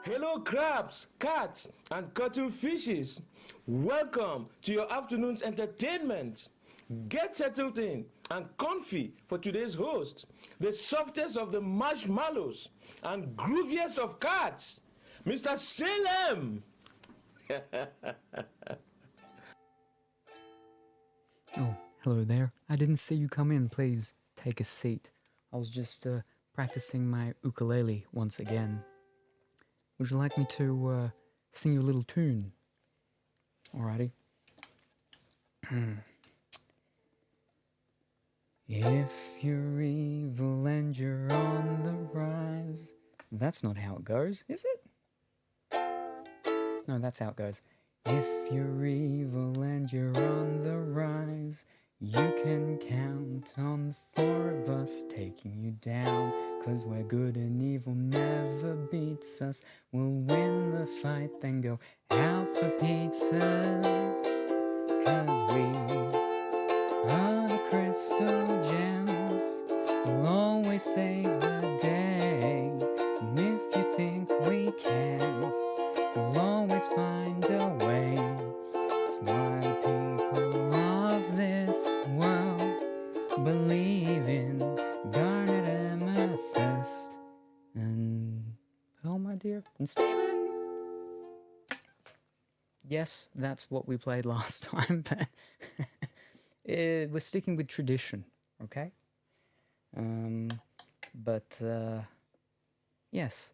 Hello, crabs, cats, and cuttlefishes. Welcome to your afternoon's entertainment. Get settled in and comfy for today's host, the softest of the marshmallows and grooviest of cats, Mr. Salem. Oh, hello there. I didn't see you come in. Please take a seat. I was just practicing my ukulele once again. Would you like me to sing you a little tune? Alrighty. If you're evil and you're on the rise. That's not how it goes, is it? No, that's how it goes. If you're evil and you're on the rise, you can count on the four of us taking you down. 'Cause we're good and evil never beats us. We'll win the fight, then go out for pizzas. 'Cause we are the crystal gems. We'll always save the day. And if you think we can't, we'll always find a way. It's why the people of this world believe in garnet, amethyst, and pearl, my dear, and Stephen. Yes, that's what we played last time, but we're sticking with tradition, okay? Yes.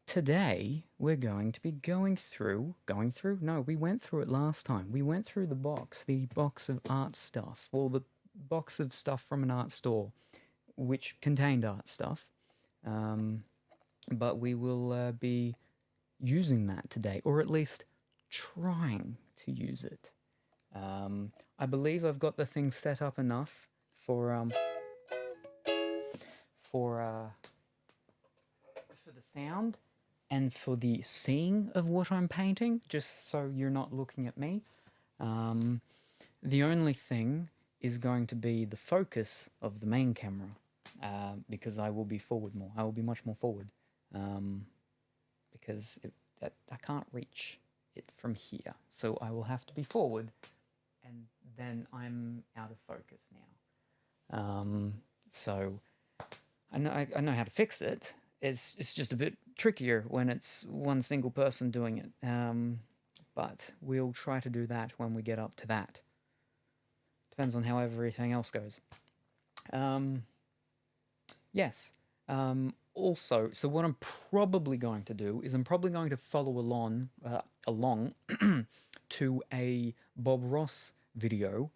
Today, we're going to be going through... No, we went through it last time. We went through the box of art stuff, or the box of stuff from an art store, which contained art stuff. But we will be using that today, or at least trying to use it. I believe I've got the thing set up enough for the sound and for the seeing of what I'm painting, just so you're not looking at me. The only thing is going to be the focus of the main camera, because I will be forward more. I will be much more forward, because I can't reach it from here. So I will have to be forward, and then I'm out of focus now. So I know how to fix it. It's just a bit trickier when it's one single person doing it. But we'll try to do that when we get up to that. Depends on how everything else goes. Yes. Also, so what I'm probably going to do is I'm probably going to follow along to a Bob Ross video,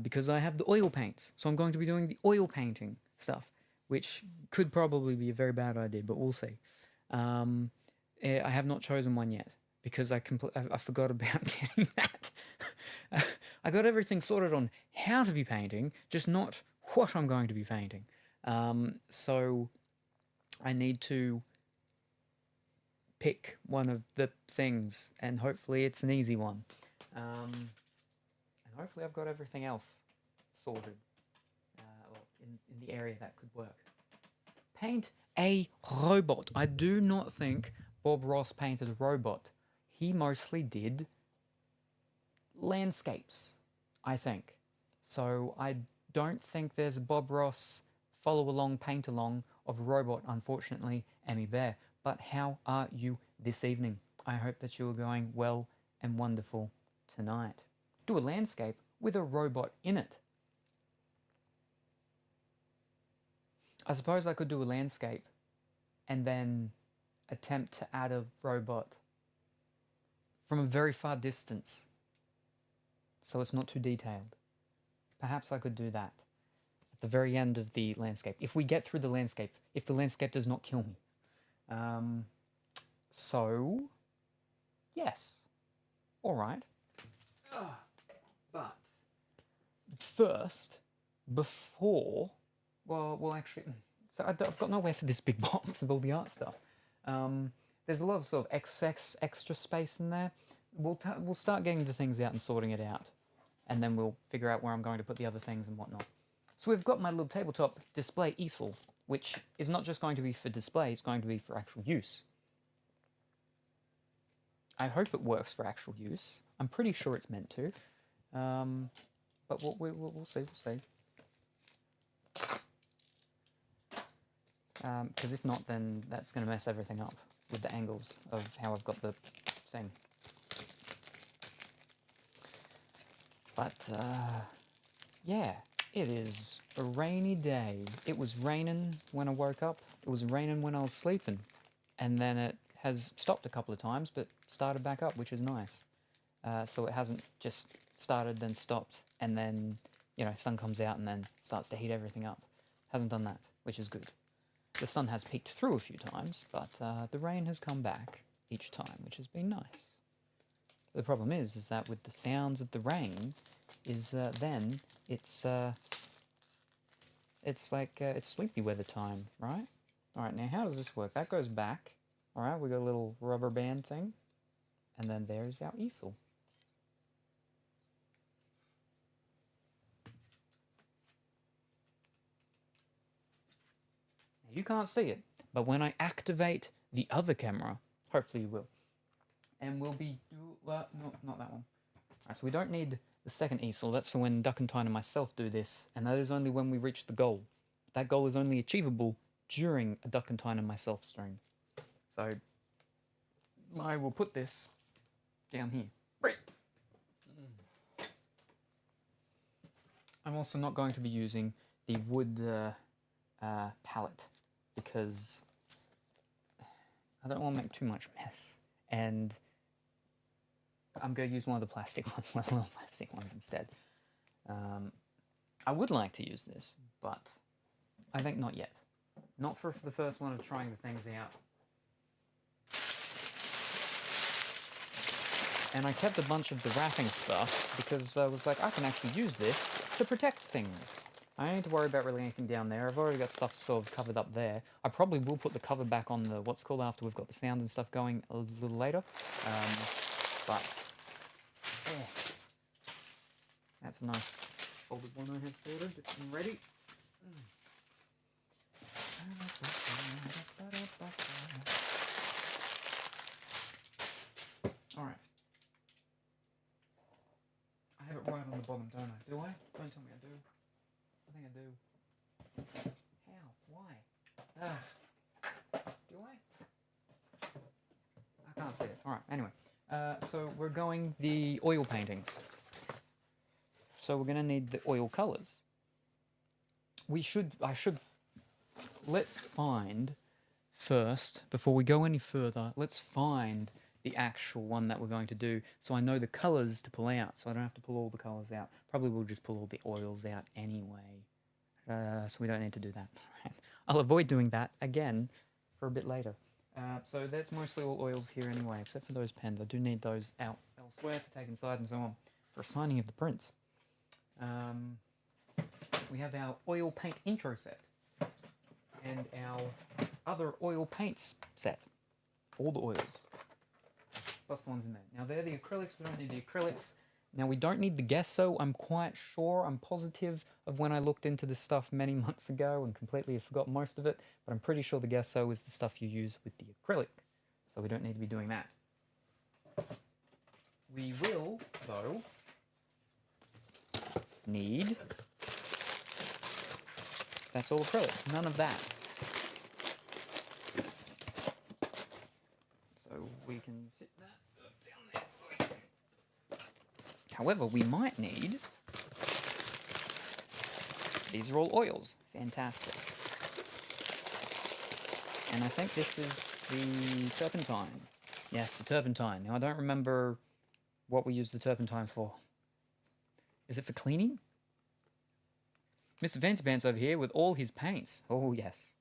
because I have the oil paints. So I'm going to be doing the oil painting stuff, which could probably be a very bad idea, but we'll see. I have not chosen one yet, because I forgot about getting that. I got everything sorted on how to be painting, just not what I'm going to be painting. So I need to pick one of the things, and hopefully it's an easy one. And hopefully I've got everything else sorted, in the area that could work. Paint a robot. I do not think Bob Ross painted a robot. He mostly did landscapes, I think. So I don't think there's a Bob Ross follow-along, paint-along of a robot, unfortunately, Emmy Bear. But how are you this evening? I hope that you are going well and wonderful tonight. Do a landscape with a robot in it. I suppose I could do a landscape and then attempt to add a robot from a very far distance, so it's not too detailed. Perhaps I could do that at the very end of the landscape, if we get through the landscape, if the landscape does not kill me. So, yes. All right. But first, before... Well, actually, so I've got nowhere for this big box of all the art stuff. There's a lot of sort of extra space in there. We'll start getting the things out and sorting it out, and then we'll figure out where I'm going to put the other things and whatnot. So we've got my little tabletop display easel, which is not just going to be for display, it's going to be for actual use. I hope it works for actual use. I'm pretty sure it's meant to. But we'll see, we'll see. Because if not, then that's going to mess everything up with the angles of how I've got the thing. But, yeah, it is a rainy day. It was raining when I woke up. It was raining when I was sleeping. And then it has stopped a couple of times, but started back up, which is nice. So it hasn't just started, then stopped, and then, you know, sun comes out and then starts to heat everything up. Hasn't done that, which is good. The sun has peeked through a few times, but the rain has come back each time, which has been nice. The problem is that with the sounds of the rain, then it's like it's sleepy weather time, right? All right, now how does this work? That goes back. All right, we got a little rubber band thing, and then there's our easel. Now, you can't see it, but when I activate the other camera, hopefully you will, and we'll be no, not that one. All right, so we don't need the second easel. That's for when Duckentine and myself do this, and that is only when we reach the goal. That goal is only achievable during a Duckentine and myself stream. So I will put this down here. Right. I'm also not going to be using the wood palette because I don't want to make too much mess, and I'm going to use one of the plastic ones, instead. I would like to use this, but I think not yet. Not for the first one of trying the things out. And I kept a bunch of the wrapping stuff because I was like, I can actually use this to protect things. I don't need to worry about really anything down there. I've already got stuff sort of covered up there. I probably will put the cover back on the what's called after we've got the sound and stuff going a little later. But yeah, that's a nice folded one I have sorted and ready. Alright. I have it right on the bottom, don't I? Do I? Don't tell me I do. I think I do. How? Why? Do I? I can't see it. Alright, anyway. So we're going the oil paintings. So we're going to need the oil colours. Let's find first, before we go any further, let's find the actual one that we're going to do so I know the colours to pull out, so I don't have to pull all the colours out. Probably we'll just pull all the oils out anyway, so we don't need to do that. I'll avoid doing that again for a bit later. So that's mostly all oils here anyway, except for those pens. I do need those out elsewhere to take inside and so on for signing of the prints. We have our oil paint intro set and our other oil paints set. All the oils. Plus the ones in there. Now they're the acrylics, we don't need the acrylics. Now we don't need the gesso, I'm quite sure, I'm positive of when I looked into this stuff many months ago and completely forgot most of it, but I'm pretty sure the gesso is the stuff you use with the acrylic. So we don't need to be doing that. We will, though, need... That's all acrylic, none of that. So we can sit that down there. However, we might need... These are all oils. Fantastic. And I think this is the turpentine. Yes, the turpentine. Now, I don't remember what we use the turpentine for. Is it for cleaning? Mr. Fancy Pants over here with all his paints. Oh, yes.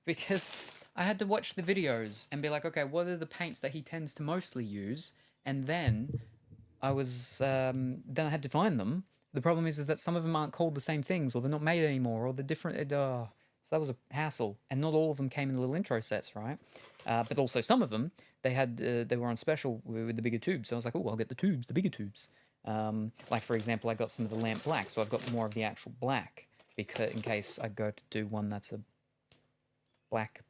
Because I had to watch the videos and be like, okay, what are the paints that he tends to mostly use? And then I had to find them. The problem is that some of them aren't called the same things, or they're not made anymore, or they're different. So that was a hassle. And not all of them came in little intro sets, right? But also some of them, they were on special with the bigger tubes. So I was like, oh, I'll get the tubes, the bigger tubes. Like, for example, I got some of the lamp black, so I've got more of the actual black, because in case I go to do one that's a black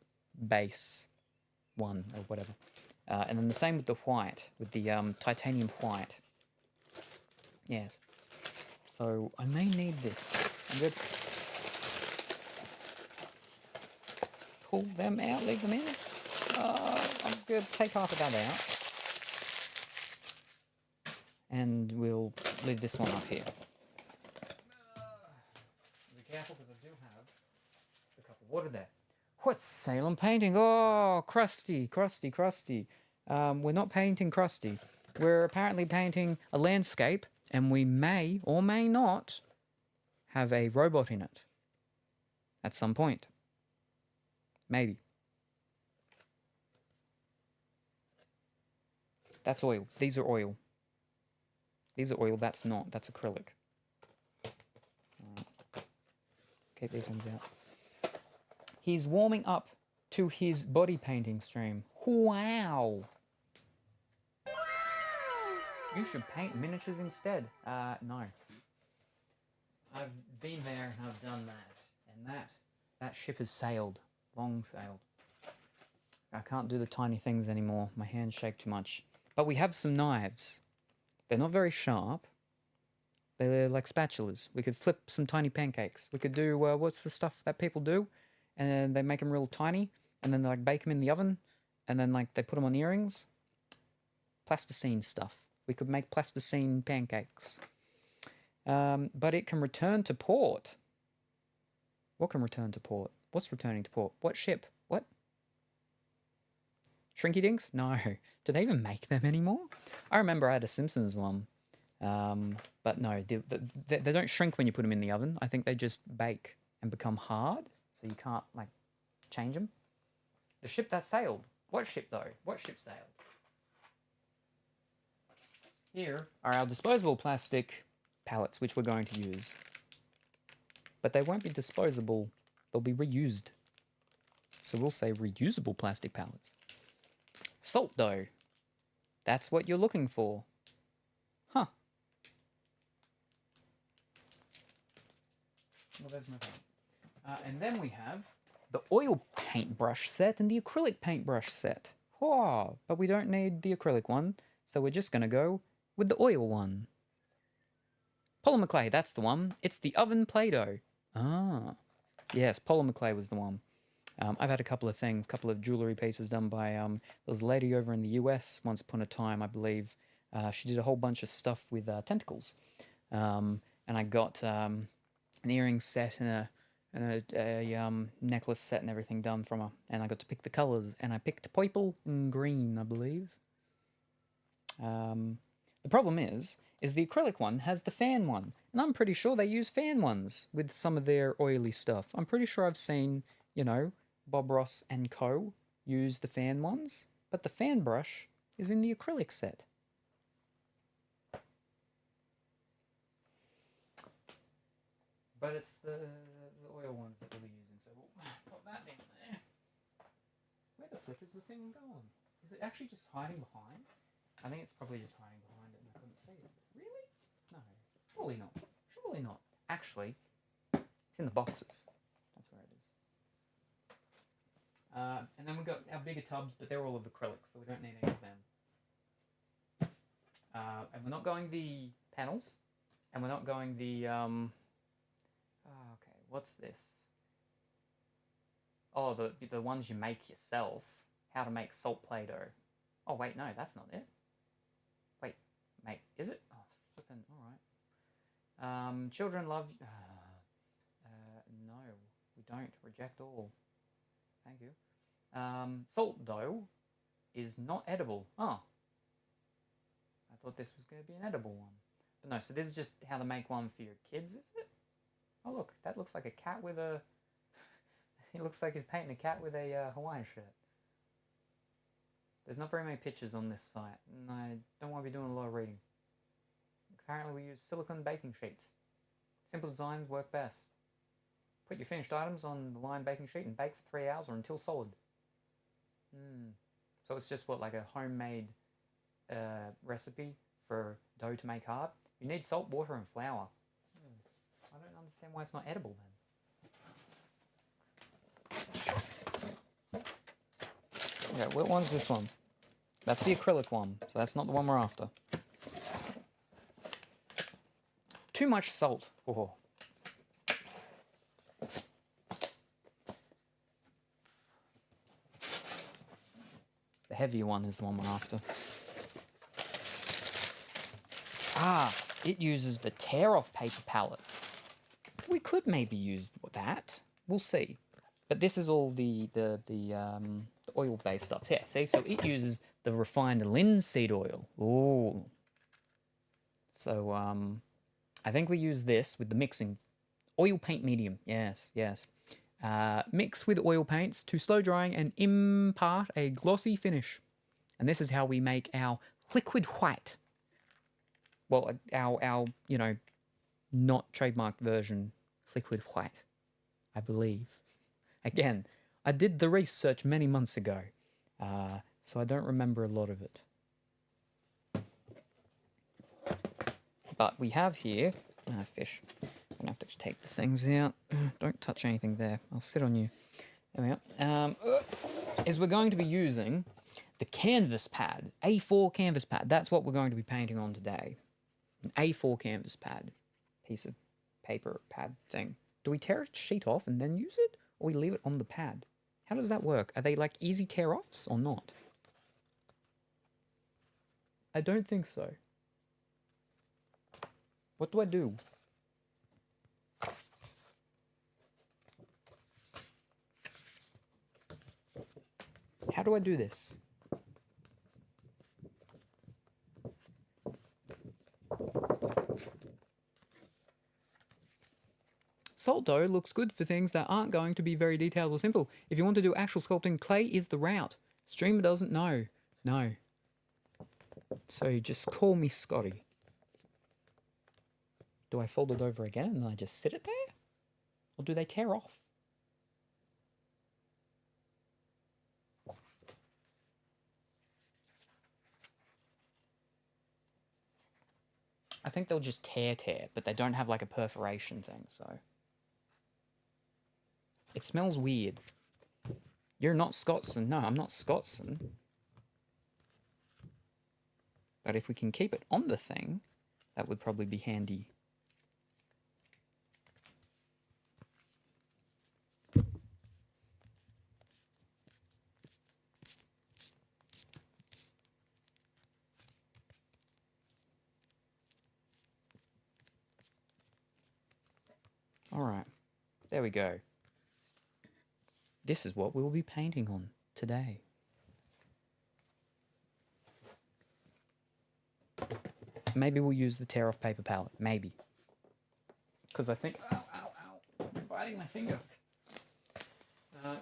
base one, or whatever. And then the same with the white, with the titanium white. Yes. So I may need this. I'm going to pull them out, leave them in. I'm going to take half of that out. And we'll leave this one up here. Be careful because I do have a cup of water there. What's Salem painting? Oh, crusty. We're not painting crusty. We're apparently painting a landscape, and we may or may not have a robot in it at some point. Maybe. That's oil. These are oil. These are oil. That's not. That's acrylic. Keep these ones out. He's warming up to his body painting stream. Wow! You should paint miniatures instead. No. I've been there and I've done that. And that ship has sailed. Long sailed. I can't do the tiny things anymore. My hands shake too much. But we have some knives. They're not very sharp. They're like spatulas. We could flip some tiny pancakes. We could do, what's the stuff that people do? And then they make them real tiny. And then they like bake them in the oven. And then like they put them on earrings. Plasticine stuff. We could make plasticine pancakes. But it can return to port. What can return to port? What's returning to port? What ship? What? Shrinky Dinks? No. Do they even make them anymore? I remember I had a Simpsons one. But no, they don't shrink when you put them in the oven. I think they just bake and become hard. So you can't, like, change them. The ship that sailed. What ship, though? What ship sailed? Here are our disposable plastic pallets, which we're going to use. But they won't be disposable. They'll be reused. So we'll say reusable plastic pallets. Salt dough. That's what you're looking for. Huh. Well, there's my pants. And then we have the oil paintbrush set and the acrylic paintbrush set. Oh, but we don't need the acrylic one, so we're just going to go with the oil one. Polymer clay, that's the one. It's the oven Play-Doh. Ah, yes, polymer clay was the one. I've had a couple of things, couple of jewellery pieces done by, there was a lady over in the US once upon a time, I believe. She did a whole bunch of stuff with tentacles. And I got an earring set and a necklace set and everything done from her. And I got to pick the colours, and I picked purple and green, I believe. The problem is the acrylic one has the fan one. And I'm pretty sure they use fan ones with some of their oily stuff. I'm pretty sure I've seen, you know, Bob Ross and Co. use the fan ones. But the fan brush is in the acrylic set. But it's the oil ones that we'll be using, so we'll put that in there. Where the flip is the thing going? Is it actually just hiding behind? I think it's probably just hiding behind it and I couldn't see it. Really? No, surely not. Surely not. Actually, it's in the boxes. That's where it is. And then we've got our bigger tubs, but they're all of acrylic, so we don't need any of them. And we're not going the panels, and we're not going the, okay, what's this? Oh, the ones you make yourself. How to make salt Play-Doh. Oh, wait, no, that's not it. Wait, mate, is it? Oh, flippin', alright. Children love... no, we don't. Reject all. Thank you. Salt dough is not edible. Oh. I thought this was going to be an edible one. But no, so this is just how to make one for your kids, is it? Oh, look, that looks like a cat with a... It looks like he's painting a cat with a Hawaiian shirt. There's not very many pictures on this site, and I don't want to be doing a lot of reading. Currently we use silicone baking sheets. Simple designs work best. Put your finished items on the lined baking sheet and bake for 3 hours or until solid. So it's just what, like a homemade recipe for dough to make hard? You need salt, water and flour. I don't understand why it's not edible then. Okay, what one's this one? That's the acrylic one, so that's not the one we're after. Too much salt. Oh. The heavier one is the one we're after. Ah, it uses the tear-off paper pallets. We could maybe use that. We'll see. But this is all the oil-based stuff. Yeah, see? So it uses the refined linseed oil. Ooh. So, I think we use this with the mixing. Oil paint medium. Yes, yes. Mix with oil paints to slow drying and impart a glossy finish. And this is how we make our liquid white. Well, our you know, not trademarked version liquid white, I believe. Again, I did the research many months ago, so I don't remember a lot of it. But we have here, fish. I'm gonna have to just take the things out. Don't touch anything there. I'll sit on you. There we are. Is we're going to be using the canvas pad, A4 canvas pad. That's what we're going to be painting on today. An A4 canvas pad, piece of paper pad thing. Do we tear a sheet off and then use it, or we leave it on the pad? How does that work? Are they like easy tear-offs or not? I don't think so. What do I do? How do I do this? Salt dough looks good for things that aren't going to be very detailed or simple. If you want to do actual sculpting, clay is the route. Streamer doesn't know. No. So just call me Scotty. Do I fold it over again and then I just sit it there? Or do they tear off? I think they'll just tear, but they don't have like a perforation thing, so. It smells weird. You're not Scotsman. No, I'm not Scotsman. But if we can keep it on the thing, that would probably be handy. All right, there we go. This is what we will be painting on today. Maybe we'll use the tear-off paper palette. Maybe. Because I think... Ow, ow, ow. I'm biting my finger.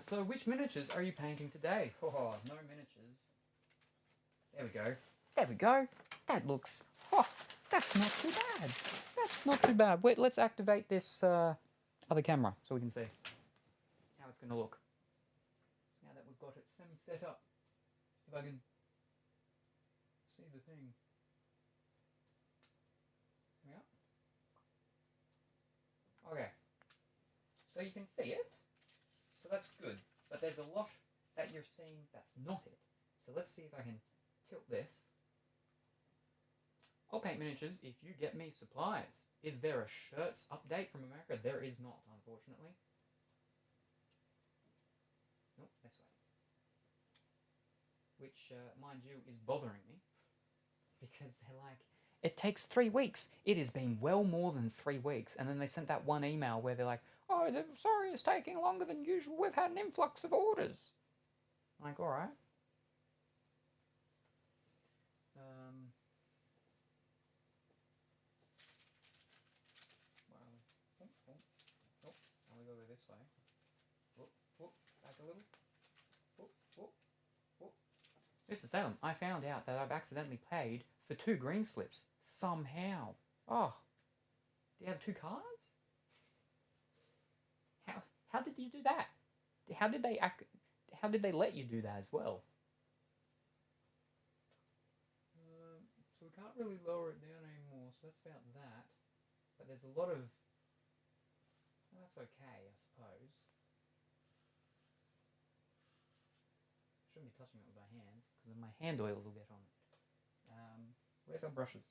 So which miniatures are you painting today? Oh, no miniatures. There we go. There we go. That looks... Oh, that's not too bad. That's not too bad. Wait, let's activate this other camera so we can see how it's going to look. Now that we've got it semi-set up. If I can see the thing. Yeah. Okay. So you can see it. So that's good. But there's a lot that you're seeing that's not it. So let's see if I can tilt this. I'll paint miniatures if you get me supplies. Is there a shirts update from America? There is not, unfortunately. Nope, this way. Which, mind you, is bothering me. Because they're like, it takes 3 weeks. It has been well more than 3 weeks. And then they sent that one email where they're like, oh, sorry, it's taking longer than usual. We've had an influx of orders. I'm like, all right. This way. Whoop, whoop, back a little. Whoop, whoop, whoop. Mr. Salem, I found out that I've accidentally paid for 2 green slips. Somehow. Oh. Do you have 2 cars? How did you do that? How did they let you do that as well? So we can't really lower it down anymore, so that's about that. But there's a lot of... Well, that's okay, I suppose. shouldn't be touching it with my hands because then my hand oils will get on it. Where's our brushes?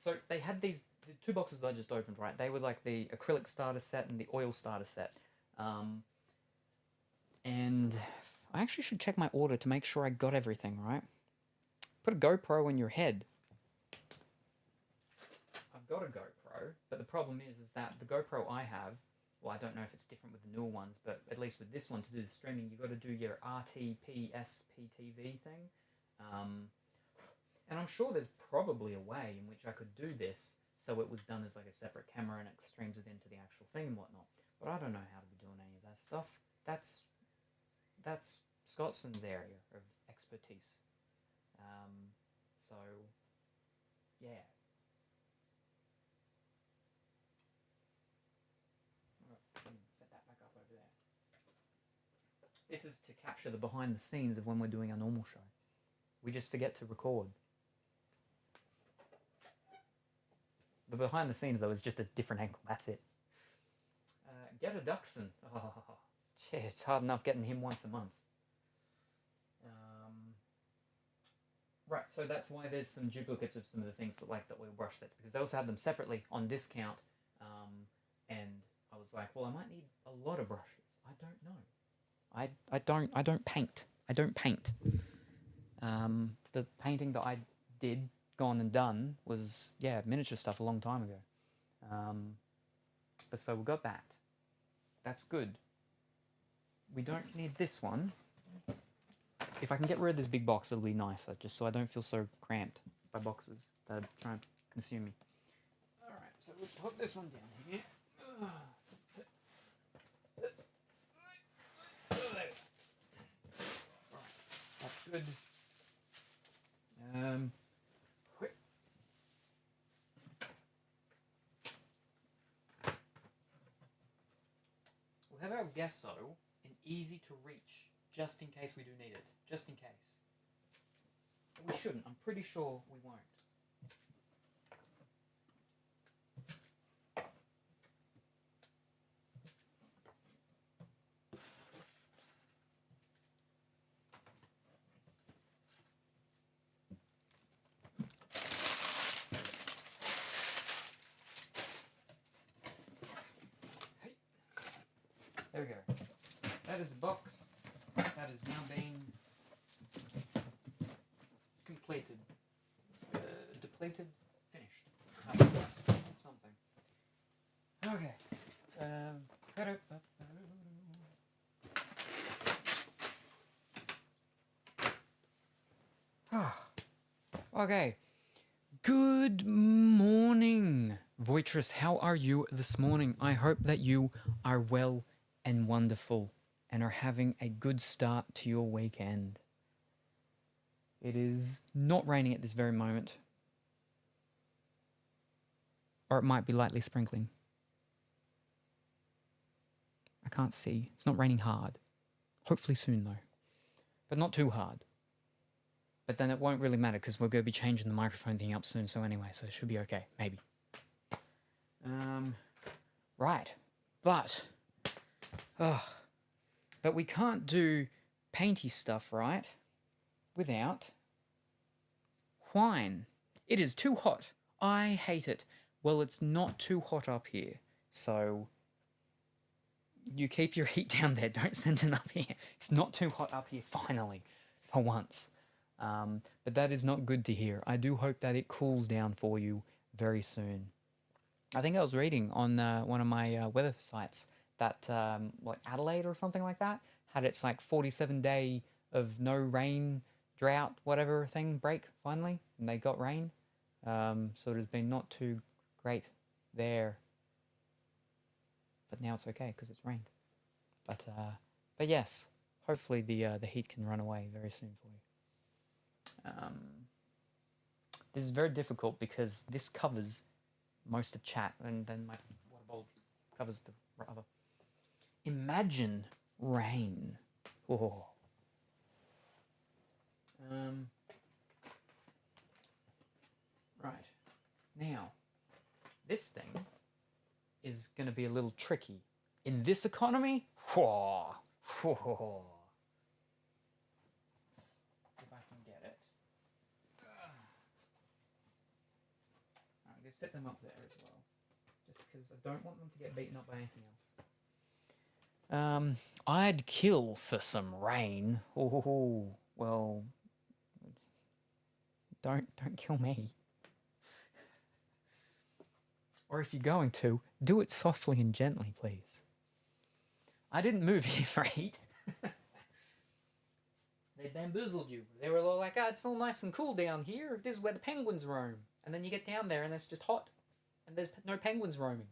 So they had the two boxes that I just opened, right? They were like the acrylic starter set and the oil starter set. And I actually should check my order to make sure I got everything, right? Put a GoPro on your head. I've got a GoPro, but the problem is that the GoPro I have, well, I don't know if it's different with the newer ones, but at least with this one, to do the streaming, you've got to do your RTPSPTV thing. And I'm sure there's probably a way in which I could do this so it was done as like a separate camera and it streams it into the actual thing and whatnot. But I don't know how to be doing any of that stuff. That's Scotson's area of expertise. So, yeah. Set that back up over there. This is to capture the behind the scenes of when we're doing our normal show. We just forget to record. The behind the scenes, though, is just a different angle. That's it. Get a Dachshund. Oh, gee, it's hard enough getting him once a month. Right, so that's why there's some duplicates of some of the things that like the oil brush sets, because they also have them separately on discount. And I was like, well, I might need a lot of brushes. I don't know. I don't paint. I don't paint. The painting that I did, gone and done, was, yeah, miniature stuff a long time ago. But so we got that. That's good. We don't need this one. If I can get rid of this big box, it'll be nicer, just so I don't feel so cramped by boxes that are trying to consume me. Alright, so we'll put this one down here. Alright, that's good. We'll have our gesso and easy to reach, just in case we do need it. Just in case. We shouldn't. I'm pretty sure we won't. Hey. There we go. That is a box. That is now being completed. Depleted? Finished. Something. Okay. Okay. Good morning, Voitress. How are you this morning? I hope that you are well and wonderful and are having a good start to your weekend. It is not raining at this very moment. Or it might be lightly sprinkling. I can't see. It's not raining hard. Hopefully soon, though. But not too hard. But then it won't really matter because we're going to be changing the microphone thing up soon, so anyway, so it should be okay, maybe. Right. But we can't do painty stuff, right? Without wine. It is too hot. I hate it. Well, it's not too hot up here, so you keep your heat down there. Don't send it up here. It's not too hot up here, finally, for once. But that is not good to hear. I do hope that it cools down for you very soon. I think I was reading on one of my weather sites that like Adelaide or something like that had its like 47-day of no rain, drought, whatever thing break finally, and they got rain. So it has been not too great there, but now it's okay because it's rained. But yes, hopefully the heat can run away very soon for you. This is very difficult because this covers most of chat, and then my water bowl covers the other. Imagine rain. Oh. Right. Now, this thing is going to be a little tricky. In this economy, going to set them up there as well, just because I don't want them to get beaten up by anything else. I'd kill for some rain. Oh, well, don't kill me. Or if you're going to, do it softly and gently, please. I didn't move here for 8. They bamboozled you. They were all like, it's all nice and cool down here. This is where the penguins roam. And then you get down there and it's just hot. And there's no penguins roaming.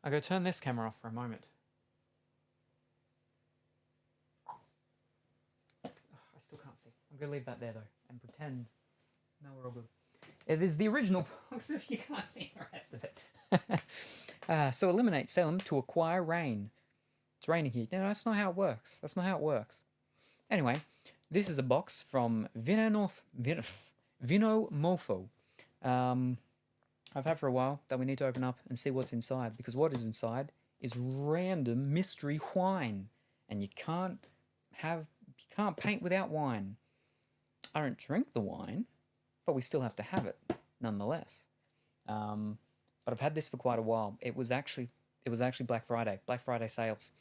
I'm going to turn this camera off for a moment. I still can't see. I'm going to leave that there though and pretend. No, we're all good. It is the original box if you can't see the rest of it. So eliminate Salem to acquire rain. It's raining here. No, that's not how it works. That's not how it works. Anyway, this is a box from Vinomofo. I've had for a while that we need to open up and see what's inside, because what is inside is random mystery wine, and you can't paint without wine. I don't drink the wine, but we still have to have it nonetheless. But I've had this for quite a while. It was actually Black Friday sales,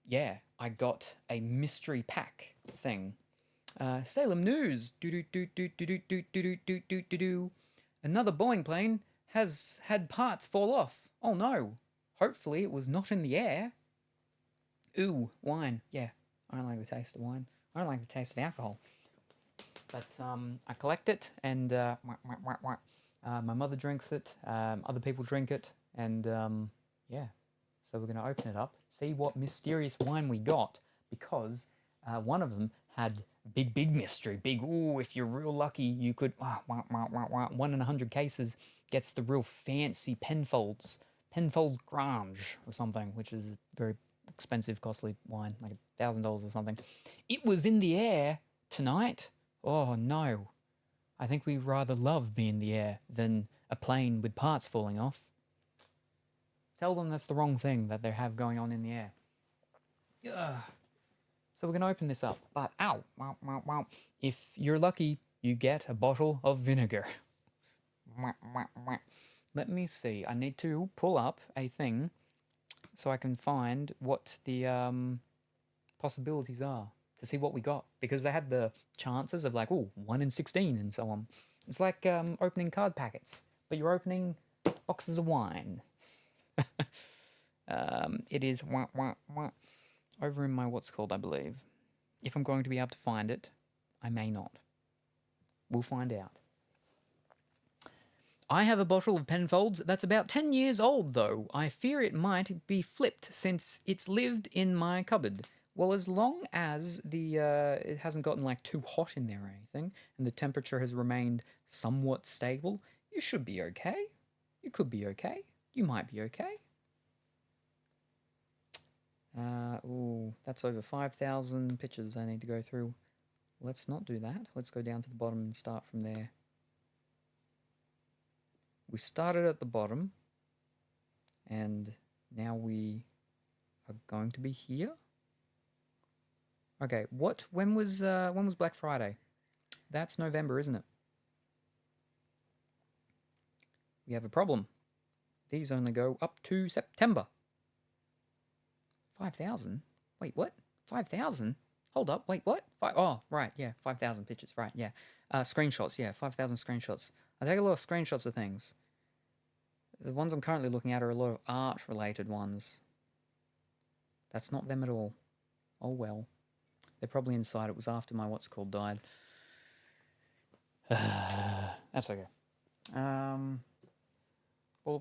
yeah, I got a mystery pack thing. Salem news. Another Boeing plane has had parts fall off. Oh no. Hopefully it was not in the air. Ooh, wine. Yeah, I don't like the taste of wine. I don't like the taste of alcohol. But I collect it, and my mother drinks it. Other people drink it, and yeah. So we're going to open it up, see what mysterious wine we got, because one of them had big mystery. Ooh, if you're real lucky, you could, 1 in 100 cases gets the real fancy Penfolds Grange or something, which is a very expensive, costly wine, like $1,000 or something. It was in the air tonight. Oh no. I think we rather love being in the air than a plane with parts falling off. Tell them that's the wrong thing that they have going on in the air. Ugh. So we're going to open this up. But, ow. Wow. If you're lucky, you get a bottle of vinegar. Let me see. I need to pull up a thing so I can find what the possibilities are to see what we got. Because they had the chances of like, 1 in 16 and so on. It's like opening card packets, but you're opening boxes of wine. It is over in my what's called, I believe. If I'm going to be able to find it, I may not. We'll find out. I have a bottle of Penfolds that's about 10 years old, though. I fear it might be flipped since it's lived in my cupboard. Well, as long as it hasn't gotten like too hot in there or anything, and the temperature has remained somewhat stable, you should be okay. You could be okay. You might be okay. That's over 5,000 pictures I need to go through. Let's not do that. Let's go down to the bottom and start from there. We started at the bottom, and now we are going to be here. Okay, when was Black Friday? That's November, isn't it? We have a problem. These only go up to September. 5,000? Wait, what? 5,000? Hold up, wait, what? Right, yeah, 5,000 pictures, right, yeah. Screenshots, yeah, 5,000 screenshots. I take a lot of screenshots of things. The ones I'm currently looking at are a lot of art-related ones. That's not them at all. Oh well. They're probably inside. It was after my what's called died. That's okay. Well,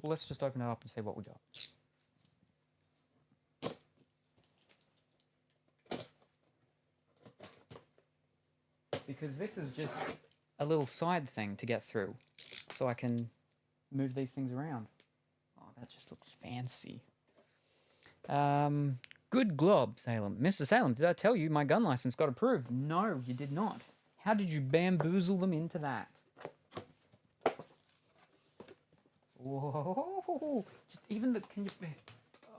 let's just open it up and see what we got. Because this is just a little side thing to get through, so I can move these things around. Oh, that just looks fancy. Good glob, Salem. Mr. Salem, did I tell you my gun license got approved? No, you did not. How did you bamboozle them into that? Whoa! Just even the can you?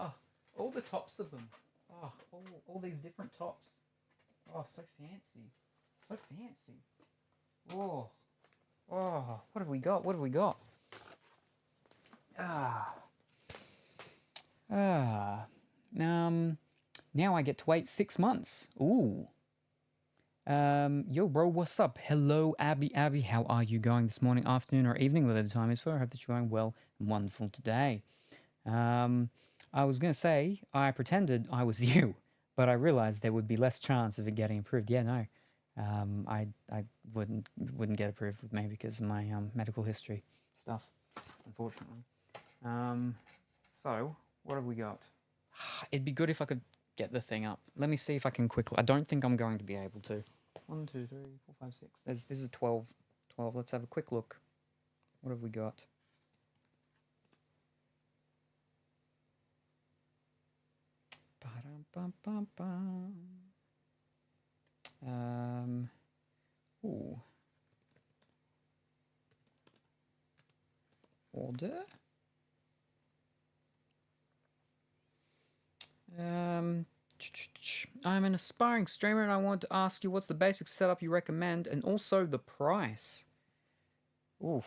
Oh, all the tops of them. Oh, all these different tops. Oh, so fancy, so fancy. Oh, oh, what have we got? What have we got? Ah, ah. Now I get to wait 6 months. Ooh. Yo, bro, what's up? Hello, Abby. Abby, how are you going this morning, afternoon, or evening, whatever the time is for? I hope that you're going well and wonderful today. I was going to say, I pretended I was you, but I realized there would be less chance of it getting approved. Yeah, no. I wouldn't get approved with me because of my medical history stuff, unfortunately. So, what have we got? It'd be good if I could get the thing up. Let me see if I can quickly. I don't think I'm going to be able to. 1, 2, 3, 4, 5, 6. This is 12. 12. Let's have a quick look. What have we got? Ba-dum-bum-bum-bum. Ooh. Order. I'm an aspiring streamer and I want to ask you what's the basic setup you recommend and also the price. Oof.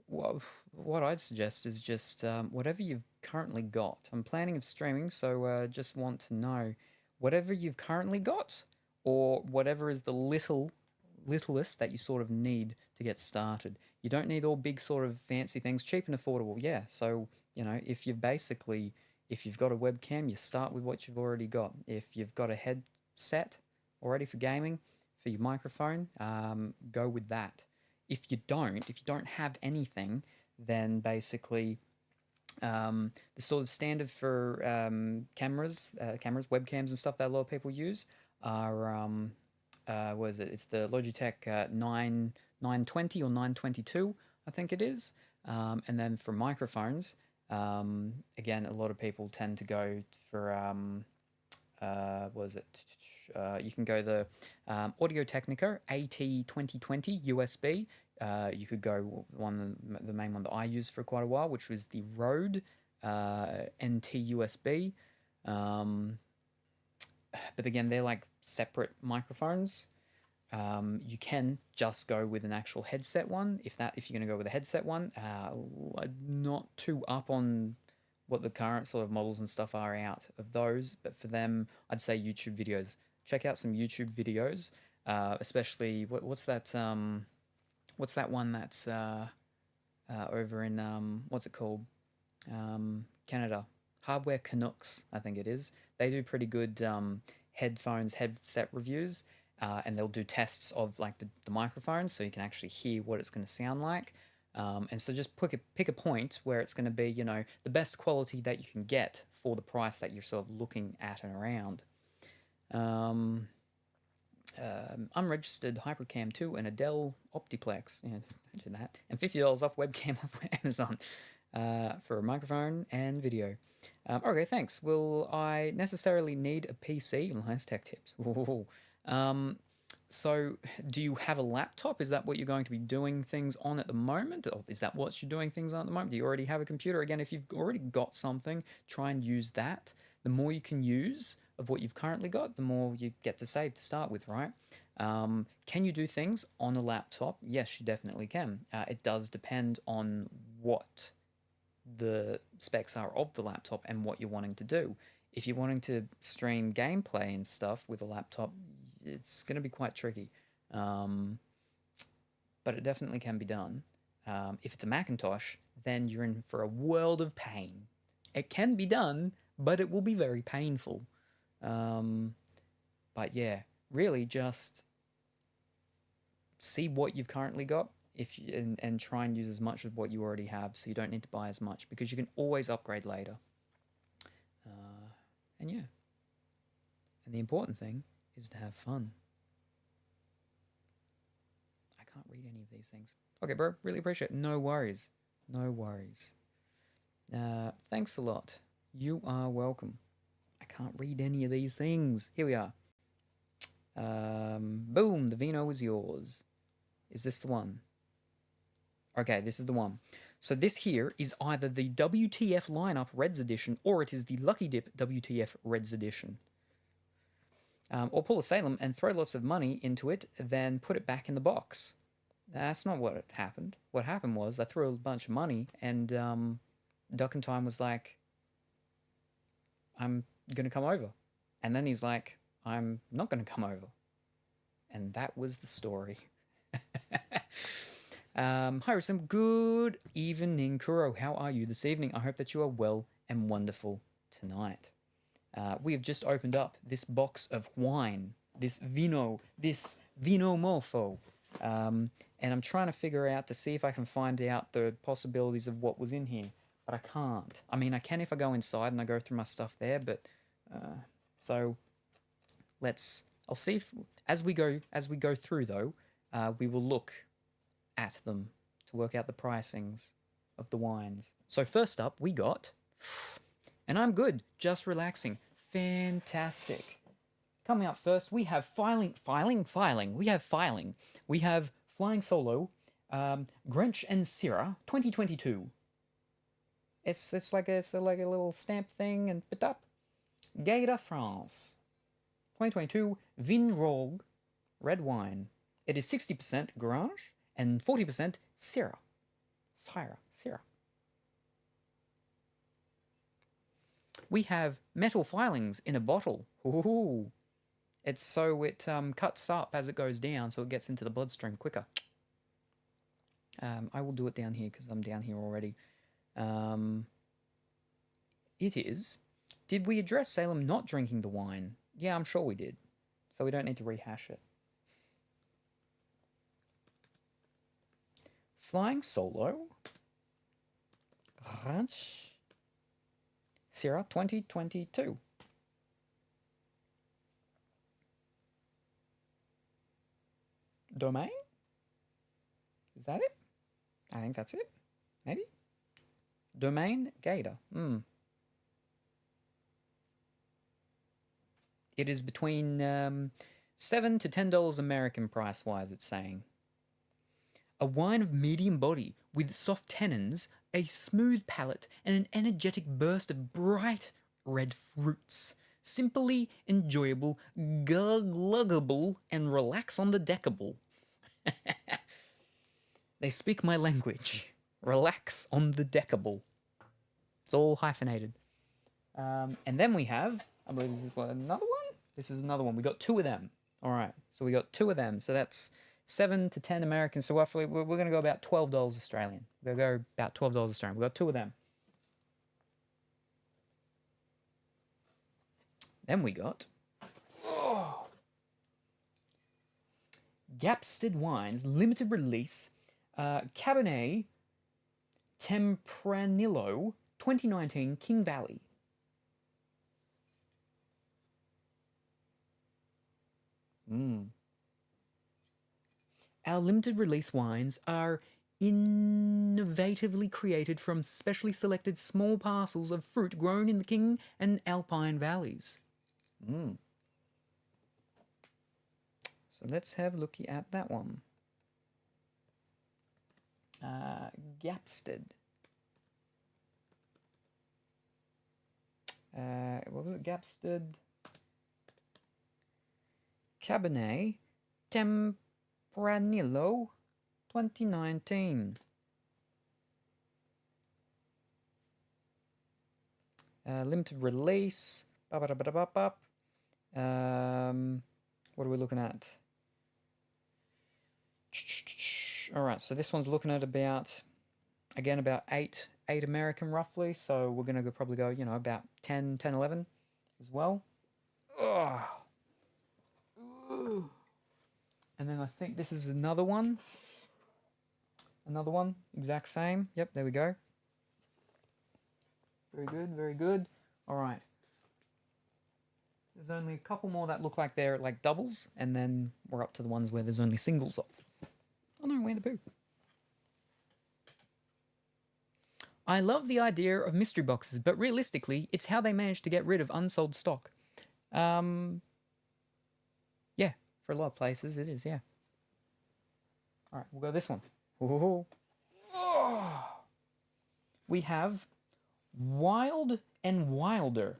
What I'd suggest is just whatever you've currently got. I'm planning of streaming, so just want to know whatever you've currently got or whatever is the littlest that you sort of need to get started. You don't need all big sort of fancy things, cheap and affordable. Yeah, so, you know, if you've got a webcam, you start with what you've already got. If you've got a headset already for gaming, for your microphone, go with that. If you don't have anything, then basically the sort of standard for cameras, webcams and stuff that a lot of people use are, what is it? It's the Logitech 920 or 922, I think it is. And then for microphones, again, a lot of people tend to go for, what is it? You can go the Audio Technica AT2020 USB. You could go the main one that I used for quite a while, which was the Rode NT USB. But again, they're like separate microphones. You can just go with an actual headset one if you're going to go with a headset one. I'm not too up on what the current sort of models and stuff are out of those, but for them, I'd say YouTube videos. Check out some YouTube videos, especially what's that one that's over in what's it called? Canada. Hardware Canucks, I think it is. They do pretty good headset reviews, and they'll do tests of like the microphones, so you can actually hear what it's going to sound like. And so just pick a point where it's going to be, you know, the best quality that you can get for the price that you're sort of looking at and around. Unregistered Hypercam 2 and a Dell Optiplex. Yeah, do that. And $50 off webcam off Amazon for a microphone and video. Okay, thanks. Will I necessarily need a PC? Nice tech tips. Ooh. So, do you have a laptop? Is that what you're going to be doing things on at the moment? Or is that what you're doing things on at the moment? Do you already have a computer? Again, if you've already got something, try and use that. The more you can use of what you've currently got, the more you get to save to start with, right? Can you do things on a laptop? Yes, you definitely can. It does depend on what the specs are of the laptop and what you're wanting to do. If you're wanting to stream gameplay and stuff with a laptop, it's going to be quite tricky. But it definitely can be done. If it's a Macintosh, then you're in for a world of pain. It can be done, but it will be very painful. But yeah, really just see what you've currently got and try and use as much of what you already have, so you don't need to buy as much, because you can always upgrade later. And yeah. And the important thing is to have fun. I can't read any of these things. Okay, bro, really appreciate it. No worries. No worries. Thanks a lot. You are welcome. I can't read any of these things. Here we are. Boom, the vino is yours. Is this the one? Okay, this is the one. So this here is either the WTF lineup Reds edition or it is the Lucky Dip WTF Reds edition. Or pull a Salem and throw lots of money into it, then put it back in the box. That's not what happened. What happened was I threw a bunch of money and Duck and Time was like, I'm going to come over. And then he's like, I'm not going to come over. And that was the story. Hi, Rusam. Good evening, Kuro. How are you this evening? I hope that you are well and wonderful tonight. We have just opened up this box of wine, this vino morpho. And I'm trying to figure out to see if I can find out the possibilities of what was in here. But I can't. I mean, I can if I go inside and I go through my stuff there, but so I'll see if as we go through though, we will look at them to work out the pricings of the wines. So first up, we got, and I'm good, just relaxing, fantastic. Coming up first, we have filing. We have Flying Solo, Grench and Syrah, 2022. It's like a little stamp thing and put up. Gaeta France, 2022 Vin Rogue, red wine. It is 60% Grange and 40% Syrah. Syrah. We have metal filings in a bottle. Ooh. It's so it cuts up as it goes down, so it gets into the bloodstream quicker. I will do it down here because I'm down here already. It is. Did we address Salem not drinking the wine? Yeah, I'm sure we did. So we don't need to rehash it. Flying Solo. Ranch. Syrah 2022. Domain? Is that it? I think that's it. Maybe? Domain Gator. It is between $7 to $10 American price-wise, it's saying. A wine of medium body with soft tannins, a smooth palate, and an energetic burst of bright red fruits. Simply enjoyable, gluggable, and relax on the deckable. They speak my language. Relax on the deckable. It's all hyphenated. And then we have, I believe this is another one? This is another one. We got two of them. All right. So we got two of them. So that's 7 to 10 American. So roughly, we're going to go about $12 Australian. We're going to go about $12 Australian. We got two of them. Then we got Gapstead Wines limited release Cabernet Tempranillo 2019 King Valley. Our limited release wines are innovatively created from specially selected small parcels of fruit grown in the King and Alpine valleys. So let's have a look at that one. Gapstead. What was it? Gapstead Cabernet Tempranillo 2019. Limited release. What are we looking at? All right, so this one's looking at about, again, about 8 American roughly. So we're going to probably go, about 10, 11 as well. Ugh. And then I think this is another one. Another one, exact same. Yep, there we go. Very good, very good. All right. There's only a couple more that look like they're like doubles, and then we're up to the ones where there's only singles of. Oh no, Winnie the Pooh. I love the idea of mystery boxes, but realistically, it's how they manage to get rid of unsold stock. Yeah, for a lot of places it is, yeah. Alright, we'll go this one. Ooh. we have Wild and Wilder.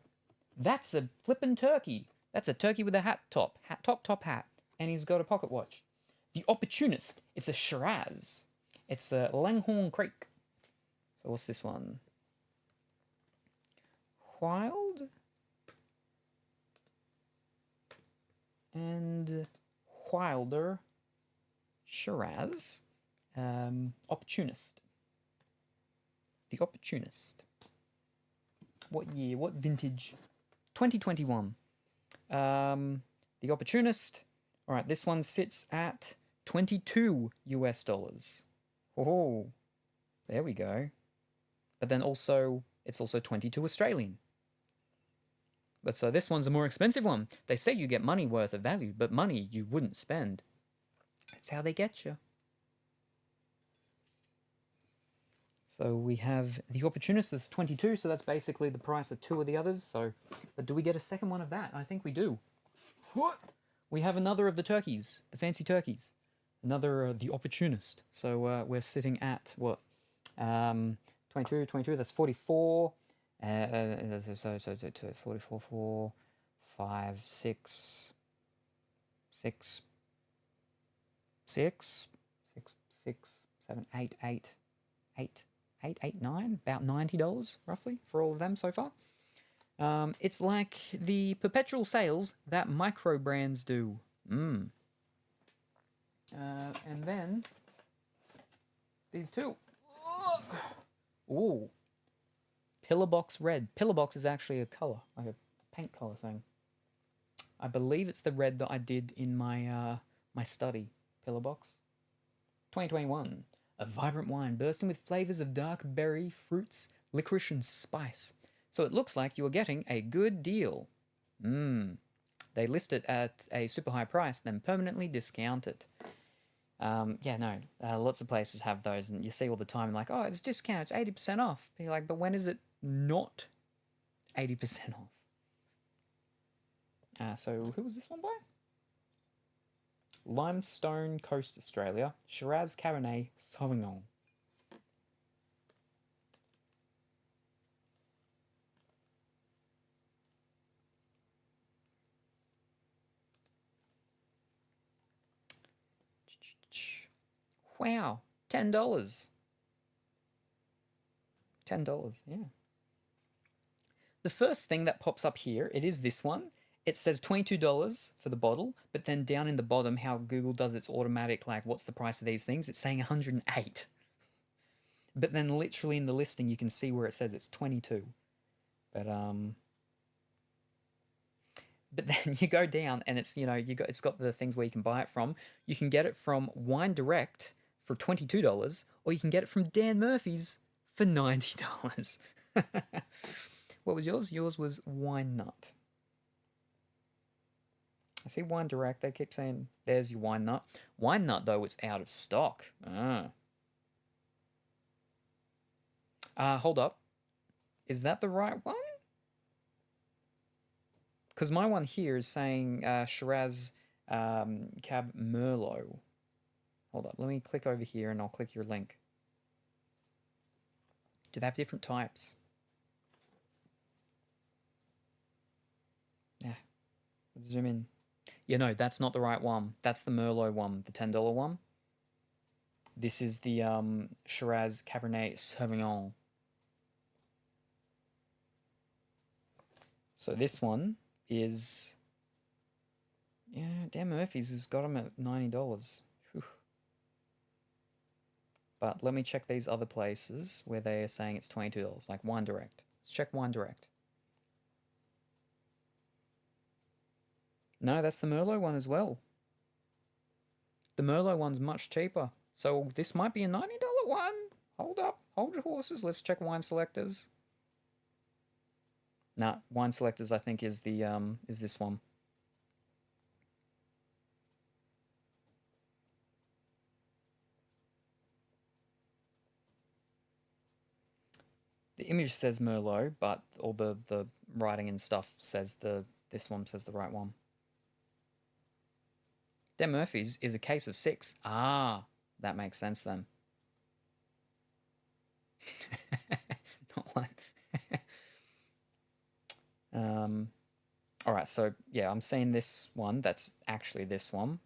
That's a flippin' turkey. That's a turkey with a hat, top hat, and he's got a pocket watch. The Opportunist. It's a Shiraz. It's a Langhorne Creek. So what's this one? Wild and Wilder Shiraz. Opportunist. The Opportunist. What year? What vintage? 2021. The Opportunist. All right, this one sits at 22 US dollars. Oh, there we go. But then also, it's also 22 Australian. But so this one's a more expensive one. They say you get money worth of value, but money you wouldn't spend. That's how they get you. So we have the Opportunist is 22, so that's basically the price of two of the others. So, but do we get a second one of that? I think we do. What? We have another of the turkeys, the fancy turkeys. Another, the Opportunist. So we're sitting at, what? 22, that's 44. So 44, 4, 5, 6, 6, 6, 6, 6, 7, 8, 8, 8, 8, 8, 9, about $90 roughly for all of them so far. It's like the perpetual sales that micro brands do. And then these two. Ooh. Pillarbox Red. Pillarbox is actually a color, like a paint color thing. I believe it's the red that I did in my my study. Pillarbox. 2021. A vibrant wine bursting with flavors of dark berry, fruits, licorice, and spice. So it looks like you are getting a good deal. They list it at a super high price, then permanently discount it. Lots of places have those, and you see all the time, like, oh, it's discount, it's 80% off. But you're like, but when is it not 80% off? So who was this one by? Limestone Coast, Australia. Shiraz Cabernet Sauvignon. Wow, $10. $10, yeah. The first thing that pops up here, it is this one. It says $22 for the bottle, but then down in the bottom, how Google does its automatic, like, what's the price of these things? It's saying 108. But then literally in the listing, you can see where it says it's 22. But then you go down and it's, it's got the things where you can buy it from. You can get it from Wine Direct for $22, or you can get it from Dan Murphy's for $90. What was yours? Yours was Wine Nut. I see Wine Direct. They keep saying, there's your Wine Nut. Wine Nut, though, it's out of stock. Hold up. Is that the right one? Because my one here is saying Shiraz Cab Merlot. Hold up. Let me click over here and I'll click your link. Do they have different types? Yeah. Let's zoom in. Yeah, no, that's not the right one. That's the Merlot one, the $10 one. This is the Shiraz Cabernet Sauvignon. So this one is... Yeah, Dan Murphy's has got them at $90. Whew. But let me check these other places where they are saying it's $22, like Wine Direct. Let's check Wine Direct. No, that's the Merlot one as well. The Merlot one's much cheaper. So this might be a $90 one. Hold up. Hold your horses. Let's check Wine Selectors. Nah, Wine Selectors I think is the is this one. The image says Merlot, but all the writing and stuff says this one says the right one. Dan Murphy's is a case of 6. Ah, that makes sense then. All right, so yeah, I'm seeing this one. That's actually this one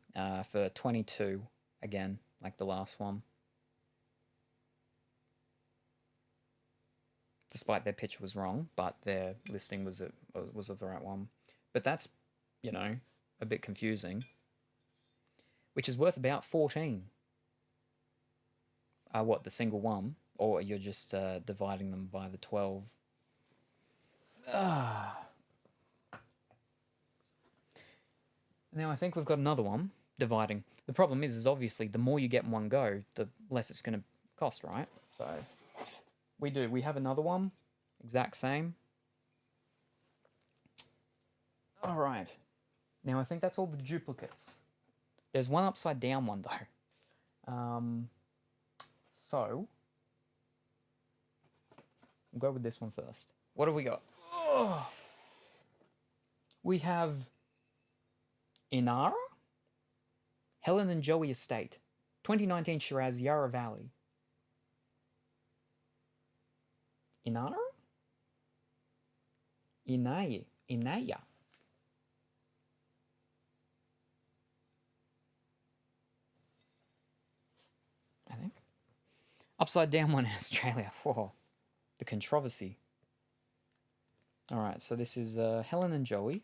for 22 again, like the last one. Despite their picture was wrong, but their listing was of the right one. But that's, you know, a bit confusing. Which is worth about 14. What, the single one? Or you're just dividing them by the 12? Now I think we've got another one, dividing. The problem is obviously the more you get in one go, the less it's going to cost, right? So we have another one, exact same. All right. Now I think that's all the duplicates. There's one upside down one though. So we'll go with this one first. What have we got? Oh. We have Inara, Helen and Joey Estate, 2019 Shiraz Yarra Valley. Inara? Inaya. I think. Upside down one in Australia. Whoa. The controversy. Alright, so this is Helen and Joey.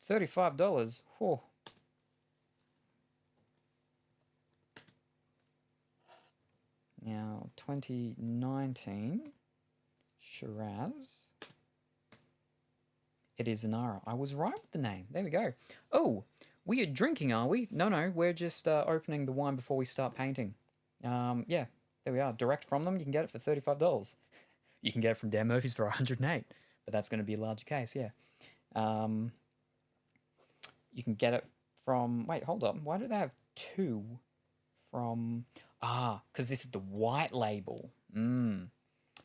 $35. Whoa. Now, 2019 Shiraz. It is Inara. I was right with the name. There we go. Oh, we are drinking, are we? No, we're just opening the wine before we start painting. Yeah, there we are. Direct from them. You can get it for $35. You can get it from Dan Murphy's for $108, but that's going to be a larger case, yeah. You can get it from... Wait, hold up. Why do they have two from... because this is the white label.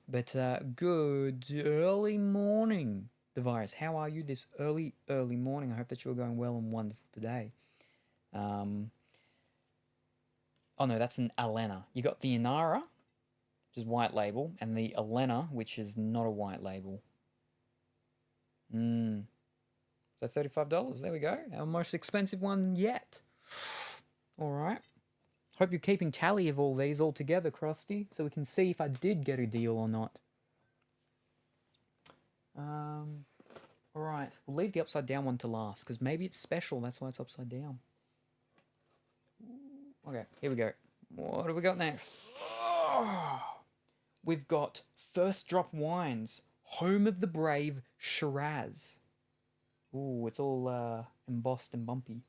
But good early morning, the virus. How are you this early morning? I hope that you're going well and wonderful today. Oh no, that's an Alena. You got the Inara, which is white label, and the Alena, which is not a white label. So $35. There we go. Our most expensive one yet. All right. Hope you're keeping tally of all these all together, Krusty, so we can see if I did get a deal or not. All right. We'll leave the upside down one to last, because maybe it's special. That's why it's upside down. Okay, here we go. What do we got next? Oh, we've got First Drop Wines, Home of the Brave, Shiraz. Ooh, it's all embossed and bumpy.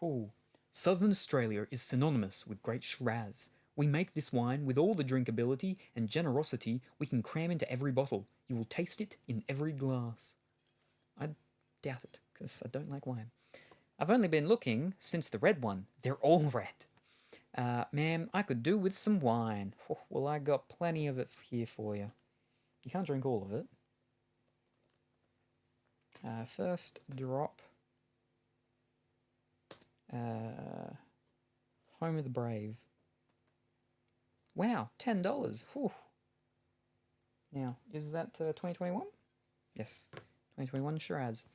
Ooh. Southern Australia is synonymous with great Shiraz. We make this wine with all the drinkability and generosity we can cram into every bottle. You will taste it in every glass. I doubt it, because I don't like wine. I've only been looking since the red one. They're all red. Ma'am, I could do with some wine. Oh, well, I got plenty of it here for you. You can't drink all of it. First drop. Home of the Brave. Wow, $10. Whew. Now, is that 2021? Yes, 2021 Shiraz.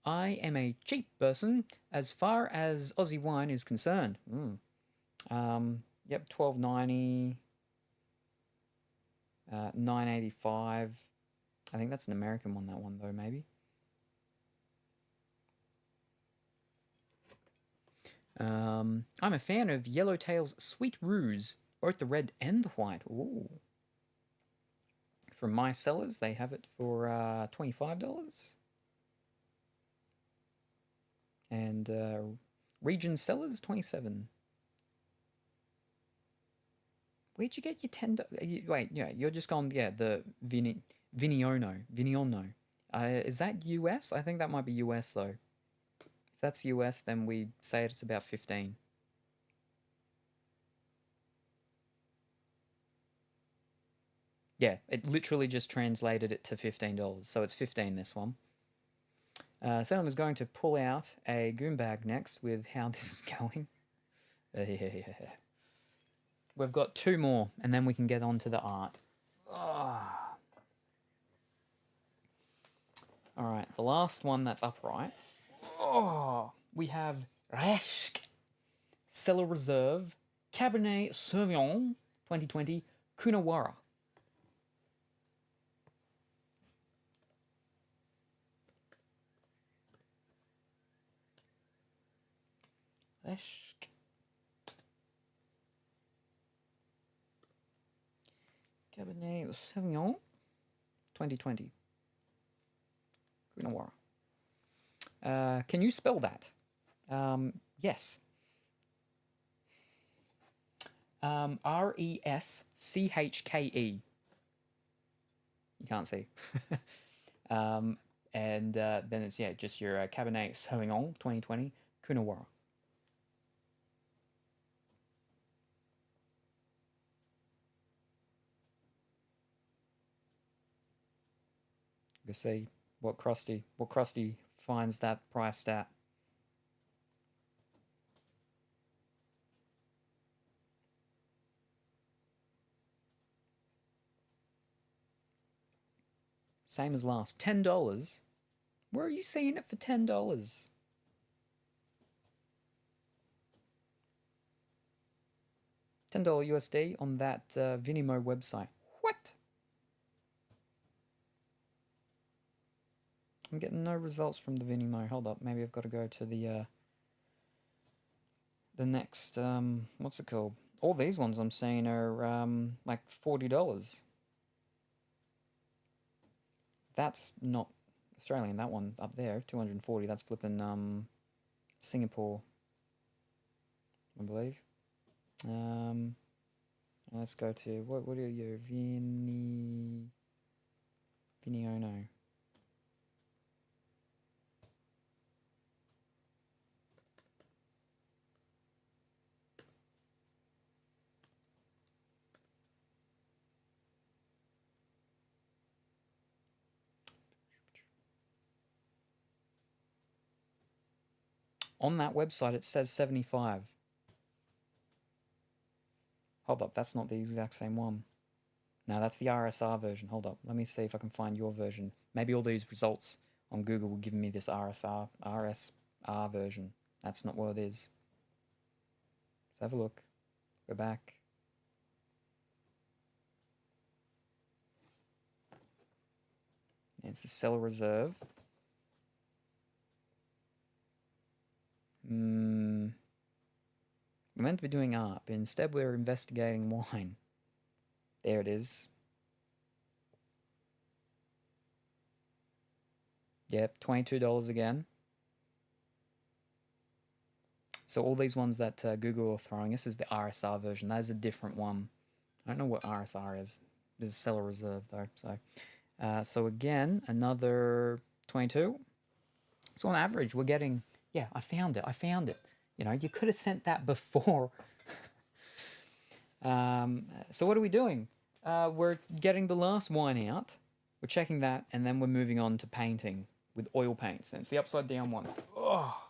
I am a cheap person as far as Aussie wine is concerned. Yep, $12.90, $9.85. I think that's an American one, that one, though, maybe. I'm a fan of Yellowtail's Sweet Ruse, both the red and the white. Ooh. From My Cellars, they have it for $25. And Region Cellars, $27. Where'd you get your $10? Wait, yeah, you're just gone, yeah, the Vignono. Is that US? I think that might be US, though. If that's US, then we say it's about 15. Yeah, it literally just translated it to $15, so it's 15 this one. Salem is going to pull out a goon bag next with how this is going. We've got two more, and then we can get on to the art. Oh, All right, the last one that's upright. Oh, we have Resch Cellar Reserve Cabernet Sauvignon 2020 Coonawarra. Resch. Cabernet Sauvignon 2020 Coonawarra. Can you spell that? Yes. Reschke. You can't see. And then it's, yeah, just your Cabernet Sauvignon 2020 Coonawarra. We'll see what Krusty finds that priced at. Same as last. $10. Where are you seeing it for $10? $10 USD on that Vinimo website. What? I'm getting no results from the Vinimo. Hold up, maybe I've got to go to the next, what's it called? All these ones I'm seeing are like $40. That's not Australian, that one up there, 240, that's flipping Singapore, I believe. Let's go to, what are your Viniono? On that website, it says 75. Hold up, that's not the exact same one. No, that's the RSR version. Hold up, let me see if I can find your version. Maybe all these results on Google will give me this RSR version. That's not what it is. Let's have a look. Go back. It's the Cellar Reserve. We're meant to be doing art, but instead we're investigating wine. There it is. Yep, $22 again. So all these ones that Google are throwing us is the RSR version. That is a different one. I don't know what RSR is. It is Cellar Reserve though. So again, another 22. So on average, we're getting... Yeah, I found it. You know, you could have sent that before. So what are we doing? We're getting the last wine out. We're checking that, and then we're moving on to painting with oil paints. And it's the upside down one. Oh,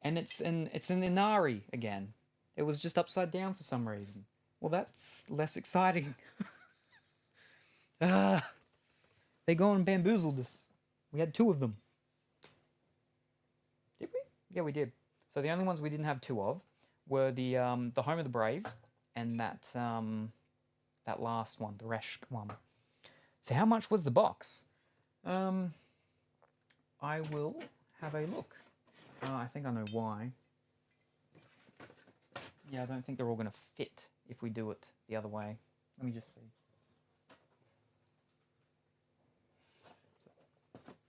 and it's an Inari again. It was just upside down for some reason. Well, that's less exciting. They go and bamboozled us. We had 2 of them. Did we? Yeah, we did. So the only ones we didn't have 2 of were the Home of the Brave and that last one, the Resch one. So how much was the box? I will have a look. I think I know why. Yeah, I don't think they're all going to fit if we do it the other way. Let me just see.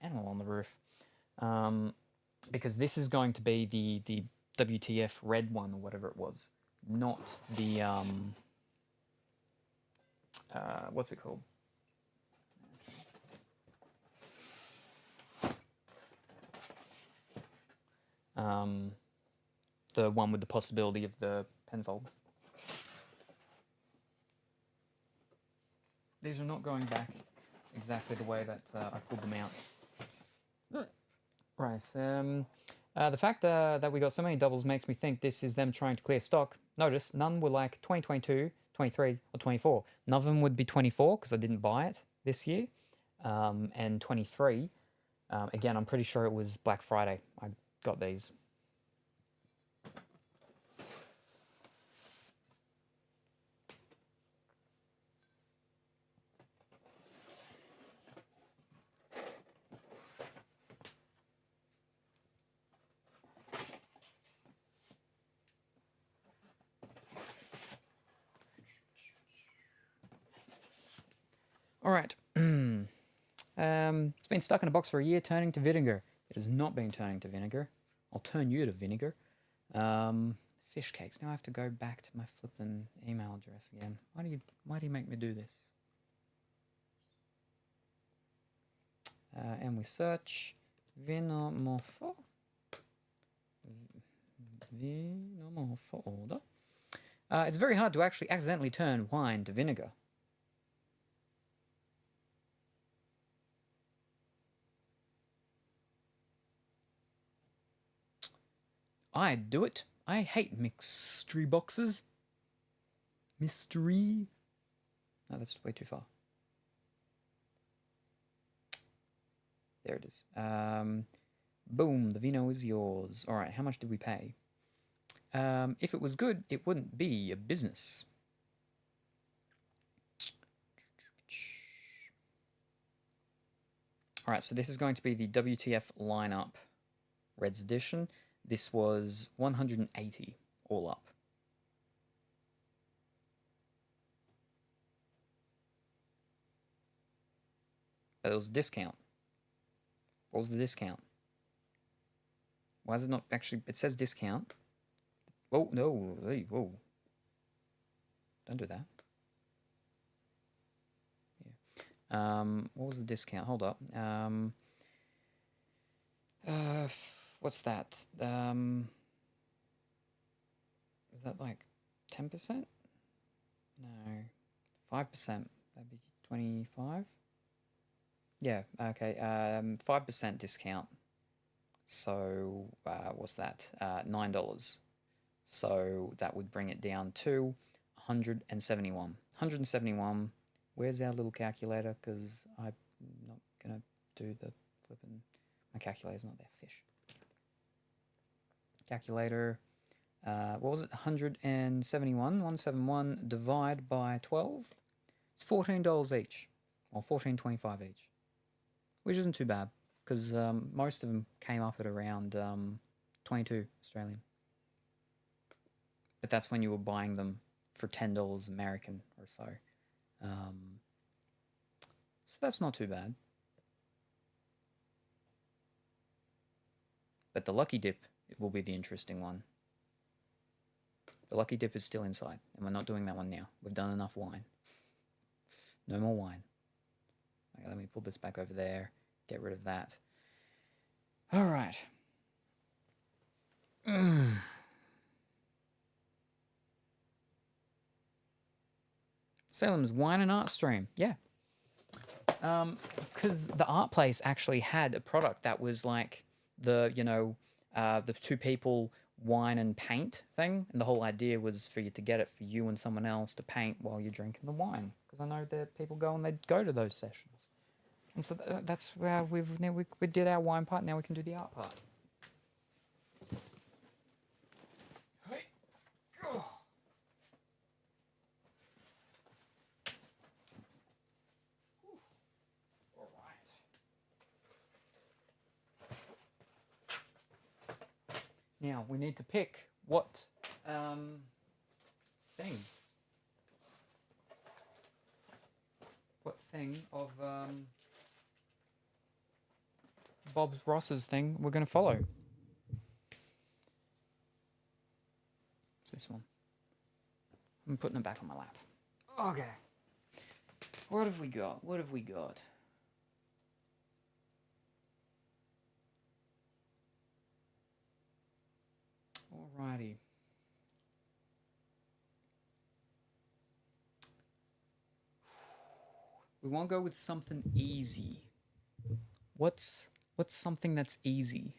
Animal on the roof. Because this is going to be the WTF red one or whatever it was, not the what's it called? The one with the possibility of the Penfolds. These are not going back exactly the way that I pulled them out. Right. The fact that we got so many doubles makes me think this is them trying to clear stock. Notice none were like 2022, 23, or 24. None of them would be 24 because I didn't buy it this year. And 23 Again, I'm pretty sure it was Black Friday. I got these. All right. It's been stuck in a box for a year, turning to vinegar. It has not been turning to vinegar. I'll turn you to vinegar. Fish cakes. Now I have to go back to my flippin' email address again. Why do you make me do this? And we search Vinomorpho. Vinomorpho order. It's very hard to actually accidentally turn wine to vinegar. I'd do it. I hate mystery boxes. Mystery. No, that's way too far. There it is. Boom, the vino is yours. All right, how much did we pay? If it was good, it wouldn't be a business. All right, so this is going to be the WTF lineup Reds edition. This was 180 all up. But there was a discount. What was the discount? Why is it not actually... It says discount. Oh, no. Hey, whoa. Don't do that. Yeah. What was the discount? Hold up. What's that? Is that like 10%? No. 5%. That'd be 25? Yeah, okay. 5% discount. So, what's that? $9. So that would bring it down to 171. 171. Where's our little calculator? Because I'm not going to do the flipping... My calculator's not there. Fish. Calculator. What was it? 171. 171 divide by 12. It's $14 each. Or $14.25 each. Which isn't too bad. Because most of them came up at around 22 Australian. But that's when you were buying them for $10 American or so. So that's not too bad. But the Lucky Dip, it will be the interesting one. The Lucky Dip is still inside, and we're not doing that one now. We've done enough wine. No more wine. Okay, let me pull this back over there. Get rid of that. All right. Salem's Wine and Art Stream. Yeah. Because the art place actually had a product that was like the, you know, the two people wine and paint thing. And the whole idea was for you to get it for you and someone else to paint while you're drinking the wine. Because I know that people go and they'd go to those sessions. And so that's where we did our wine part. Now we can do the art part. Hey. Oh. All right. Now we need to pick what thing. What thing of Bob Ross's thing we're going to follow. It's this one. I'm putting it back on my lap. Okay. What have we got? What have we got? Alrighty. We want to go with something easy. What's something that's easy?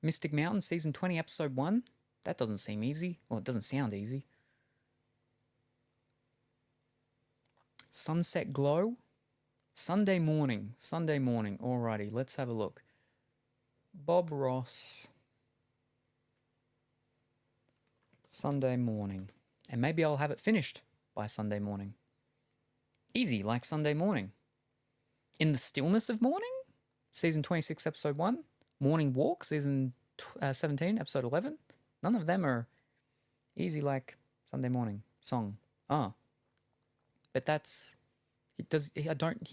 Mystic Mountain, Season 20, Episode 1? That doesn't seem easy. Well, it doesn't sound easy. Sunset Glow? Sunday morning. Sunday morning. Alrighty, let's have a look. Bob Ross. Sunday morning. And maybe I'll have it finished by Sunday morning. Easy, like Sunday morning. In the Stillness of Morning, season 26, episode 1. Morning Walk, season 17, episode 11. None of them are easy like Sunday morning song. But that's he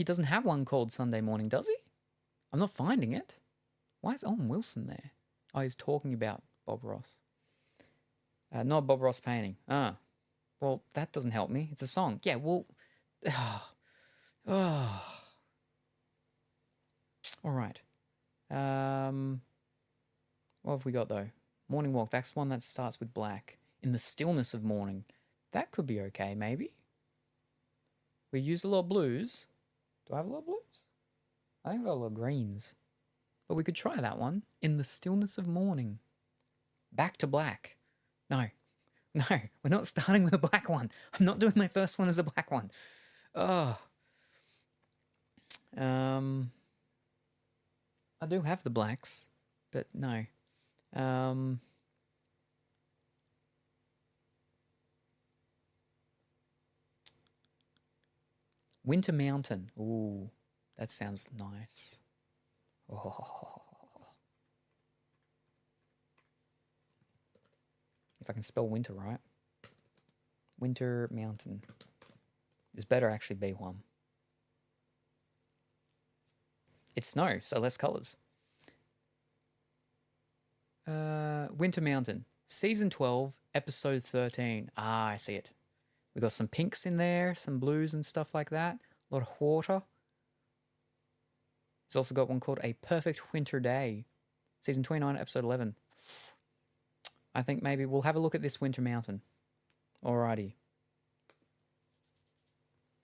doesn't have one called Sunday Morning, does he? I'm not finding it. Why is Owen Wilson there? Oh, he's talking about Bob Ross. Not Bob Ross painting. Well, that doesn't help me. It's a song. Yeah, well... All right. What have we got, though? Morning Walk. That's one that starts with black. In the Stillness of Morning. That could be okay, maybe. We use a lot of blues. Do I have a lot of blues? I think I've got a lot of greens. But we could try that one. In the Stillness of Morning. Back to black. No, we're not starting with a black one. I'm not doing my first one as a black one. I do have the blacks, but no. Winter Mountain. Ooh, that sounds nice. Oh. If I can spell winter right. Winter Mountain. This better actually be one. It's snow, so less colours. Winter Mountain. Season 12, episode 13. Ah, I see it. We got some pinks in there, some blues and stuff like that. A lot of water. It's also got one called A Perfect Winter Day. Season 29, episode 11. I think maybe we'll have a look at this Winter Mountain. Alrighty.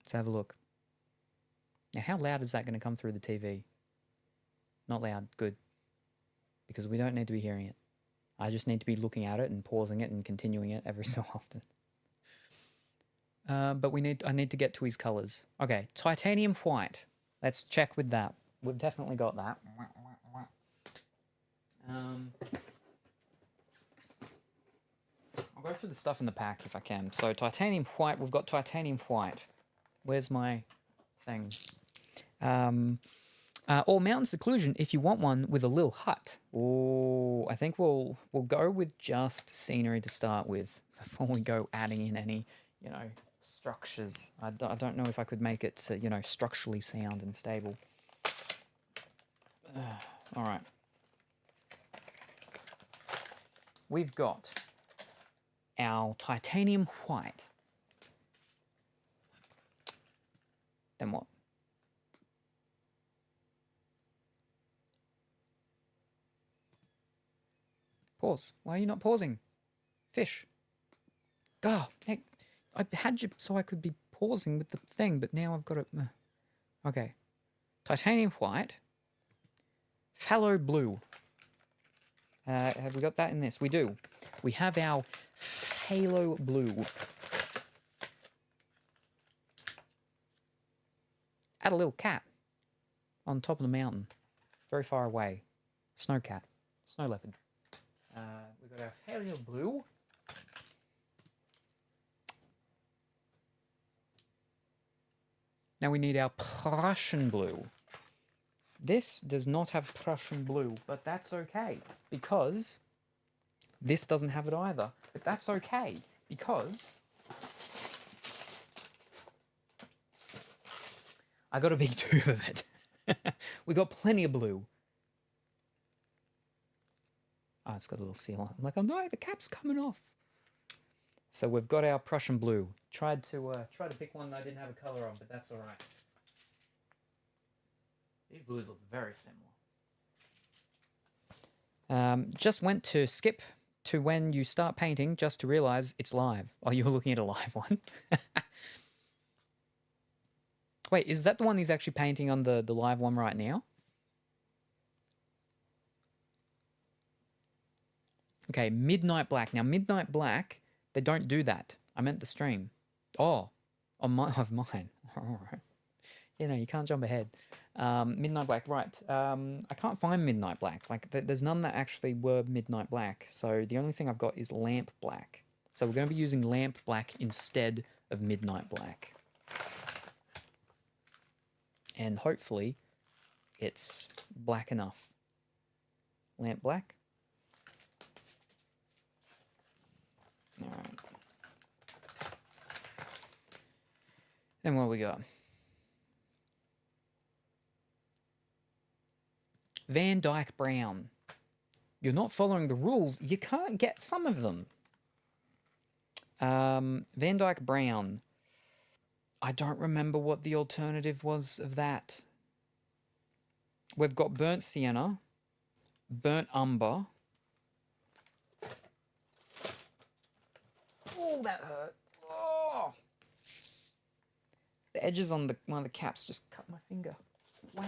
Let's have a look. Now, how loud is that going to come through the TV? Not loud. Good. Because we don't need to be hearing it. I just need to be looking at it and pausing it and continuing it every so often. But I need to get to his colours. Okay, titanium white. Let's check with that. We've definitely got that. I'll go through the stuff in the pack if I can. So titanium white, we've got titanium white. Where's my thing? Or mountain seclusion if you want one with a little hut. Oh, I think we'll go with just scenery to start with before we go adding in any, structures. I don't know if I could make it, structurally sound and stable. All right. We've got our titanium white. Then what? Pause. Why are you not pausing? Fish. Oh, heck. I had you so I could be pausing with the thing, but now I've got it. Okay. Titanium white. Phthalo blue. Have we got that in this? We do. We have our phthalo blue. Add a little cat on top of the mountain, very far away. Snow cat, snow leopard. We've got our phthalo blue. Now we need our Prussian blue. This does not have Prussian blue, but that's okay, because this doesn't have it either. But that's okay, because I got a big tube of it. We got plenty of blue. Oh, it's got a little seal on it. I'm like, oh no, the cap's coming off. So we've got our Prussian blue. Tried to pick one that I didn't have a color on, but that's all right. These blues look very similar. Just went to skip to when you start painting just to realize it's live. Oh, you were looking at a live one. Wait, is that the one he's actually painting on the live one right now? Okay, Midnight Black. Now, Midnight Black, they don't do that. I meant the stream. Oh, of mine. All right. You know, you can't jump ahead. Midnight Black, right. I can't find Midnight Black. Like, there's none that actually were Midnight Black. So the only thing I've got is Lamp Black. So we're going to be using Lamp Black instead of Midnight Black. And hopefully it's black enough. Lamp Black. Alright. Then what we got? Van Dyke Brown. You're not following the rules. You can't get some of them. Van Dyke Brown. I don't remember what the alternative was of that. We've got Burnt Sienna, Burnt Umber. Oh, that hurt. Oh. The edges on one of the caps just cut my finger. Wow.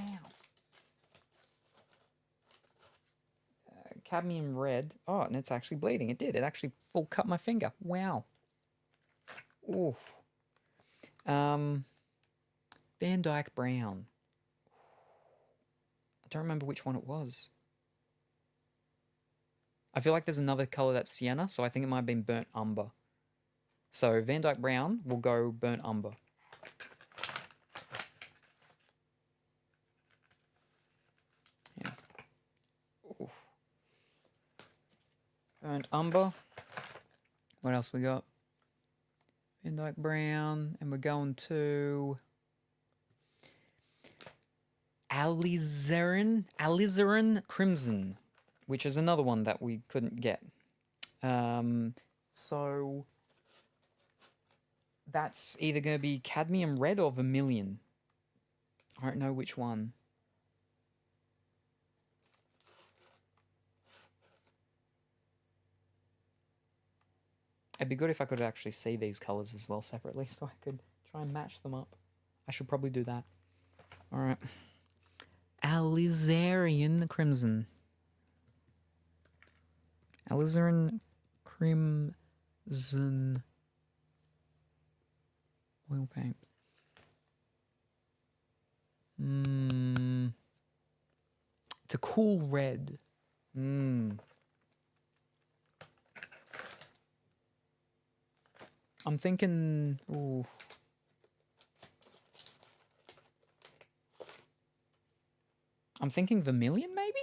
Cadmium red. Oh, and it's actually bleeding. It did. It actually full cut my finger. Wow. Oof. Van Dyke Brown. I don't remember which one it was. I feel like there's another color that's sienna, so I think it might have been Burnt Umber. So Van Dyke Brown will go Burnt Umber. Yeah. Oof. Burnt Umber. What else we got? Van Dyke Brown, and we're going to Alizarin Crimson, which is another one that we couldn't get. So that's either going to be Cadmium Red or Vermilion. I don't know which one. It'd be good if I could actually see these colours as well separately so I could try and match them up. I should probably do that. Alright. Alizarin Crimson. Alizarin Crimson oil paint. It's a cool red. I'm thinking, ooh. I'm thinking Vermilion, maybe?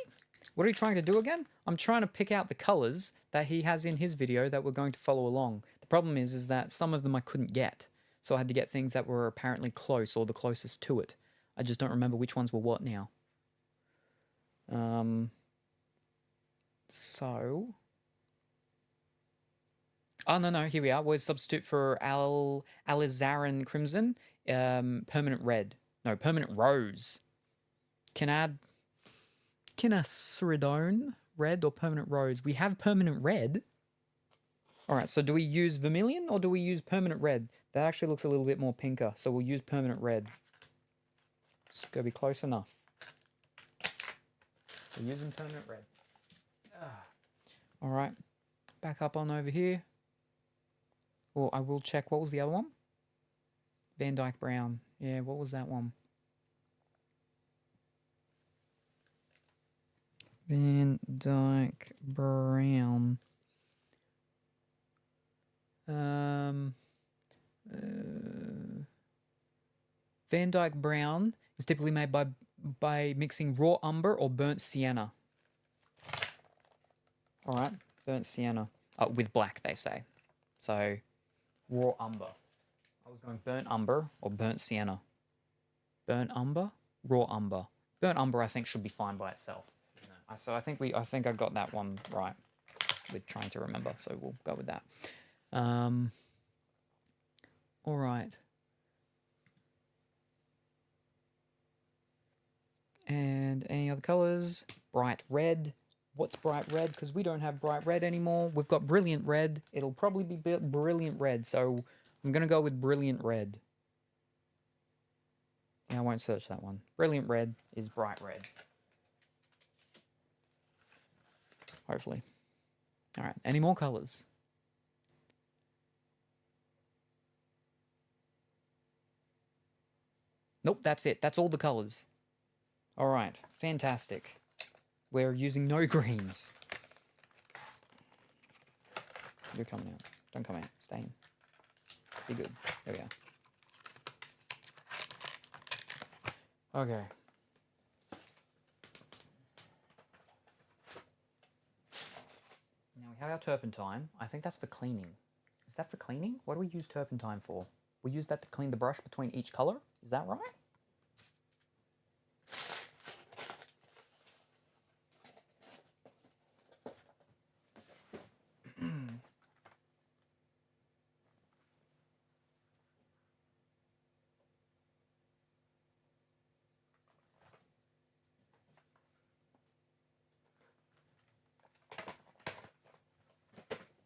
What are you trying to do again? I'm trying to pick out the colors that he has in his video that we're going to follow along. The problem is that some of them I couldn't get. So I had to get things that were apparently close or the closest to it. I just don't remember which ones were what now. So... Oh, no, here we are. We'll substitute for Alizarin Crimson, Permanent Red. No, Permanent Rose. Can a Ceridone Red or Permanent Rose? We have Permanent Red. Alright, so do we use Vermilion or do we use Permanent Red? That actually looks a little bit more pinker, so we'll use Permanent Red. It's going to be close enough. We're using Permanent Red. Alright, back up on over here. Or I will check, what was the other one? Van Dyke Brown. Yeah, what was that one? Van Dyke Brown. Van Dyke Brown is typically made by mixing raw umber or burnt sienna. Alright, burnt sienna. With black, they say. So... raw umber. I was going burnt umber or burnt sienna. Burnt umber, raw umber. Burnt umber, I think, should be fine by itself. So I think I got that one right. With trying to remember, so we'll go with that. All right. And any other colors? Bright red. What's bright red? Because we don't have bright red anymore. We've got brilliant red. It'll probably be brilliant red, so I'm going to go with brilliant red. Yeah, I won't search that one. Brilliant red is bright red. Hopefully. All right, any more colors? Nope. that's it. That's all the colours. All right, fantastic. We're using no greens. You're coming out. Don't come out. Stay in. Be good. There we go. Okay. Now we have our turpentine. I think that's for cleaning. Is that for cleaning? What do we use turpentine for? We use that to clean the brush between each colour? Is that right?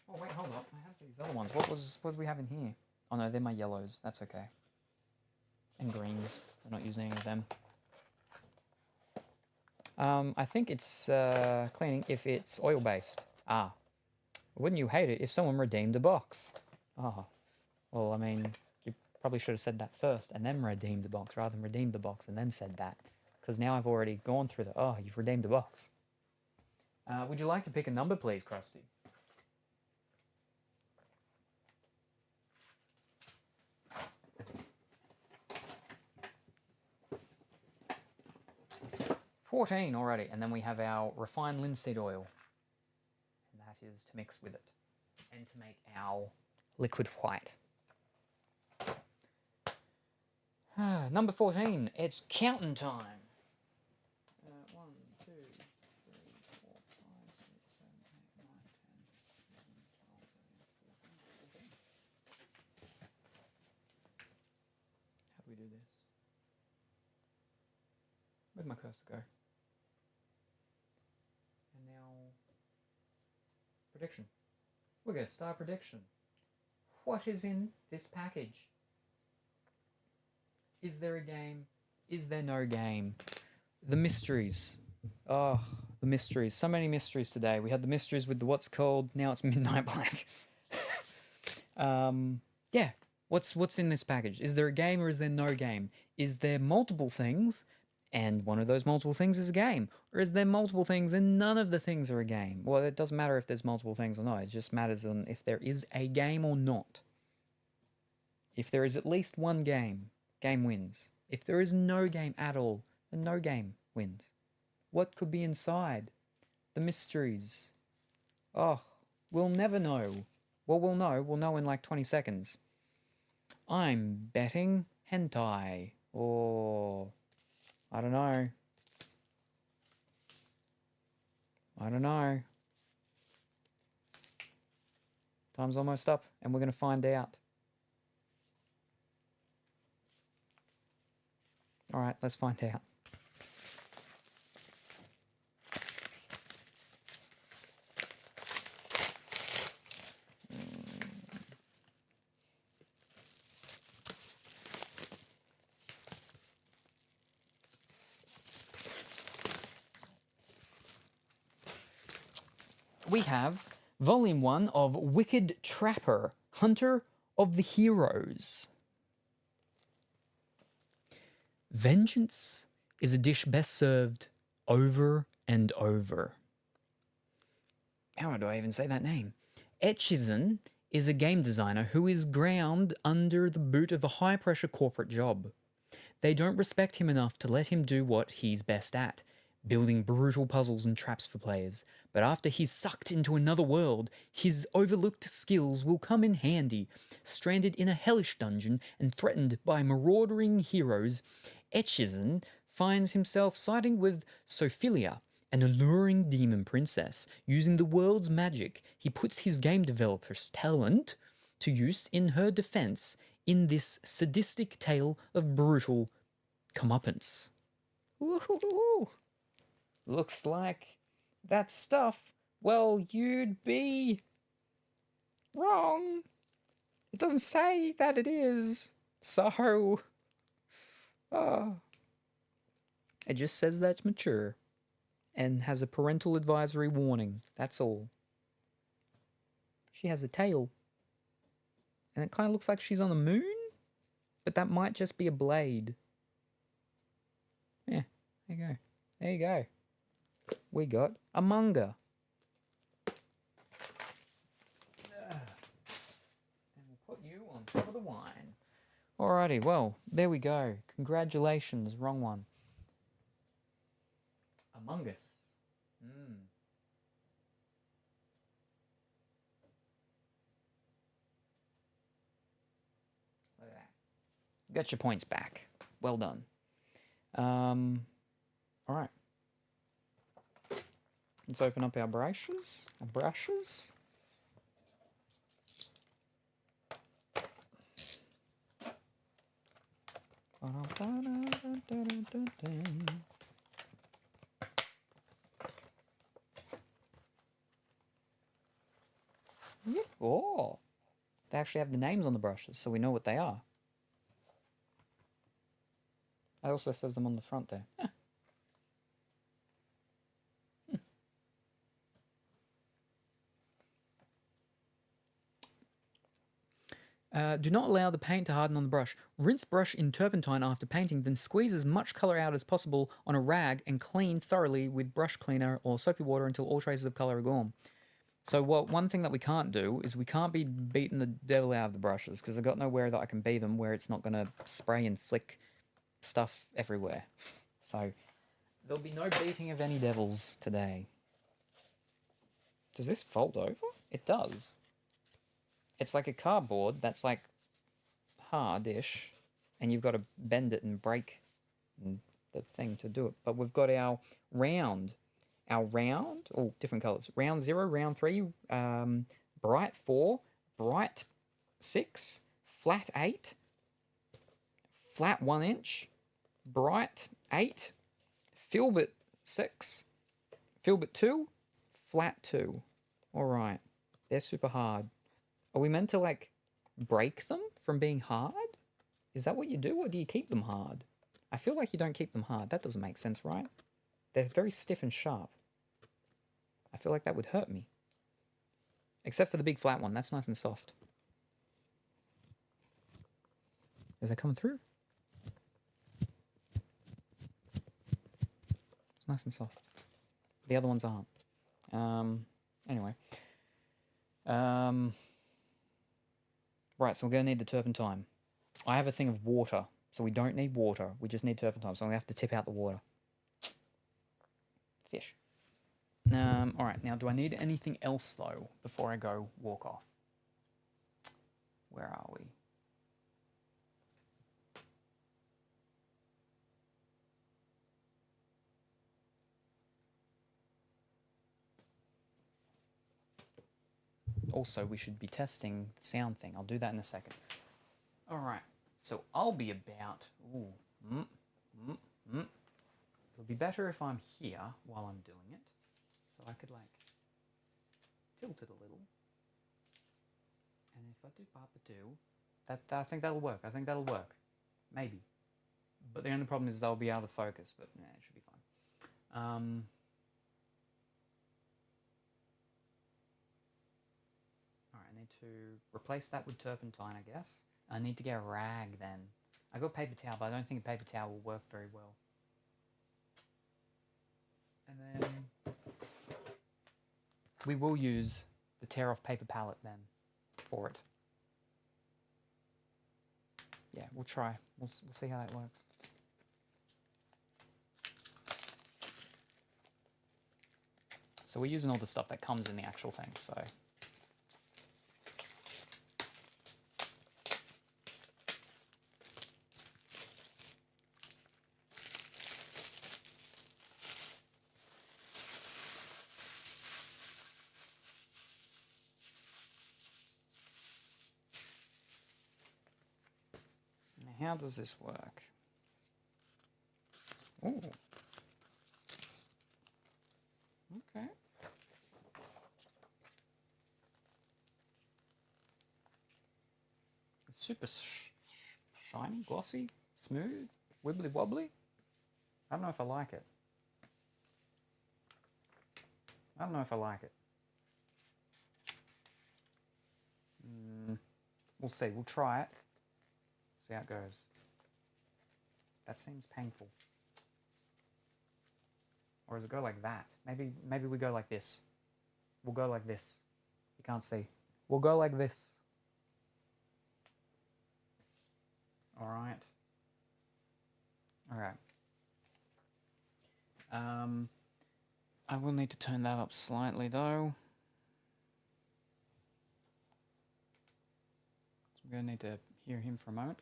Oh wait, hold up. I have these other ones. What do we have in here? Oh no, they're my yellows. That's okay. And greens. I'm not using any of them. I think it's cleaning if it's oil-based. Ah. Wouldn't you hate it if someone redeemed a box? Oh. Well, I mean, you probably should have said that first and then redeemed the box rather than redeemed the box and then said that. Because now I've already gone through the, oh, you've redeemed the box. Would you like to pick a number, please, Krusty? $14 already, and then we have our refined linseed oil. And that is to mix with it. And to make our liquid white. Number 14, it's counting time. 1, 2, 3, 4, 5, 6, 7, 8, 9, 10, 11, 12, 13, 14. How do we do this? Where'd my cursor go? And now, prediction. We're going to start prediction. What is in this package? Is there a game? Is there no game? The mysteries. Oh, the mysteries. So many mysteries today. We had the mysteries with the what's called. Now it's Midnight Black. Yeah. What's in this package? Is there a game or is there no game? Is there multiple things and one of those multiple things is a game? Or is there multiple things and none of the things are a game? Well, it doesn't matter if there's multiple things or not. It just matters on if there is a game or not. If there is at least one game, game wins. If there is no game at all, then no game wins. What could be inside? The mysteries. Oh, we'll never know. Well, we'll know. We'll know in like 20 seconds. I'm betting hentai. Or I don't know. I don't know. Time's almost up, and we're going to find out. All right, let's find out. We have Volume 1 of Wicked Trapper, Hunter of the Heroes. Vengeance is a dish best served over and over. How do I even say that name? Etchison is a game designer who is ground under the boot of a high-pressure corporate job. They don't respect him enough to let him do what he's best at, building brutal puzzles and traps for players. But after he's sucked into another world, his overlooked skills will come in handy. Stranded in a hellish dungeon and threatened by marauding heroes, Etchison finds himself siding with Sophilia, an alluring demon princess. Using the world's magic, he puts his game developer's talent to use in her defense in this sadistic tale of brutal comeuppance. Woohoo! Looks like that stuff, well, you'd be wrong. It doesn't say that it is. So, it just says that it's mature and has a parental advisory warning. That's all. She has a tail. And it kind of looks like she's on the moon, but that might just be a blade. Yeah, there you go. There you go. We got a munger. And we'll put you on top of the wine. Alrighty, well, there we go. Congratulations, wrong one. Among Us. Look at that. Got your points back. Well done. Alright. Let's open up our brushes. Oh, they actually have the names on the brushes, so we know what they are. It also says them on the front there. Do not allow the paint to harden on the brush. Rinse brush in turpentine after painting, then squeeze as much colour out as possible on a rag and clean thoroughly with brush cleaner or soapy water until all traces of colour are gone. So one thing that we can't do is we can't be beating the devil out of the brushes because I've got nowhere that I can beat them where it's not going to spray and flick stuff everywhere. So there'll be no beating of any devils today. Does this fold over? It does. It's like a cardboard that's like hard-ish, and you've got to bend it and break the thing to do it. But we've got our round, oh, different colours. Round 0, round 3, bright 4, bright 6, flat 8, flat 1 inch, bright 8, filbert 6, filbert 2, flat 2. All right, they're super hard. Are we meant to, like, break them from being hard? Is that what you do, or do you keep them hard? I feel like you don't keep them hard. That doesn't make sense, right? They're very stiff and sharp. I feel like that would hurt me. Except for the big flat one. That's nice and soft. Is it coming through? It's nice and soft. The other ones aren't. Anyway. Right, so we're going to need the turpentine. I have a thing of water, so we don't need water. We just need turpentine, so I'm going to have to tip out the water. Fish. Alright, now do I need anything else, though, before I go walk off? Where are we? Also, we should be testing the sound thing. I'll do that in a second. Alright, so I'll be about... It'll be better if I'm here while I'm doing it. So I could, like, tilt it a little. And if I do Papa do, I think that'll work. I think that'll work. Maybe. But the only problem is they'll be out of focus, but nah, it should be fine. Alright, I need to replace that with turpentine, I guess. I need to get a rag then. I got paper towel, but I don't think a paper towel will work very well. And then we will use the tear-off paper palette then for it. Yeah, we'll try. We'll see how that works. So we're using all the stuff that comes in the actual thing, so... How does this work? Ooh. Okay. It's super shiny, glossy, smooth, wibbly wobbly. I don't know if I like it. I don't know if I like it. We'll see. We'll try it. See how it goes. That seems painful. Or does it go like that? Maybe we go like this. We'll go like this. You can't see. We'll go like this. Alright. Alright. I will need to turn that up slightly though. So I'm going to need to hear him for a moment.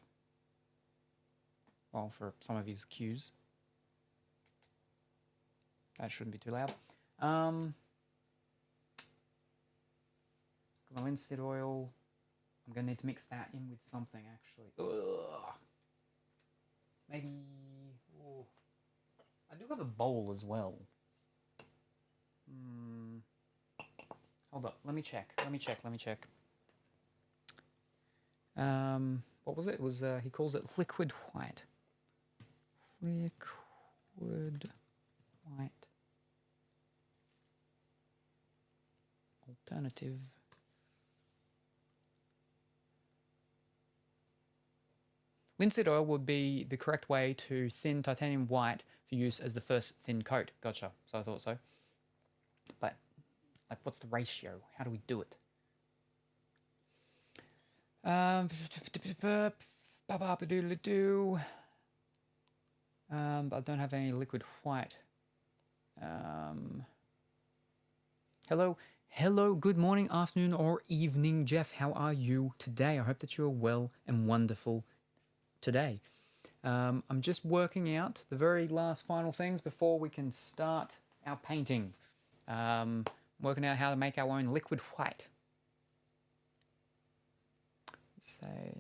Well, for some of his cues. That shouldn't be too loud. The linseed oil. I'm going to need to mix that in with something actually. Ugh. Maybe... Oh. I do have a bowl as well. Hold up. Let me check. What was it? It was he calls it liquid white. Liquid white. Alternative. Linseed oil would be the correct way to thin titanium white for use as the first thin coat. Gotcha. So I thought so. But, like, what's the ratio? How do we do it? But I don't have any liquid white. Hello, good morning, afternoon, or evening, Jeff. How are you today? I hope that you're well and wonderful today. I'm just working out the very last final things before we can start our painting. Working out how to make our own liquid white. Say...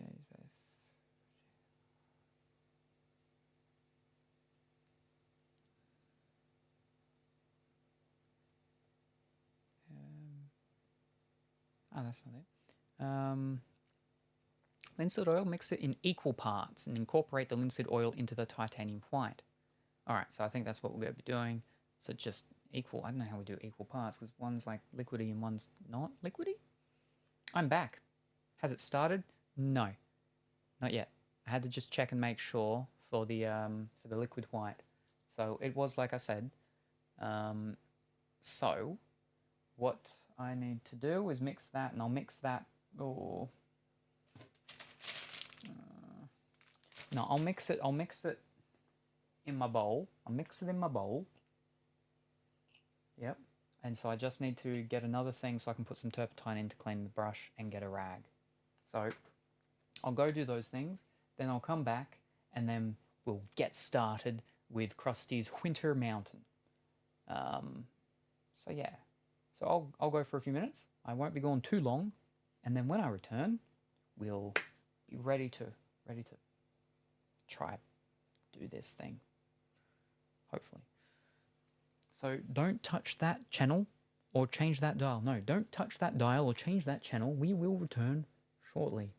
Oh, that's not it. Linseed oil, mix it in equal parts and incorporate the linseed oil into the titanium white. Alright, so I think that's what we're going to be doing. So just equal, I don't know how we do equal parts because one's like liquidy and one's not liquidy. I'm back. Has it started? No, not yet. I had to just check and make sure for the liquid white. So it was like I said. So what I need to do is mix that, and I'll mix that. Oh, no, I'll mix it. I'll mix it in my bowl. I'll mix it in my bowl. Yep. And so I just need to get another thing so I can put some turpentine in to clean the brush and get a rag. So I'll go do those things. Then I'll come back and then we'll get started with Krusty's Winter Mountain. So yeah. So I'll go for a few minutes. I won't be gone too long. And then when I return, we'll be ready to try do this thing. Hopefully. So don't touch that channel or change that dial. No, don't touch that dial or change that channel. We will return shortly.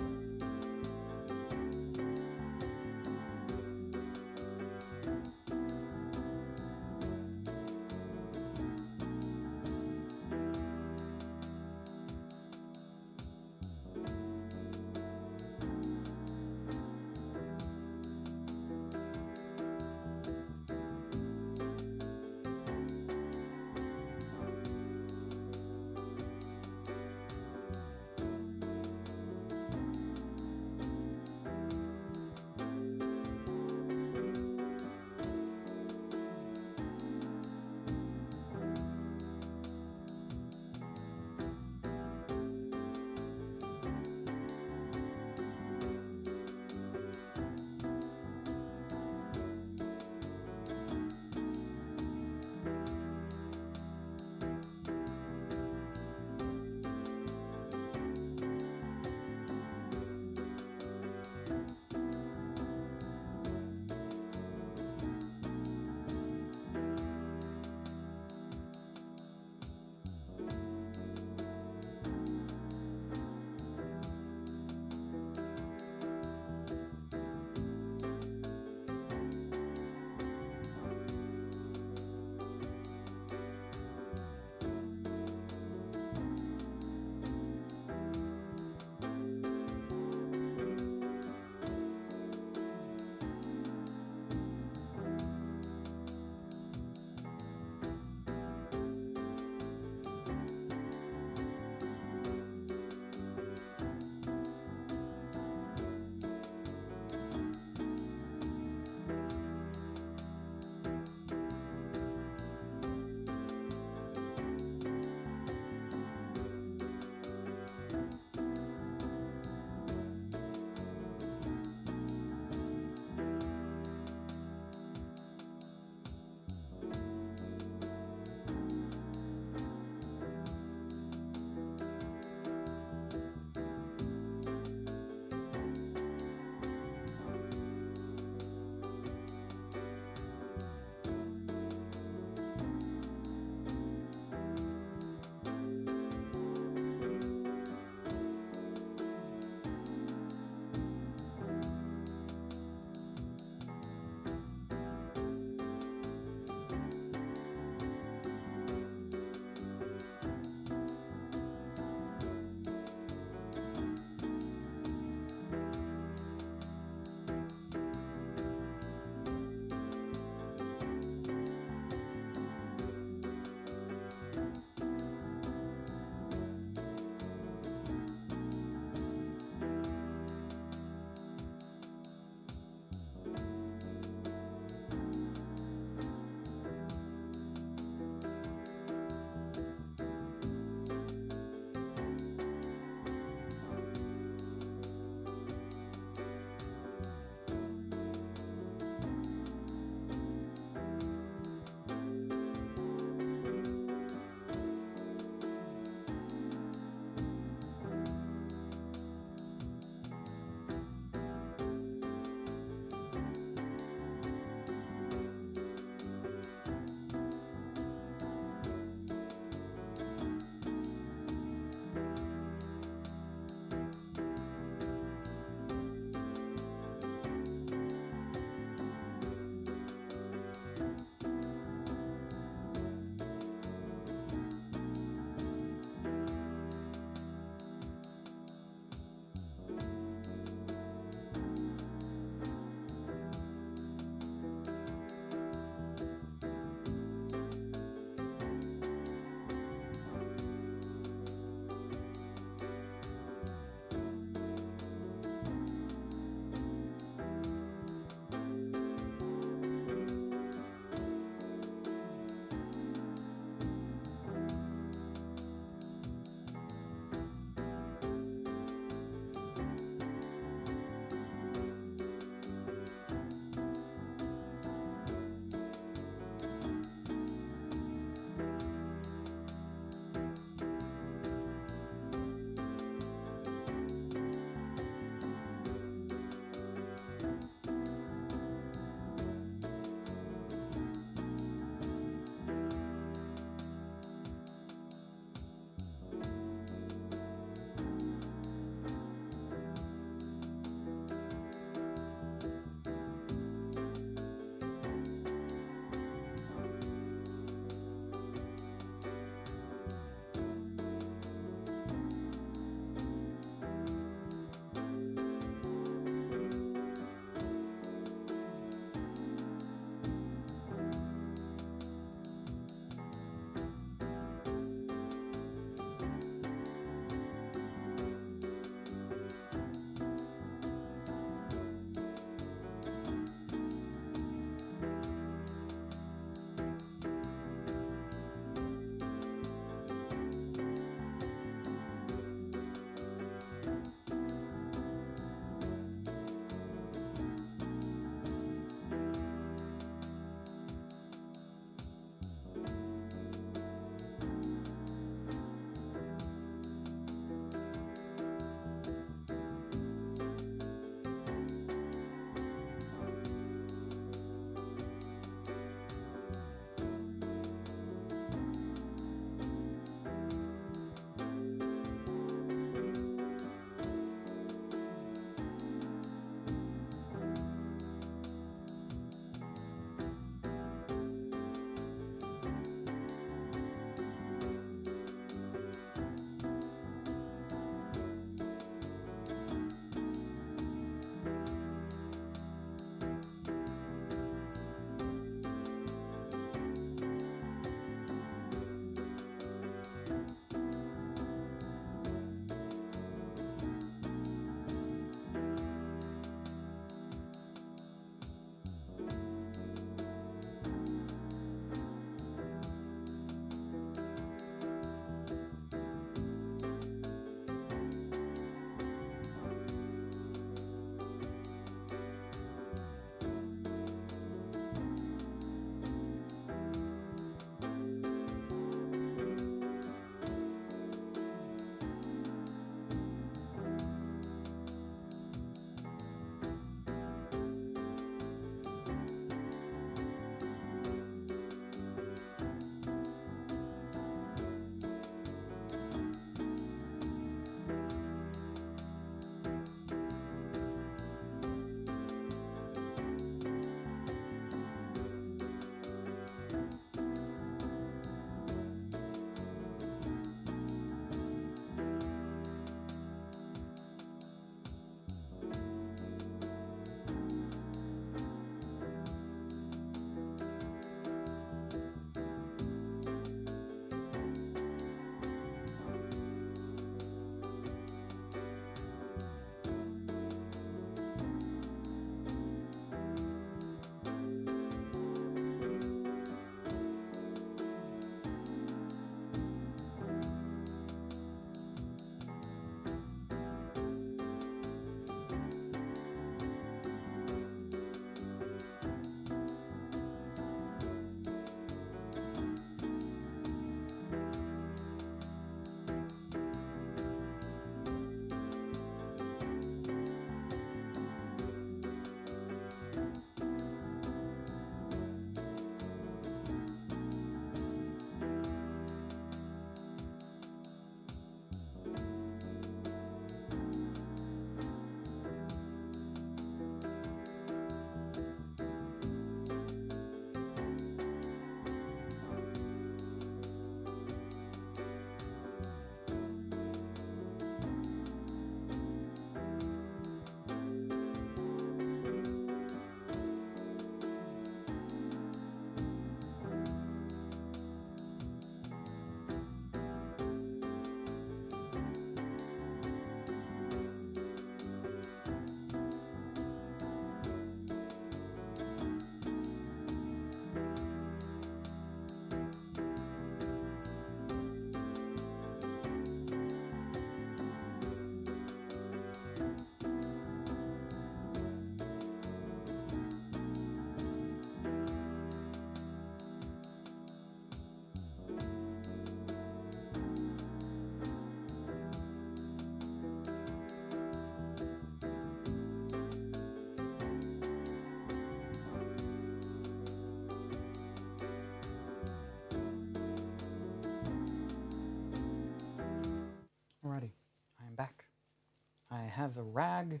have a rag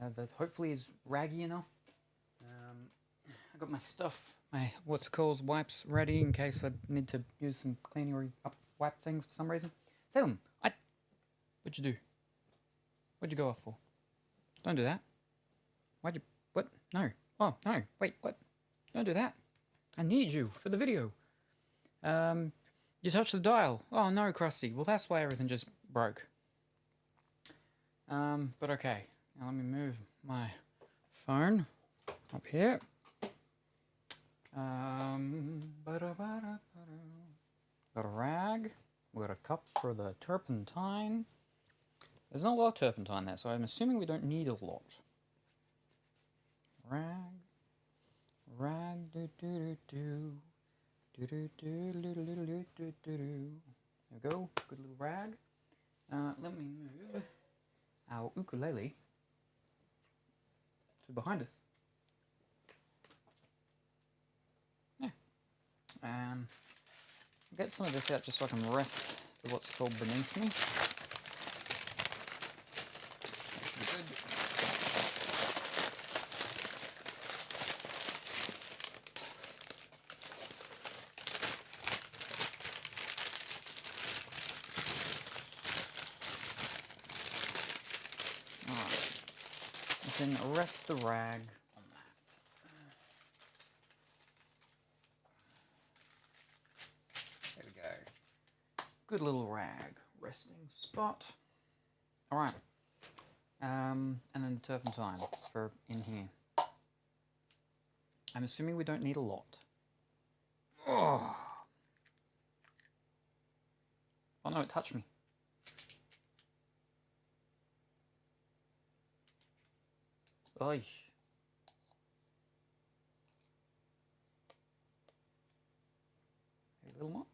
that hopefully is raggy enough. I got my stuff, my what's it called, wipes ready in case I need to use some cleaning or wipe things for some reason. Salem, what'd you do? What'd you go off for? Don't do that. Why'd you, what? No. Oh, no, wait, what? Don't do that. I need you for the video. You touched the dial. Oh no, Krusty. Well, that's why everything just broke. But okay. Now let me move my phone up here. Got a rag. We got a cup for the turpentine. There's not a lot of turpentine there, so I'm assuming we don't need a lot. Rag, do do do do do do do do do do do do. There we go. Good little rag. Let me move our ukulele to behind us. Yeah. Get some of this out just so I can rest the what's called beneath me. That should be good. Alright. You can rest the rag on that. There we go. Good little rag resting spot. Alright. And then the turpentine for in here. I'm assuming we don't need a lot. Oh no, it touched me. Oy. A little more.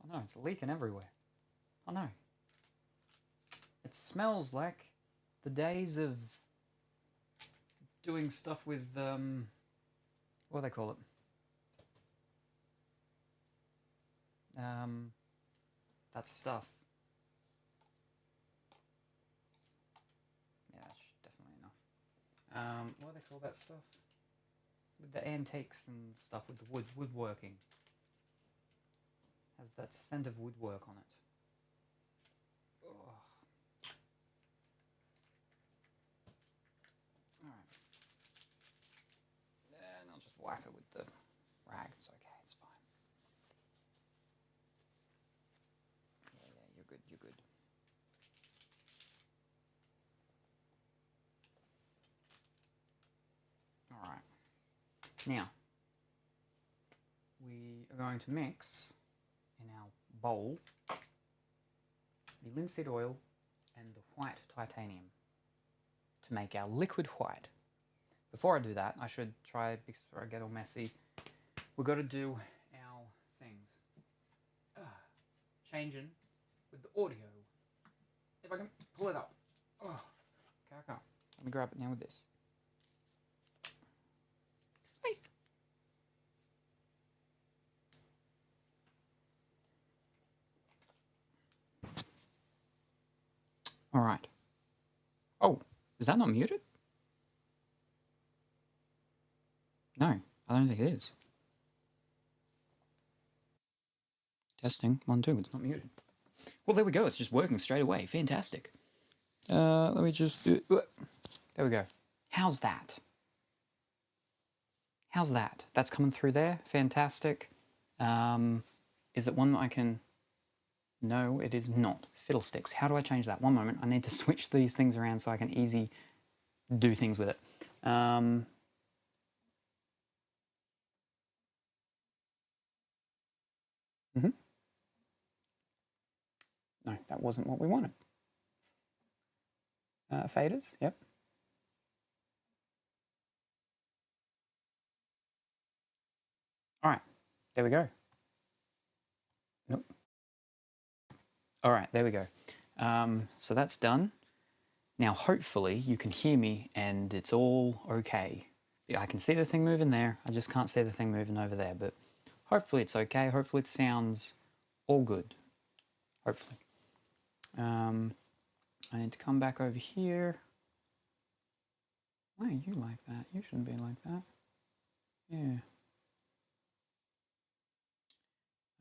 Oh no, it's leaking everywhere. Oh no. It smells like the days of doing stuff with, what do they call it? That stuff. Yeah, that's definitely enough. What do they call that stuff? With the antiques and stuff, with the woodworking. Has that scent of woodwork on it. Ugh. Alright. And I'll just wipe it with the rag. It's okay, it's fine. Yeah, you're good, you're good. Alright. Now, we are going to mix in our bowl the linseed oil and the white titanium to make our liquid white. Before I do that, I should try, before I get all messy, we've got to do our things. Changing with the audio. If I can pull it up. Oh, okay, I can't. Let me grab it now with this. Hey. All right. Oh, is that not muted? No, I don't think it is. Testing, 1, 2, it's not muted. Well, there we go, it's just working straight away. Fantastic. Let me just do it. There we go. How's that? How's that? That's coming through there. Fantastic. Is it one that I can... No, it is not. Fiddlesticks. How do I change that? One moment. I need to switch these things around so I can easy do things with it. No, that wasn't what we wanted. Faders, yep. All right, there we go. Nope. All right, there we go. So that's done. Now, hopefully you can hear me and it's all okay. Yeah, I can see the thing moving there. I just can't see the thing moving over there, but hopefully it's okay. Hopefully it sounds all good. Hopefully. I need to come back over here. Why are you like that? You shouldn't be like that. Yeah.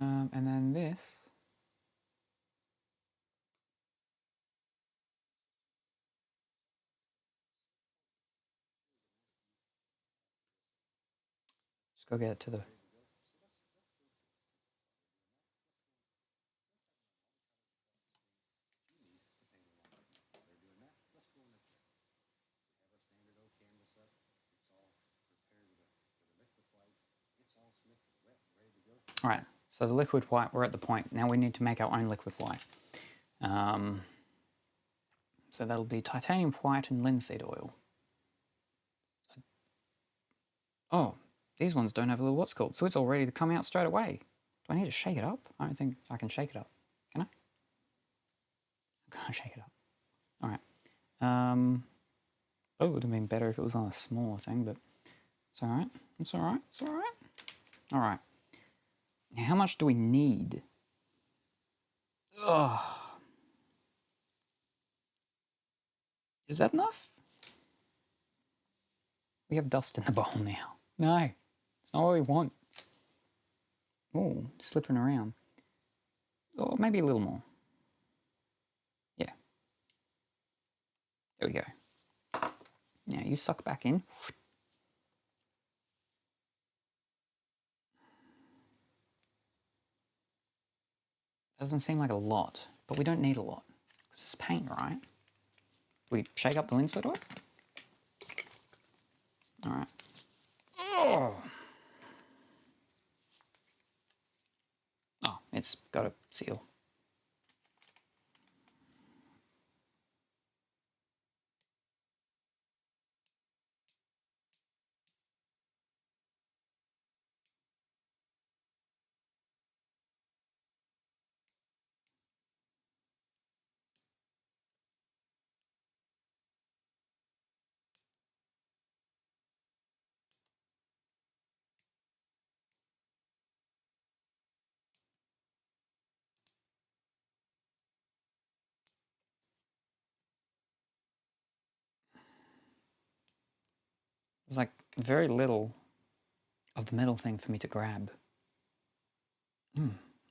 And then this. Just go get it to the... All right, so the liquid white, we're at the point. Now we need to make our own liquid white. So that'll be titanium white and linseed oil. Oh, these ones don't have a little what's called, so it's all ready to come out straight away. Do I need to shake it up? I don't think I can shake it up. Can I? I can't shake it up. All right. Oh, it would have been better if it was on a smaller thing, but it's all right. It's all right. It's all right. All right. Now, how much do we need? Oh, is that enough? We have dust in the bowl now. No, it's not what we want. Oh, slipping around. Oh, maybe a little more. Yeah. There we go. Now you suck back in. Doesn't seem like a lot, but we don't need a lot. Because it's paint, right? We shake up the linseed oil? All right. Oh, it's got a seal. There's like very little of the metal thing for me to grab.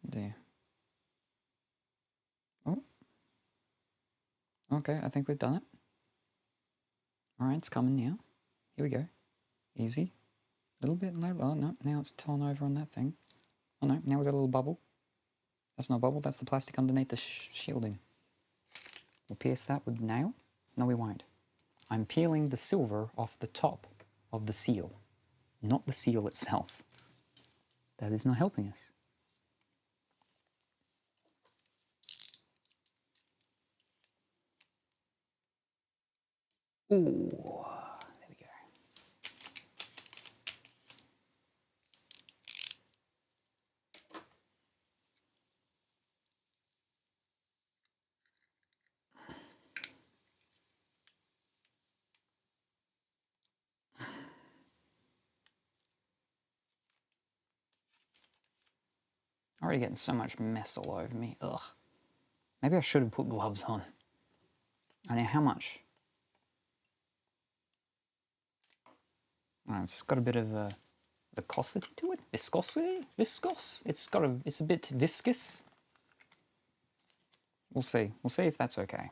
Dear. Oh. Okay, I think we've done it. All right, it's coming now. Here we go. Easy. A little bit low. Oh, no, now it's torn over on that thing. Oh, no, now we've got a little bubble. That's not a bubble, that's the plastic underneath the shielding. We'll pierce that with a nail. No, we won't. I'm peeling the silver off the top of the seal, not the seal itself. That is not helping us. Ooh, there we go. Already getting so much mess all over me. Ugh. Maybe I should have put gloves on. And now how much? Oh, it's got a bit of a viscosity to it. Viscosity? Viscous. It's a bit viscous. We'll see. We'll see if that's okay.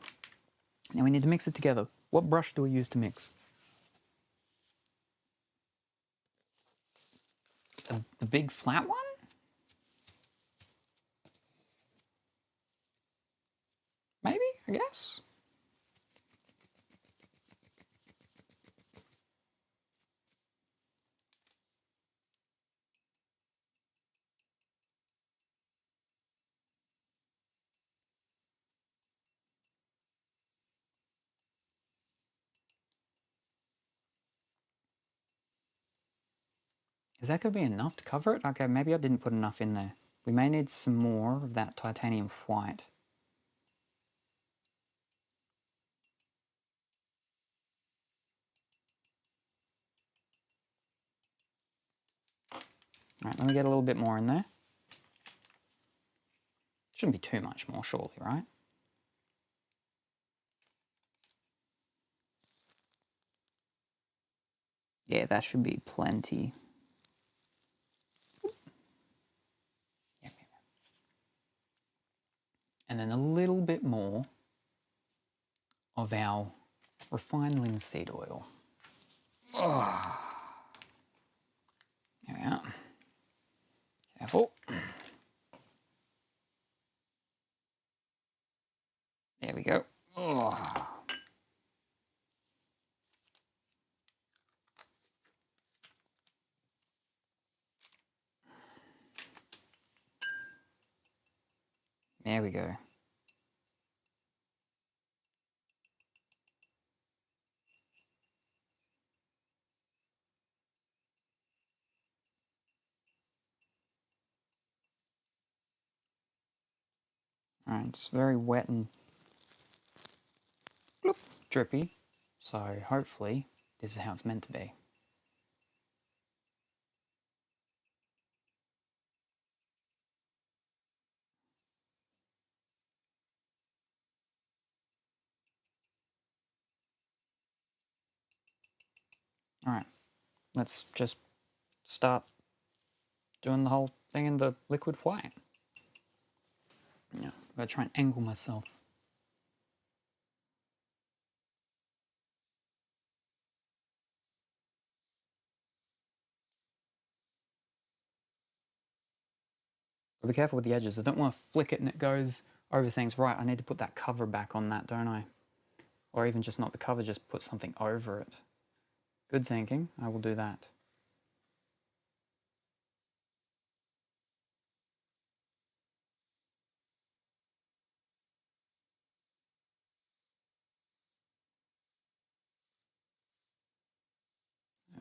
Now we need to mix it together. What brush do we use to mix? The big flat one? Maybe, I guess. Is that going to be enough to cover it? Okay, maybe I didn't put enough in there. We may need some more of that titanium white. Alright, let me get a little bit more in there. Shouldn't be too much more, surely, right? Yeah, that should be plenty. Yep. And then a little bit more of our refined linseed oil. Oh. There we are. Careful. There we go. Oh. There we go. Alright, it's very wet and bloop, drippy, so hopefully this is how it's meant to be. Alright, let's just start doing the whole thing in the liquid white. Yeah, I'm gonna try and angle myself. But be careful with the edges. I don't want to flick it and it goes over things. Right, I need to put that cover back on that, don't I? Or even just not the cover, just put something over it. Good thinking, I will do that.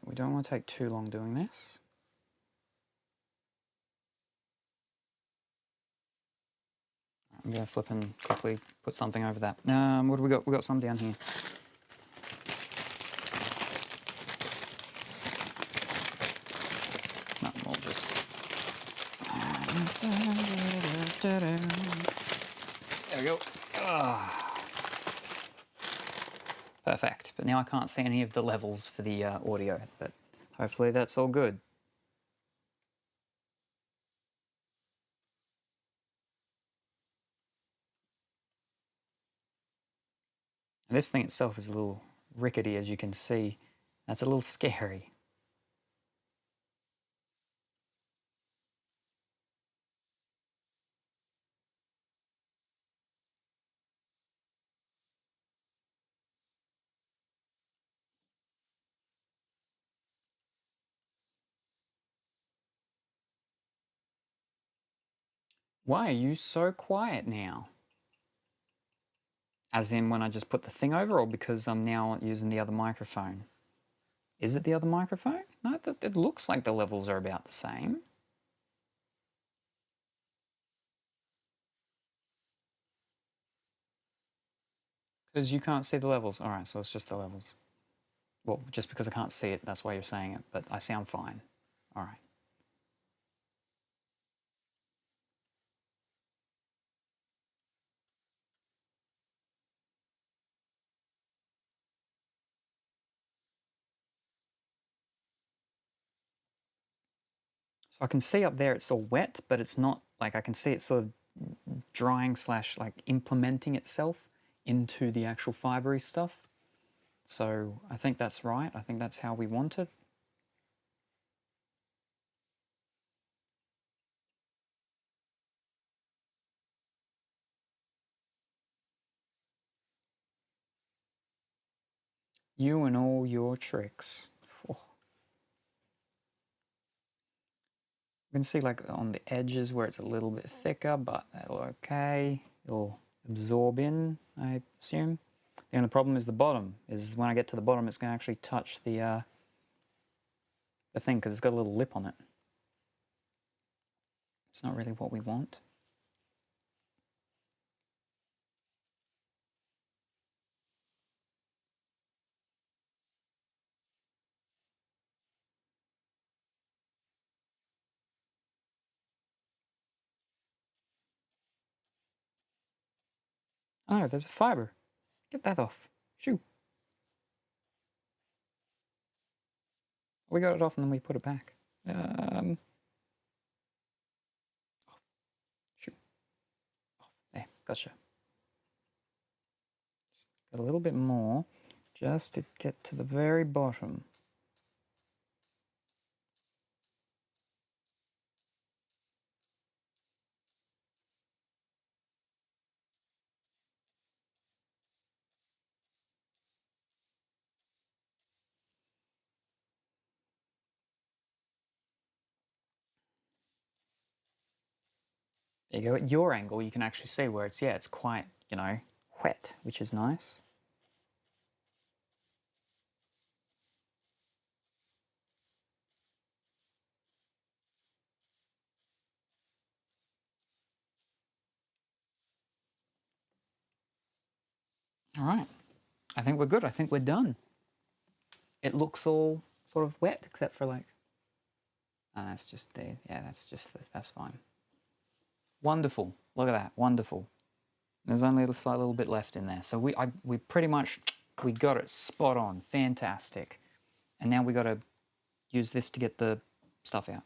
We don't want to take too long doing this. I'm going to flip and quickly put something over that. What do we got? We got some down here. No, we'll just... There we go. Perfect. But now I can't see any of the levels for the audio, but hopefully that's all good. And this thing itself is a little rickety, as you can see. That's a little scary. Why are you so quiet now? As in when I just put the thing over, or because I'm now using the other microphone? Is it the other microphone? No, it looks like the levels are about the same. Because you can't see the levels. Alright, so it's just the levels. Well, just because I can't see it, that's why you're saying it, but I sound fine. Alright. So I can see up there it's all wet, but it's not, like I can see it sort of drying slash like implementing itself into the actual fibery stuff. So I think that's right. I think that's how we want it. You and all your tricks. Oh. You can see like on the edges where it's a little bit thicker, but that'll okay. It'll absorb in, I assume. The only problem is the bottom. Is when I get to the bottom, it's going to actually touch the thing because it's got a little lip on it. It's not really what we want. Oh, there's a fiber. Get that off. Shoo. We got it off and then we put it back. Shoot. Off. There, gotcha. Got a little bit more just to get to the very bottom. There you go. At your angle, you can actually see where it's, yeah, it's quite, you know, wet, which is nice. All right. I think we're good. I think we're done. It looks all sort of wet, except for like, that's just there. Yeah, that's fine. Wonderful. Look at that. Wonderful. There's only a slight little bit left in there. So we pretty much, we got it spot on. Fantastic. And now we got to use this to get the stuff out.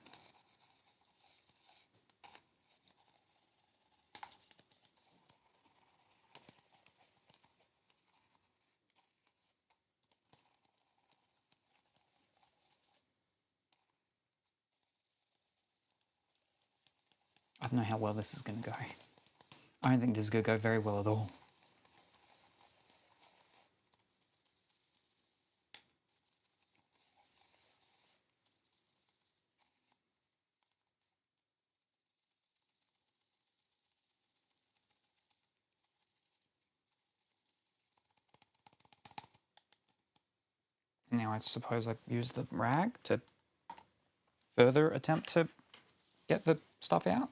I don't know how well this is going to go. I don't think this is going to go very well at all. Now I suppose I use the rag to further attempt to get the stuff out.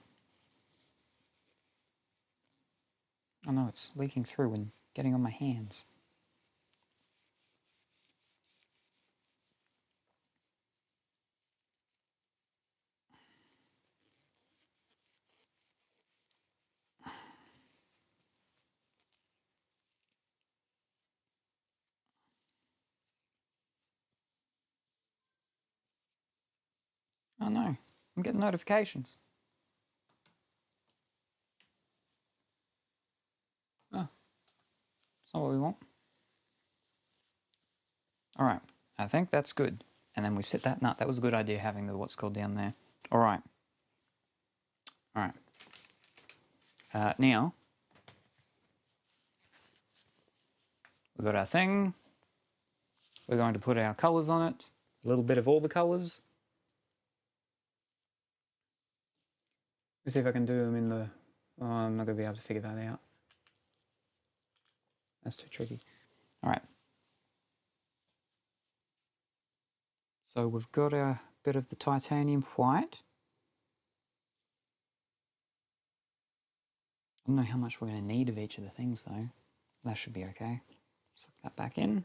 Oh no, it's leaking through and getting on my hands. Oh no, I'm getting notifications. Oh, that's not what we want. All right, I think that's good. And then we set that nut. That was a good idea having the what's called down there. All right. All right. Now, we've got our thing. We're going to put our colours on it. A little bit of all the colours. Let's see if I can do them in the... Oh, I'm not going to be able to figure that out. That's too tricky. All right. So we've got a bit of the titanium white. I don't know how much we're going to need of each of the things though. That should be okay. Suck that back in.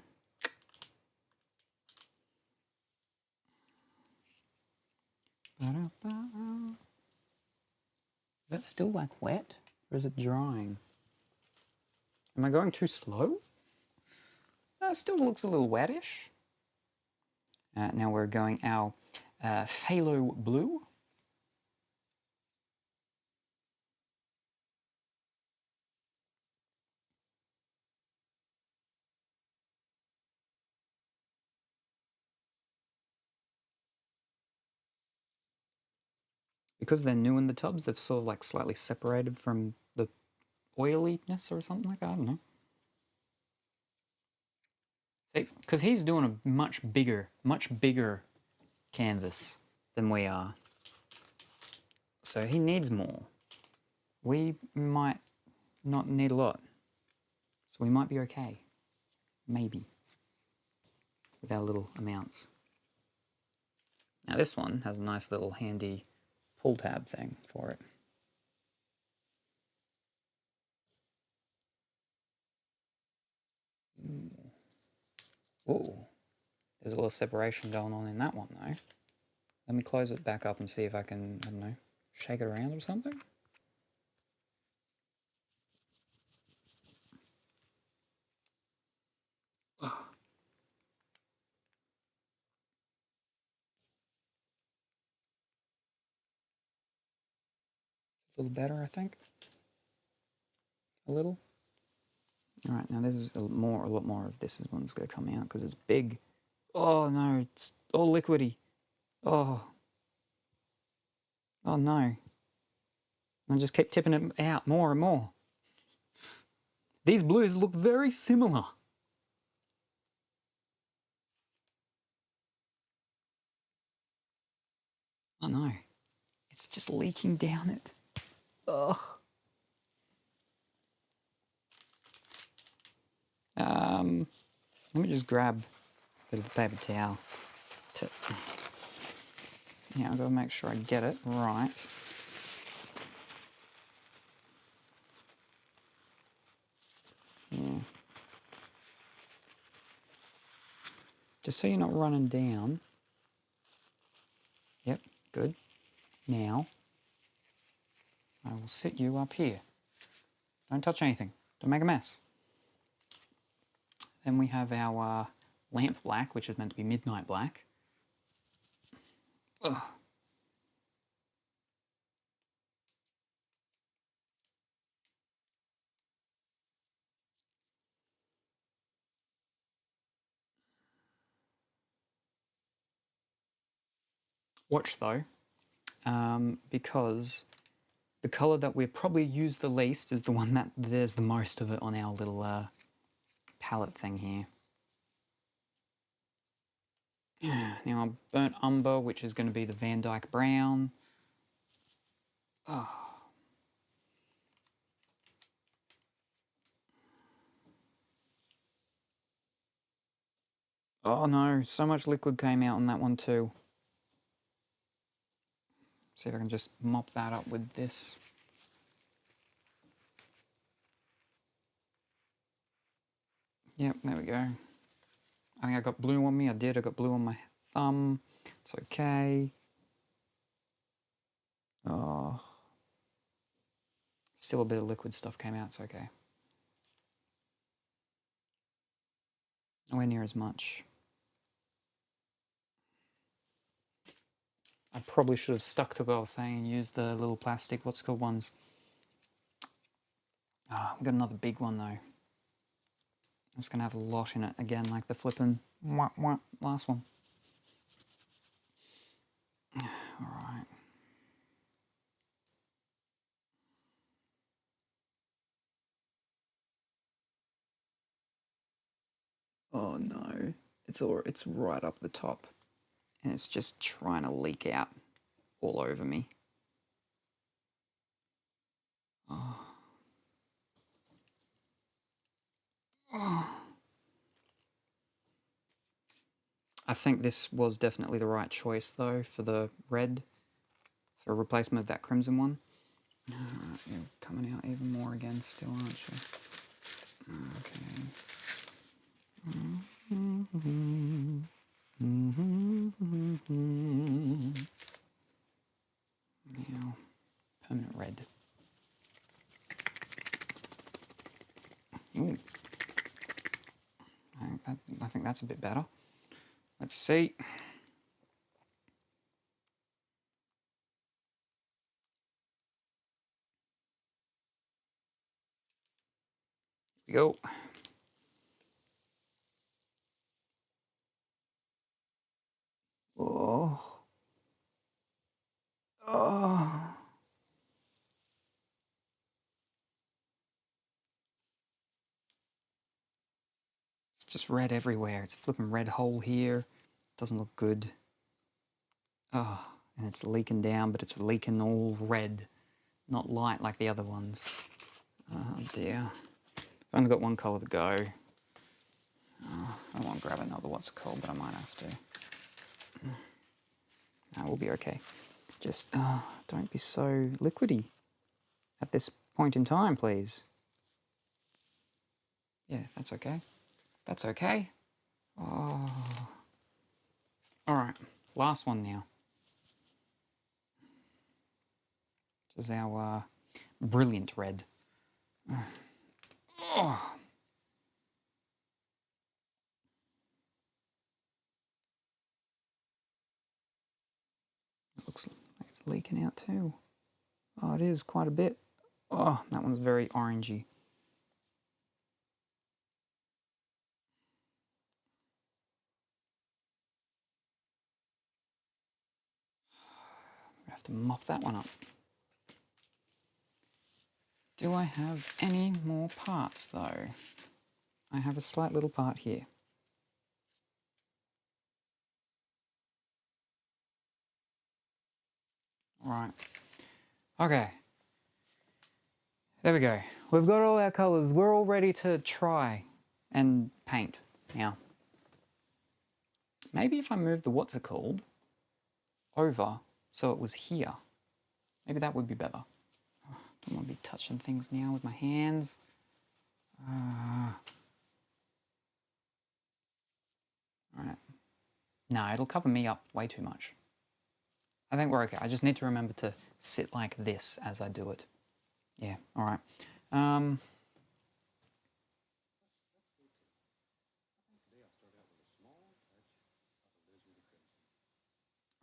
Is that still like wet? Or is it drying? Am I going too slow? It still looks a little wettish. Now we're going our phthalo blue. Because they're new in the tubs, they've sort of like slightly separated from the oiliness or something like that. I don't know. See, because he's doing a much bigger canvas than we are. So he needs more. We might not need a lot. So we might be okay. Maybe. With our little amounts. Now this one has a nice little handy pull tab thing for it. Ooh. There's a little separation going on in that one though. Let me close it back up and see if I can, I don't know, shake it around or something. a little better, I think. A little. All right, now this is a lot more of this is one's going to come out because it's big. Oh no, it's all liquidy. Oh. Oh no. I just keep tipping it out more and more. These blues look very similar. Oh no. It's just leaking down it. Ugh. Let me just grab a bit of the paper towel. Yeah, I've got to make sure I get it right. Yeah. Just so you're not running down. Yep, good. Now, I will sit you up here. Don't touch anything. Don't make a mess. Then we have our lamp black, which is meant to be midnight black. Ugh. Watch though, because the colour that we'll probably use the least is the one that there's the most of it on our little palette thing here. Now our burnt umber, which is going to be the Van Dyke brown. Oh. Oh no, so much liquid came out on that one too. See if I can just mop that up with this. Yep, there we go. I think I got blue on me. I did. I got blue on my thumb. It's okay. Oh. Still a bit of liquid stuff came out. It's okay. Nowhere near as much. I probably should have stuck to what I was saying and used the little plastic, what's it called, ones. Oh, I've got another big one though. It's going to have a lot in it again, like the flippin' last one. Alright. Oh no, it's right up the top. And it's just trying to leak out all over me. Oh. Oh. I think this was definitely the right choice though for the red, for a replacement of that crimson one. Alright, you're coming out even more again still, aren't you? Okay. Now, permanent red. Ooh. I think that's a bit better. Let's see. Here we go. Oh. Oh. It's just red everywhere. It's a flipping red hole here. Doesn't look good. Oh, and it's leaking down, but it's leaking all red, not light like the other ones. Oh dear. I've only got one colour to go. Oh, I want to grab another what's it called, but I might have to. No, we'll be okay. Just don't be so liquidy at this point in time, please. Yeah, that's okay. That's okay. Oh. Alright, last one now. This is our brilliant red. Oh. It looks like it's leaking out too. Oh, it is quite a bit. Oh, that one's very orangey. I have to mop that one up. Do I have any more parts though? I have a slight little part here. Right. Okay. There we go. We've got all our colours. We're all ready to try and paint now. Maybe if I move the what's it called over so it was here, maybe that would be better. Don't want to be touching things now with my hands. Alright. No, it'll cover me up way too much. I think we're okay. I just need to remember to sit like this as I do it. Yeah, alright.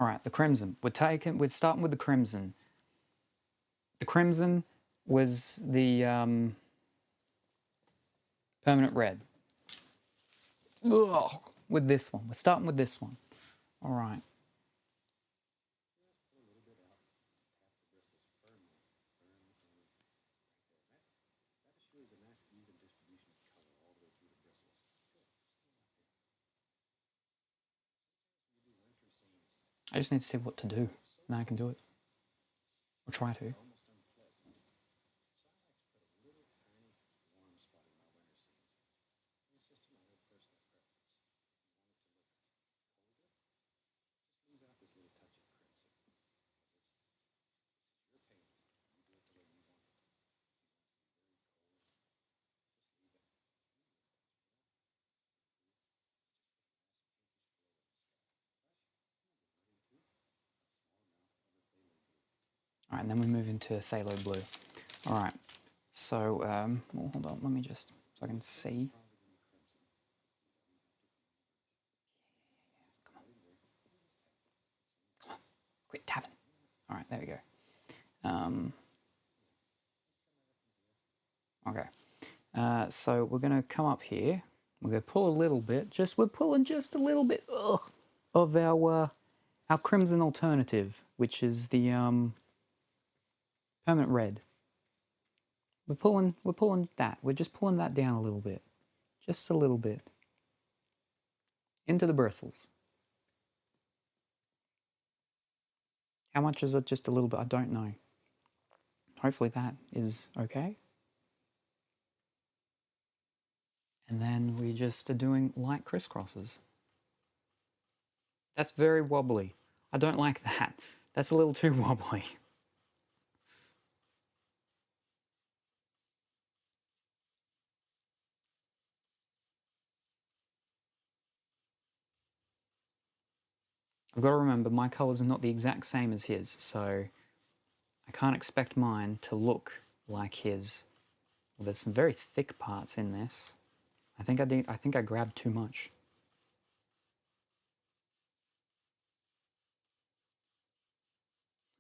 Alright, the crimson. We're starting with the crimson. The crimson was the permanent red. Ugh, with this one. We're starting with this one. Alright. I just need to see what to do. Then I can do it. Or try to. All right, and then we move into phthalo blue. All right, so, well, hold on, let me just, so I can see. Come on. Come on, quit tapping. All right, there we go. Okay, so we're gonna come up here. We're gonna pull a little bit, we're pulling just a little bit of our crimson alternative, which is the permanent red. We're pulling that. We're just pulling that down a little bit. Just a little bit. Into the bristles. How much is it? Just a little bit? I don't know. Hopefully that is okay. And then we just are doing light crisscrosses. That's very wobbly. I don't like that. That's a little too wobbly. I've got to remember my colours are not the exact same as his, so I can't expect mine to look like his. Well, there's some very thick parts in this. I think I grabbed too much.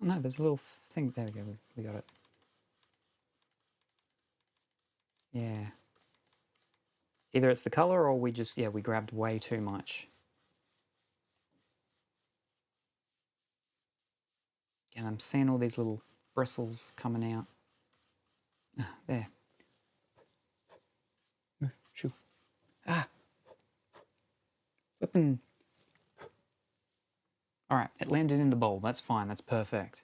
Oh, no, there's a little thing. There we go. We got it. Yeah. Either it's the color or we just, we grabbed way too much. And I'm seeing all these little bristles coming out. Ah, there. Shoo. Ah. Flippin'. All right, it landed in the bowl. That's fine. That's perfect.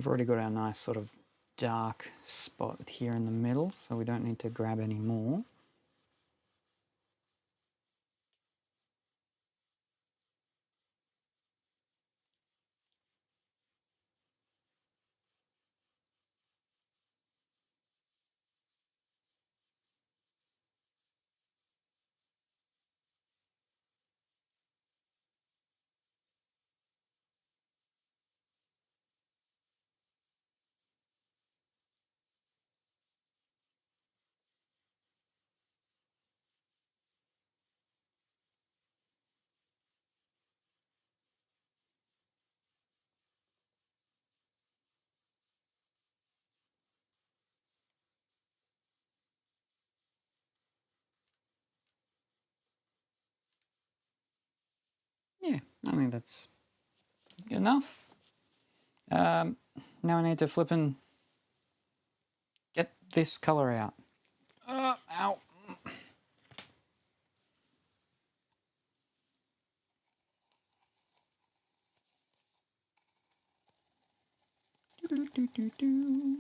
we've already got our nice sort of dark spot here in the middle, so we don't need to grab any more. Yeah, I think that's enough. Now I need to flip and get this color out. Ow. Do-do-do-do-do.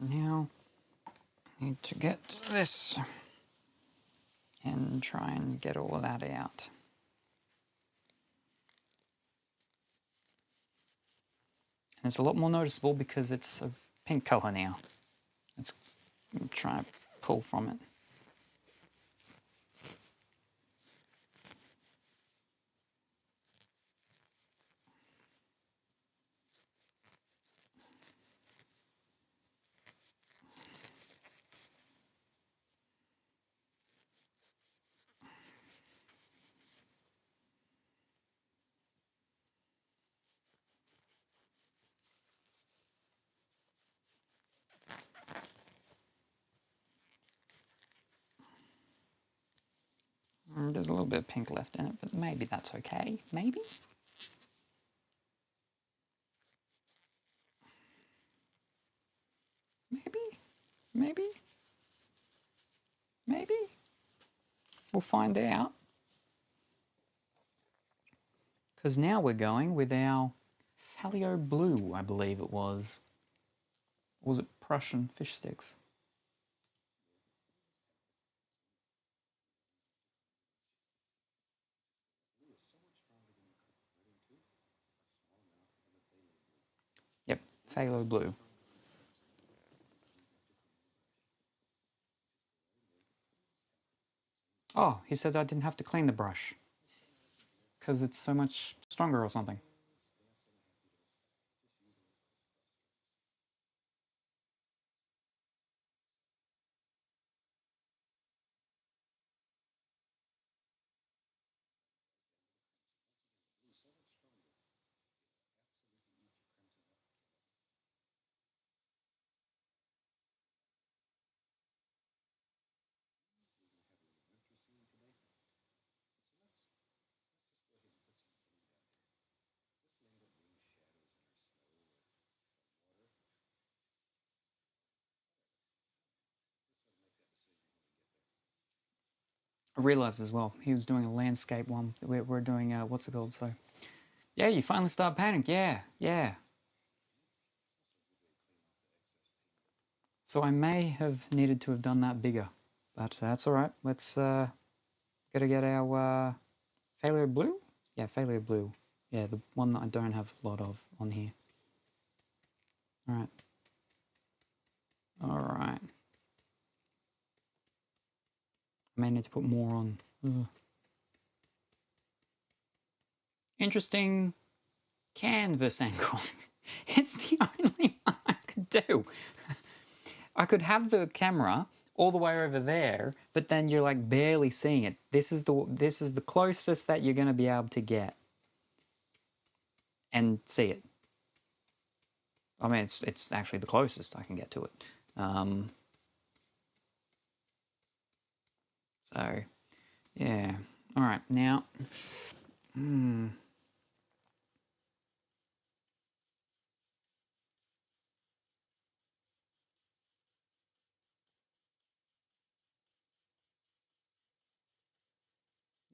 Now I need to get this and try and get all of that out. And it's a lot more noticeable because it's a pink color now. I'm trying to pull from it. There's a little bit of pink left in it, but maybe that's okay. Maybe? Maybe? Maybe? Maybe? We'll find out. Because now we're going with our Phallio Blue, I believe it was. Or was it Prussian fish sticks? Yep, Phallio Blue. Oh, he said I didn't have to clean the brush because it's so much stronger or something. I realised as well, he was doing a landscape one. We're doing, what's it called? So, yeah, you finally start painting. Yeah, yeah. So I may have needed to have done that bigger, but that's all right. Let's gotta get our Phallio Blue. Yeah, Phallio Blue. Yeah, the one that I don't have a lot of on here. All right. All right. I may need to put more on. Ugh. Interesting canvas angle. It's the only one I could do. I could have the camera all the way over there, but then you're like barely seeing it. This is the closest that you're going to be able to get and see it. I mean, it's actually the closest I can get to it. So, yeah. All right, now.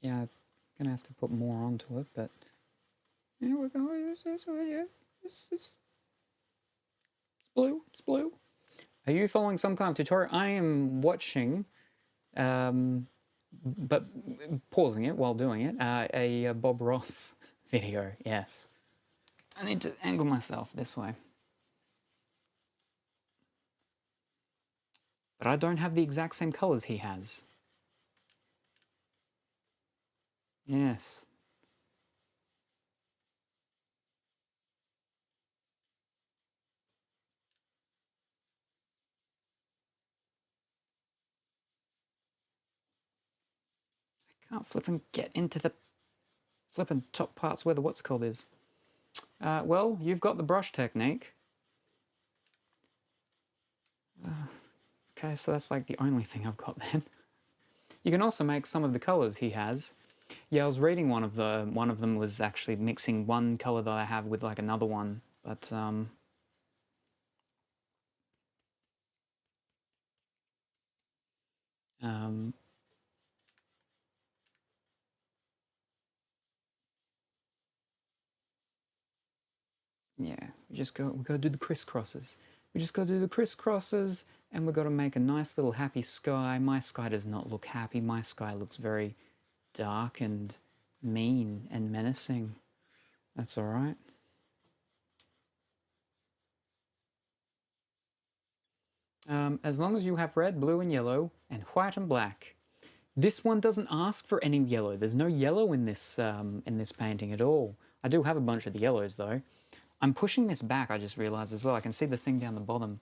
Yeah, I'm gonna have to put more onto it, but here we go. It's blue. It's blue. Are you following some kind of tutorial? I am watching, but pausing it while doing it. A Bob Ross video. Yes. I need to angle myself this way. But I don't have the exact same colors he has. Yes. I can't flip and get into the flipping top parts where the what's called is. Well, you've got the brush technique. Okay, so that's like the only thing I've got then. You can also make some of the colors he has. Yeah, I was reading one of them was actually mixing one color that I have with like another one, but yeah, we gotta do the crisscrosses. We just gotta do the crisscrosses, and we've got to make a nice little happy sky. My sky does not look happy. My sky looks very dark and mean and menacing. That's all right. As long as you have red, blue, and yellow, and white and black. This one doesn't ask for any yellow. There's no yellow in this painting at all. I do have a bunch of the yellows though. I'm pushing this back, I just realized as well. I can see the thing down the bottom.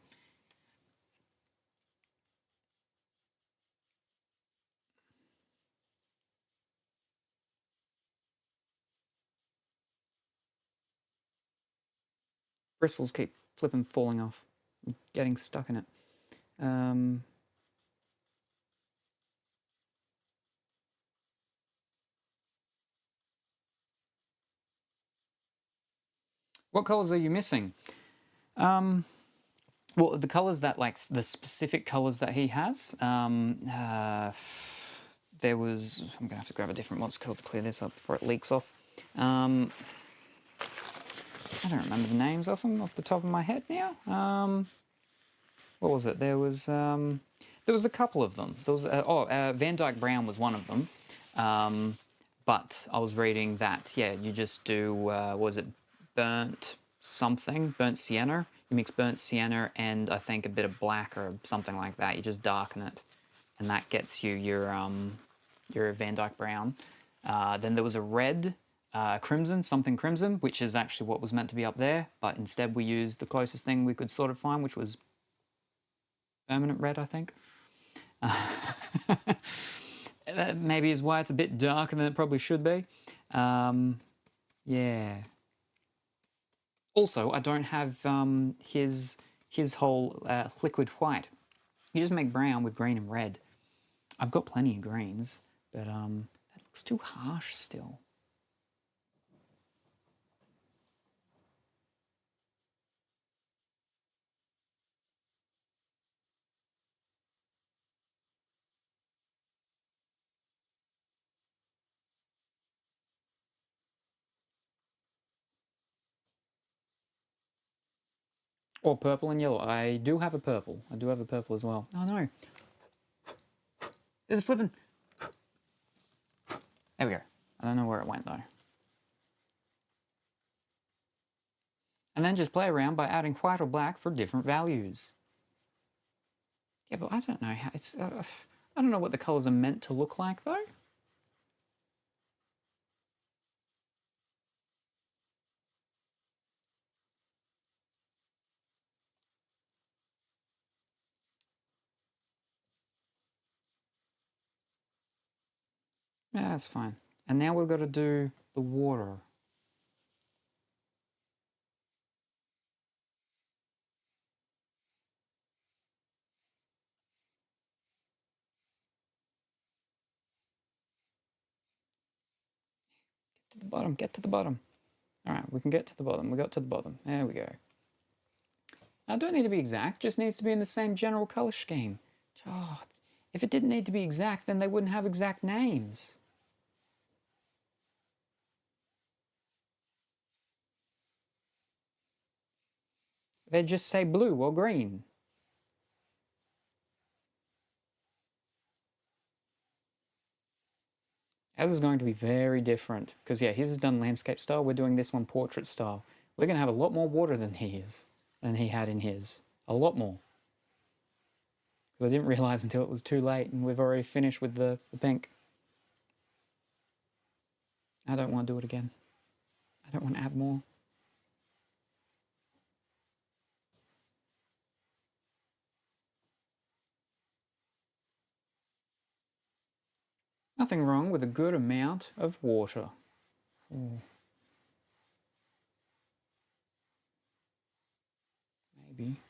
Bristles keep flipping falling off. I'm getting stuck in it. What colors are you missing? Well, the colors that, like, the specific colors that he has, there was, I'm gonna have to grab a different what's called to clear this up before it leaks off. I don't remember the names of them off the top of my head now. What was it? There was a couple of them. There was Van Dyke Brown was one of them. But I was reading that, yeah, you just do, what was it, burnt sienna. You mix burnt sienna and I think a bit of black or something like that. You just darken it, and that gets you your Van Dyke Brown. Then there was a red, crimson, something crimson, which is actually what was meant to be up there, but instead we used the closest thing we could sort of find, which was permanent red, I think. That maybe is why it's a bit darker than it probably should be. Yeah. Also, I don't have his whole liquid white. You just make brown with green and red. I've got plenty of greens, but that looks too harsh still. Or purple and yellow. I do have a purple. I do have a purple as well. Oh no. There's a flippin'. There we go. I don't know where it went though. And then just play around by adding white or black for different values. Yeah, but I don't know how it's. I I don't know what the colours are meant to look like though. Yeah, that's fine. And now we've got to do the water. To the bottom, get to the bottom. All right, we can get to the bottom. We got to the bottom. There we go. I don't need to be exact, just needs to be in the same general colour scheme. Oh, if it didn't need to be exact, then they wouldn't have exact names. They'd just say blue or green. Ours is going to be very different because, yeah, his is done landscape style. We're doing this one portrait style. We're going to have a lot more water than he had in his. A lot more. Because I didn't realise until it was too late and we've already finished with the pink. I don't want to do it again. I don't want to add more. Nothing wrong with a good amount of water. Maybe.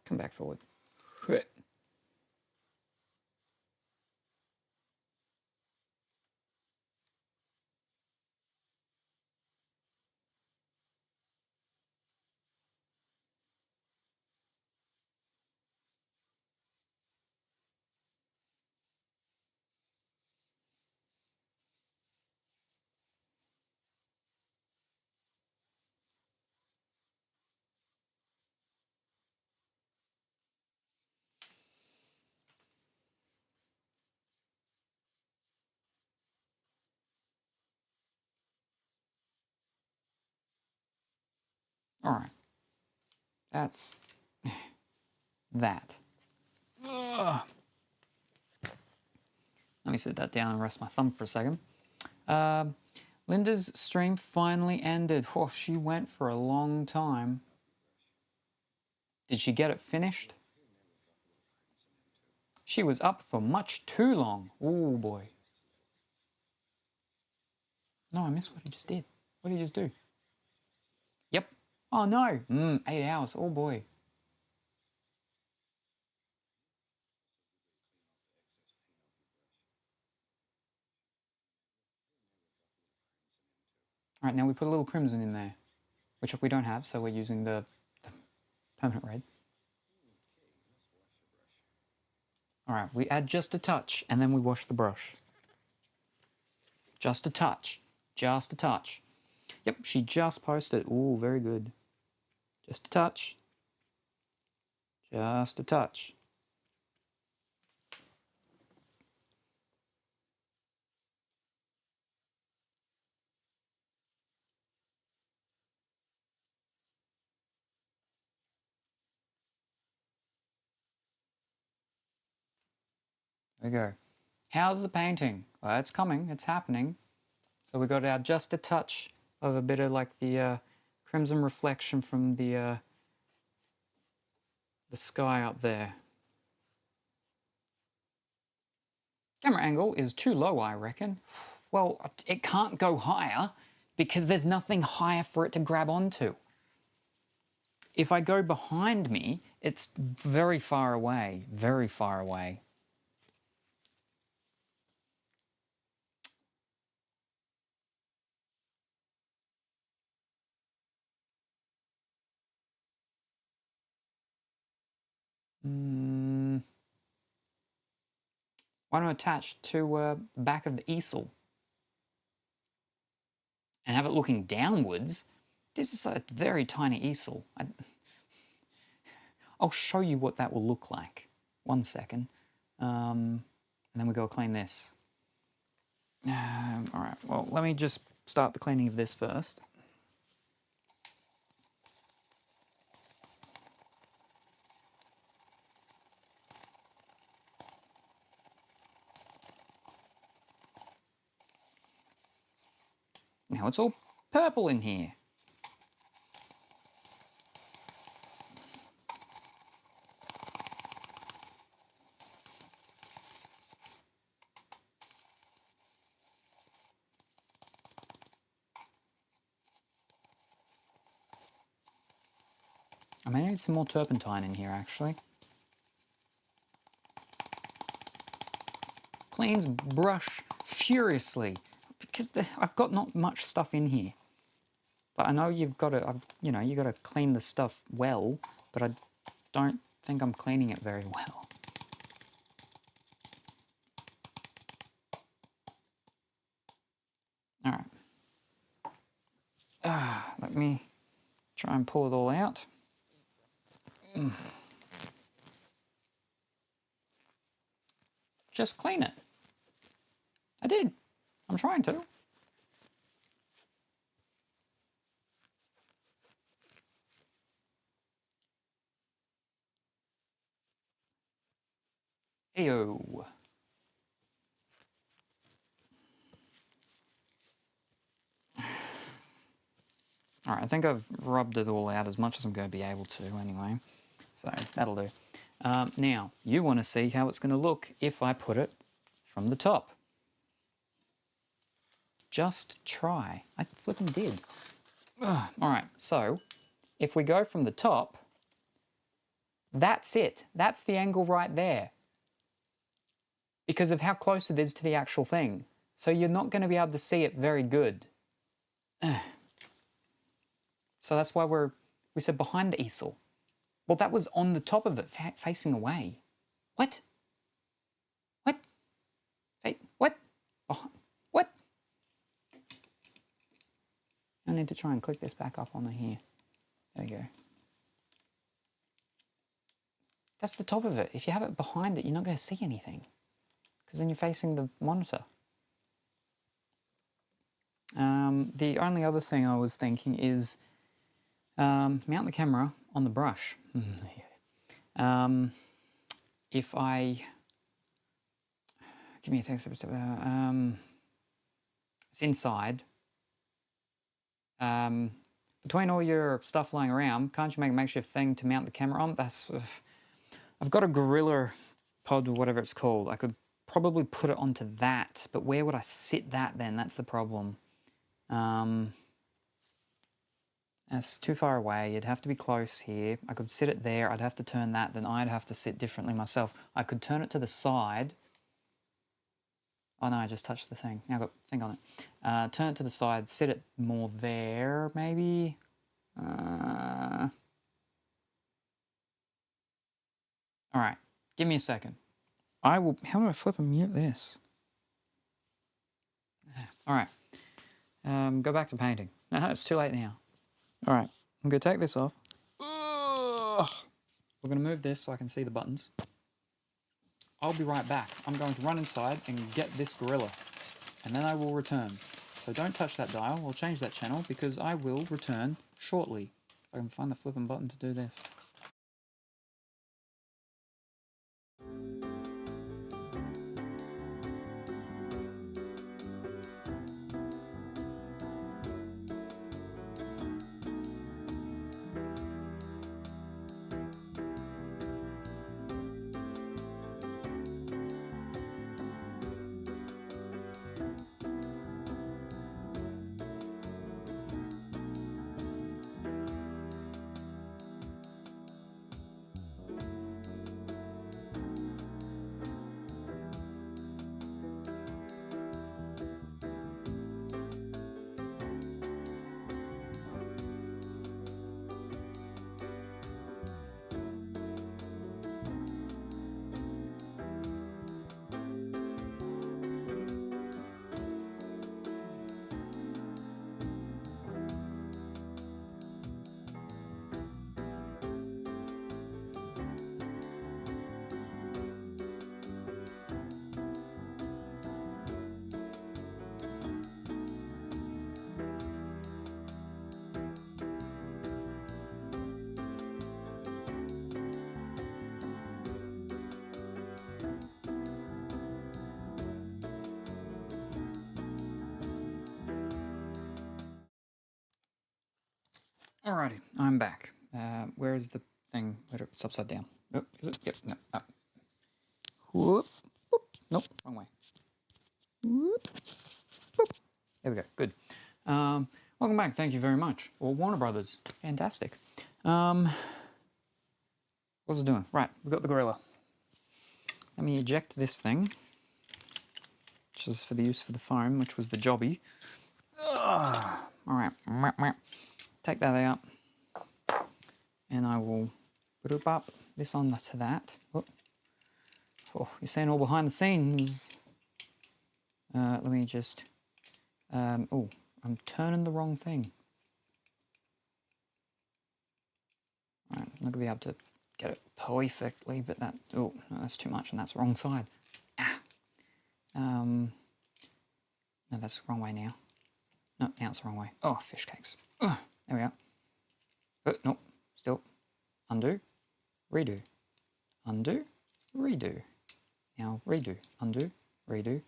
Come back forward. All right. That's that. Ugh. Let me sit that down and rest my thumb for a second. Linda's stream finally ended. Oh, she went for a long time. Did she get it finished? She was up for much too long. Oh boy. No, I missed what he just did. What did he just do? Yep. Oh no. 8 hours. Oh boy. All right, now we put a little crimson in there, which we don't have, so we're using the permanent red. All right, we add just a touch, and then we wash the brush. Just a touch. Just a touch. Yep, she just posted. Ooh, very good. Just a touch. Just a touch. There we go. How's the painting? Well, it's coming. It's happening. So we got our just a touch of a bit of like the crimson reflection from the sky up there. Camera angle is too low, I reckon. Well, it can't go higher because there's nothing higher for it to grab onto. If I go behind me, it's very far away, very far away. Why don't I attach to the back of the easel and have it looking downwards? This is a very tiny easel. I'll show you what that will look like. 1 second. And then we go clean this. All right, well, let me just start the cleaning of this first. Now it's all purple in here. I may need some more turpentine in here, actually. Cleans brush furiously because I've got not much stuff in here. But I know you've got to, you got to clean the stuff well, but I don't think I'm cleaning it very well. All right. Let me try and pull it all out. Just clean it. I did. I'm trying to. Heyo. All right, I think I've rubbed it all out as much as I'm going to be able to anyway. So that'll do. Now, you want to see how it's going to look if I put it from the top. Just try. I flipping did. Ugh. All right, so if we go from the top, that's it. That's the angle right there. Because of how close it is to the actual thing. So you're not going to be able to see it very good. So that's why we said behind the easel. Well, that was on the top of it, facing away. What? What? What? What? I need to try and click this back up on here. There we go. That's the top of it. If you have it behind it, you're not going to see anything. Because then you're facing the monitor. The only other thing I was thinking is mount the camera on the brush. If I... Give me a thing. It's inside. Between all your stuff lying around, can't you make a makeshift thing to mount the camera on? I've got a Gorilla Pod or whatever it's called. I could probably put it onto that, but where would I sit that then? That's the problem. That's too far away. It'd have to be close here. I could sit it there. I'd have to turn that. Then I'd have to sit differently myself. I could turn it to the side. Oh no, I just touched the thing. Now I've got a thing on it. Turn it to the side. Sit it more there, maybe. All right. Give me a second. I will... How do I flip and mute this? All right. Go back to painting. No, it's too late now. All right. I'm going to take this off. Ugh. We're going to move this so I can see the buttons. I'll be right back. I'm going to run inside and get this gorilla. And then I will return. So don't touch that dial. I'll change that channel because I will return shortly. If I can find the flipping button to do this. Alrighty, I'm back. Where is the thing? It's upside down. Oh, is it? Yep. No. Whoop. Whoop. Nope. Wrong way. Whoop. Whoop. There we go. Good. Welcome back. Thank you very much. Or Warner Brothers. Fantastic. What was I doing? Right. We got the gorilla. Let me eject this thing, which is for the use for the phone, which was the jobby. Alright. Take that out. And I will group up this onto that. Oh, you're seeing all behind the scenes. Let me just... oh, I'm turning the wrong thing. Alright, I'm not going to be able to get it perfectly, but that... Oh, no, that's too much, and that's the wrong side. Ah! No, that's the wrong way now. No, now it's the wrong way. Oh, fish cakes. There we are. Oh, nope. Still. Undo. Redo. Undo. Redo. Now redo. Undo. Redo.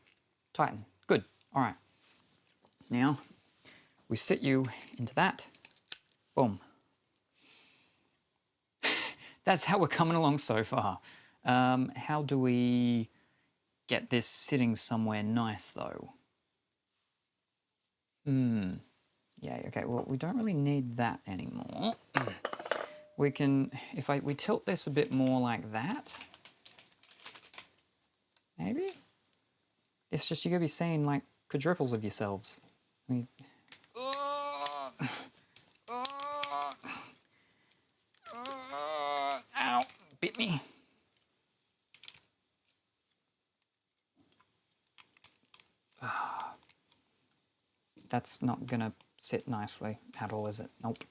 Tighten. Good. Alright. Now, we sit you into that. Boom. That's how we're coming along so far. How do we get this sitting somewhere nice, though? Yeah, okay, well, we don't really need that anymore. We can, if we tilt this a bit more like that, maybe? It's just, you're going to be seeing, like, quadruples of yourselves. Ow, bit me. That's not going to sit nicely at all, is it? Nope.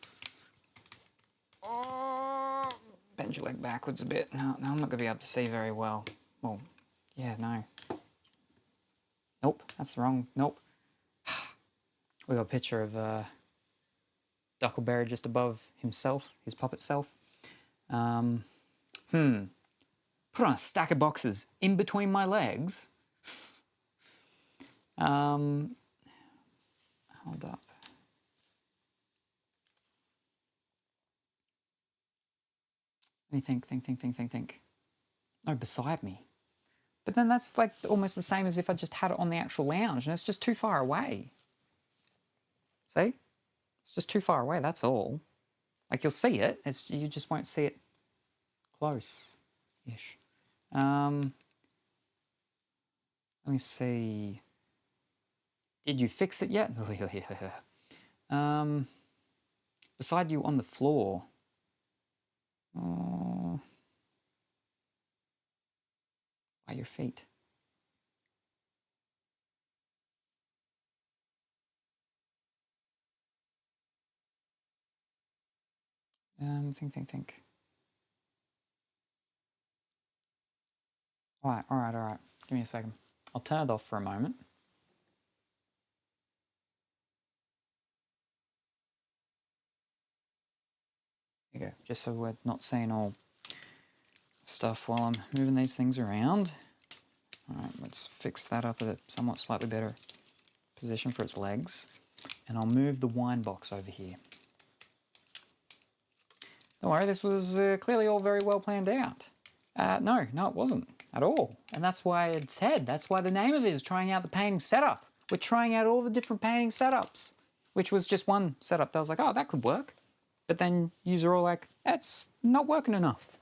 Bend your leg backwards a bit. No, I'm not going to be able to see very well. Well, yeah, no. Nope, that's wrong. Nope. We got a picture of Duckleberry just above himself, his puppet self. Put on a stack of boxes in between my legs. Hold up. Let me think. No, beside me. But then that's like almost the same as if I just had it on the actual lounge, and it's just too far away. See? It's just too far away, that's all. Like, you'll see it, you just won't see it close-ish. Let me see. Did you fix it yet? Beside you on the floor. By your feet. Think. All right. Give me a second. I'll turn it off for a moment. There you go, just so we're not seeing all stuff while I'm moving these things around. All right, let's fix that up at a somewhat slightly better position for its legs. And I'll move the wine box over here. Don't worry, this was clearly all very well planned out. No, it wasn't at all. And that's why it's said, that's why the name of it is trying out the painting setup. We're trying out all the different painting setups, which was just one setup that was like, oh, that could work. But then yous are all like, that's not working enough.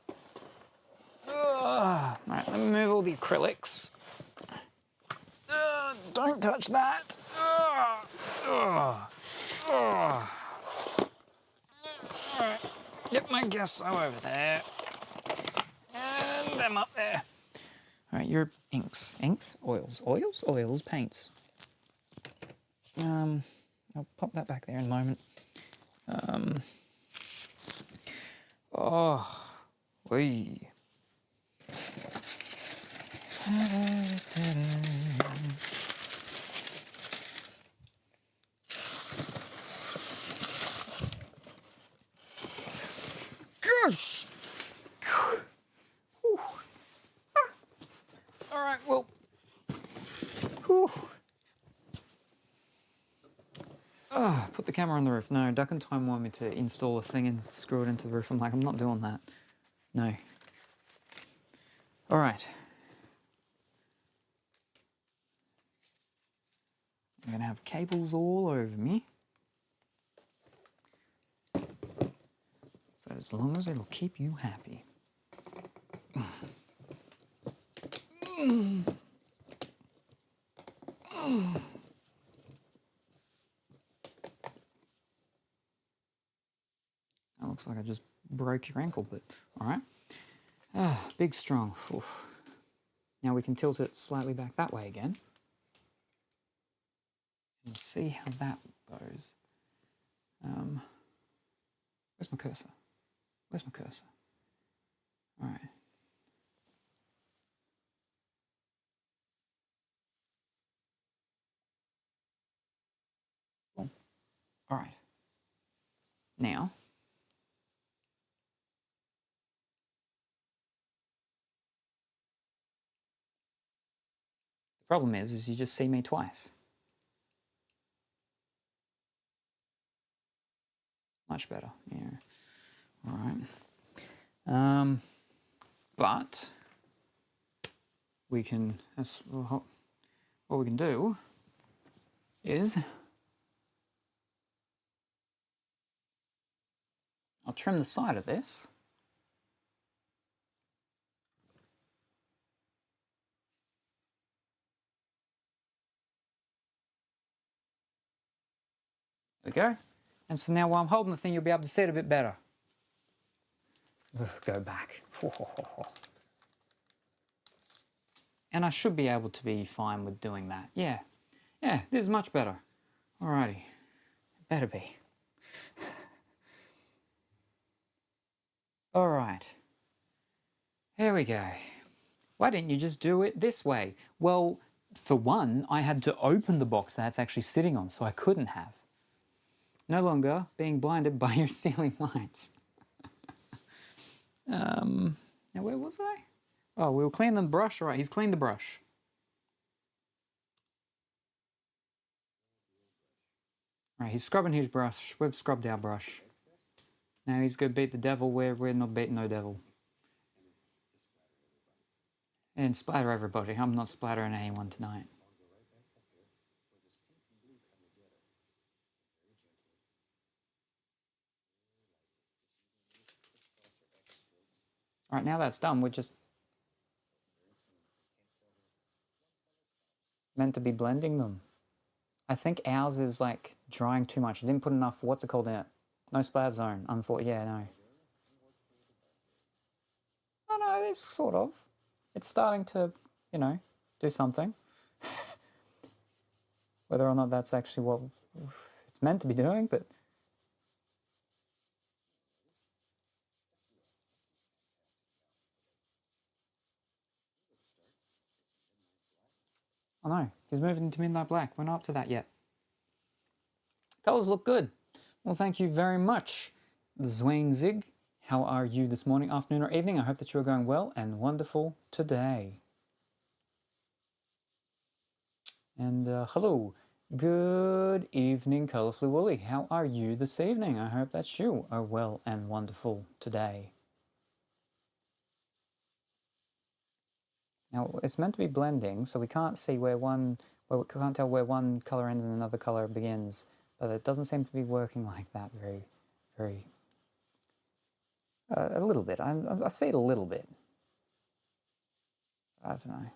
All right, let me move all the acrylics. Don't touch that. Get my gesso over there. And them up there. All right, your inks, oils, paints. I'll pop that back there in a moment. Wee. Gosh! All right, well. Put the camera on the roof. No, Duck and Time wanted me to install a thing and screw it into the roof. I'm like, I'm not doing that. No. All right. I'm going to have cables all over me. But as long as it'll keep you happy. That looks like I just broke your ankle, but all right. Big strong. Oof. Now we can tilt it slightly back that way again. And see how that goes. Where's my cursor? Where's my cursor? All right. Cool. All right. Now, the problem is you just see me twice. Much better, yeah. All right. But we can, what we can do is I'll trim the side of this. There we go. And so now while I'm holding the thing, you'll be able to see it a bit better. Go back. And I should be able to be fine with doing that. Yeah, this is much better. Alrighty, better be. Alright, here we go. Why didn't you just do it this way? Well, for one, I had to open the box that's actually sitting on, so I couldn't have. No longer being blinded by your ceiling lights. Now where was I? Oh, we'll clean the brush. All right, he's cleaned the brush. All right, he's scrubbing his brush. We've scrubbed our brush. Now he's going to beat the devil where we're not beating no devil. And splatter everybody. I'm not splattering anyone tonight. All right, now that's done, we're just meant to be blending them. I think ours is like drying too much. I didn't put enough, what's it called in it? No splatter zone, unfortunately. Yeah, no. Oh no, it's sort of. It's starting to, you know, do something. Whether or not that's actually what it's meant to be doing, but... Oh no, he's moving into midnight black. We're not up to that yet. Colours look good. Well, thank you very much, Zwang Zig. How are you this morning, afternoon, or evening? I hope that you are going well and wonderful today. And hello, good evening, Colourfully Woolly. How are you this evening? I hope that you are well and wonderful today. Now, it's meant to be blending, so we can't see we can't tell where one colour ends and another colour begins. But it doesn't seem to be working like that very... a little bit. I see it a little bit. I don't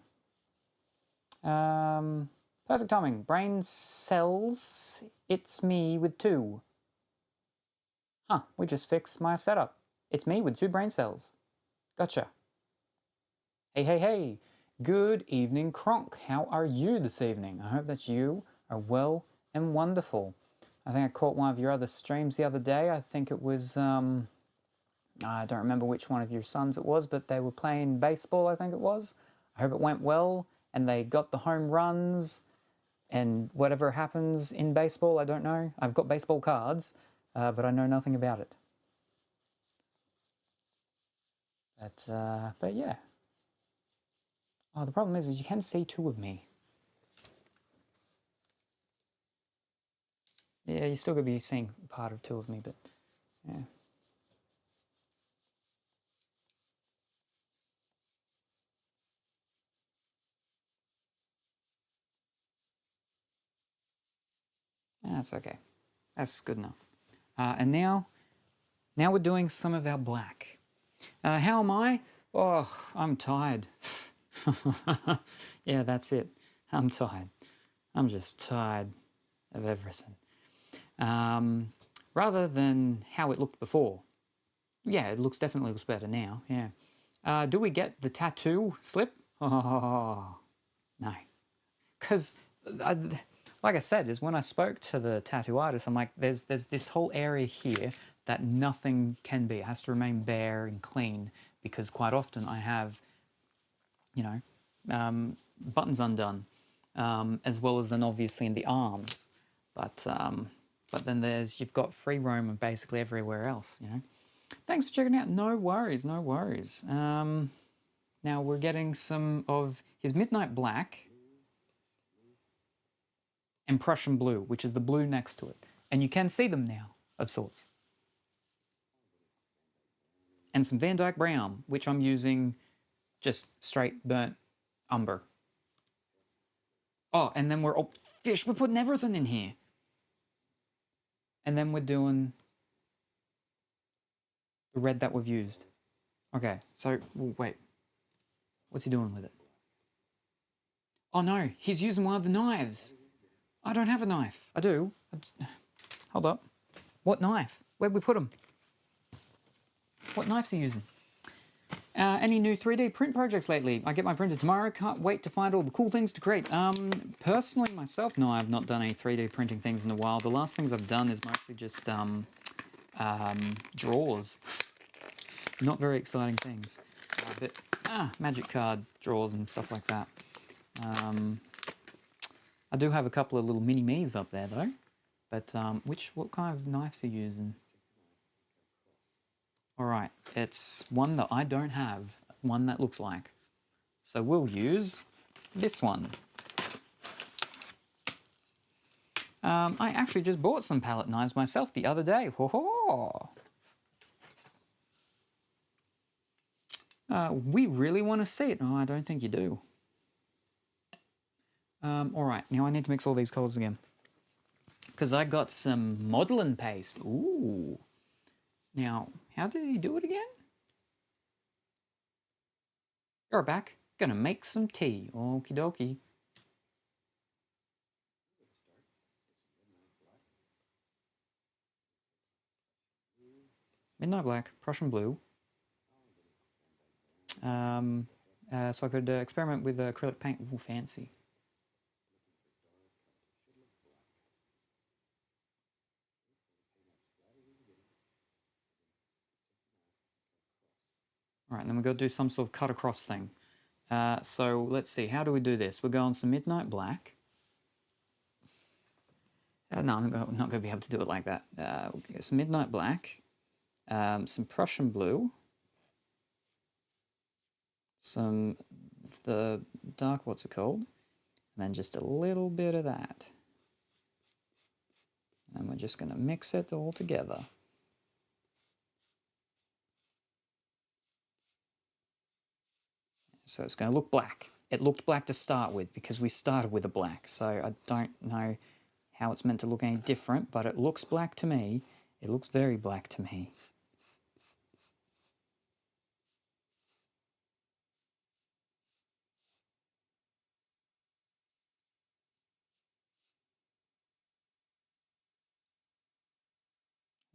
know. Perfect timing. Brain cells. It's me with 2. Huh, we just fixed my setup. It's me with 2 brain cells. Gotcha. Hey. Good evening, Kronk. How are you this evening? I hope that you are well and wonderful. I think I caught one of your other streams the other day. I think it was, I don't remember which one of your sons it was, but they were playing baseball, I think it was. I hope it went well, and they got the home runs, and whatever happens in baseball, I don't know. I've got baseball cards, but I know nothing about it. But yeah. Oh, the problem is you can see 2 of me. Yeah, you're still going to be seeing part of two of me, but yeah. That's okay. That's good enough. And now we're doing some of our black. How am I? Oh, I'm tired. Yeah, that's it. I'm tired. I'm just tired of everything. Rather than how it looked before. Yeah, it definitely looks better now. Yeah. Do we get the tattoo slip? Oh, no. Because, like I said, is when I spoke to the tattoo artist, I'm like, there's this whole area here that nothing can be. It has to remain bare and clean because quite often I have, you know, buttons undone, as well as then obviously in the arms. But then you've got free roam of basically everywhere else, you know. Thanks for checking out. No worries, no worries. Now we're getting some of his Midnight Black and Prussian Blue, which is the blue next to it. And you can see them now, of sorts. And some Van Dyke Brown, which I'm using just straight burnt umber. Oh, and then we're fish. We're putting everything in here. And then we're doing the red that we've used. Okay, so wait. What's he doing with it? Oh no, he's using one of the knives. I don't have a knife. I do. Hold up. What knife? Where'd we put them? What knives are you using? Any new 3D print projects lately? I get my printer tomorrow. Can't wait to find all the cool things to create. Personally, myself, no, I've not done any 3D printing things in a while. The last things I've done is mostly just drawers. Not very exciting things. But magic card drawers and stuff like that. I do have a couple of little mini-me's up there though. But what kind of knives are you using? Alright, it's one that I don't have, one that looks like. So we'll use this one. I actually just bought some palette knives myself the other day. Ho-ho! We really want to see it. Oh, I don't think you do. Alright, now I need to mix all these colours again. Because I got some modeling paste. Ooh. Now, how did he do it again? You're back. Gonna make some tea. Okie dokie. Midnight Black, Prussian Blue. So I could experiment with acrylic paint. Ooh, fancy. All right, then we've got to do some sort of cut across thing. So let's see, how do we do this? We're going some Midnight Black. No, I'm not going to be able to do it like that. Some Midnight Black, some Prussian Blue, some of the dark, what's it called? And then just a little bit of that. And we're just going to mix it all together. So it's going to look black. It looked black to start with because we started with a black. So I don't know how it's meant to look any different, but it looks black to me. It looks very black to me.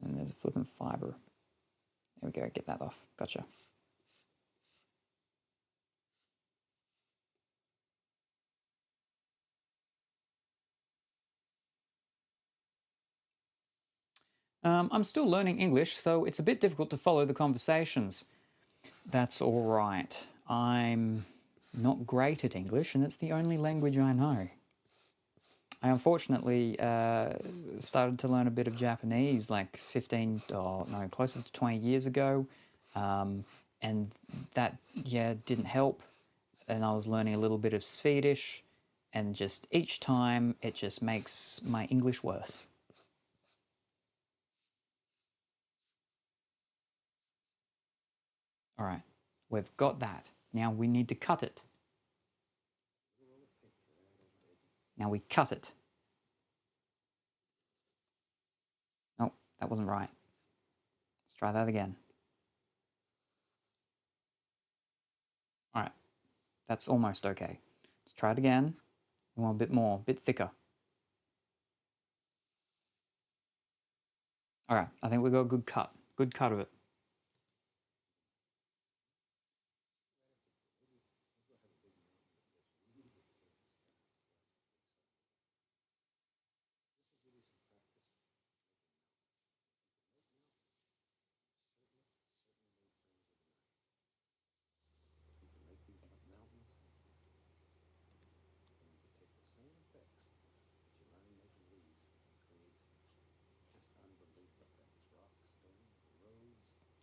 And there's a flipping fiber. There we go, get that off. Gotcha. I'm still learning English, so it's a bit difficult to follow the conversations. That's all right. I'm not great at English, and it's the only language I know. I unfortunately started to learn a bit of Japanese like 15, oh no, closer to 20 years ago. And that, yeah, didn't help. And I was learning a little bit of Swedish, and just each time it just makes my English worse. All right, we've got that. Now we need to cut it. Now we cut it. Oh, that wasn't right. Let's try that again. All right, that's almost okay. Let's try it again. We want a bit more, a bit thicker. All right, I think we've got a good cut of it.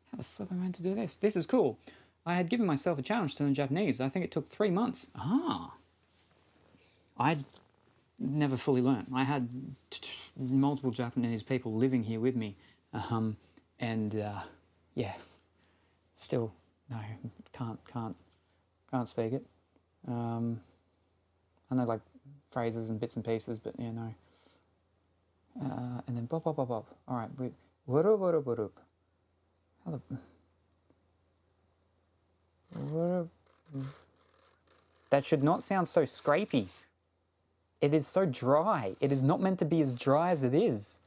How the flip am I meant to do this? This is cool. I had given myself a challenge to learn Japanese. I think it took 3 months. Ah. I never fully learned. I had multiple Japanese people living here with me. Yeah, still, no, can't speak it. I know like phrases and bits and pieces, but yeah, no. And then bop, bop, bop, bop. All right, wurup, wurup, wurup. How the... Wurup. That should not sound so scrapey. It is so dry. It is not meant to be as dry as it is.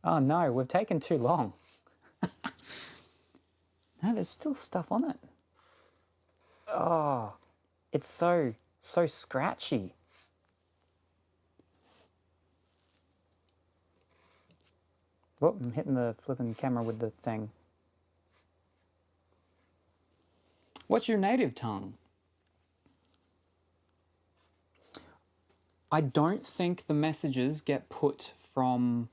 Oh no, we've taken too long. No, there's still stuff on it. Oh, it's so scratchy. Whoop, I'm hitting the flipping camera with the thing. What's your native tongue? I don't think the messages get put from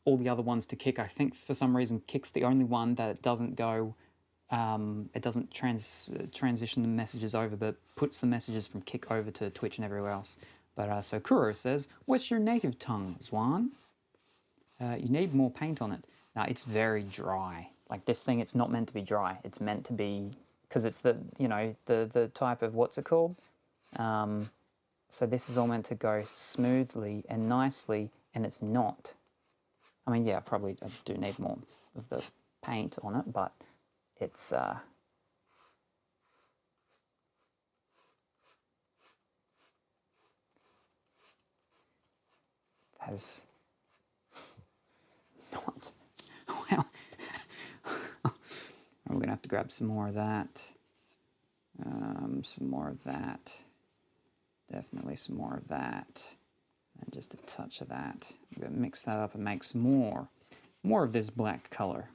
all the other ones to Kick. I think for some reason Kick's the only one that doesn't go, it doesn't transition the messages over, but puts the messages from Kick over to Twitch and everywhere else. But so Kuro says, what's your native tongue, Zwan? You need more paint on it. Now it's very dry. Like this thing, it's not meant to be dry. It's meant to be, because it's the, you know, the type of, what's it called? So this is all meant to go smoothly and nicely, and it's not. I mean, yeah, probably I do need more of the paint on it, but it's has not. Well, we're gonna have to grab some more of that. Some more of that. Definitely some more of that. And just a touch of that. I'm going to mix that up and make some more of this black color.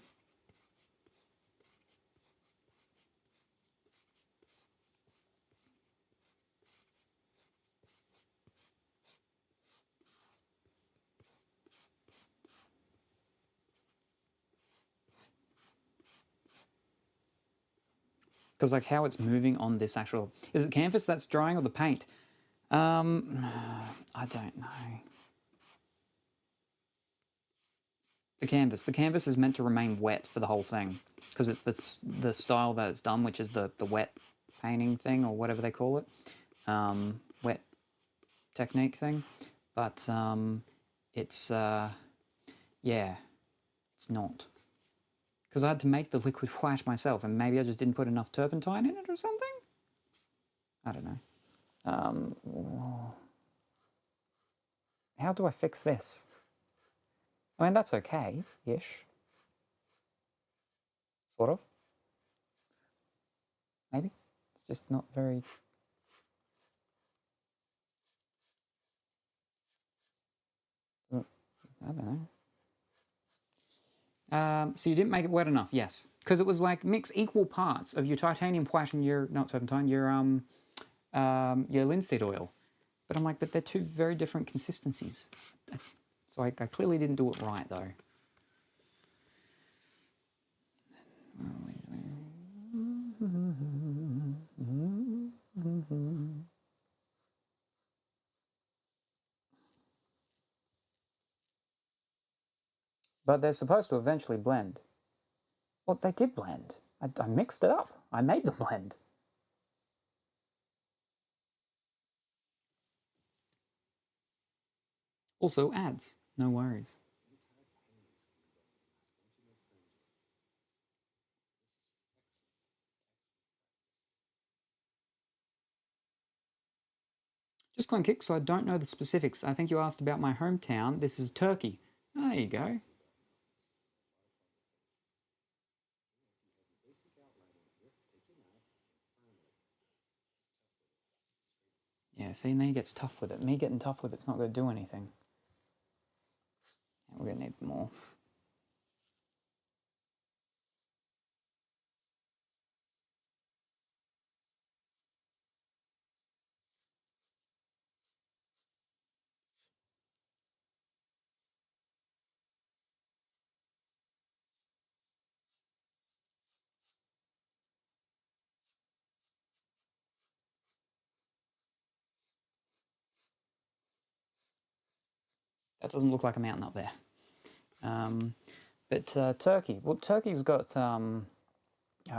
Because like how it's moving on this actual... Is it the canvas that's drying or the paint? I don't know. The canvas. The canvas is meant to remain wet for the whole thing. Because it's the style that it's done, which is the wet painting thing, or whatever they call it. Wet technique thing. But it's, yeah, it's not. Because I had to make the liquid white myself, and maybe I just didn't put enough turpentine in it or something? I don't know. How do I fix this? I mean, that's okay-ish. Sort of. Maybe. It's just not very... I don't know. So you didn't make it wet enough, yes. Because it was like mix equal parts of your titanium white and your, not turpentine, your linseed oil. But I'm like, but they're two very different consistencies. So I clearly didn't do it right, though. But they're supposed to eventually blend. Well, they did blend. I mixed it up. I made them blend. Also ads. No worries. Just going kick, so I don't know the specifics. I think you asked about my hometown. This is Turkey. There you go. Yeah, see, now he gets tough with it. Me getting tough with it's not going to do anything. We're going to need more. That doesn't look like a mountain up there. But Turkey, well, Turkey's got,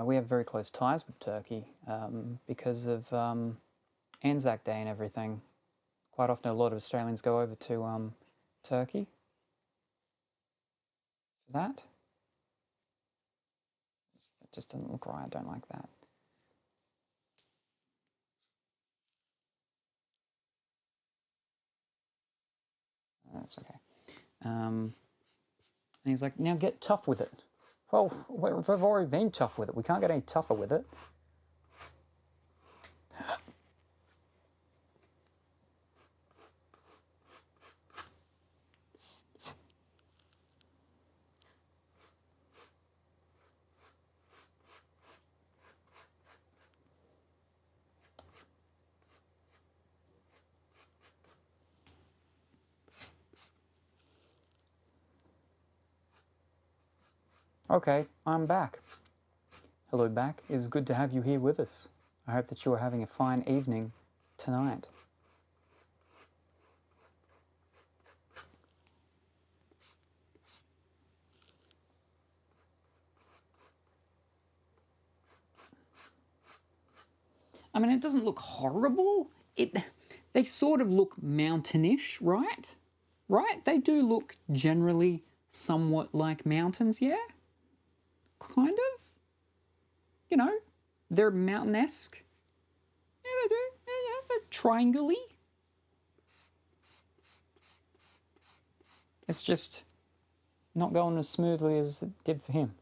we have very close ties with Turkey because of Anzac Day and everything. Quite often a lot of Australians go over to Turkey for that. It just doesn't look right, I don't like that. That's okay. And he's like, now get tough with it. Well, we've already been tough with it. We can't get any tougher with it. Okay, I'm back. Hello back. It is good to have you here with us. I hope that you are having a fine evening tonight. I mean, it doesn't look horrible. They sort of look mountainish, right? Right? They do look generally somewhat like mountains, yeah? Kind of? You know, they're mountain-esque. Yeah, they do. Yeah, they're triangle-y. It's just not going as smoothly as it did for him.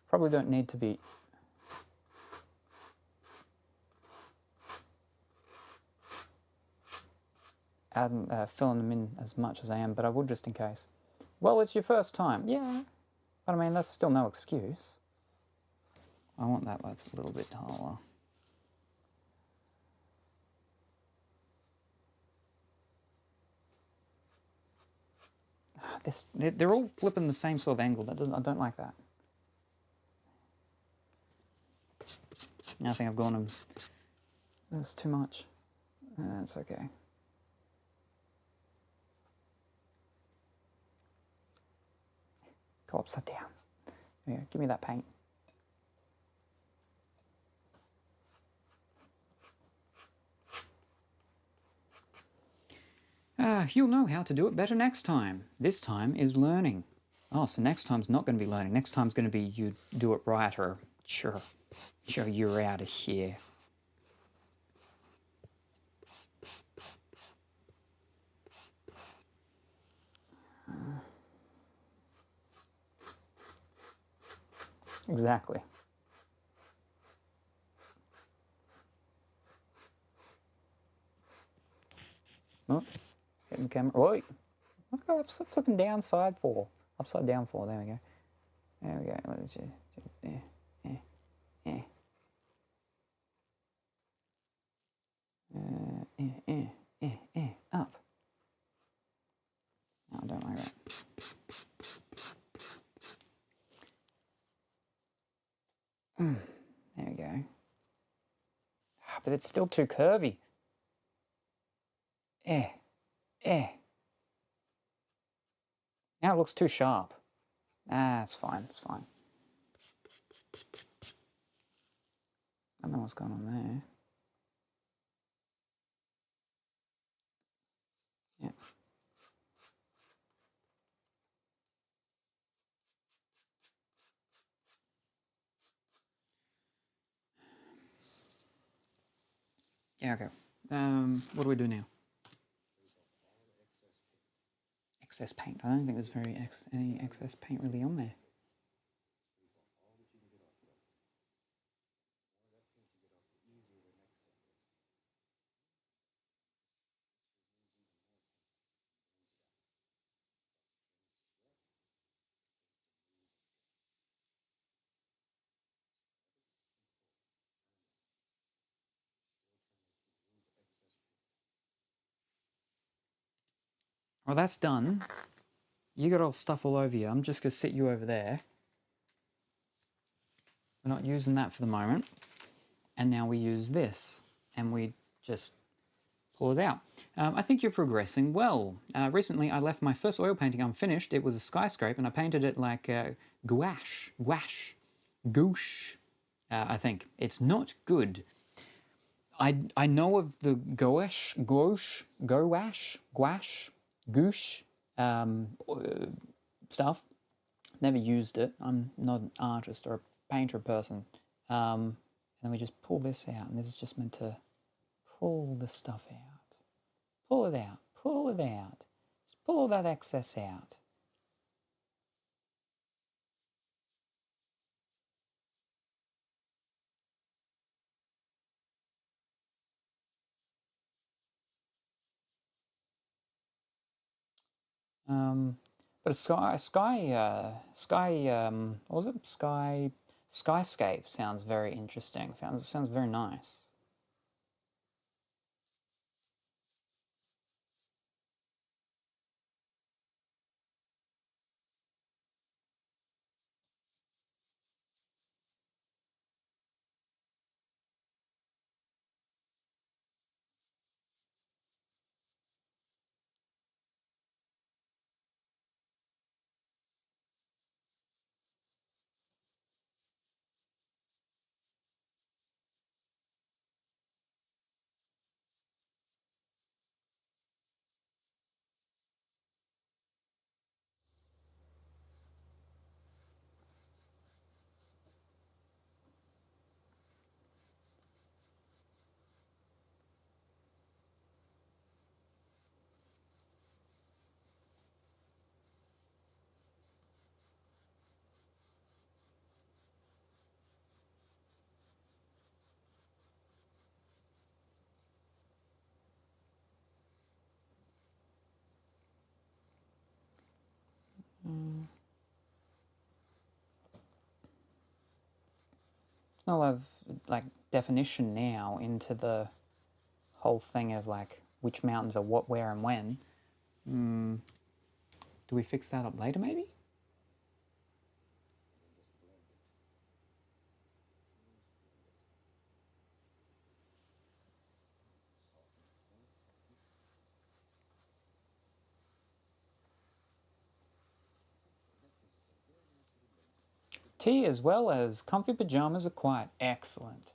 Probably don't need to be filling them in as much as I am, but I would just in case. Well, it's your first time. Yeah, but I mean, that's still no excuse. I want that a little bit taller. They're all flipping the same sort of angle. I don't like that. I think I've gone them. That's too much. That's okay. Go upside down. Yeah, give me that paint. You'll know how to do it better next time. This time is learning. Oh, so next time's not going to be learning. Next time's going to be you do it right, or sure, you're out of here. Exactly. Oh, hitting the camera. Wait. What am I flipping downside for? Upside down for. There we go. There we go. Up. No, I don't like that. There we go. But it's still too curvy. Now it looks too sharp. Ah, it's fine, it's fine. I don't know what's going on there. Yeah. Yeah, okay. What do we do now? Excess paint. I don't think there's any excess paint really on there. Well, that's done. You got all stuff all over you. I'm just going to sit you over there. We're not using that for the moment. And now we use this. And we just pull it out. I think you're progressing well. Recently, I left my first oil painting unfinished. It was a skyscraper, and I painted it like gouache. Gouache, I think. It's not good. I know of the gouache, stuff. Never used it. I'm not an artist or a painter person. And then we just pull this out, and this is just meant to pull the stuff out. Pull it out. Pull it out. Just pull all that excess out. But what was it? Skyscape sounds very interesting. Sounds very nice. There's not a lot of like definition now into the whole thing of like which mountains are what, where, and when. Do we fix that up later, maybe? Tea as well as comfy pajamas are quite excellent.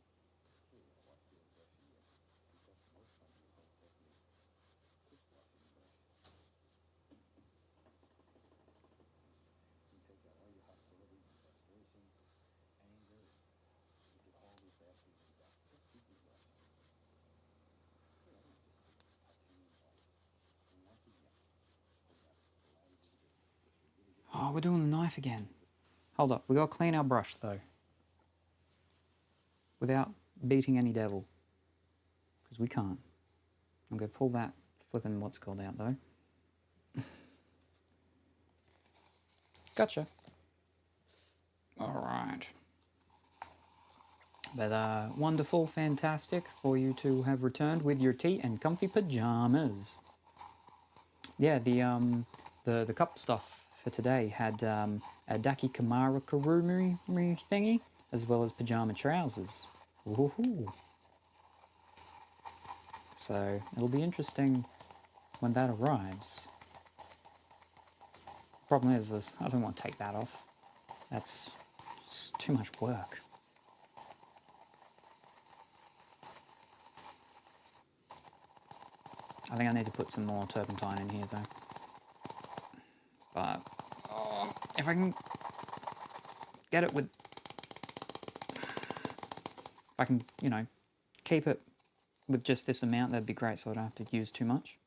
Oh, we're doing the knife again. Hold up, we gotta clean our brush though. Without beating any devil. Because we can't. I'm gonna pull that flipping what's called out though. Gotcha. Alright. But wonderful, fantastic for you to have returned with your tea and comfy pajamas. Yeah, the cup stuff for today had a Daki Kamara Kurumi thingy, as well as pajama trousers. Woohoo! So it'll be interesting when that arrives. Problem is I don't want to take that off. That's too much work. I think I need to put some more turpentine in here though. But if I can get it with, if I can, you know, keep it with just this amount, that'd be great, so I don't have to use too much.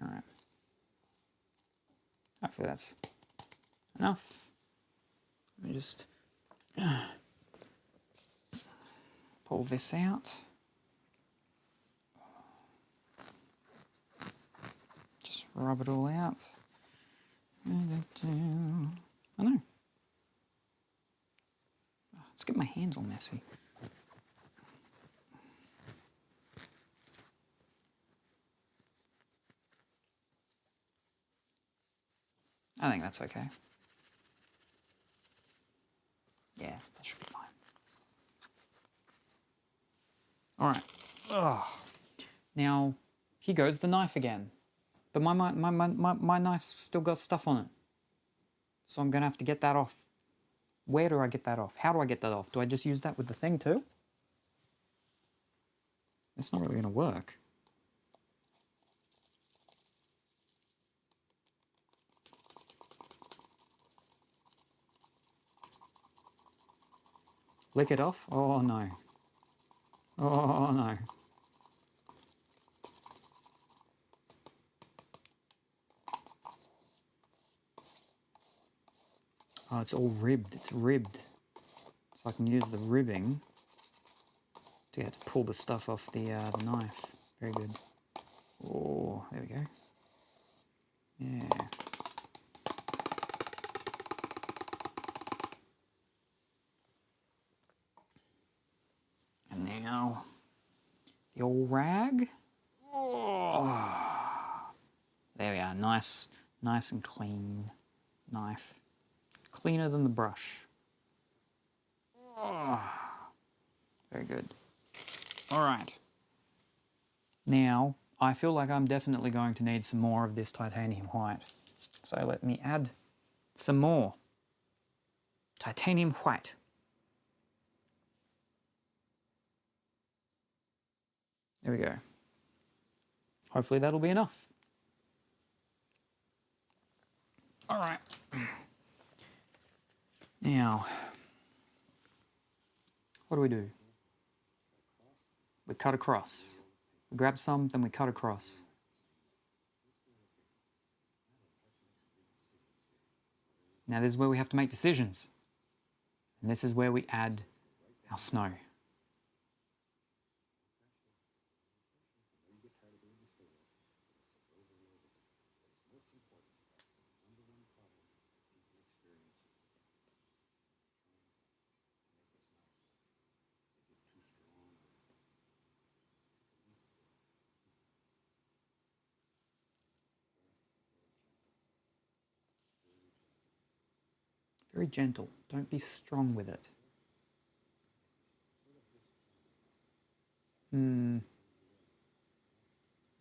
All right. Hopefully that's enough. Let me just pull this out. Just rub it all out. I know. Let's get my hands all messy. I think that's okay. Yeah, that should be fine. All right. Oh. Now, here goes the knife again. But my knife's still got stuff on it. So I'm going to have to get that off. Where do I get that off? How do I get that off? Do I just use that with the thing too? It's not really going to work. Lick it off? Oh no. Oh no. Oh, it's all ribbed. It's ribbed. So I can use the ribbing to get to pull the stuff off the knife. Very good. Oh, there we go. Yeah. And now the old rag. Oh. There we are. Nice and clean knife. Cleaner than the brush. Oh. Very good. All right. Now, I feel like I'm definitely going to need some more of this titanium white. So let me add some more titanium white. There we go. Hopefully that'll be enough. All right. Now, what do? We cut across. We grab some, then we cut across. Now this is where we have to make decisions. And this is where we add our snow. Very gentle. Don't be strong with it.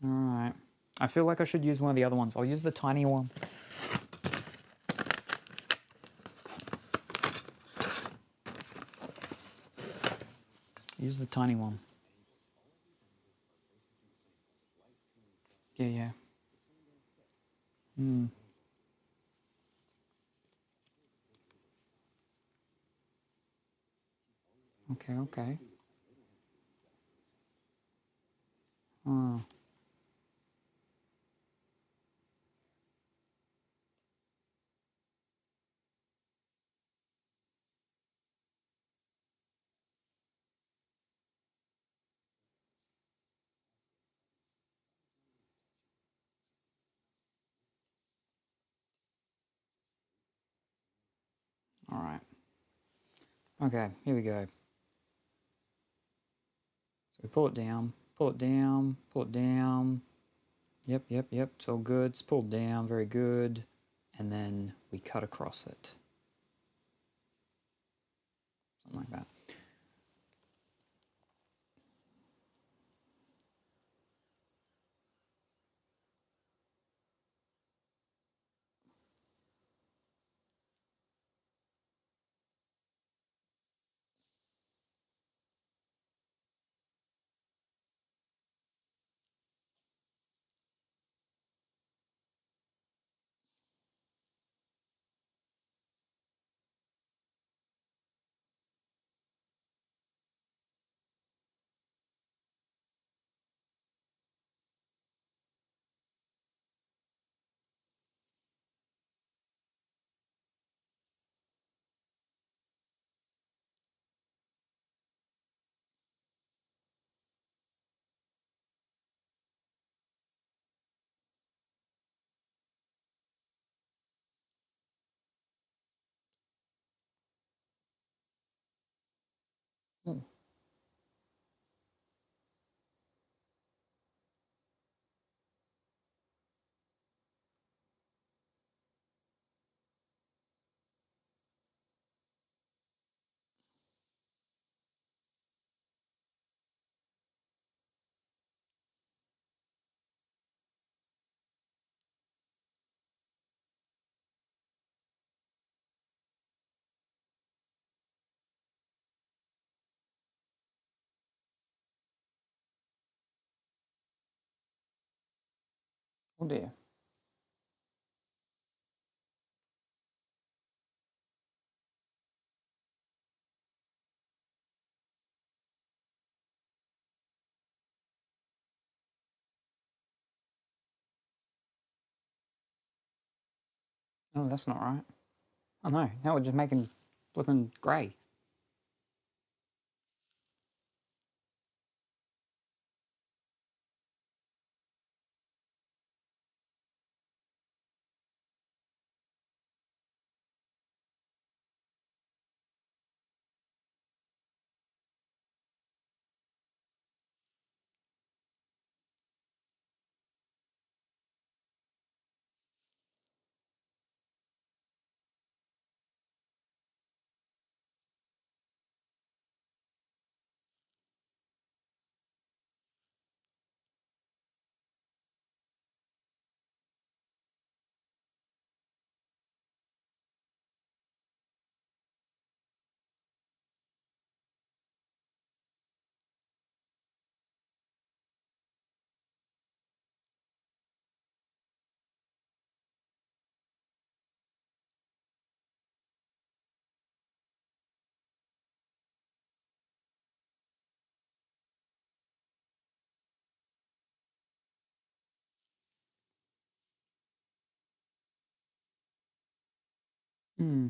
Alright. I feel like I should use one of the other ones. I'll use the tiny one. Use the tiny one. Yeah. Okay. Oh. Alright. Okay, here we go. So we pull it down, pull it down, pull it down. Yep, it's all good. It's pulled down, very good. And then we cut across it. something like that. Hmm. Oh dear. Oh, that's not right. Oh no, now we're just making flipping grey. Hmm.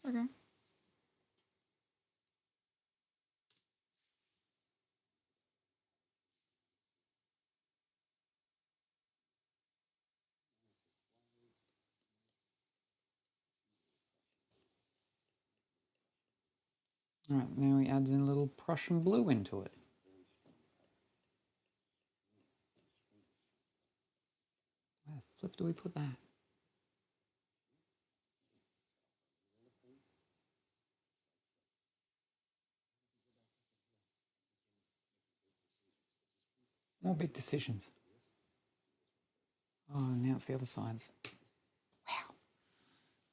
Okay. Alright, now he adds in a little Prussian blue into it. Where the flip do we put that? More big decisions. Oh, now it's the other sides.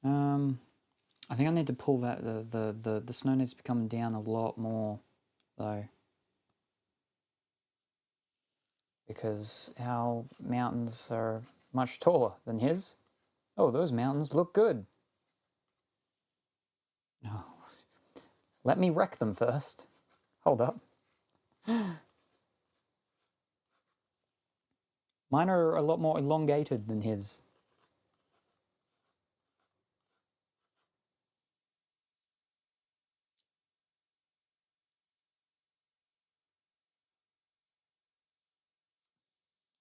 Wow. I think I need to pull that. The snow needs to be coming down a lot more, though, because our mountains are much taller than his. Oh, those mountains look good. No, let me wreck them first. Hold up. Mine are a lot more elongated than his.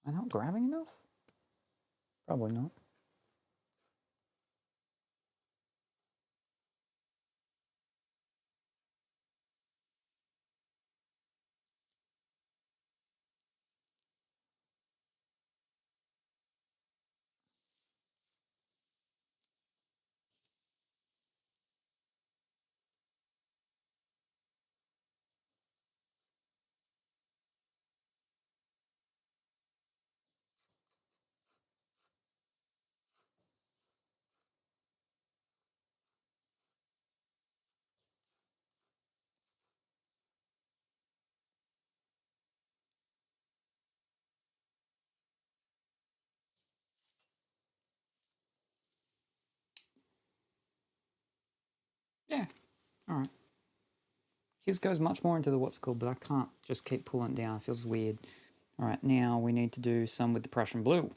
Am I not grabbing enough? Probably not. Yeah, all right. His goes much more into the what's called, but I can't just keep pulling it down. It feels weird. All right, now we need to do some with the Prussian blue.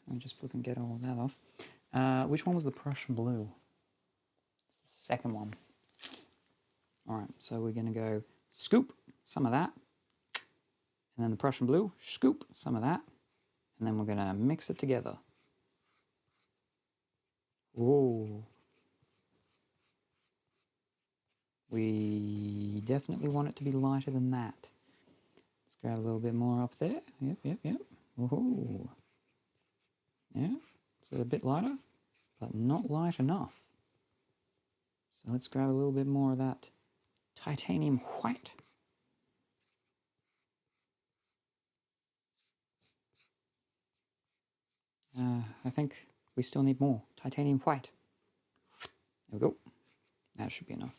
Let me just flip and get all of that off. Which one was the Prussian blue? It's the second one. All right, so we're going to go scoop some of that, and then the Prussian blue, scoop some of that, and then we're going to mix it together. Whoa. We definitely want it to be lighter than that. Let's grab a little bit more up there. Yep. Woohoo. Yeah, it's a bit lighter, but not light enough. So let's grab a little bit more of that titanium white. I think we still need more titanium white. There we go. That should be enough.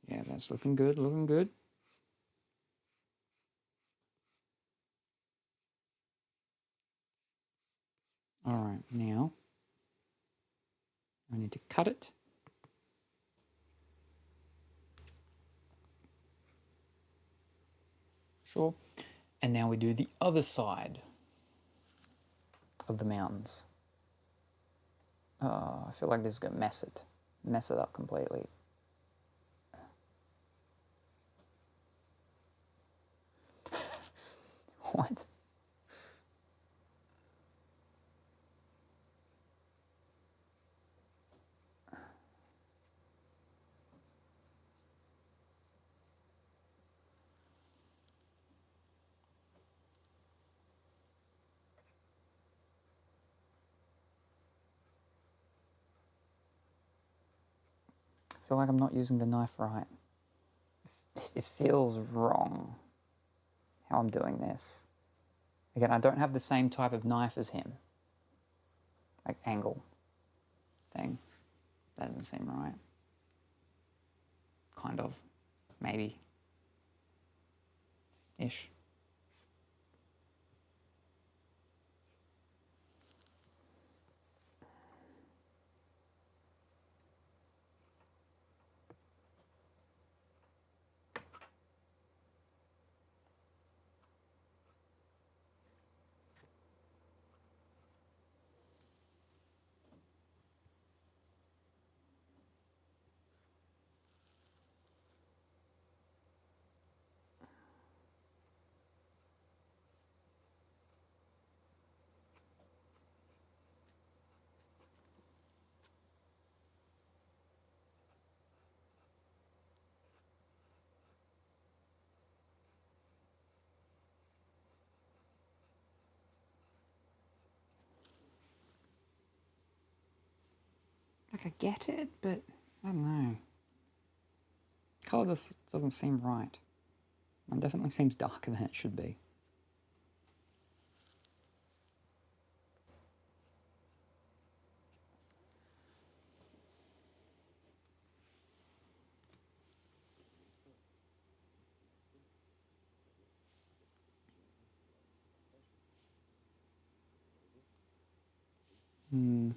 Yeah, that's looking good, looking good. All right, now I need to cut it. Sure. And now we do the other side of the mountains. Oh, I feel like this is going to mess it up completely. What? I feel like I'm not using the knife right. It feels wrong how I'm doing this. Again, I don't have the same type of knife as him. Like angle thing. That doesn't seem right. Kind of. Maybe. Ish. Like I get it, but I don't know. Colour just doesn't seem right. It definitely seems darker than it should be. Hmm.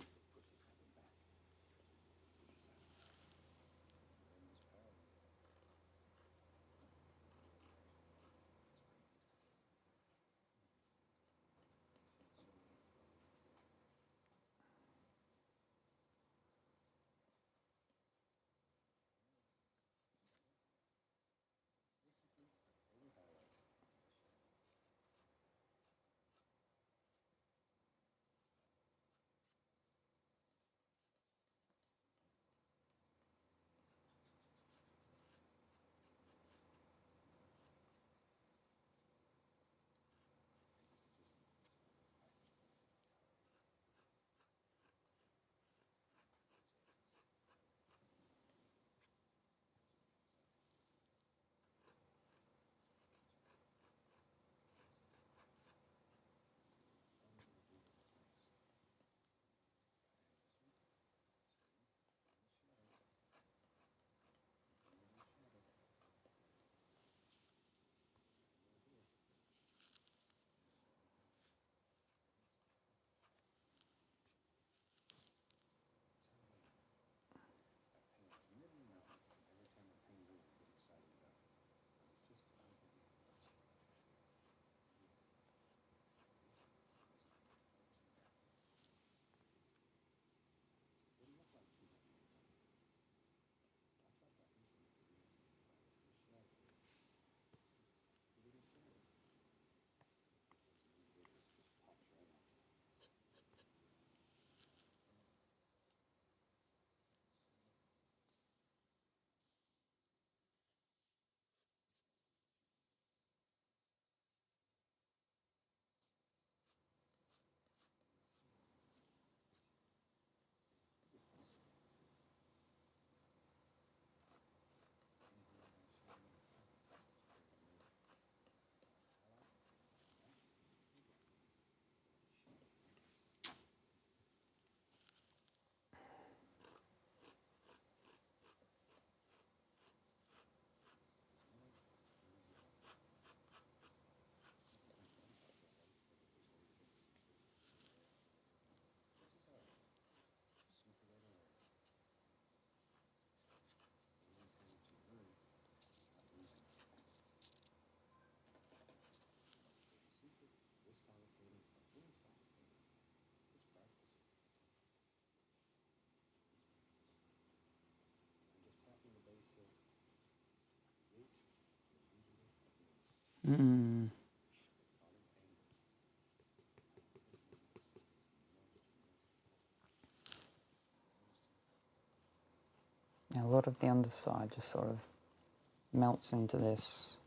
Mm. Yeah, a lot of the underside just sort of melts into this.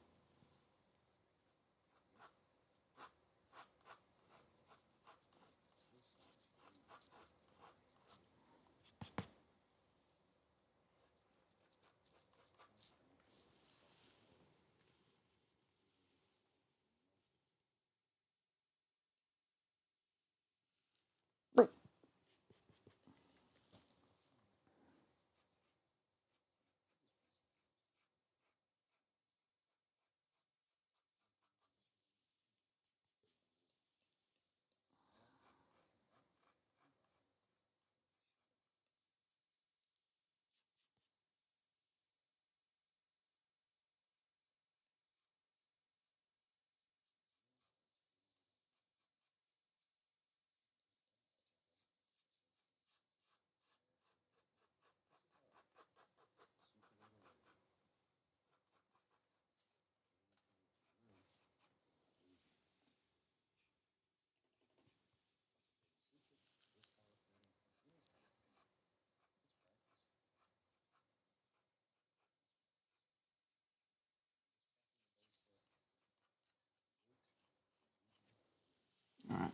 Alright.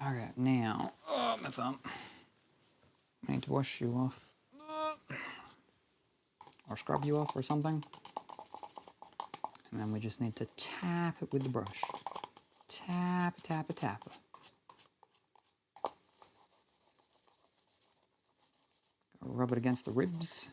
Okay, now, oh, my thumb. I need to wash you off. Or scrub you off or something. And then we just need to tap it with the brush. Tap, tap, tap. Rub it against the ribs.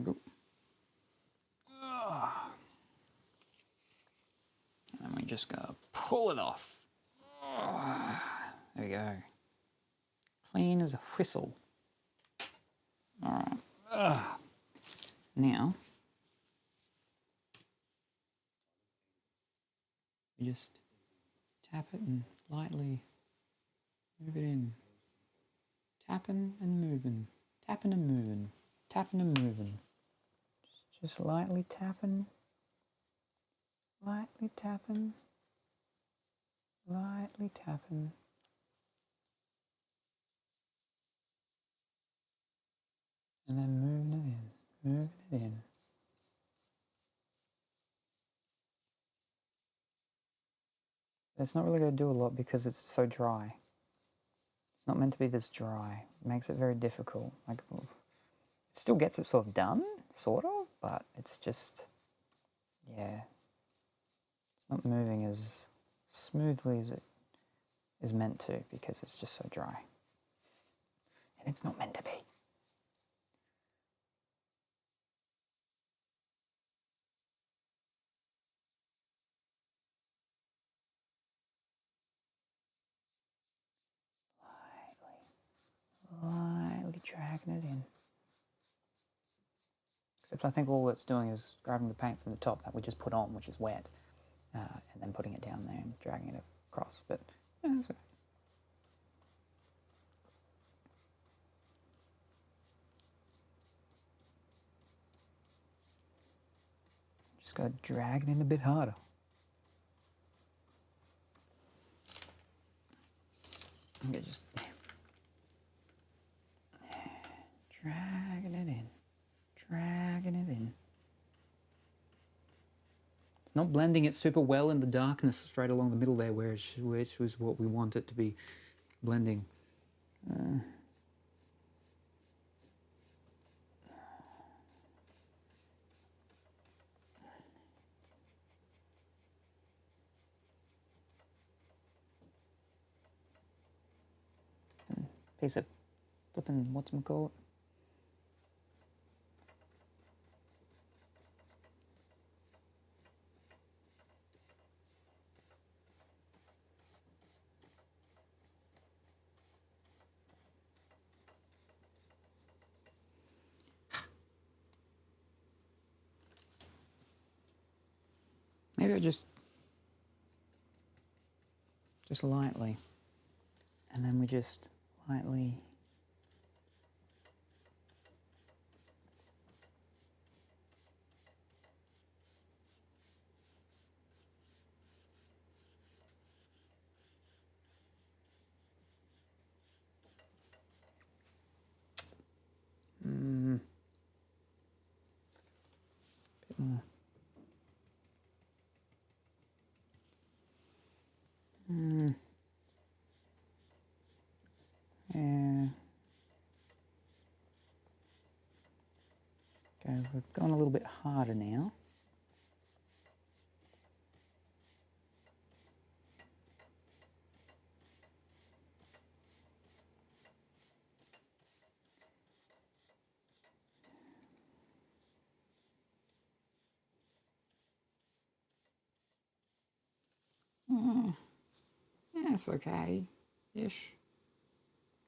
Go. And we just gotta pull it off. There we go. Clean as a whistle. Alright. Now, you just tap it and lightly move it in. Tapping and moving. Tapping and moving. Tapping and moving. Just lightly tapping. Lightly tapping. Lightly tapping. And then moving it in. Moving it in. It's not really going to do a lot because it's so dry. It's not meant to be this dry. It makes it very difficult. Like, it still gets it sort of done, sort of, but it's just, yeah. It's not moving as smoothly as it is meant to because it's just so dry. And it's not meant to be. Lightly dragging it in. Except I think all it's doing is grabbing the paint from the top that we just put on, which is wet, and then putting it down there and dragging it across. But yeah, that's okay. Just gotta drag it in a bit harder. Okay, just dragging it in, dragging it in. It's not blending it super well in the darkness straight along the middle there, which was what we want it to be blending. Piece of flipping whatchamacallit. Maybe I just lightly, and then we just lightly. Bit more. Yeah. Okay, we're going a little bit harder now. Yeah, it's okay-ish.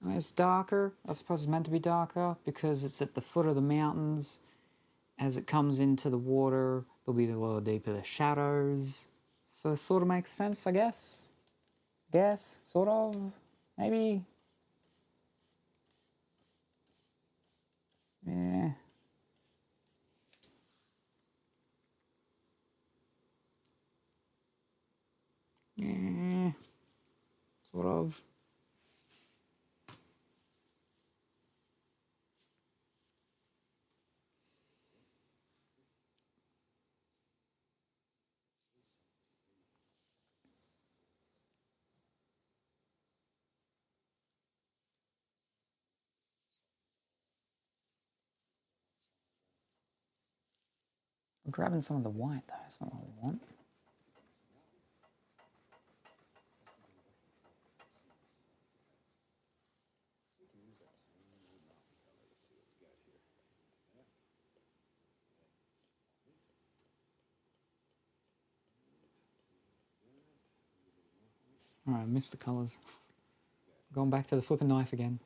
I mean, it's darker. I suppose it's meant to be darker because it's at the foot of the mountains. As it comes into the water, there'll be a little deeper shadows. So it sort of makes sense, I guess. Sort of, maybe. Yeah. Yeah. Sort of. We're grabbing some of the white though, that's not what we want. Alright, I missed the colours. Going back to the flipping knife again.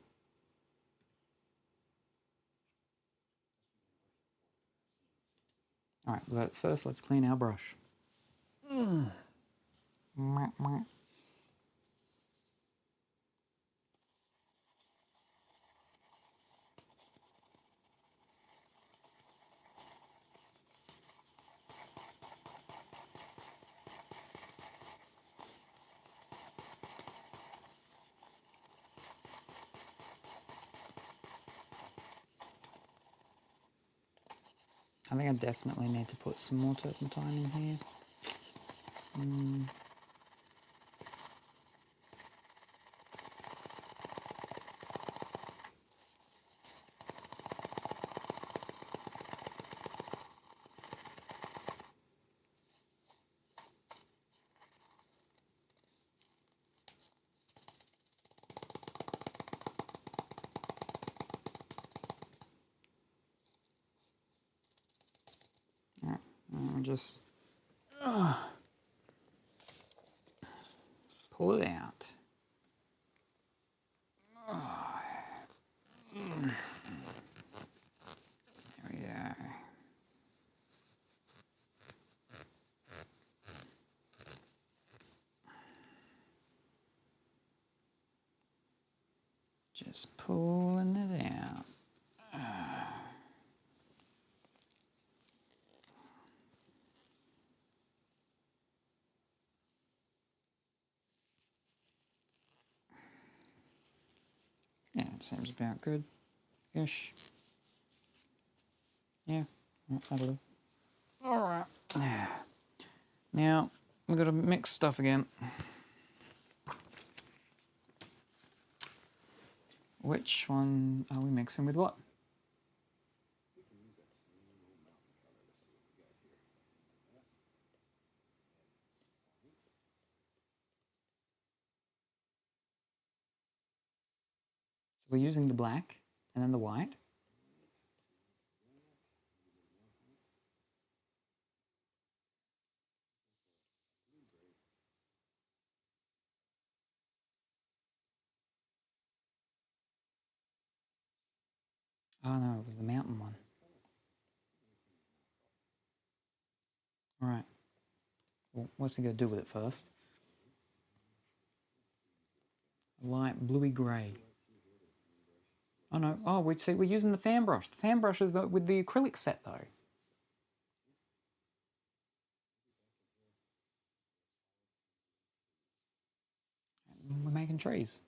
Alright, but first let's clean our brush. I think I definitely need to put some more turpentine in here. Alright, I'll just pull it out. There we go. Just pulling it out. Yeah, it seems about good-ish. Yeah, that'll do. Alright. Now, we've got to mix stuff again. Which one are we mixing with what? So we're using the black and then the white. Oh no, it was the mountain one. Alright. Well, what's he going to do with it first? Light bluey grey. Oh no, oh, we're using the fan brush. The fan brush is with the acrylic set though. We're making trees.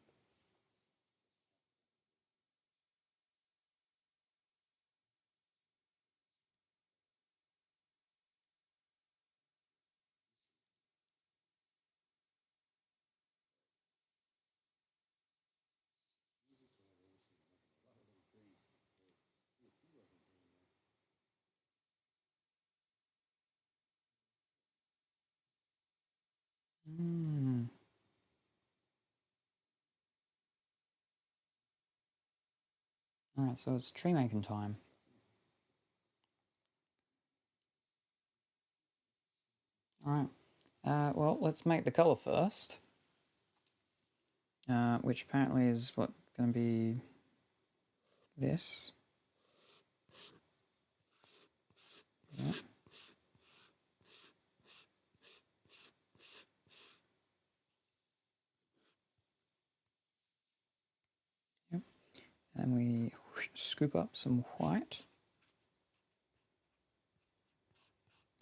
Alright, so it's tree making time. Alright, well, let's make the colour first. Which apparently is what, going to be this. Yep. Yep. And we scoop up some white.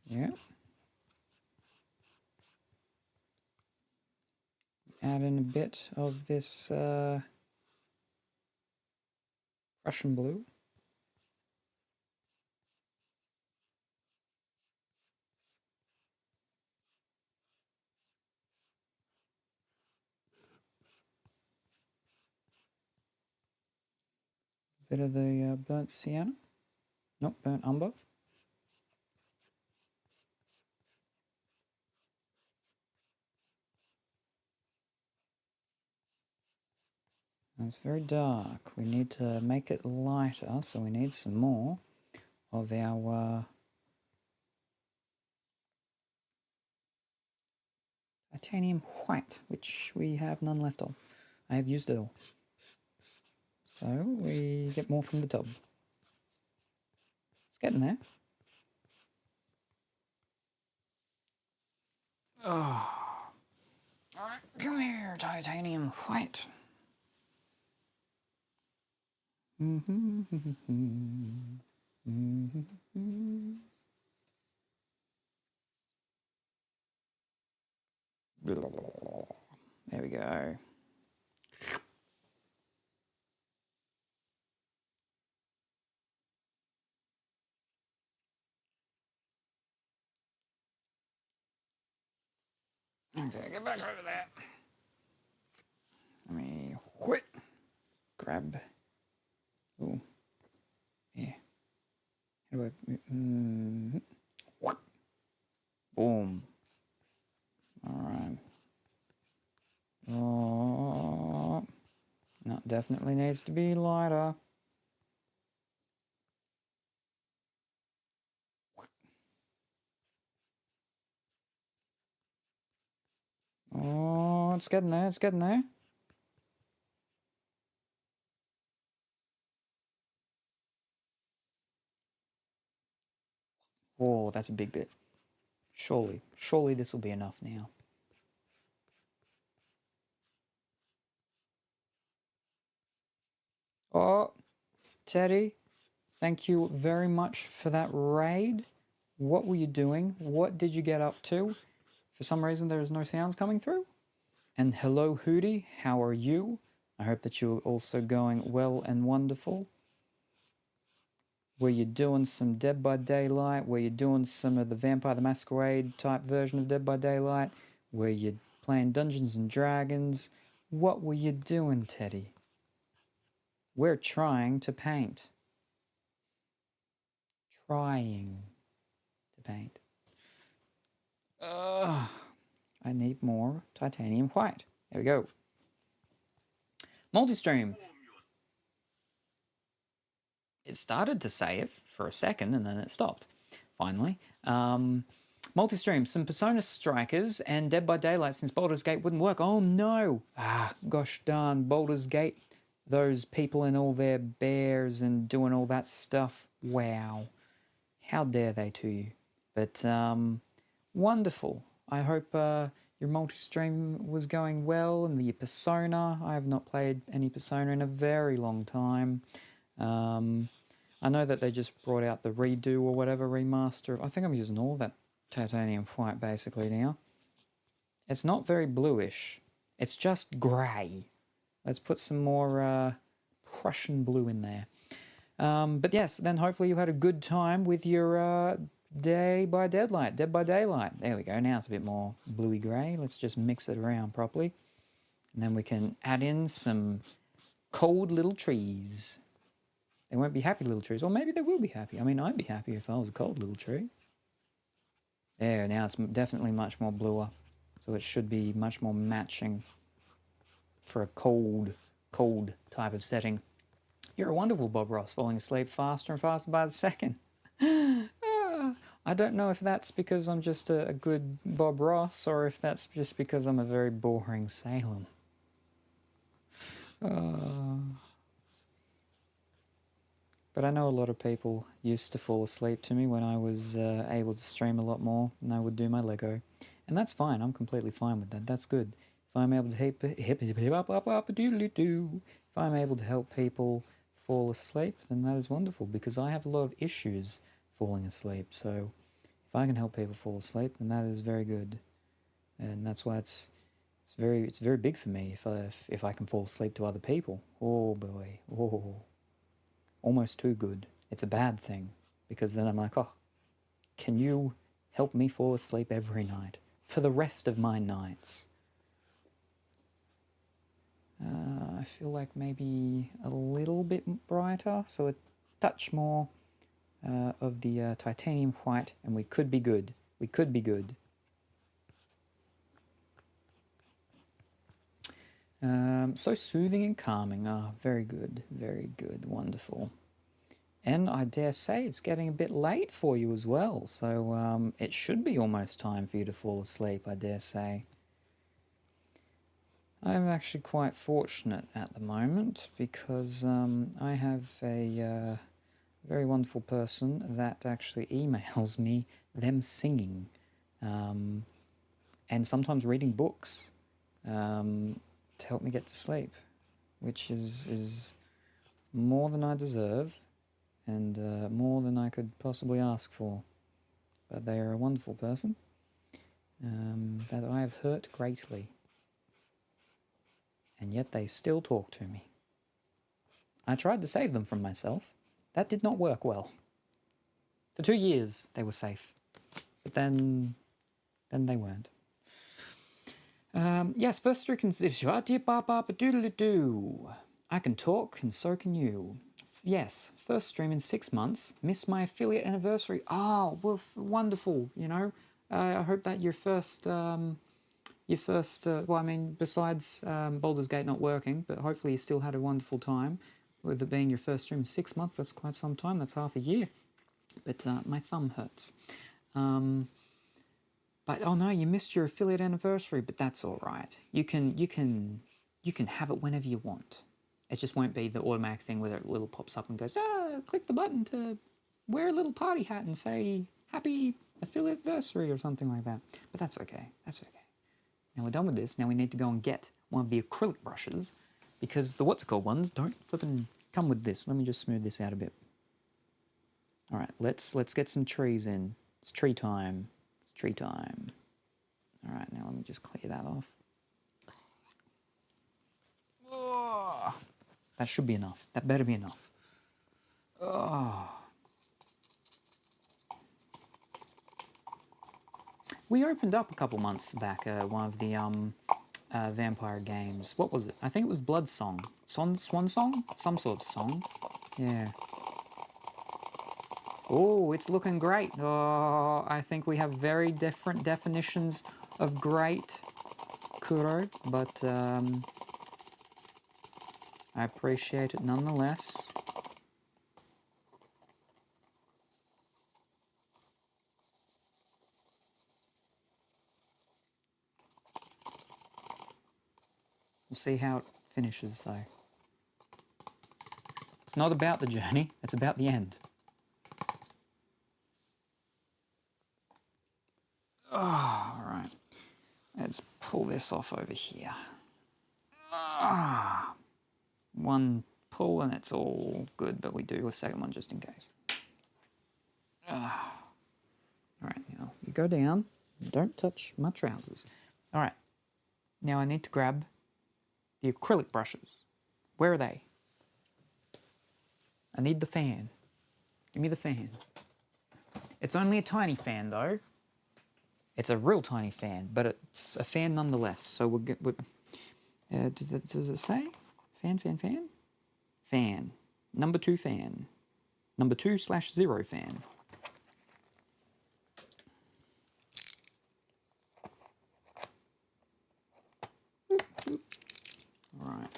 Yep. Add in a bit of this Russian blue. A bit of the burnt sienna. Nope, burnt umber. And it's very dark. We need to make it lighter, so we need some more of our... I titanium white, which we have none left of. I have used it all. So we get more from the tub. It's getting there. Oh. Alright, come here, titanium white. There we go. Okay, get back over there. Let me quit. Grab. Oh, yeah. How do I? Boom. Alright. Oh. No, definitely needs to be lighter. Oh, it's getting there, it's getting there. Oh, that's a big bit. Surely this will be enough now. Oh, Teddy, thank you very much for that raid. What were you doing? What did you get up to? For some reason, there is no sounds coming through. And hello, Hootie, how are you? I hope that you're also going well and wonderful. Were you doing some Dead by Daylight? Were you doing some of the Vampire the Masquerade type version of Dead by Daylight? Were you playing Dungeons and Dragons? What were you doing, Teddy? We're trying to paint. Trying to paint. I need more titanium white. There we go. Multi-stream. It started to save for a second and then it stopped. Finally. Multi-stream, some Persona Strikers and Dead by Daylight since Baldur's Gate wouldn't work. Oh no! Ah, gosh darn, Baldur's Gate. Those people in all their bears and doing all that stuff. Wow. How dare they to you? But, wonderful. I hope your multi-stream was going well and the Persona. I have not played any Persona in a very long time. I know that they just brought out the redo or whatever remaster. I think I'm using all that titanium white basically now. It's not very bluish. It's just grey. Let's put some more Prussian blue in there. But yes, then hopefully you had a good time with your Dead by Daylight. There we go. Now it's a bit more bluey grey. Let's just mix it around properly. And then we can add in some cold little trees. They won't be happy little trees. Or maybe they will be happy. I mean, I'd be happy if I was a cold little tree. There, now it's definitely much more bluer. So it should be much more matching for a cold type of setting. You're a wonderful Bob Ross, falling asleep faster and faster by the second. I don't know if that's because I'm just a good Bob Ross or if that's just because I'm a very boring Salem. But I know a lot of people used to fall asleep to me when I was able to stream a lot more and I would do my Lego. And that's fine, I'm completely fine with that, that's good. If I'm able to if I'm able to help people fall asleep, then that is wonderful because I have a lot of issues falling asleep. So if I can help people fall asleep, then that is very good. And that's why it's very big for me if I can fall asleep to other people. Oh boy, oh. Almost too good. It's a bad thing because then I'm like, oh, can you help me fall asleep every night for the rest of my nights? I feel like maybe a little bit brighter, so a touch more of the titanium white, and we could be good. We could be good. So soothing and calming. Ah, very good, wonderful. And I dare say it's getting a bit late for you as well, so it should be almost time for you to fall asleep, I dare say. I'm actually quite fortunate at the moment because I have a very wonderful person that actually emails me them singing and sometimes reading books to help me get to sleep, which is more than I deserve and more than I could possibly ask for. But they are a wonderful person that I have hurt greatly. And yet they still talk to me. I tried to save them from myself. That did not work well. For 2 years they were safe, but then they weren't. Yes, first streak and I can talk and so can you. Yes, first stream in 6 months. Missed my affiliate anniversary. Oh, well, wonderful. You know, I hope that your first, well, I mean, besides Baldur's Gate not working, but hopefully you still had a wonderful time. With it being your first stream in 6 months, that's quite some time. That's half a year. But my thumb hurts. But oh no, you missed your affiliate anniversary. But that's all right. You can have it whenever you want. It just won't be the automatic thing where it little pops up and goes, click the button to wear a little party hat and say happy affiliate anniversary or something like that. But that's okay. That's okay. Now we're done with this. Now we need to go and get one of the acrylic brushes because the what's-it-called ones don't flippin' come with this. Let me just smooth this out a bit. All right, let's get some trees in. It's tree time. It's tree time. All right, now let me just clear that off. Oh, that should be enough. That better be enough. Oh. We opened up a couple months back one of the vampire games. What was it? I think it was Blood Song. Swan Song? Some sort of song. Yeah. Oh, it's looking great. Oh, I think we have very different definitions of great, Kuro, but I appreciate it nonetheless. We'll see how it finishes, though. It's not about the journey, it's about the end. Oh, all right. Let's pull this off over here. Ah, one pull and it's all good, but we do a second one just in case. Ah. All right, now you go down. Don't touch my trousers. All right. Now I need to grab the acrylic brushes. Where are they? I need the fan. Give me the fan. It's only a tiny fan, though. It's a real tiny fan, but it's a fan nonetheless. So we'll get... does it say? Fan, fan, fan? Fan. Number 2 fan. Number 2/0 fan. All right.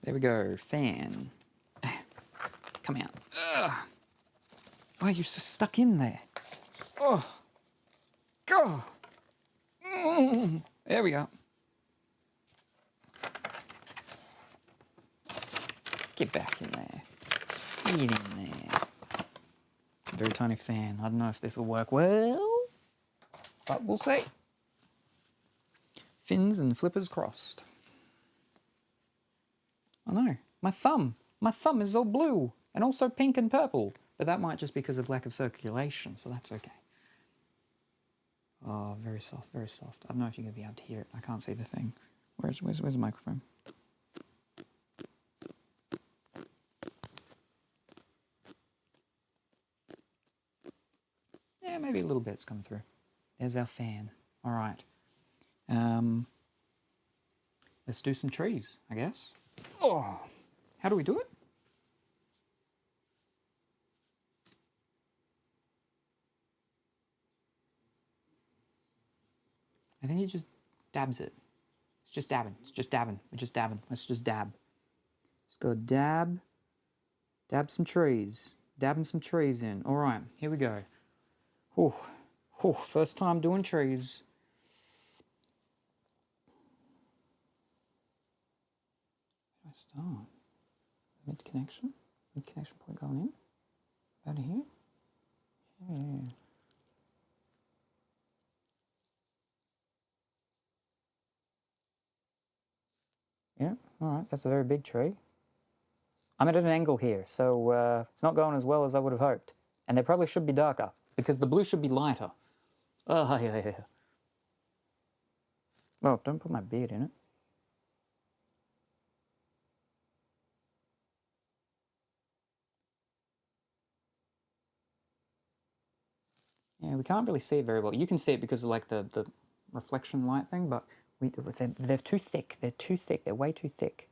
There we go. Fan. Come out. Ugh. Why are you so stuck in there? Oh. God. There we go. Get back in there. Get in there. Very tiny fan. I don't know if this will work well, but we'll see. Fins and flippers crossed. I know. My thumb is all blue and also pink and purple, but that might just be because of lack of circulation, so that's okay. Oh, very soft, very soft. I don't know if you're going to be able to hear it. I can't see the thing. Where's the microphone? Yeah, maybe a little bit's come through. There's our fan. All right. Let's do some trees, I guess. Oh, how do we do it? I think he just dabs it. It's just dabbing. It's just dabbing. We're just dabbing. Let's just dab. Let's go dab. Dab some trees. dabbing some trees in. All right, here we go. Oh, first time doing trees. Where do I start? Mid connection point going in. Out of here. Yeah. Yeah. All right. That's a very big tree. I'm at an angle here, so it's not going as well as I would have hoped. And they probably should be darker because the blue should be lighter. Oh yeah. Well, don't put my beard in it. Yeah, we can't really see it very well. You can see it because of like the reflection light thing, but they're too thick. They're too thick. They're way too thick.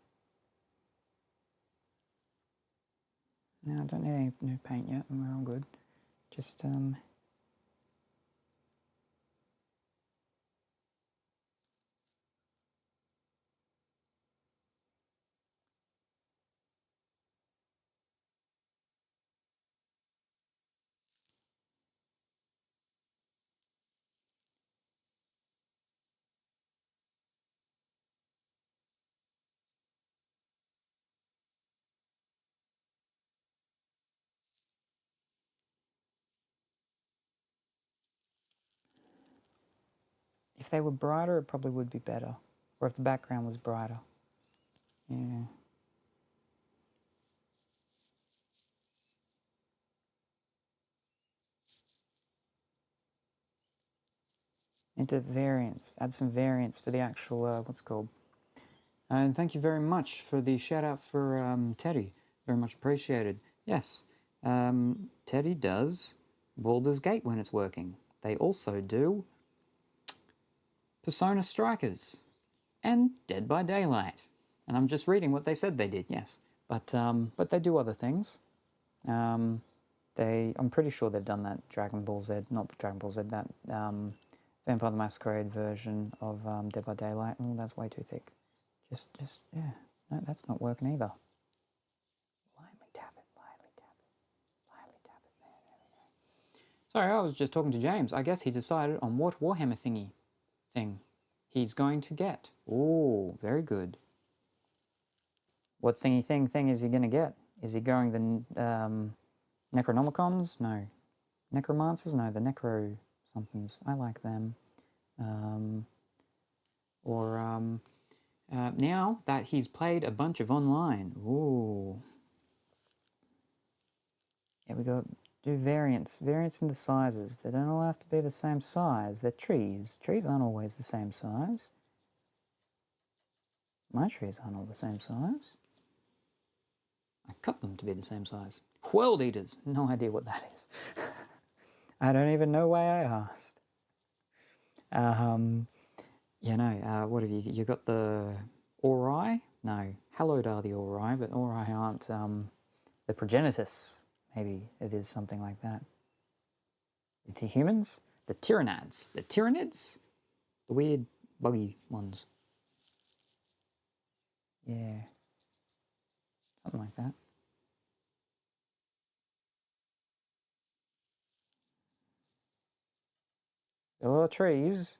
No, I don't need any new paint yet, and we're all good. Just if they were brighter, it probably would be better. Or if the background was brighter. Yeah. Into variance. Add some variance for the actual, what's it called? And thank you very much for the shout out for Teddy. Very much appreciated. Yes, Teddy does Baldur's Gate when it's working. They also do Persona Strikers and Dead by Daylight. And I'm just reading what they said they did, yes. But they do other things. I'm pretty sure they've done that Dragon Ball Z, not Dragon Ball Z, that Vampire the Masquerade version of Dead by Daylight. Oh, that's way too thick. Yeah. No, that's not working either. Lightly tap it, lightly tap it, lightly tap it. There we go. Sorry, I was just talking to James. I guess he decided on what Warhammer thing he's going to get. Oh, very good. What thing is he going to get? Is he going the Necronomicons? No. Necromancers? No, the Necro somethings. I like them. Now that he's played a bunch of online. Ooh. Yeah, we got do variants. Variants in the sizes. They don't all have to be the same size. They're trees. Trees aren't always the same size. My trees aren't all the same size. I cut them to be the same size. World Eaters. No idea what that is. I don't even know why I asked. What have you? You got the Ori? No, hallowed are the Ori, but Ori aren't the progenitors. Maybe it is something like that. The humans? The Tyranids. The Tyranids? The weird buggy ones. Yeah. Something like that. A lot of trees.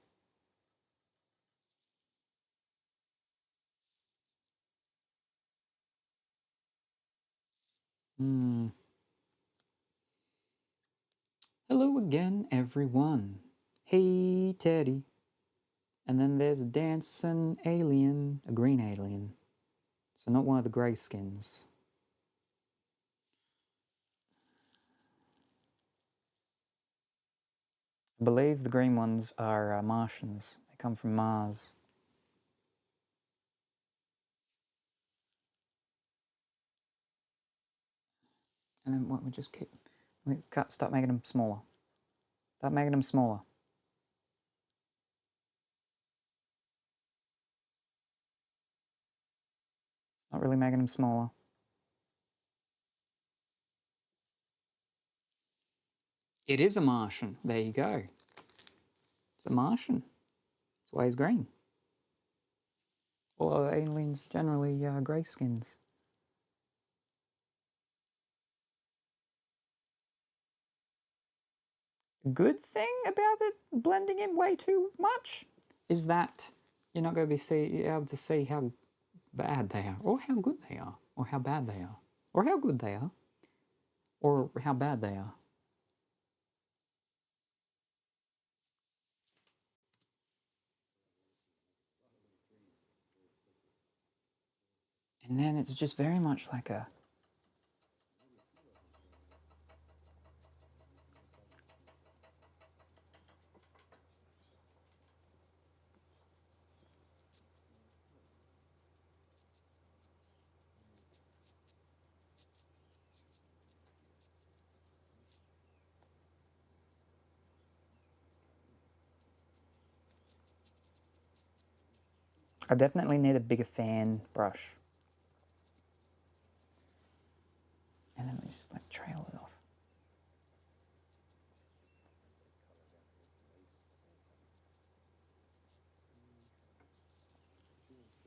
Hello again, everyone. Hey, Teddy. And then there's a dancing alien, a green alien. So not one of the grey skins. I believe the green ones are Martians. They come from Mars. And then what, we just keep... Start making them smaller. Start making them smaller. It's not really making them smaller. It is a Martian. There you go. It's a Martian. That's why he's green. Well, aliens generally grey skins. good thing about it blending in way too much is that you're not going to be able to see how bad they are, or how good they are, or how bad they are, or how good they are, or how bad they are. And then it's just very much like a I definitely need a bigger fan brush. And then we just like trail it off.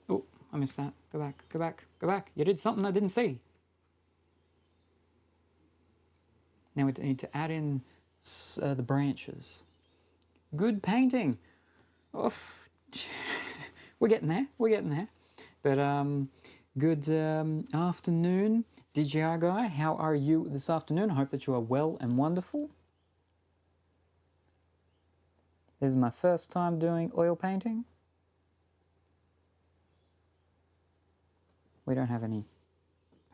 Oh, I missed that. Go back, go back, go back. You did something I didn't see. Now we need to add in the branches. Good painting. Oh, we're getting there. We're getting there. But good afternoon, DJI guy. How are you this afternoon? I hope that you are well and wonderful. This is my first time doing oil painting. We don't have any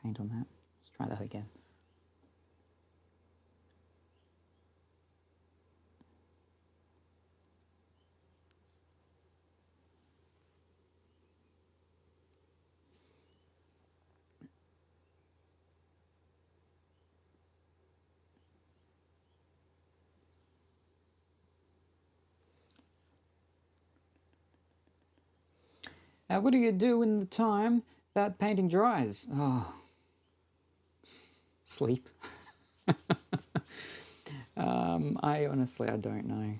paint on that. Let's try that again. What do you do in the time that painting dries? Oh, sleep. I honestly, I don't know.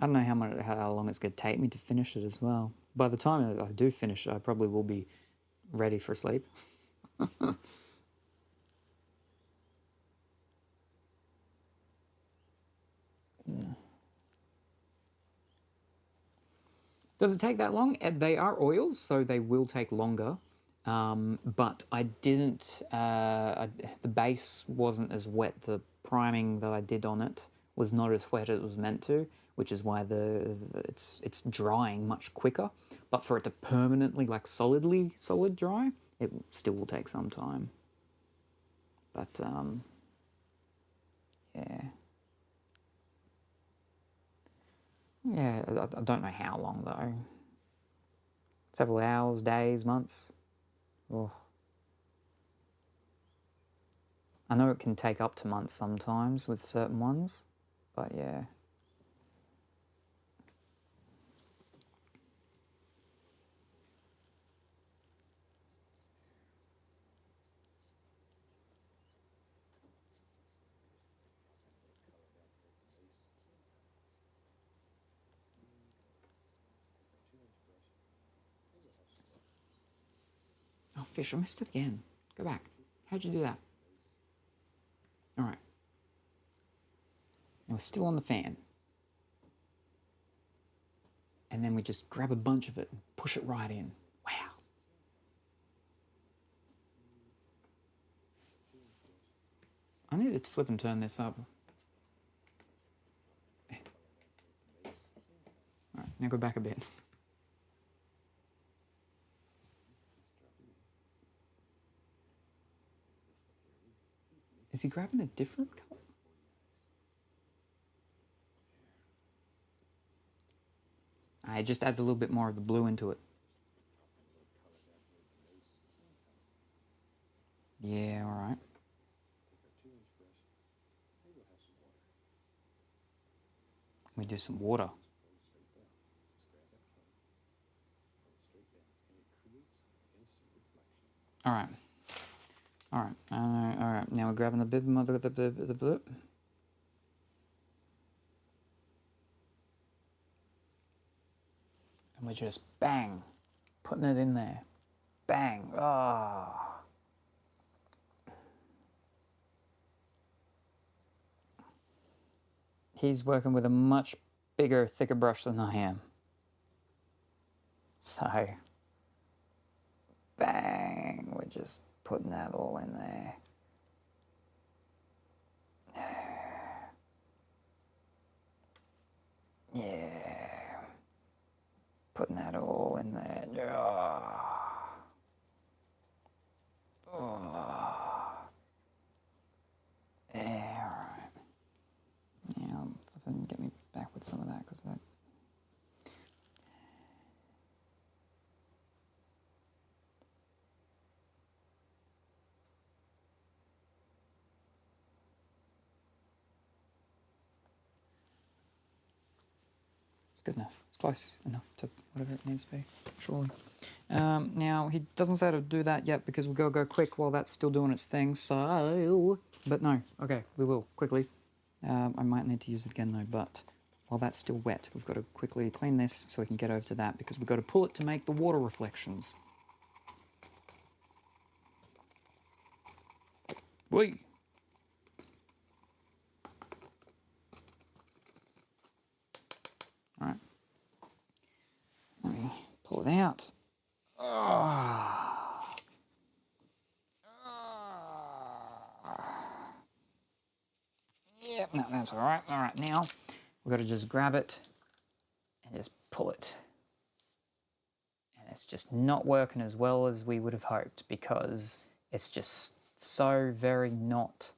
I don't know how long it's going to take me to finish it as well. By the time I do finish it, I probably will be ready for sleep. Does it take that long? They are oils, so they will take longer. But I didn't. The base wasn't as wet. The priming that I did on it was not as wet as it was meant to, which is why it's drying much quicker. But for it to permanently, like solid dry, it still will take some time. But yeah, yeah. I don't know how long though. Several hours, days, months. Oh. I know it can take up to months sometimes with certain ones, but yeah. Oh, fish, I missed it again. Go back. How'd you do that? All right. Now we're still on the fan. And then we just grab a bunch of it and push it right in. Wow. I need to flip and turn this up. All right, now go back a bit. Is he grabbing a different color? It just adds a little bit more of the blue into it. Yeah, all right. We do some water. All right. All right. All right. Now we're grabbing the bib, the blip. And we're just bang, putting it in there. Bang. Oh. he's working with a much bigger, thicker brush than I am. So, bang, we're just putting that all in there. Yeah. Putting that all in there. Yeah, alright. Now, get me back with some of that, because that... It's good enough. It's close enough to whatever it needs to be, surely. Now, he doesn't say to do that yet because we've got to go quick while that's still doing its thing, so... But no, okay, we will, quickly. I might need to use it again though, but while that's still wet, we've got to quickly clean this so we can get over to that, because we've got to pull it to make the water reflections. Whee! Alright. Let me pull it out. Yep, no, that's alright. Alright, now we've got to just grab it and just pull it. And it's just not working as well as we would have hoped, because it's just so very not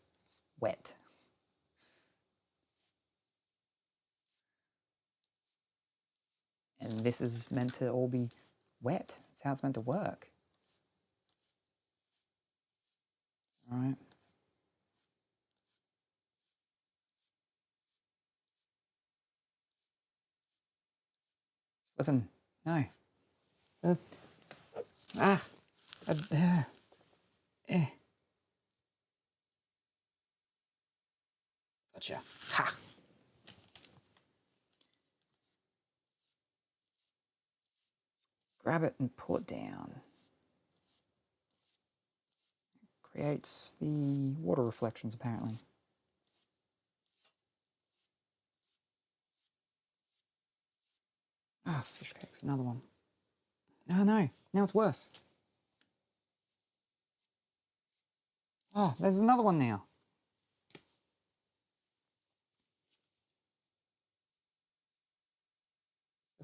wet. And this is meant to all be wet. That's how it's meant to work. Alright. Flippin'. No. Gotcha. Ha! Grab it and pull it down. Creates the water reflections, apparently. Ah, fish cakes, another one. Oh no, now it's worse. Oh, there's another one now.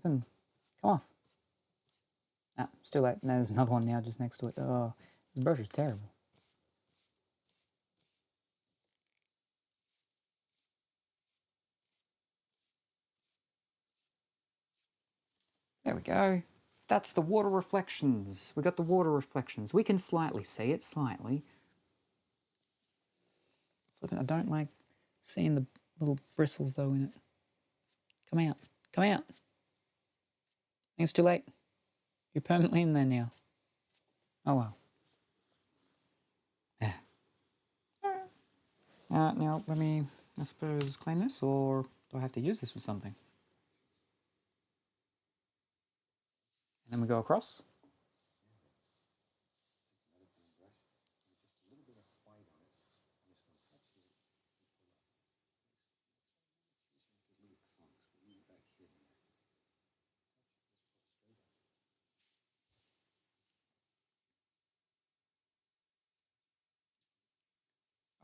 Come off. Ah, it's too late. There's another one now just next to it. Oh, this brush is terrible. There we go. That's the water reflections. We got the water reflections. We can slightly see it, slightly. Flippin', I don't like seeing the little bristles though in it. Come out. Come out. I think it's too late. You're permanently in there now. Oh well. Yeah. Now let me, I suppose, clean this, or do I have to use this with something? And then we go across.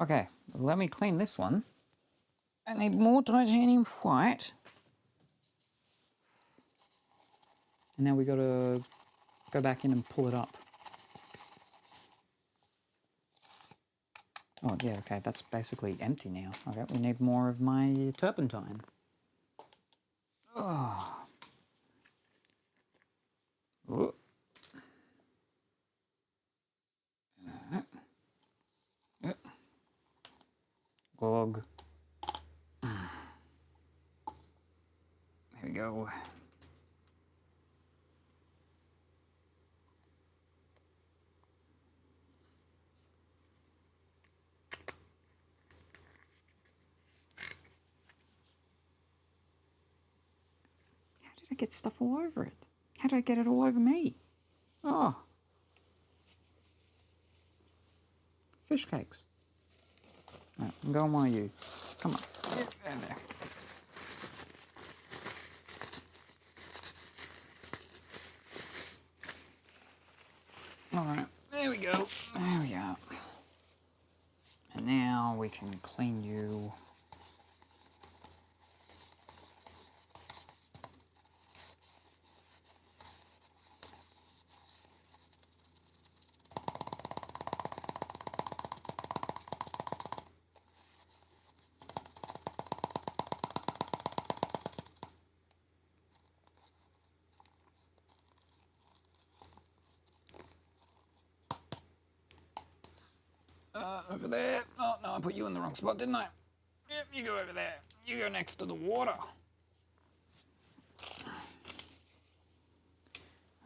Okay, let me clean this one. I need more titanium white. And now we got to go back in and pull it up. Oh yeah, okay, that's basically empty now. Okay, we need more of my turpentine. Oh. Ooh. Glog. There we go. How did I get stuff all over it? How did I get it all over me? Oh. Fish cakes. Right, I'm going while you. Come on. Get in there. Alright, there we go. There we are. And now we can clean you. Over there. Oh, no, I put you in the wrong spot, didn't I? Yep, you go over there. You go next to the water.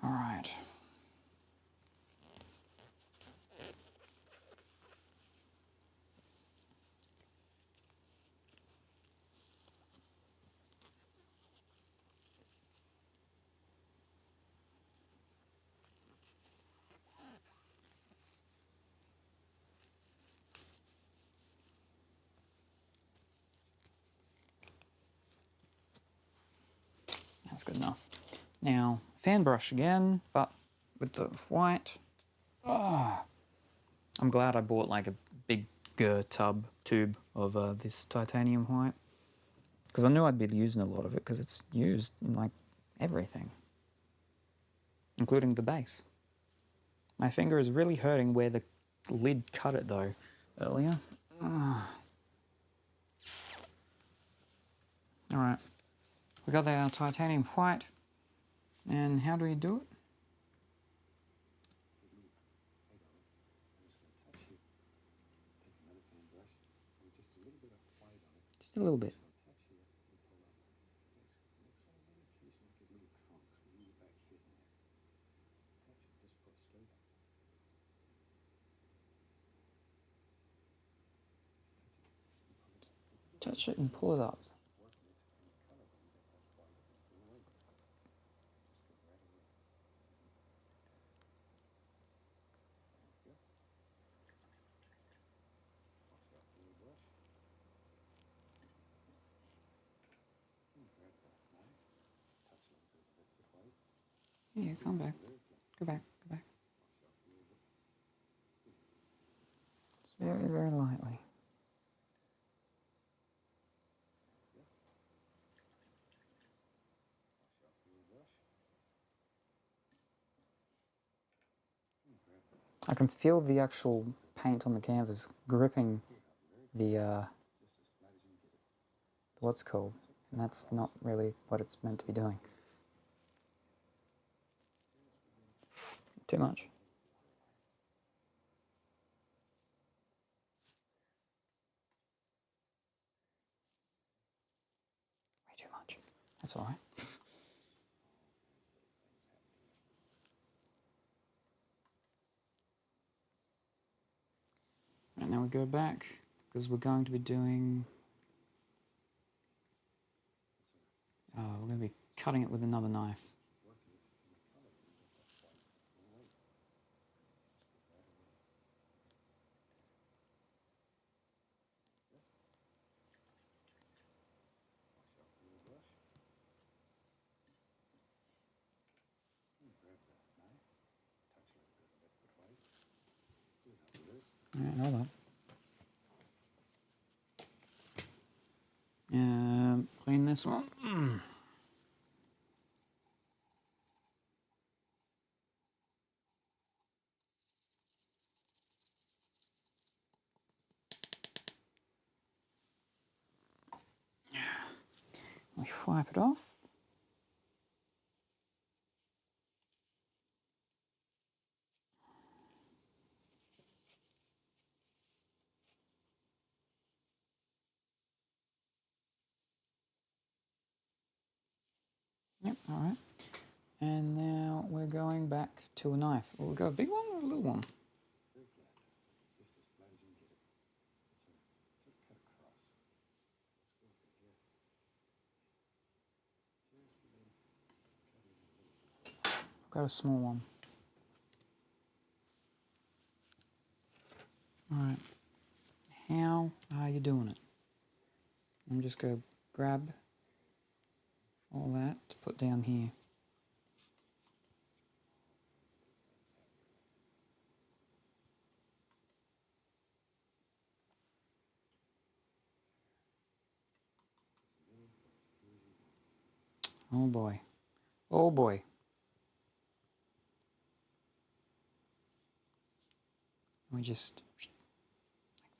All right. That's good enough. Now, fan brush again, but with the white. Oh, I'm glad I bought like a bigger tube of this titanium white. Because I knew I'd be using a lot of it because it's used in like everything. Including the base. My finger is really hurting where the lid cut it though earlier. Alright. We got our titanium white. And how do we do it? Just a little bit. Touch it and pull it up. Yeah, come back. Go back, go back. Just very, very lightly. I can feel the actual paint on the canvas gripping the what's called, and that's not really what it's meant to be doing. Too much. Way too much. That's all right. And now we go back because we're going to be doing. We're going to be cutting it with another knife. Alright, hold on. Clean this one. We wipe it off. Yep, alright. And now we're going back to a knife. Will we go a big one or a little one? Got a small one. Alright. How are you doing it? I'm just going to grab all that to put down here. Oh boy. Oh boy. We just like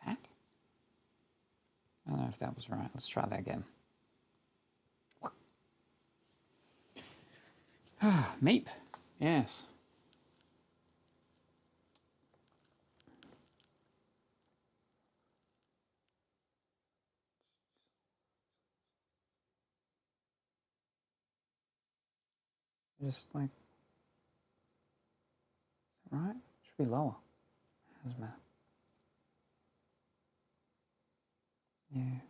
that. I don't know if that was right. Let's try that again. Meep. Yes. Just like, is that right? Should be lower. Doesn't matter. Yeah.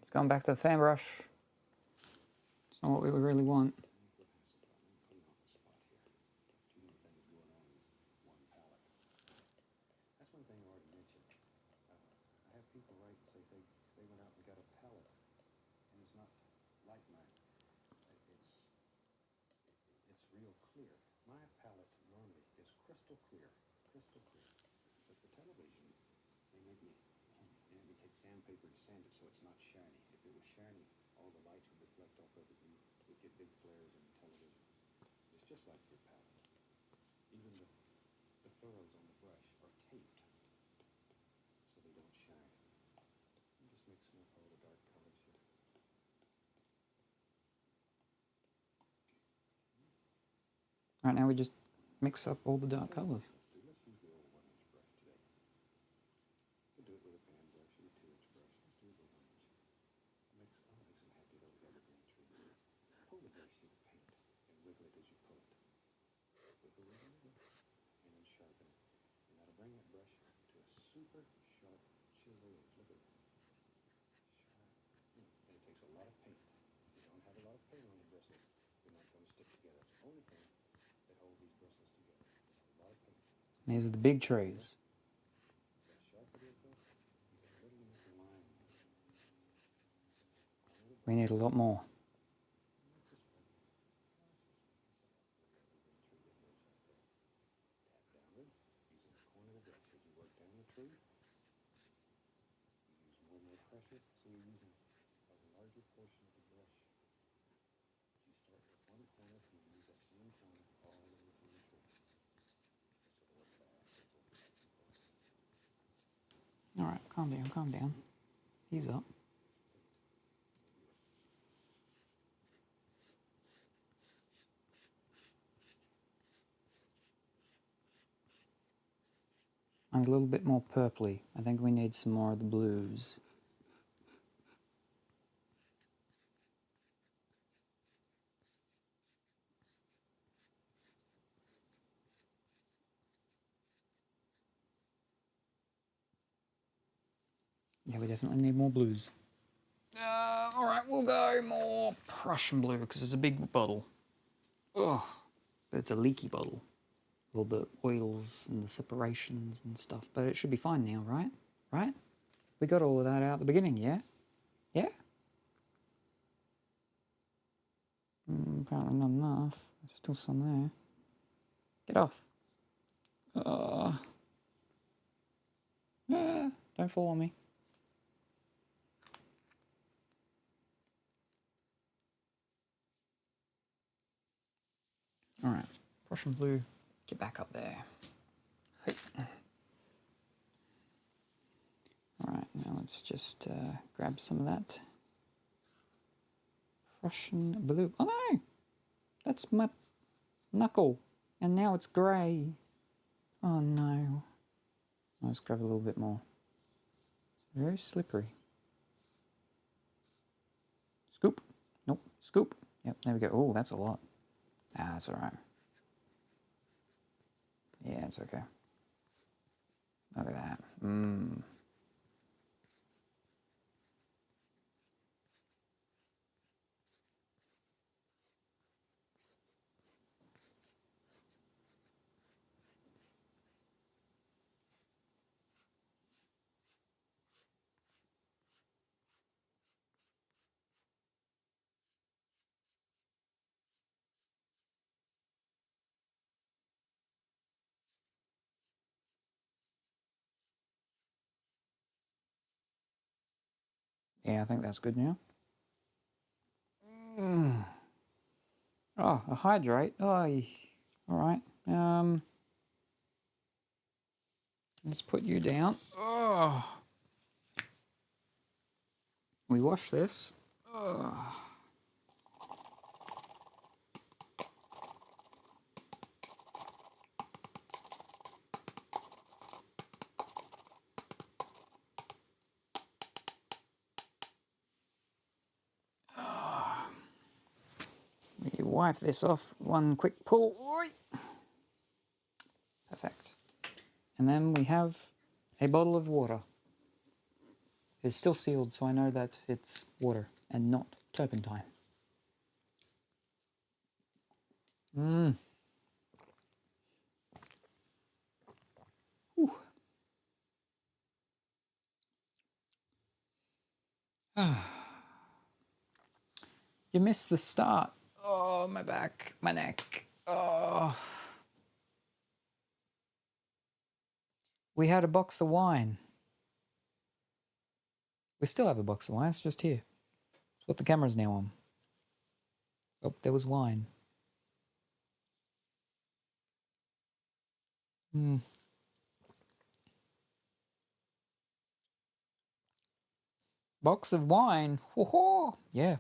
It's going back to the fan brush. It's not what we really want. Right now we just mix up all the dark colours. These are the big trees. We need a lot more. Alright, calm down, calm down. Ease up. And a little bit more purpley. I think we need some more of the blues. Yeah, we definitely need more blues. Alright, we'll go more Prussian blue because it's a big bottle. Ugh, but it's a leaky bottle. All the oils and the separations and stuff. But it should be fine now, right? Right? We got all of that out at the beginning, yeah? Yeah? Apparently not enough. There's still some there. Get off. Don't fall on me. All right, Prussian blue, get back up there. All right, now let's just grab some of that Prussian blue. Oh no, that's my knuckle, and now it's grey. Oh no. Let's grab a little bit more. It's very slippery. Scoop. Nope. Scoop. Yep, there we go. Oh, that's a lot. Ah, that's alright. Yeah, it's okay. Look at that. Mmm. Yeah, I think that's good now. Mm. Oh, a hydrate. Oh, alright. Let's put you down. Oh. We wash this. Oh. We wipe this off. One quick pull. Perfect. And then we have a bottle of water. It's still sealed, so I know that it's water and not turpentine. Mmm. You missed the start. Oh, my back, my neck. Oh. We had a box of wine. We still have a box of wine, it's just here. It's what the camera's now on. Oh, there was wine. Hmm. Box of wine. Ho-ho! Yeah.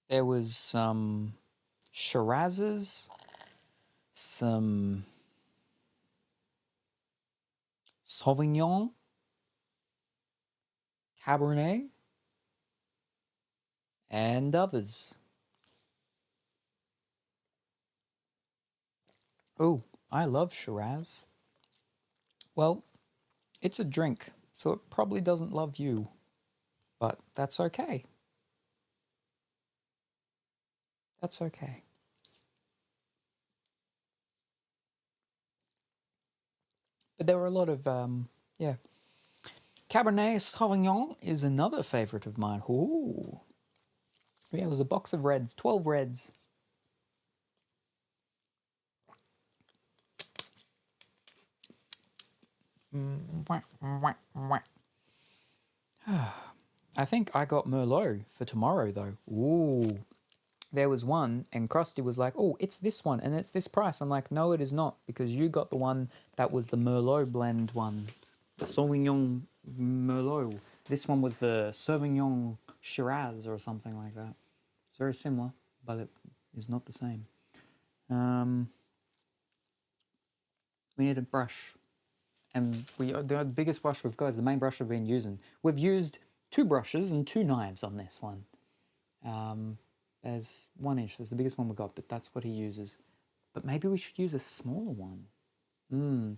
There was some Shirazes, some Sauvignon, Cabernet, and others. Oh, I love Shiraz. Well, it's a drink, so it probably doesn't love you. But that's okay. That's okay. But there were a lot of, yeah. Cabernet Sauvignon is another favorite of mine. Ooh. Yeah, it was a box of reds, 12 reds. I think I got Merlot for tomorrow, though. Ooh. There was one, and Krusty was like, oh, it's this one, and it's this price. I'm like, no, it is not, because you got the one that was the Merlot blend one. The Sauvignon Merlot. This one was the Sauvignon Shiraz or something like that. It's very similar, but it is not the same. We need a brush. And the biggest brush we've got is the main brush we've been using. We've used 2 brushes and 2 knives on this one. There's 1 inch, that's the biggest one we've got, but that's what he uses. But maybe we should use a smaller one. And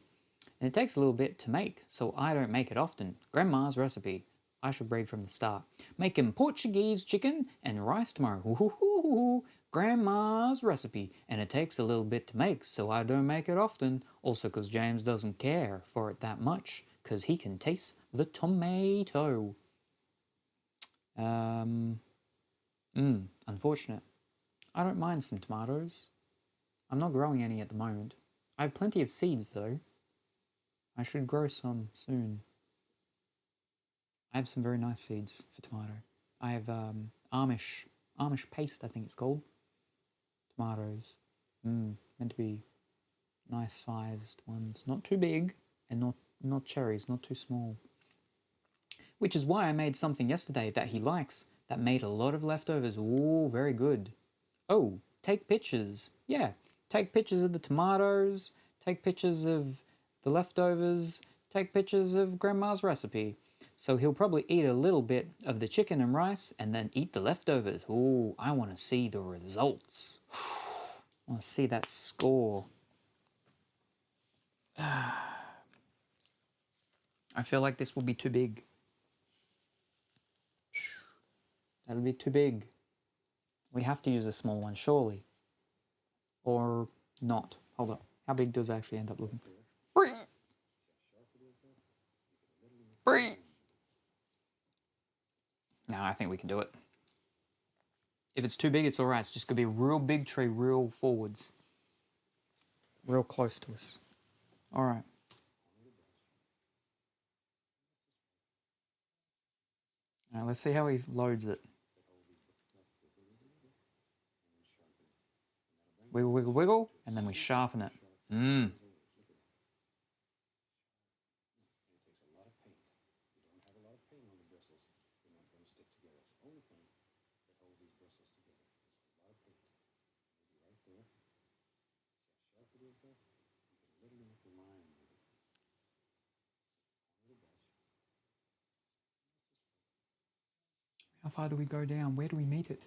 it takes a little bit to make, so I don't make it often. Grandma's recipe. I should breathe from the start. Making Portuguese chicken and rice tomorrow. Ooh, Grandma's recipe. And it takes a little bit to make, so I don't make it often. Also because James doesn't care for it that much, because he can taste the tomato. Unfortunate. I don't mind some tomatoes. I'm not growing any at the moment. I have plenty of seeds though. I should grow some soon. I have some very nice seeds for tomato. I have Amish Amish paste, I think it's called. Tomatoes. Meant to be nice sized ones. Not too big and not cherries, not too small. Which is why I made something yesterday that he likes that made a lot of leftovers. Ooh, very good. Oh, take pictures. Yeah, take pictures of the tomatoes, take pictures of the leftovers, take pictures of Grandma's recipe. So he'll probably eat a little bit of the chicken and rice and then eat the leftovers. Ooh, I want to see the results. I want to see that score. I feel like this will be too big. That'll be too big. We have to use a small one, surely. Or not. Hold up. How big does it actually end up looking? No, I think we can do it. If it's too big, it's alright. It's just going to be a real big tree, real forwards. Real close to us. Alright. Now let's see how he loads it. Wiggle, wiggle, wiggle, and then we sharpen it. How far do we go down? Where do we meet it?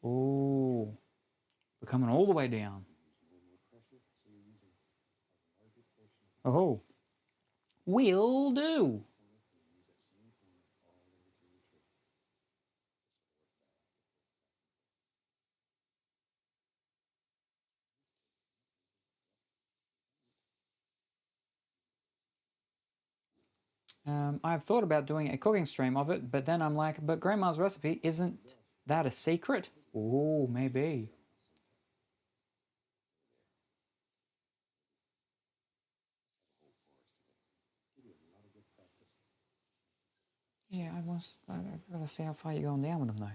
Oh, we're coming all the way down. Oh, will do. I've thought about doing a cooking stream of it, but then I'm like, but Grandma's recipe, isn't that a secret? Oh, maybe. Yeah, I'd rather see how far you're going down with them, though.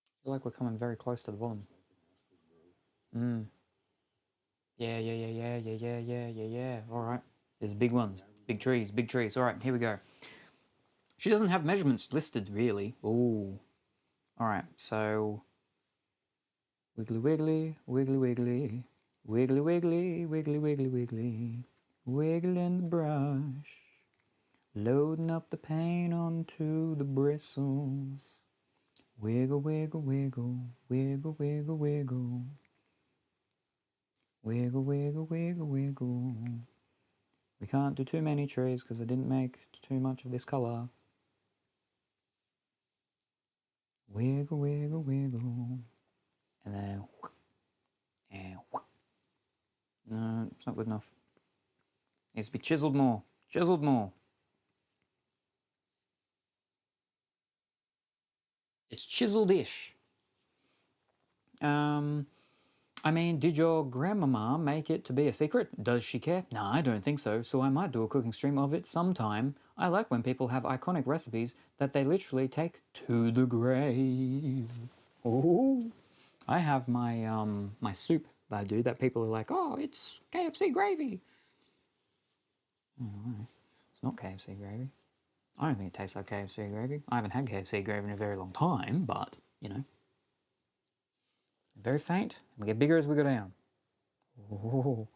I feel like we're coming very close to the bottom. Yeah, yeah, yeah, yeah, yeah, yeah, yeah, yeah, yeah. All right. There's big ones. Big trees, big trees. All right, here we go. She doesn't have measurements listed, really. Ooh. All right, so... Wiggly, wiggly, wiggly, wiggly. Wiggly, wiggly, wiggly, wiggly, wiggly. Wiggling the brush. Loading up the paint onto the bristles. Wiggle, wiggle, wiggle. Wiggle, wiggle, wiggle. Wiggle, wiggle, wiggle, wiggle. We can't do too many trees because I didn't make too much of this colour. Wiggle, wiggle, wiggle. And then... And... No, it's not good enough. Needs to be chiseled more. Chiseled more. It's chiseled-ish. I mean, did your grandmama make it to be a secret? Does she care? No, I don't think so, so I might do a cooking stream of it sometime. I like when people have iconic recipes that they literally take to the grave. Oh, I have my my soup that I do that people are like, oh, it's KFC gravy. Oh, it's not KFC gravy. I don't think it tastes like KFC gravy. I haven't had KFC gravy in a very long time, but, you know. Very faint, and we get bigger as we go down. Oh.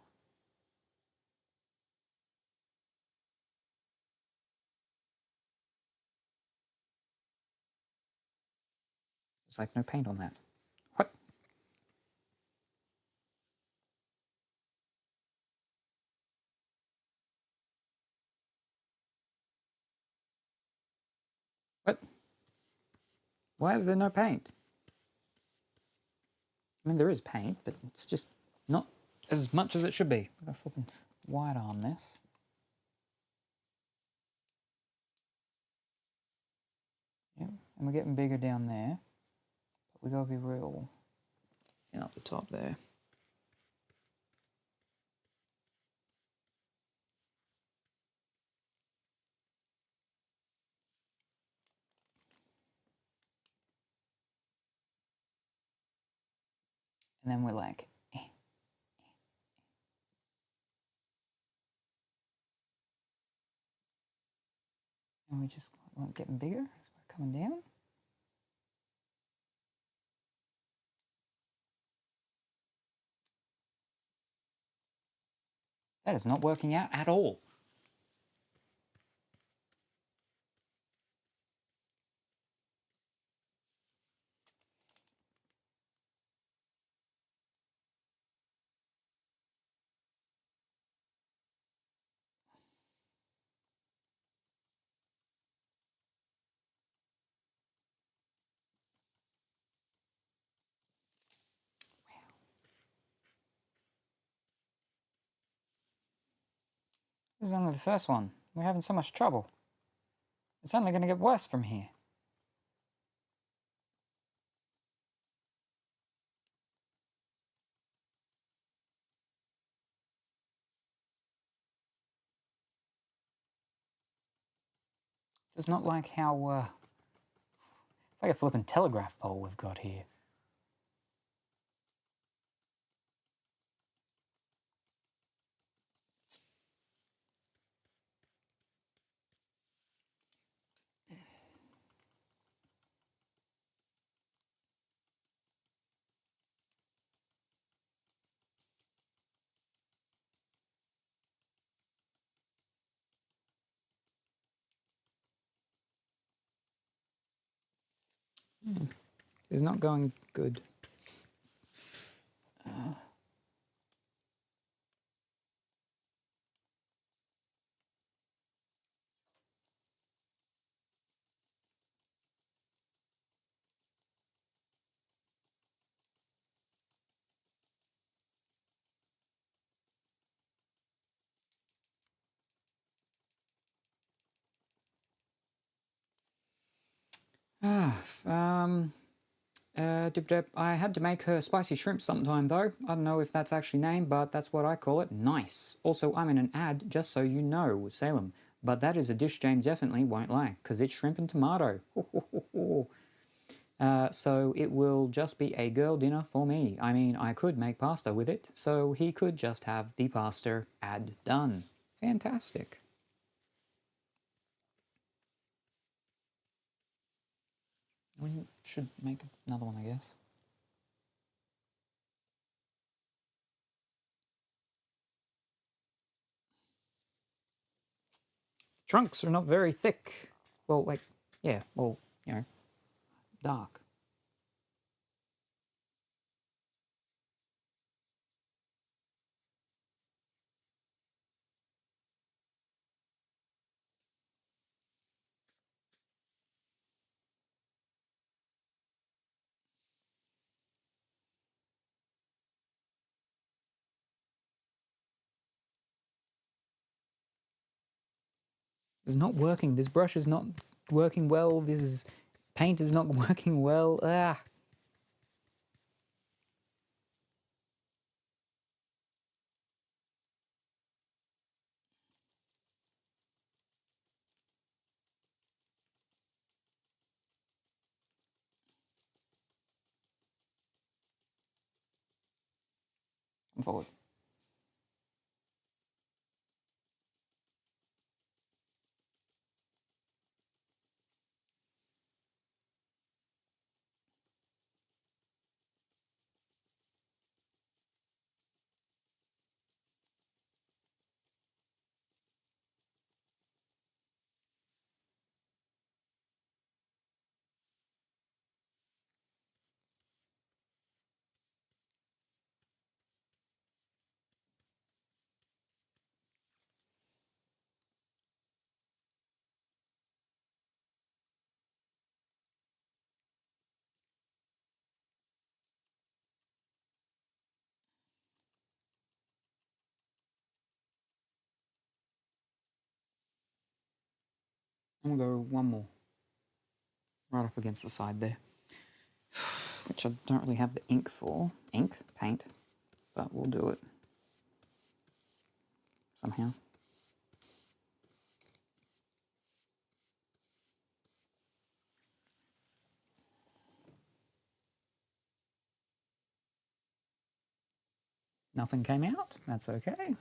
It's like no paint on that. What? What? Why is there no paint? I mean, there is paint, but it's just not as much as it should be. I'm going to flipping wide arm this. Yep, and we're getting bigger down there. But we got to be real Thin up the top there. And then we're like, and we just like getting bigger as we're coming down. That is not working out at all. This is only the first one. We're having so much trouble. It's only going to get worse from here. It's not like how, it's like a flippin' telegraph pole we've got here. It's not going good. I had to make her spicy shrimp sometime though. I don't know if that's actually named, but that's what I call it. Nice. Also, I'm in an ad, just so you know, Salem. But that is a dish James definitely won't like, because it's shrimp and tomato. So it will just be a girl dinner for me. I mean, I could make pasta with it, so he could just have the pasta ad done. Fantastic. We should make another one, I guess. The trunks are not very thick. Well, like, yeah, well, you know, dark. It's not working. This brush is not working well. This paint is not working well. Ah. Come forward. I'm gonna go one more. Right up against the side there. which I don't really have the ink for. Paint, but we'll do it somehow. Nothing came out, that's okay.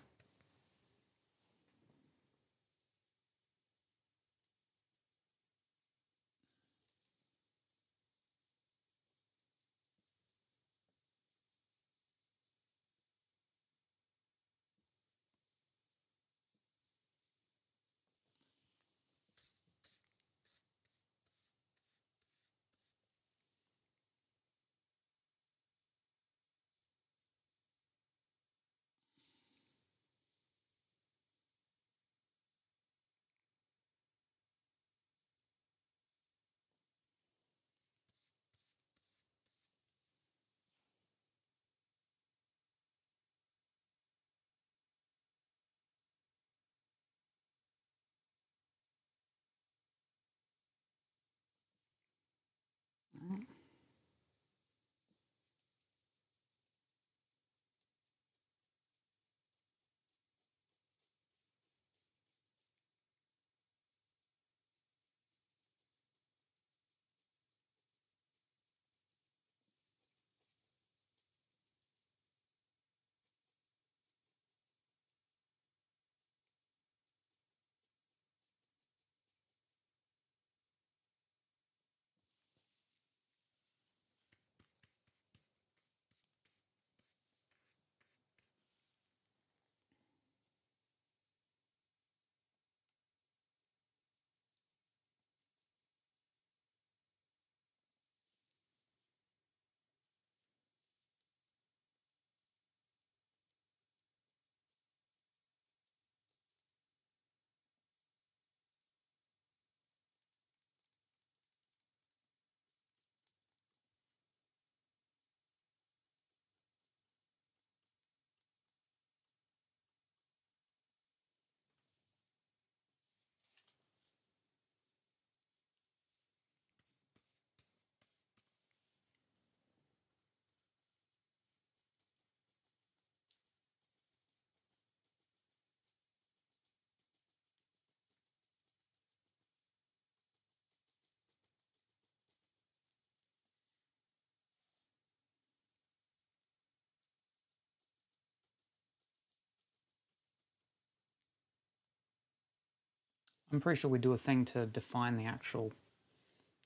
I'm pretty sure we do a thing to define the actual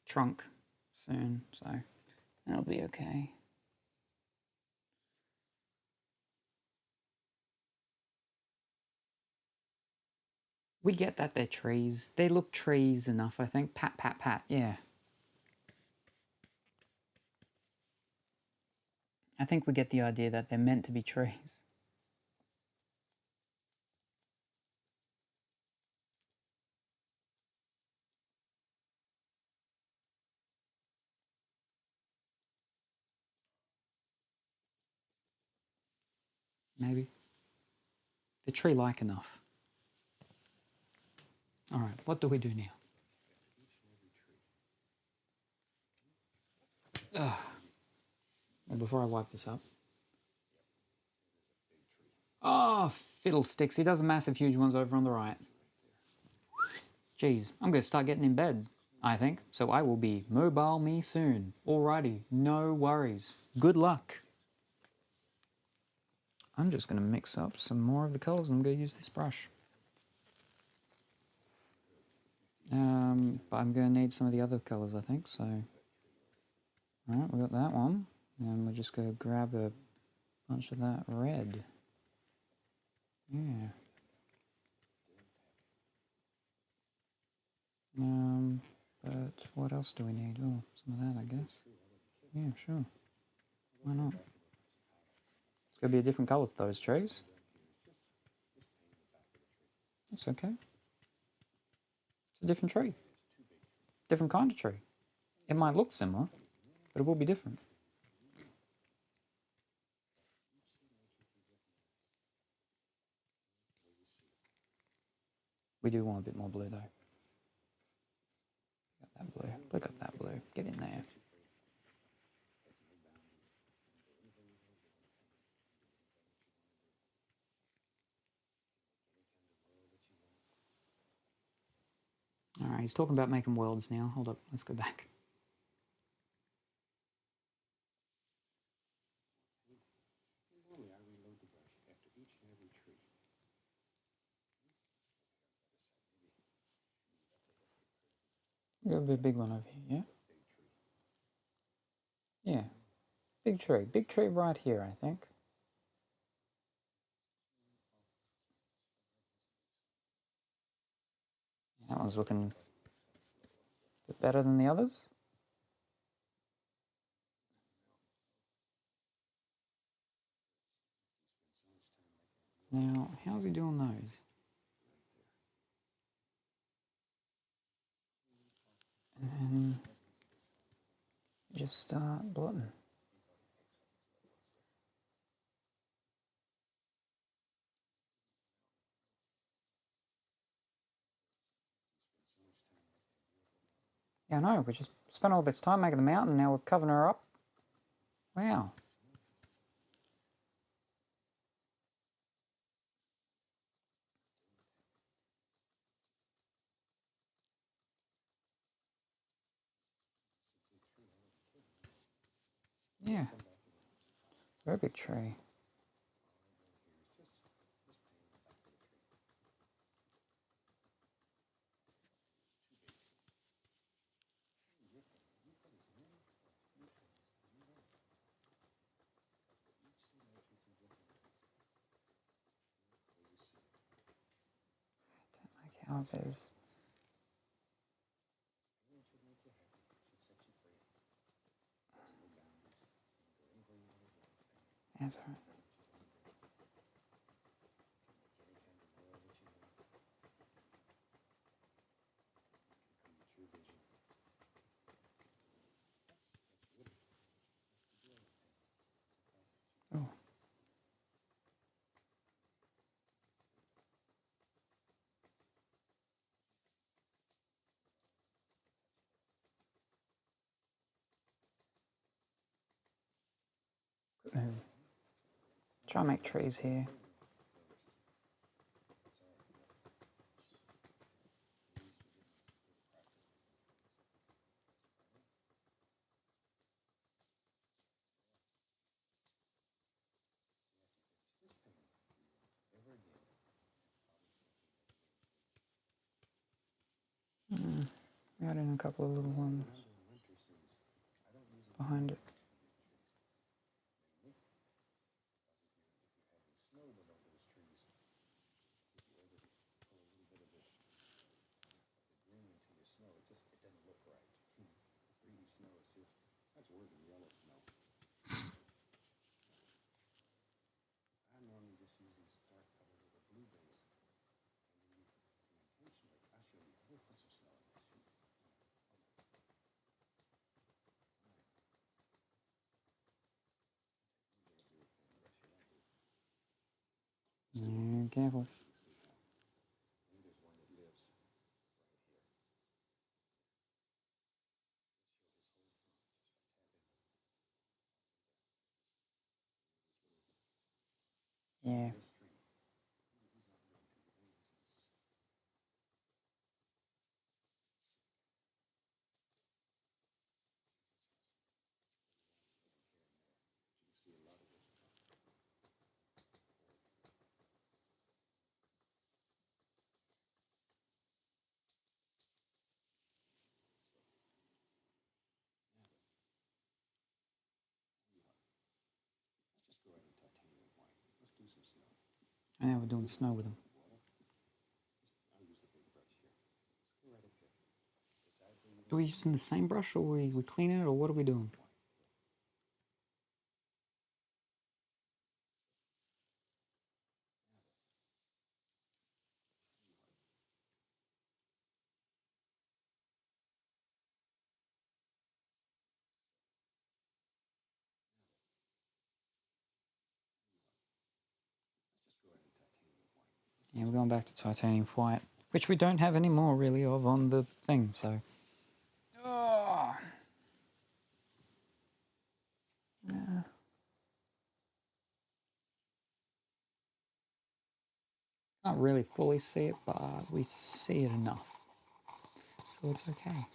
trunk soon, so that'll be okay. We get that they're trees. They look trees enough, I think. Pat, pat, pat, yeah. I think we get the idea that they're meant to be trees. Maybe. They're tree-like enough. Alright, what do we do now? Ugh. Well, before I wipe this up. Oh, fiddlesticks. He does massive, huge ones over on the right. Jeez, I'm going to start getting in bed, I think. So I will be mobile me soon. Alrighty, no worries. Good luck. I'm just going to mix up some more of the colours and I'm going to use this brush. But I'm going to need some of the other colours, I think, so... Alright, we got that one. And we're just going to grab a bunch of that red. Yeah. But what else do we need? Oh, some of that, I guess. Yeah, sure. Why not? It's going to be a different colour to those trees. That's okay. It's a different tree. Different kind of tree. It might look similar, but it will be different. We do want a bit more blue though. Got that blue. Look at that blue. Get in there. he's talking about making worlds now. Hold up, let's go back. There'll be a big one over here, yeah? Yeah. Big tree. Big tree right here, I think. That one's looking a bit better than the others. Now, how's he doing those? And then just start blotting. Yeah, I know, we just spent all this time making the mountain, now we're covering her up. Wow. Yeah. Very big tree. I don't like how there's... That's right. Oh. Try and make trees here. Add in a couple of little ones behind it. Careful. Yeah. And now we're doing snow with them. Are we using the same brush, or we cleaning it, or what are we doing? Yeah, we're going back to titanium white, which we don't have any more really of on the thing, so. Oh. Yeah. Can't really fully see it, but we see it enough. so it's okay.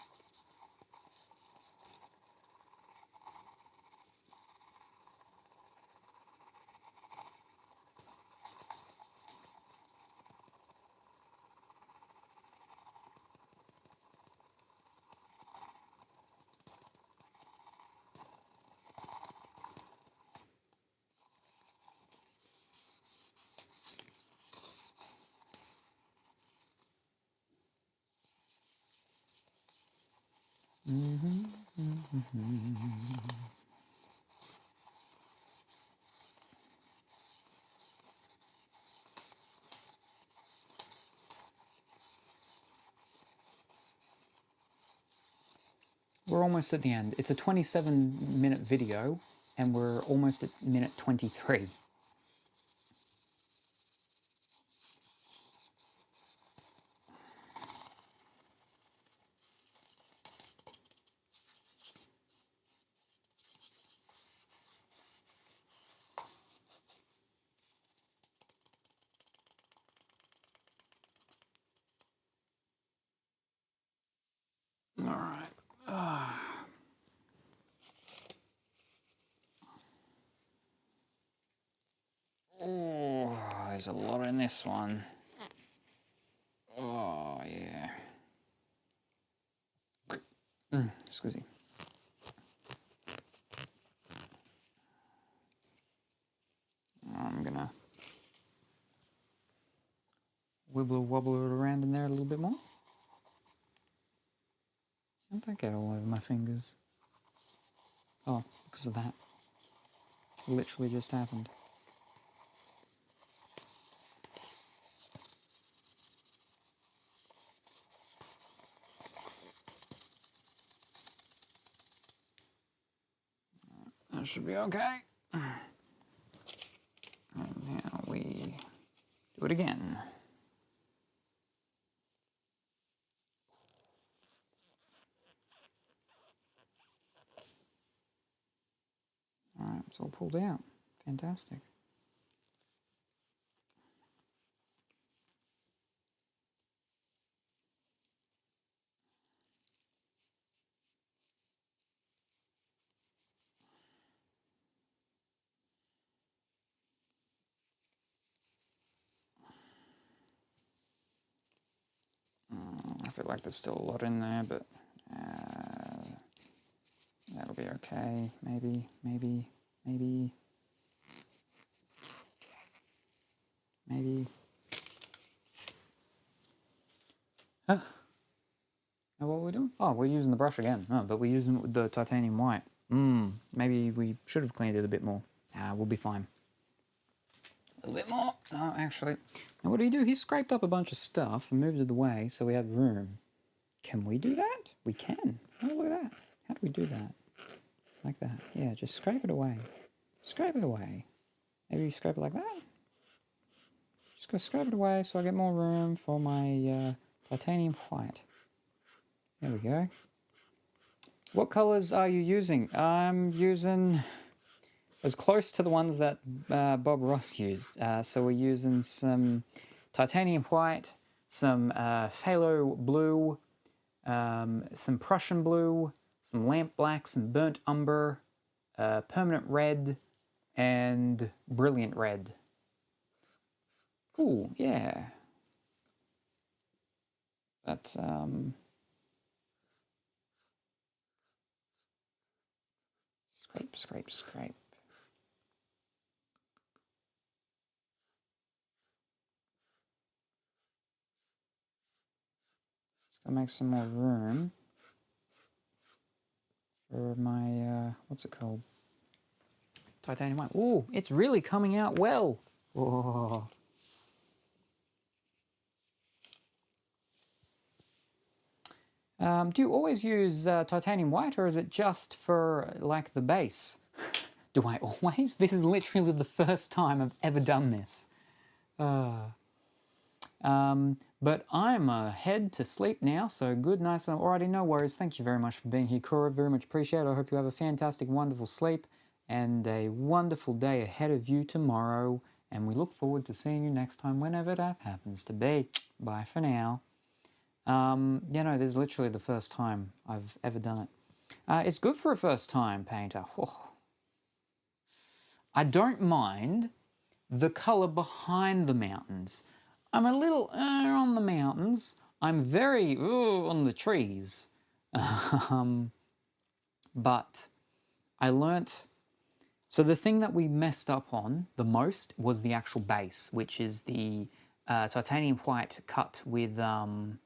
We're almost at the end. It's a 27-minute video, and we're almost at minute 23. All right. Oh, there's a lot in this one. Oh, yeah. Excuse me. I'm gonna wobble it around in there a little bit more. How'd that get all over my fingers? Oh, because of that. Literally just happened. That should be okay. And now we do it again. Alright, it's all pulled out. Fantastic. I feel like there's still a lot in there, but that'll be okay. Maybe. Huh? Now what are we doing? Oh, we're using the brush again. Oh, but we're using the titanium white. Maybe we should have cleaned it a bit more. We'll be fine. A little bit more. No, actually. Now what do? He scraped up a bunch of stuff and moved it away so we have room. Can we do that? We can. Oh, look at that. How do we do that? Like that. Yeah, just scrape it away. Scrape it away. Maybe you scrape it like that? Just go scrape it away so I get more room for my titanium white. There we go. What colours are you using? I'm using as close to the ones that Bob Ross used. So we're using some titanium white, some phthalo blue, some Prussian blue, some lamp black, some burnt umber, permanent red, and brilliant red. Cool, yeah. That's scrape, scrape, scrape. Let's go make some more room for my what's it called? Titanium white. Ooh, it's really coming out well. Oh. Do you always use titanium white, or is it just for like the base? Do I always? This is literally the first time I've ever done this. But I'm head to sleep now, so good night. Alrighty, no worries. Thank you very much for being here, Cora. Very much appreciate it. I hope you have a fantastic, wonderful sleep and a wonderful day ahead of you tomorrow. And we look forward to seeing you next time, whenever that happens to be. Bye for now. This is literally the first time I've ever done it. It's good for a first time painter. Oh. I don't mind the colour behind the mountains. I'm a little on the mountains. I'm very on the trees. But I learnt... So the thing that we messed up on the most was the actual base, which is the titanium white cut with the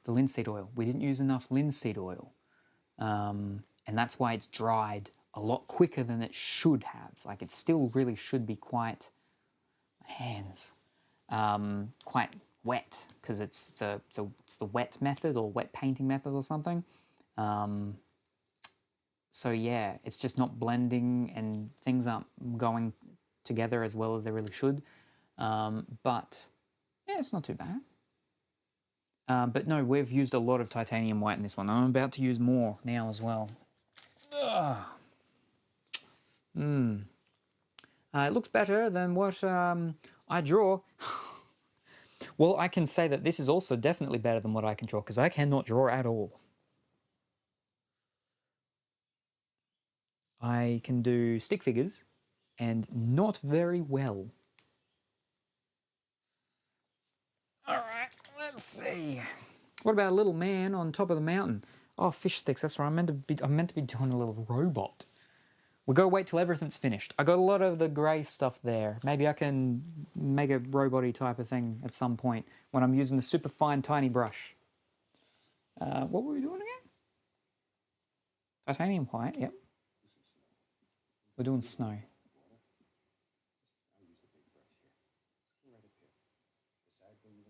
linseed oil. We didn't use enough linseed oil. And that's why it's dried a lot quicker than it should have. Like, it still really should be quite... hands... quite wet, because it's the wet method or wet painting method or something. So yeah, it's just not blending and things aren't going together as well as they really should. But yeah, it's not too bad. But no, we've used a lot of titanium white in this one. I'm about to use more now as well. It looks better than what I draw. Well, I can say that this is also definitely better than what I can draw, because I cannot draw at all. I can do stick figures, and not very well. Alright, let's see. What about a little man on top of the mountain? Oh, fish sticks, that's right. I'm meant to be doing a little robot. We'll go wait till everything's finished. I got a lot of the grey stuff there. Maybe I can make a robot-y type of thing at some point when I'm using the super fine tiny brush. What were we doing again? Titanium white, yep. We're doing snow.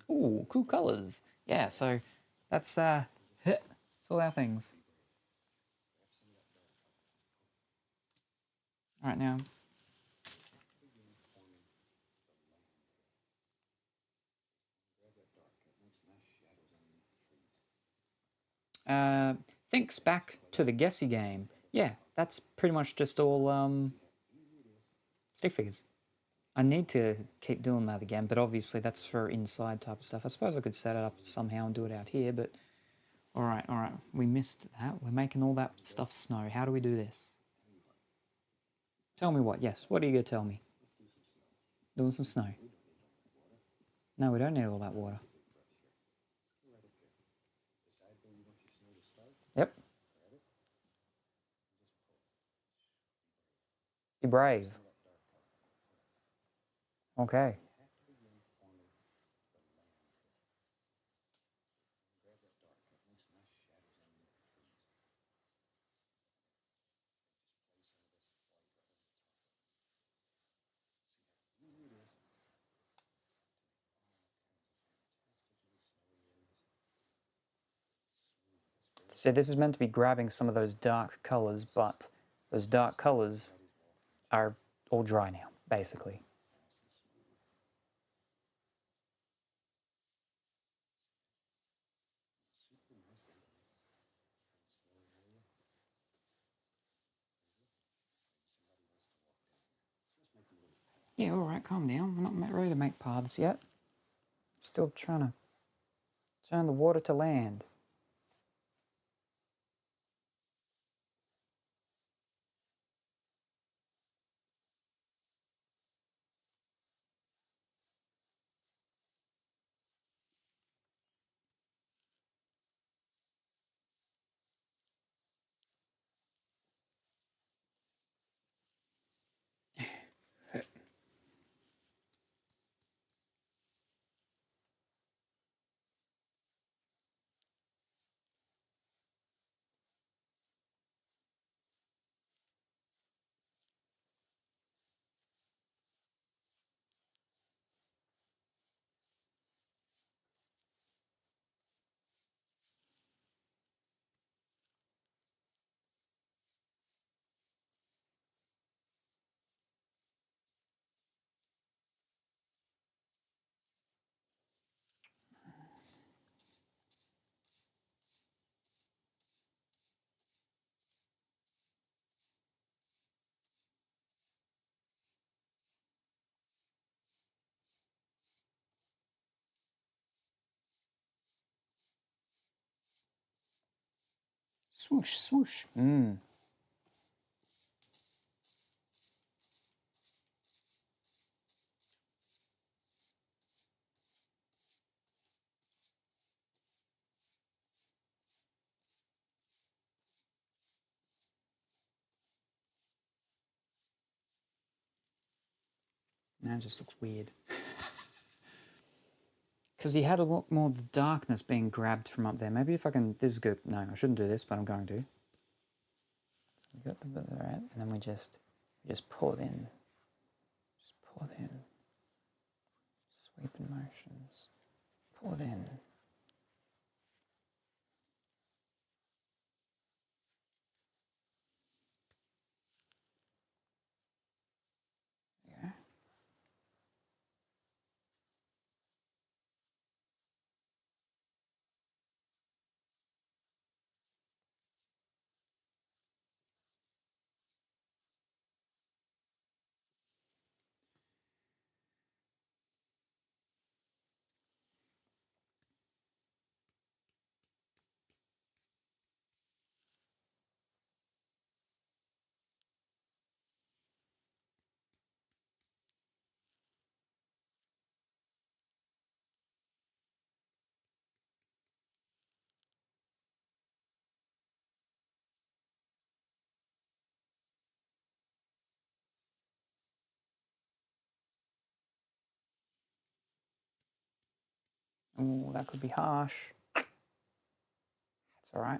Ooh, cool colours. Yeah, so that's all our things. All right, now. Thinks back to the guessy game. Yeah, that's pretty much just all stick figures. I need to keep doing that again, but obviously that's for inside type of stuff. I suppose I could set it up somehow and do it out here, but all right. We missed that. We're making all that stuff snow. How do we do this? Tell me what? Yes, what are you going to tell me? Doing some snow. No, we don't need all that water. Yep. Be brave. Okay. So this is meant to be grabbing some of those dark colours, but those dark colours are all dry now, basically. Yeah, alright, calm down. We're not ready to make paths yet. Still trying to turn the water to land. Swoosh, swoosh. Mmm. Now it just looks weird. Because he had a lot more of the darkness being grabbed from up there. Maybe if I can... This is good. No, I shouldn't do this, but I'm going to. So we got the bit there, and then we just pull it in. Just pull it in. Sweeping motions. Pull it in. Yeah. Oh, that could be harsh. That's all right.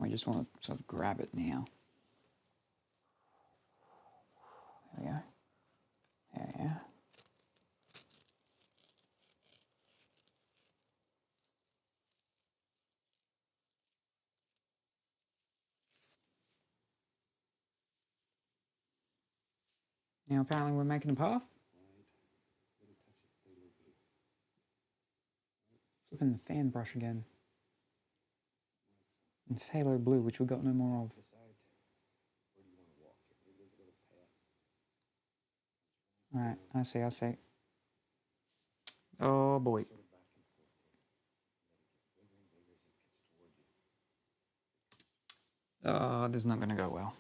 I just want to sort of grab it now. There we go. There we go. Now apparently we're making a path. Flipping the fan brush again. And phthalo blue, which we got no more of. Alright, I see. Oh boy. Oh, this is not going to go well.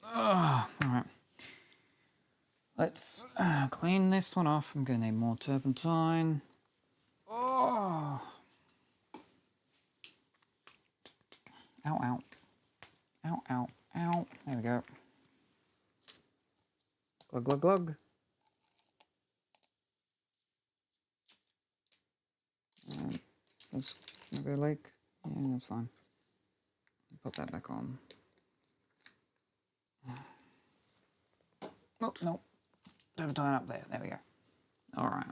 Oh, alright. Let's clean this one off. I'm going to need more turpentine. Oh. Ow, ow. Ow, ow, ow. There we go. Glug, glug, glug. Let's go lake. Yeah, that's fine. Put that back on. Oh, no. Turpentine up there. There we go. All right.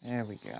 There we go.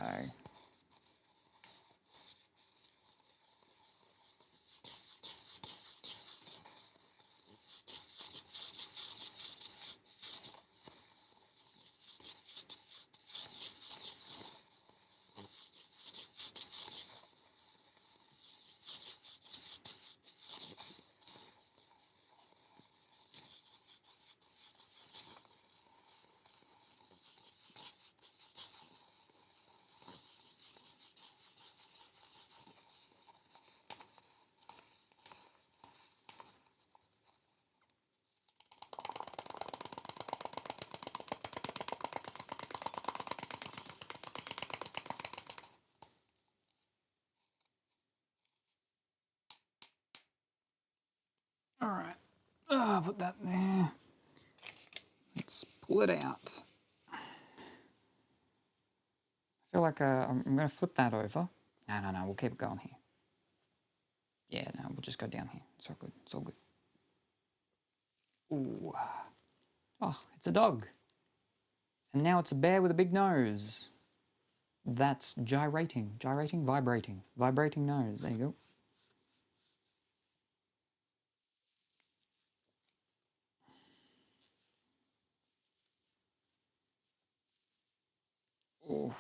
All right. I'll put that there. Let's pull it out. I feel like I'm going to flip that over. No, we'll keep it going here. Yeah, no, we'll just go down here. It's all good. It's all good. Ooh. Oh, it's a dog. And now it's a bear with a big nose. That's gyrating. Gyrating, vibrating. Vibrating nose. There you go. Oh.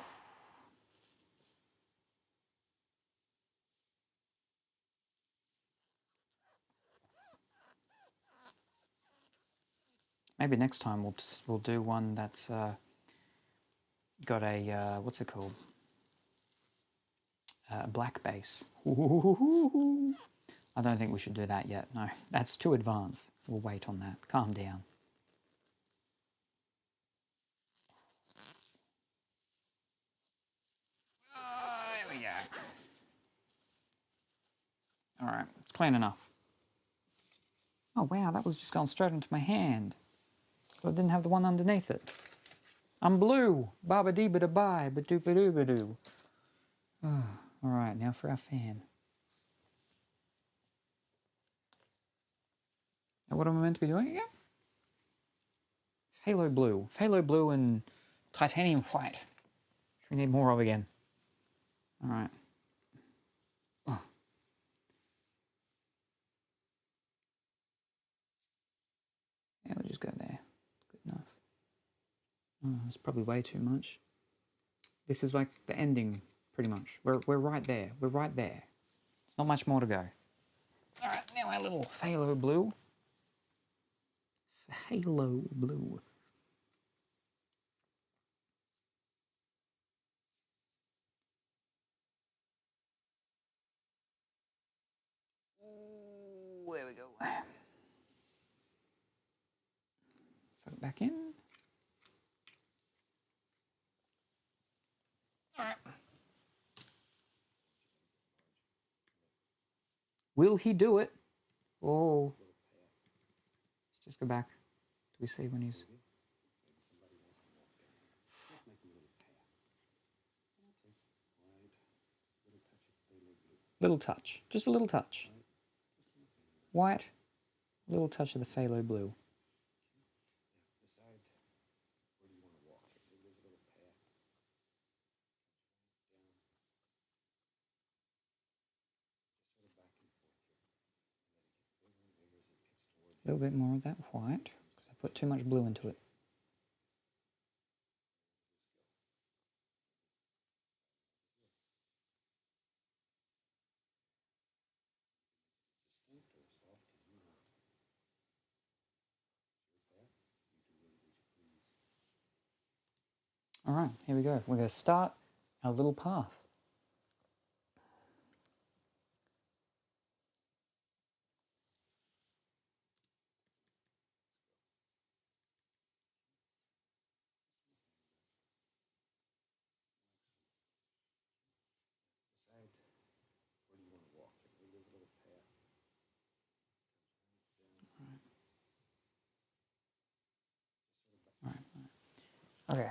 Maybe next time we'll do one that's got a what's it called? Black base. I don't think we should do that yet. No, that's too advanced. We'll wait on that. Calm down. There we go. All right, it's clean enough. Oh wow, that was just going straight into my hand. I didn't have the one underneath it. I'm blue. Baba dee ba da bye, ba doo ba doo ba doo. All right, now for our fan. Now what am I meant to be doing again? Phthalo blue. Phthalo blue and titanium white. Which we need more of again. All right. Oh. Yeah, we'll just go there. Good enough. Oh, it's probably way too much. This is like the ending, pretty much. We're right there. We're right there. There's not much more to go. All right, now our little phthalo blue. Phthalo blue. Ooh, there we go. Suck it back in. All right. Will he do it? Oh. Let's just go back. Do we see when he's... Little touch. Just a little touch. White. Little touch of the phthalo blue. A little bit more of that white, because I put too much blue into it. All right, here we go. We're going to start our little path. All right. Okay.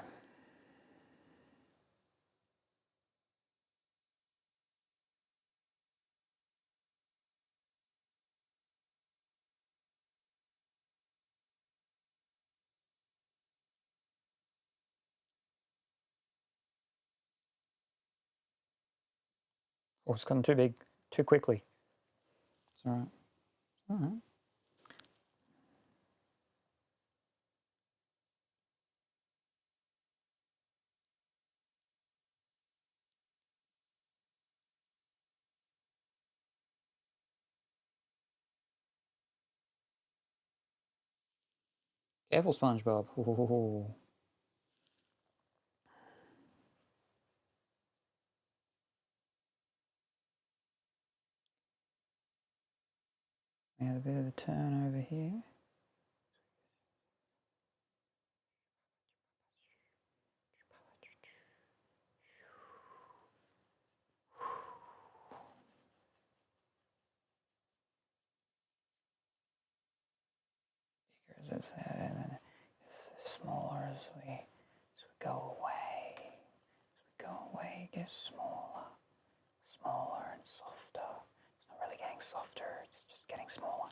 Oh, it's gone too big, too quickly. It's all right. All right. Careful, SpongeBob. Oh. We have a bit of a turn over here. It's smaller as we go away. As we go away, it gets smaller. Smaller and softer. It's not really getting softer, it's just getting smaller.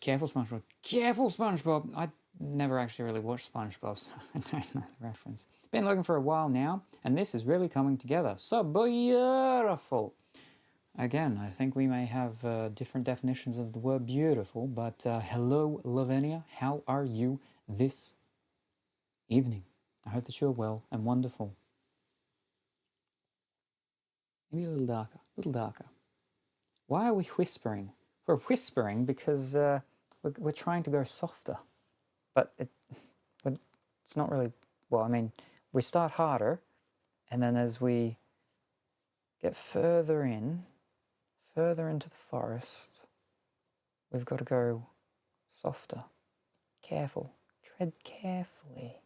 Careful, SpongeBob. Careful, SpongeBob. never actually really watched SpongeBob, so I don't know the reference. Been looking for a while now, and this is really coming together. So beautiful. Again, I think we may have different definitions of the word beautiful, but hello, Lavinia. How are you this evening? I hope that you're well and wonderful. Maybe a little darker, a little darker. Why are we whispering? We're whispering because we're trying to go softer, but it's not really, well, I mean, we start harder, and then as we get further into the forest, we've got to go softer, careful, tread carefully,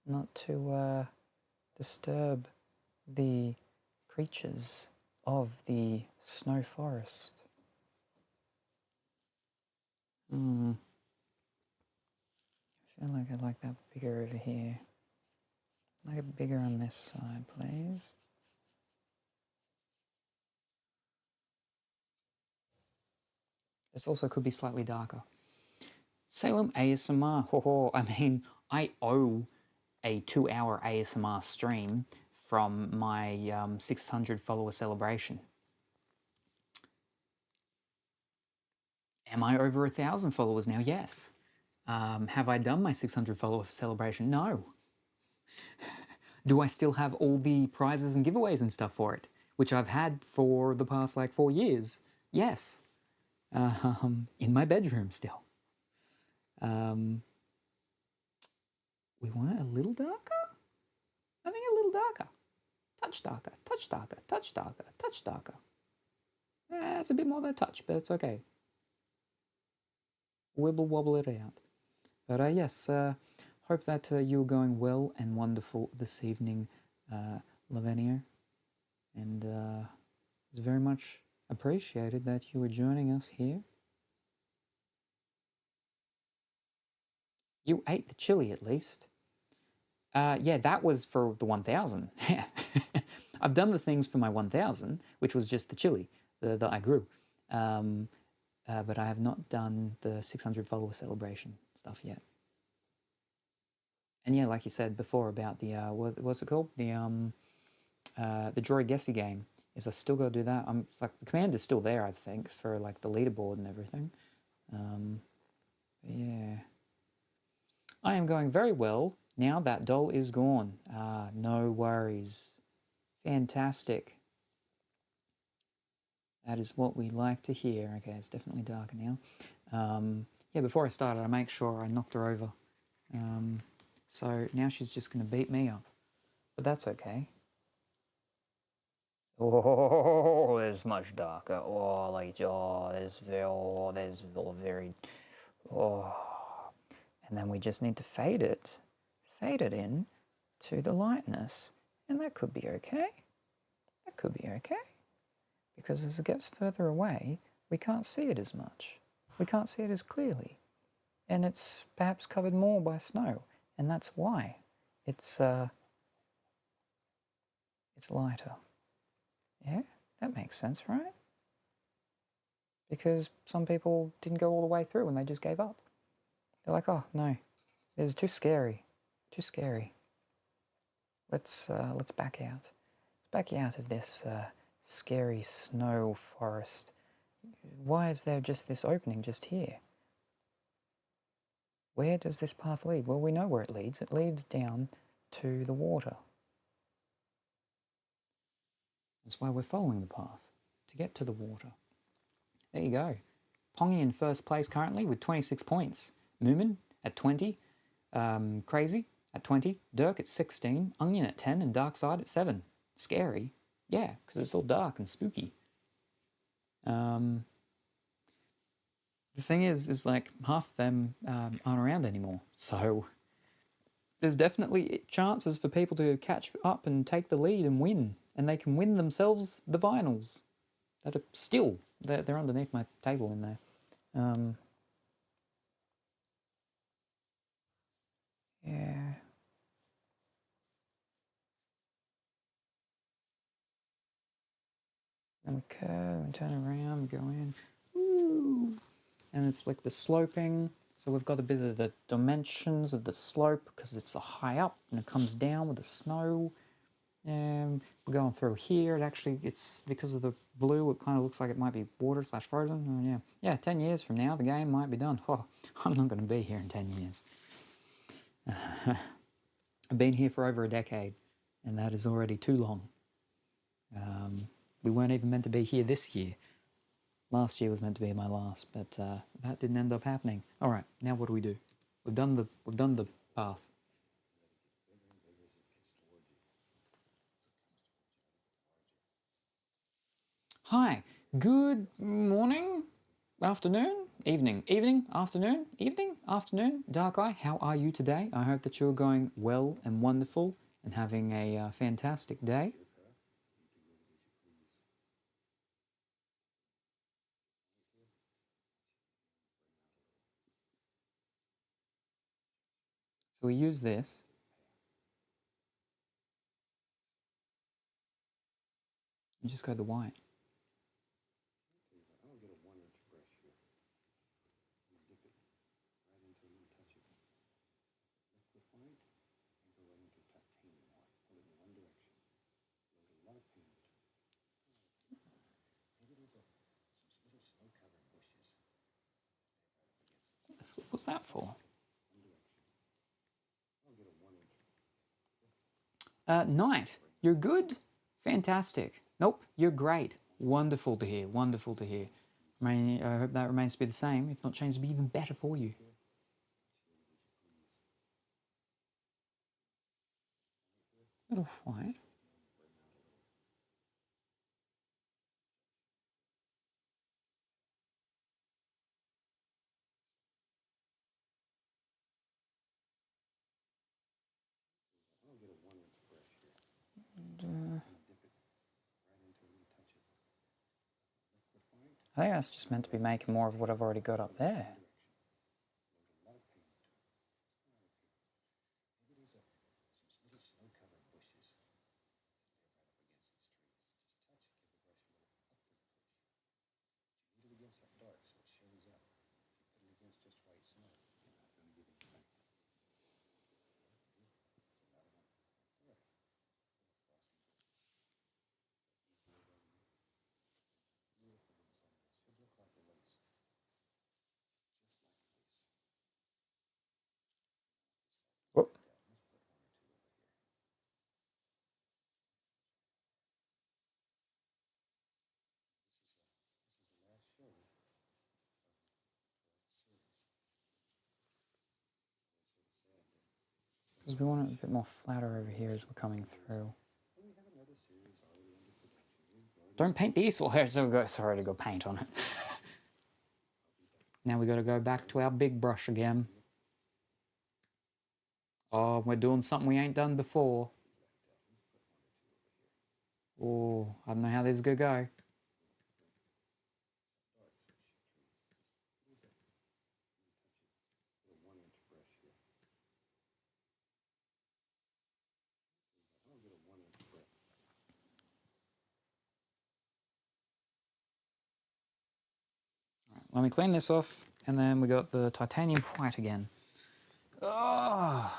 not to disturb the creatures of the snow forest. I feel like I'd like that bigger over here. Like it bigger on this side, please. This also could be slightly darker. Salem ASMR. I mean, I owe a 2-hour ASMR stream from my 600 follower celebration. Am I over 1,000 followers now? Yes. Have I done my 600 follower celebration? No. Do I still have all the prizes and giveaways and stuff for it, which I've had for the past like 4 years? Yes. In my bedroom still. We want it a little darker? I think a little darker. Touch darker, touch darker, touch darker, touch darker. It's a bit more than a touch, but it's okay. Wibble wobble it out. But yes, hope that you're going well and wonderful this evening, Lavinia. And it's very much appreciated that you were joining us here. You ate the chili at least. Yeah, that was for the 1,000. I've done the things for my 1,000, which was just the chili that I grew. But I have not done the 600 follower celebration stuff yet. And yeah, like you said before about the what's it called? The Droid Guessy game. Is I still got to do that. I'm like the command is still there, I think, for like the leaderboard and everything. Yeah, I am going very well now that doll is gone. No worries. Fantastic. That is what we like to hear. Okay, it's definitely darker now. Yeah, before I started, I make sure I knocked her over. So now she's just going to beat me up. But that's okay. Oh, it's much darker. Oh, like, oh, there's very, oh. And then we just need to fade it in to the lightness. And that could be okay. That could be okay. Because as it gets further away, we can't see it as much. We can't see it as clearly. And it's perhaps covered more by snow. And that's why it's lighter. Yeah, that makes sense, right? Because some people didn't go all the way through and they just gave up. They're like, oh no, this is too scary, too scary. Let's back out. Let's back out of this scary snow forest. Why is there just this opening just here? Where does this path lead? Well, we know where it leads. It leads down to the water. That's why we're following the path, to get to the water. There you go. Pongy in first place currently with 26 points. Moomin at 20. Crazy at 20. Dirk at 16. Onion at 10. And Darkside at 7. Scary. Yeah, because it's all dark and spooky. The thing is like half of them aren't around anymore. So there's definitely chances for people to catch up and take the lead and win. And they can win themselves the vinyls that are still, they're underneath my table in there. Yeah. And we curve and turn around, go in. Woo! And it's like the sloping So we've got a bit of the dimensions of the slope because it's a high up and it comes down with the snow. And we're going through here. It's because of the blue, it kind of looks like it might be water / frozen. Oh, yeah, 10 years from now, the game might be done. Oh, I'm not going to be here in 10 years. I've been here for over a decade, and that is already too long. We weren't even meant to be here this year. Last year was meant to be my last, but that didn't end up happening. All right, now what do? We've done the path. Hi, good morning, afternoon, evening, afternoon, dark eye. How are you today? I hope that you're going well and wonderful and having a fantastic day. So we use this. You just go the white. What's that for? Night. You're good? Fantastic. Nope, you're great. Wonderful to hear. Wonderful to hear. I hope that remains to be the same, if not changed to be even better for you. Little white. I think that's just meant to be making more of what I've already got up there. Whoop. Because we want it a bit more flatter over here as we're coming through. Don't paint the easel. Sorry to go paint on it. Now we got to go back to our big brush again. Oh, we're doing something we ain't done before. Oh, I don't know how this is going to go. Let me clean this off, and then we got the titanium white again. Oh.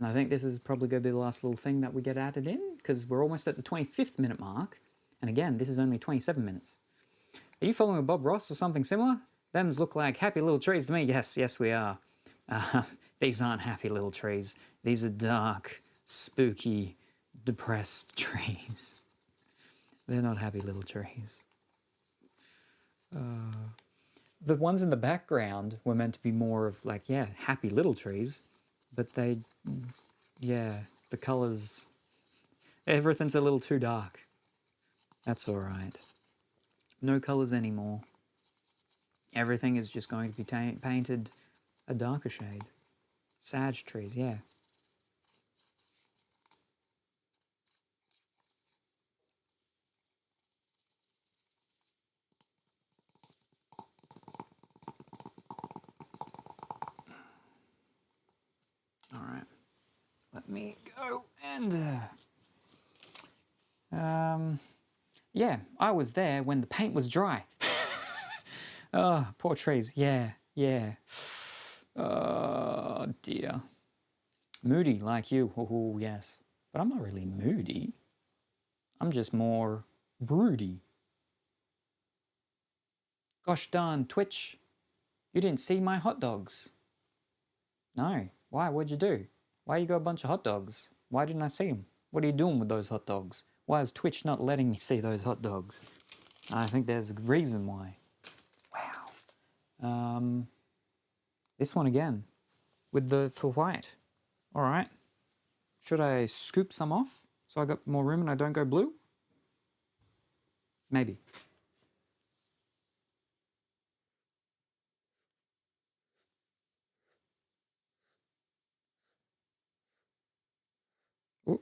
And I think this is probably going to be the last little thing that we get added in, because we're almost at the 25th minute mark. And again, this is only 27 minutes. Are you following Bob Ross or something similar? Them's look like happy little trees to me. Yes, we are. These aren't happy little trees. These are dark, spooky, depressed trees. They're not happy little trees. The ones in the background were meant to be more of like, yeah, happy little trees. But the colours, everything's a little too dark. That's all right. No colours anymore. Everything is just going to be painted a darker shade. Sag trees, yeah. All right. Let me go and... yeah, I was there when the paint was dry. Oh, poor trees. Yeah, yeah. Oh, dear. Moody like you. Oh, yes. But I'm not really moody. I'm just more broody. Gosh darn, Twitch. You didn't see my hot dogs. No. Why? What'd you do? Why you got a bunch of hot dogs? Why didn't I see them? What are you doing with those hot dogs? Why is Twitch not letting me see those hot dogs? I think there's a reason why. Wow. This one again. With the white. Alright. Should I scoop some off so I got more room and I don't go blue? Maybe. Ooh.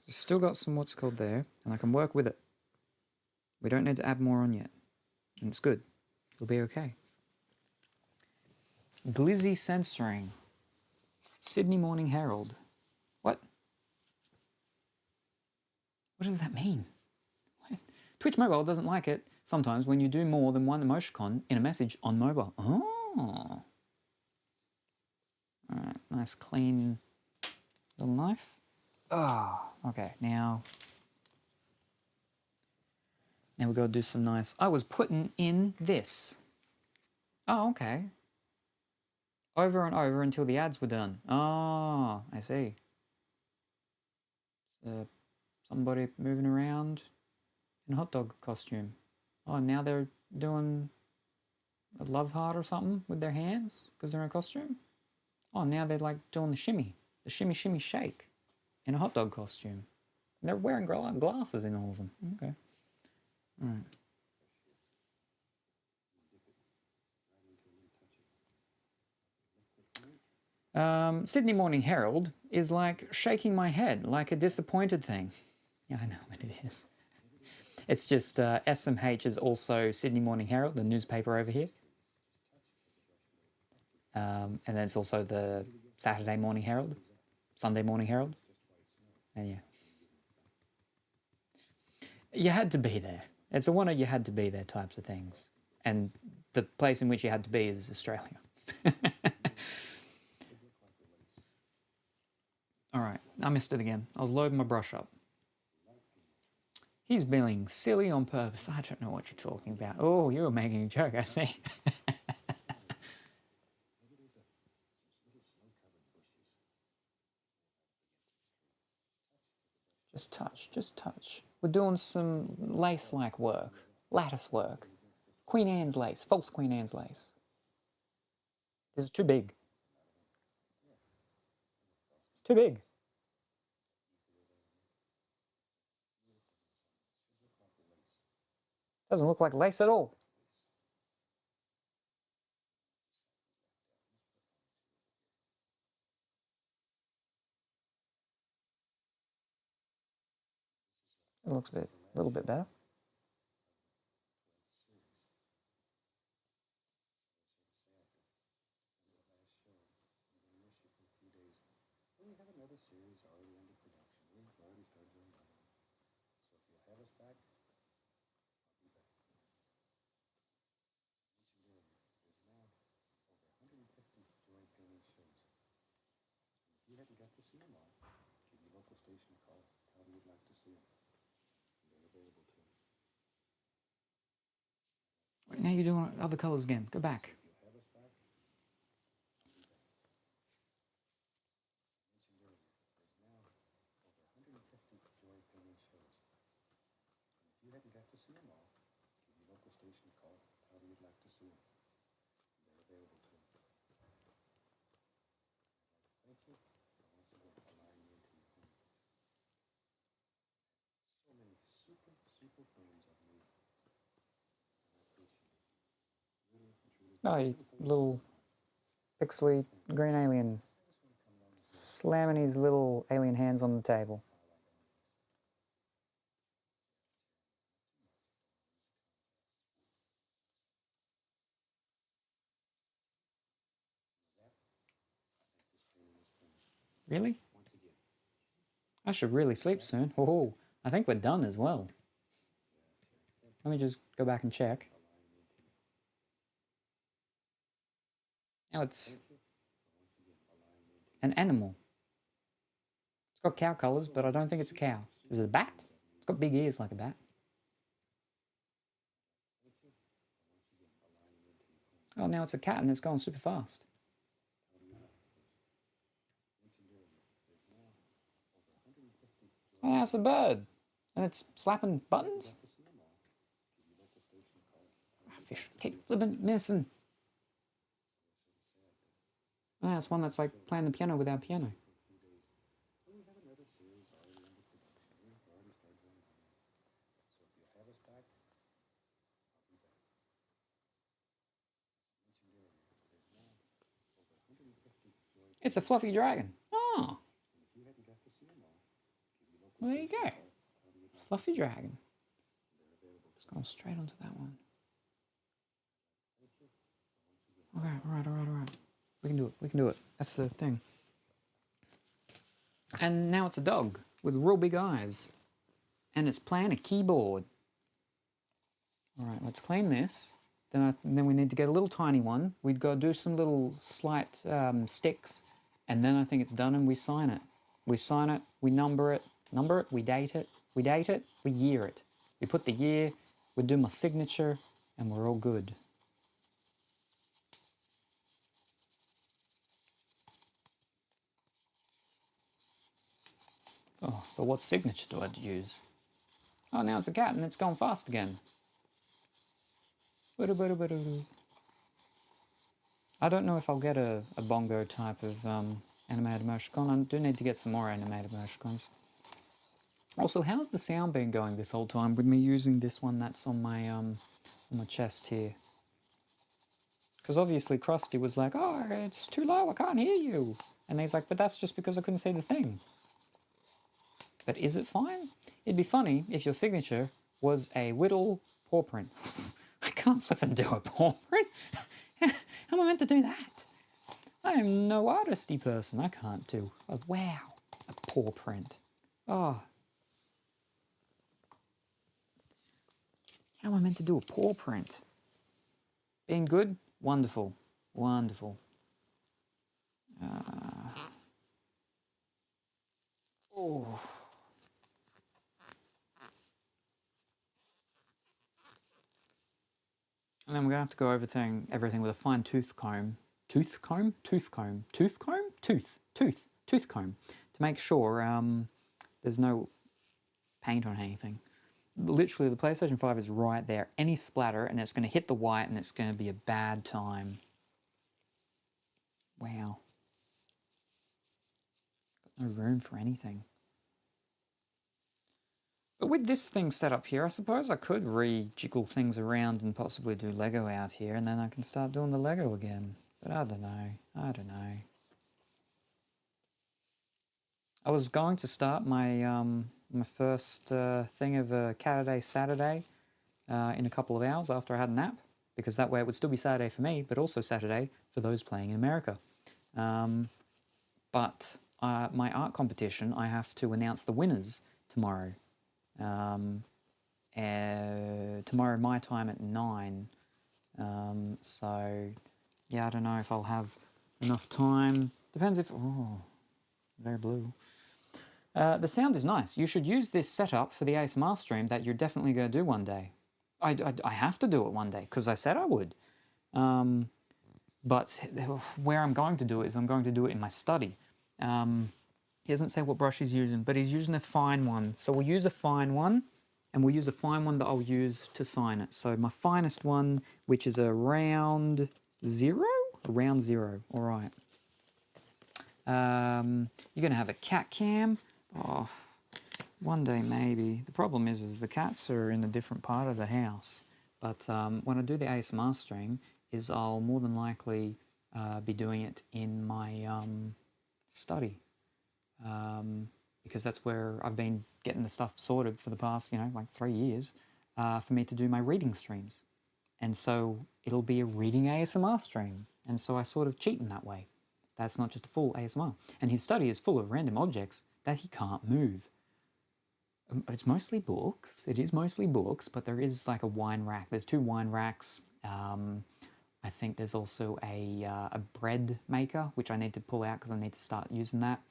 Still got some what's called there, and I can work with it. We don't need to add more on yet. And it's good. It'll be okay. Glizzy censoring. Sydney Morning Herald. What? What does that mean? What? Twitch Mobile doesn't like it sometimes when you do more than one emoticon in a message on mobile. Oh. Alright, nice clean little knife. Oh, okay, now we gotta do some nice... I was putting in this. Oh, okay. Over and over until the ads were done. Oh, I see. Somebody moving around in a hot dog costume. Oh, now they're doing a love heart or something with their hands because they're in a costume. Oh, now they're like doing the shimmy shimmy shake in a hot dog costume. And they're wearing glasses in all of them. Okay. All right. Sydney Morning Herald is like shaking my head like a disappointed thing. Yeah, I know what it is. It's just SMH is also Sydney Morning Herald, the newspaper over here. And then it's also the Saturday Morning Herald, Sunday Morning Herald. And yeah. You had to be there. It's a one of you had to be there types of things. And the place in which you had to be is Australia. All right, I missed it again. I was loading my brush up. He's being silly on purpose. I don't know what you're talking about. Oh, you were making a joke, I see. Just touch, just touch. We're doing some lace-like work, lattice work. Queen Anne's lace, false Queen Anne's lace. This is too big. It's too big. Doesn't look like lace at all. It looks a little bit better. Right, now you're doing other colours again. Go back. Oh, you little pixely green alien slamming his little alien hands on the table. Really? I should really sleep soon. Oh, I think we're done as well. Let me just go back and check. Oh, it's an animal. It's got cow colours, but I don't think it's a cow. Is it a bat? It's got big ears like a bat. Oh, now it's a cat and it's going super fast. Oh, now it's a bird. And it's slapping buttons? Oh, fish. Keep flipping, missing. Oh, now it's one that's like playing the piano without piano. It's a fluffy dragon. Oh. Well, there you go. Fluffy dragon. Just going straight onto that one. Okay, alright. We can do it. That's the thing. And now it's a dog with real big eyes. And it's playing a keyboard. Alright, let's clean this. Then we need to get a little tiny one. We'd go do some little slight sticks. And then I think it's done and we sign it. We sign it, we number it, we date it, we year it. We put the year, we do my signature, and we're all good. Oh, but what signature do I use? Oh, now it's a cat and it's gone fast again. I don't know if I'll get a bongo type of animated emoticon. I do need to get some more animated emoticons. Also, how's the sound been going this whole time with me using this one that's on my chest here? Because obviously Krusty was like, oh, it's too low, I can't hear you. And he's like, but that's just because I couldn't see the thing. But is it fine? It'd be funny if your signature was a Whittle paw print. I can't flip and do a paw print. How am I meant to do that? I am no artisty person. I can't do. Oh, wow, a paw print. Oh. How am I meant to do a paw print? Being good? Wonderful. Wonderful. Oh. And then we're going to have to go over everything with a fine tooth comb. Tooth comb? Tooth comb. Tooth comb? Tooth comb. To make sure there's no paint on anything. Literally, the PlayStation 5 is right there. Any splatter, and it's going to hit the white, and it's going to be a bad time. Wow. Got no room for anything. But with this thing set up here, I suppose I could re-jiggle things around and possibly do Lego out here, and then I can start doing the Lego again. But I don't know. I was going to start my my first thing of a Cat-A-Day Saturday in a couple of hours after I had a nap, because that way it would still be Saturday for me, but also Saturday for those playing in America. But my art competition, I have to announce the winners tomorrow. Tomorrow my time at 9. So yeah, I don't know if I'll have enough time. Depends if... Oh, very blue. The sound is nice. You should use this setup for the ASMR stream that you're definitely going to do one day. I have to do it one day because I said I would. But where I'm going to do it is I'm going to do it in my study. He doesn't say what brush he's using, but he's using a fine one. So we'll use a fine one, and we'll use a fine one that I'll use to sign it. So my finest one, which is a round 0? Round 0, all right. You're going to have a cat cam. Oh, one day maybe. The problem is the cats are in a different part of the house. But when I do the ASMR stream, I'll more than likely be doing it in my study. Because that's where I've been getting the stuff sorted for the past, like 3 years, for me to do my reading streams. And so it'll be a reading ASMR stream. And so I sort of cheat in that way. That's not just a full ASMR. And his study is full of random objects that he can't move. It's mostly books. It is mostly books, but there is like a wine rack. There's 2 wine racks. I think there's also a bread maker, which I need to pull out because I need to start using that.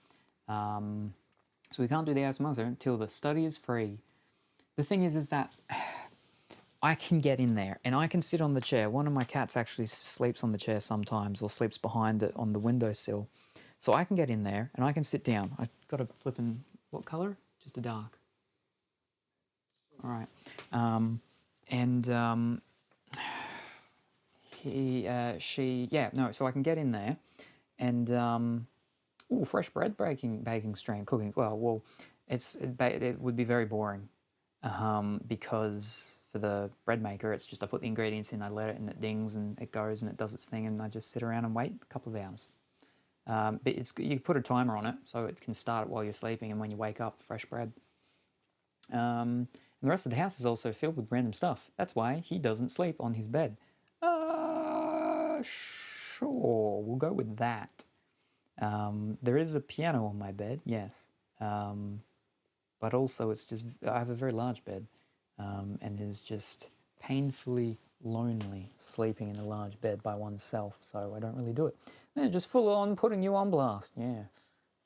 So we can't do the osmosis until the study is free. The thing is that I can get in there and I can sit on the chair. One of my cats actually sleeps on the chair sometimes or sleeps behind it on the windowsill. So I can get in there and I can sit down. I've got a flippin', what color? Just a dark. All right. So I can get in there and, fresh bread baking stream, cooking. Well, it would be very boring because for the bread maker, it's just I put the ingredients in, I let it, and it dings and it goes and it does its thing, and I just sit around and wait a couple of hours. But you put a timer on it so it can start it while you're sleeping, and when you wake up, fresh bread. And the rest of the house is also filled with random stuff. That's why he doesn't sleep on his bed. Sure, we'll go with that. There is a piano on my bed, yes. But also it's just, I have a very large bed, and it is just painfully lonely sleeping in a large bed by oneself, so I don't really do it. They're just full on putting you on blast, yeah.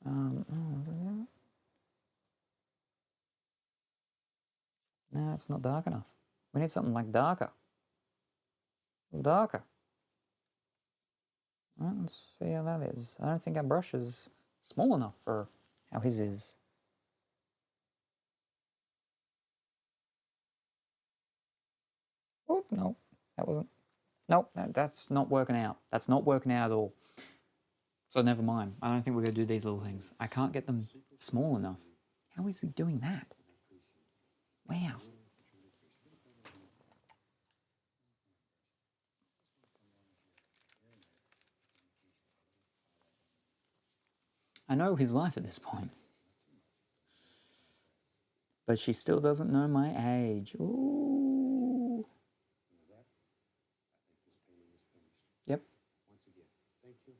No, it's not dark enough. We need something like darker. A little darker. Well, let's see how that is. I don't think our brush is small enough for how his is. Oh, no, that wasn't. Nope, that's not working out. That's not working out at all. So never mind. I don't think we're going to do these little things. I can't get them small enough. How is he doing that? Wow. I know his life at this point. But she still doesn't know my age. Ooh. Yep. Once again, thank you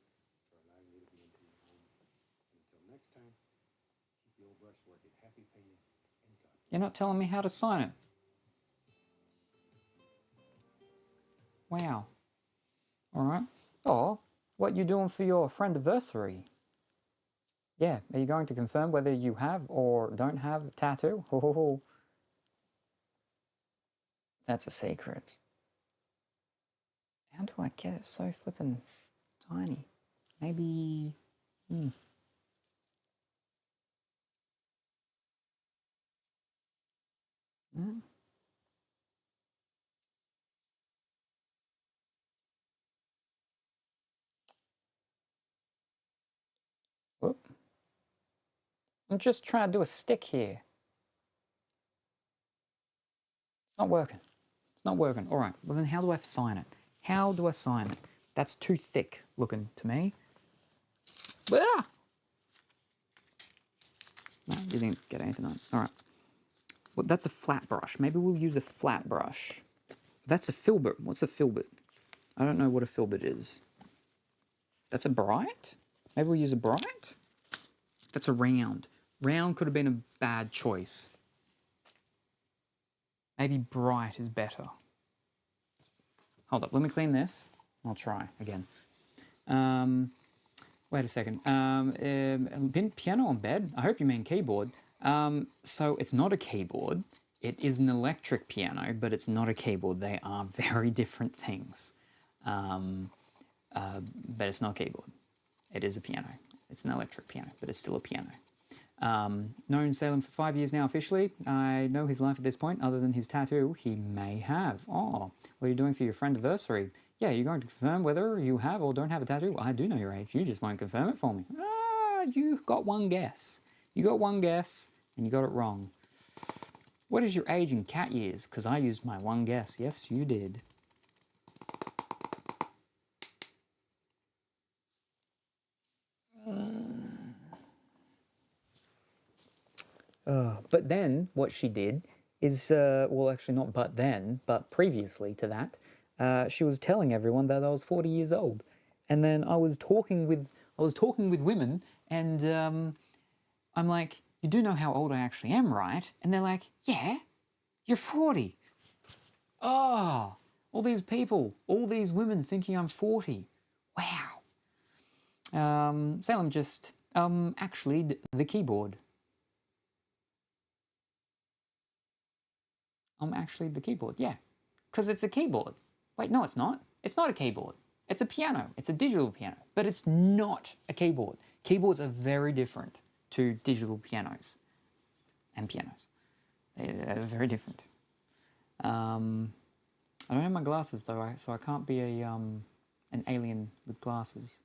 for allowing me to be into your home. Until next time, keep the old brush working. Happy painting and God. You're not telling me how to sign it. Wow. All right. Oh, what you doing for your friendiversary? Yeah, are you going to confirm whether you have or don't have a tattoo? Ho, ho, ho. That's a secret. How do I get it so flippin' tiny? Maybe... Whoop. I'm just trying to do a stick here. It's not working. It's not working. All right, well then how do I sign it? How do I sign it? That's too thick looking to me. Ah! No, you didn't get anything on it. All right. Well, that's a flat brush. Maybe we'll use a flat brush. That's a filbert. What's a filbert? I don't know what a filbert is. That's a bright? Maybe we'll use a bright? That's a round. Round could have been a bad choice. Maybe bright is better. Hold up, let me clean this. I'll try again. Wait a second. Piano on bed? I hope you mean keyboard. So it's not a keyboard. It is an electric piano, but it's not a keyboard. They are very different things. But it's not a keyboard. It is a piano. It's an electric piano, but it's still a piano. Known Salem for 5 years now officially. I know his life at this point, other than his tattoo. He may have. Oh, what are you doing for your friendiversary? Yeah, you're going to confirm whether you have or don't have a tattoo. I do know your age. You just won't confirm it for me. Ah, you got one guess. You got one guess, and you got it wrong. What is your age in cat years? Because I used my one guess. Yes, you did. But then what she did is, well, actually not but then, but previously to that, she was telling everyone that I was 40 years old. And then I was talking with women, and I'm like, you do know how old I actually am, right? And they're like, yeah, you're 40. Oh, All these people, all these women thinking I'm 40. Wow. Salem just, actually, the keyboard. Actually, the keyboard, yeah. Because it's a keyboard. Wait, no, it's not. It's not a keyboard. It's a piano. It's a digital piano. But it's not a keyboard. Keyboards are very different to digital pianos and pianos. They're very different. I don't have my glasses though, so I can't be an alien with glasses.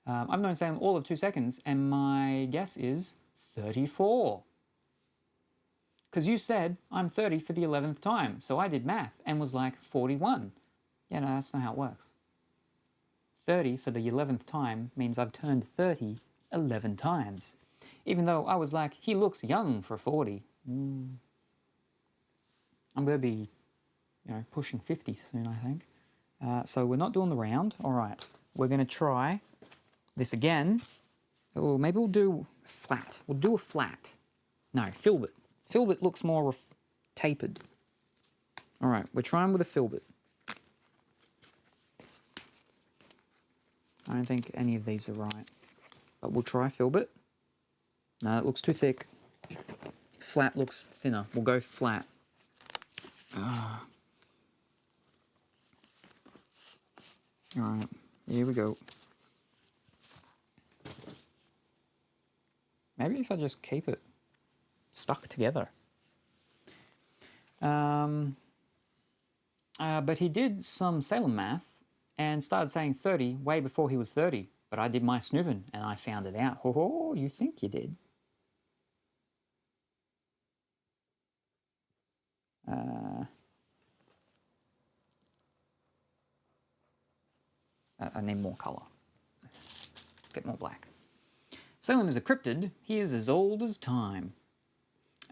I've known Salem all of 2 seconds, and my guess is 34. Because you said I'm 30 for the 11th time, so I did math and was like 41. Yeah, no, that's not how it works. 30 for the 11th time means I've turned 30 11 times. Even though I was like, he looks young for 40. I'm going to be, pushing 50 soon, I think. So we're not doing the round. All right, we're going to try this again. Oh, maybe we'll do flat. We'll do a flat. No, filbert. Filbert looks more tapered. All right, we're trying with a filbert. I don't think any of these are right, but we'll try filbert. No, it looks too thick. Flat looks thinner. We'll go flat. All right, here we go. Maybe if I just keep it stuck together. But he did some Salem math and started saying 30 way before he was 30. But I did my snooping and I found it out. Oh, you think you did? I need more colour. Let's get more black. Salem is a cryptid. He is as old as time.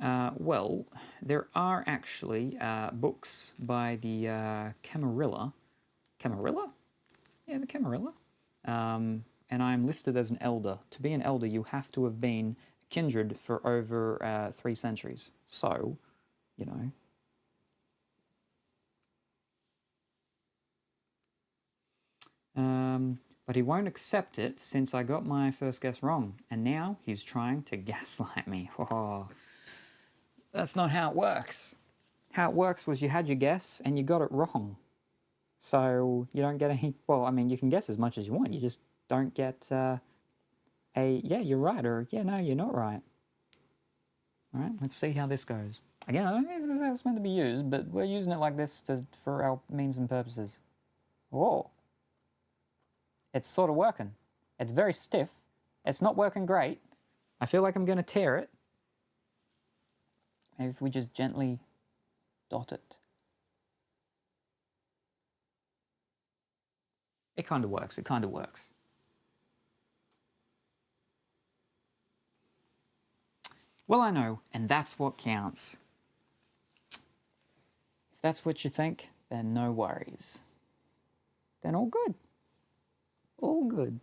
Well, there are actually books by the Camarilla. Camarilla? Yeah, the Camarilla. And I'm listed as an elder. To be an elder, you have to have been kindred for over 3 centuries. So, you know. But he won't accept it since I got my first guess wrong. And now he's trying to gaslight me. Oh, that's not how it works. How it works was you had your guess and you got it wrong. So you don't get any... Well, I mean, you can guess as much as you want. You just don't get yeah, you're right, or yeah, no, you're not right. All right, let's see how this goes. Again, I don't think this is how it's meant to be used, but we're using it like this for our means and purposes. Whoa. It's sort of working. It's very stiff. It's not working great. I feel like I'm going to tear it. Maybe if we just gently dot it. It kind of works. It kind of works. Well, I know, and that's what counts. If that's what you think, then no worries. Then all good. All good.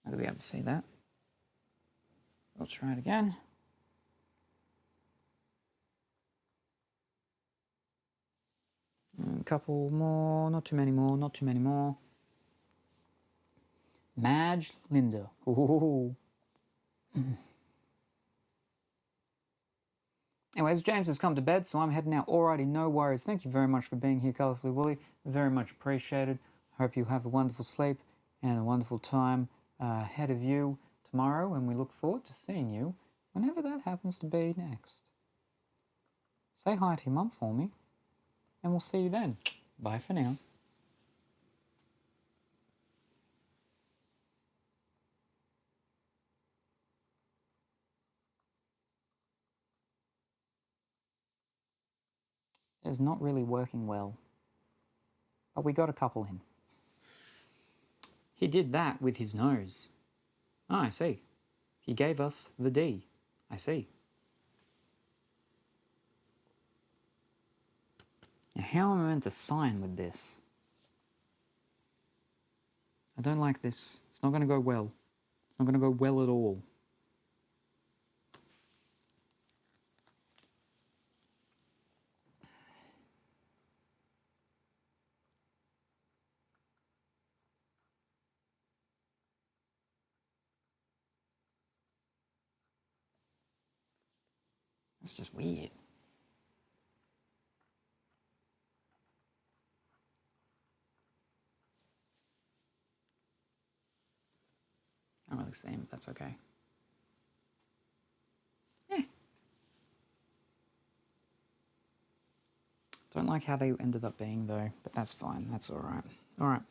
I'll be able to see that. I'll try it again. A couple more, not too many more, not too many more. Madge Linda. Ooh. Anyways, James has come to bed, so I'm heading out. Alrighty, no worries. Thank you very much for being here, Colourfully Woolly. Very much appreciated. Hope you have a wonderful sleep and a wonderful time ahead of you tomorrow, and we look forward to seeing you whenever that happens to be next. Say hi to your mum for me, and we'll see you then. Bye for now. It's not really working well, but we got a couple in. He did that with his nose. Oh, I see. He gave us the D. I see. Now, how am I meant to sign with this? I don't like this. It's not going to go well. It's not going to go well at all. That's just weird. I don't really see him, but that's okay. Don't like how they ended up being though, but that's fine. That's all right. All right.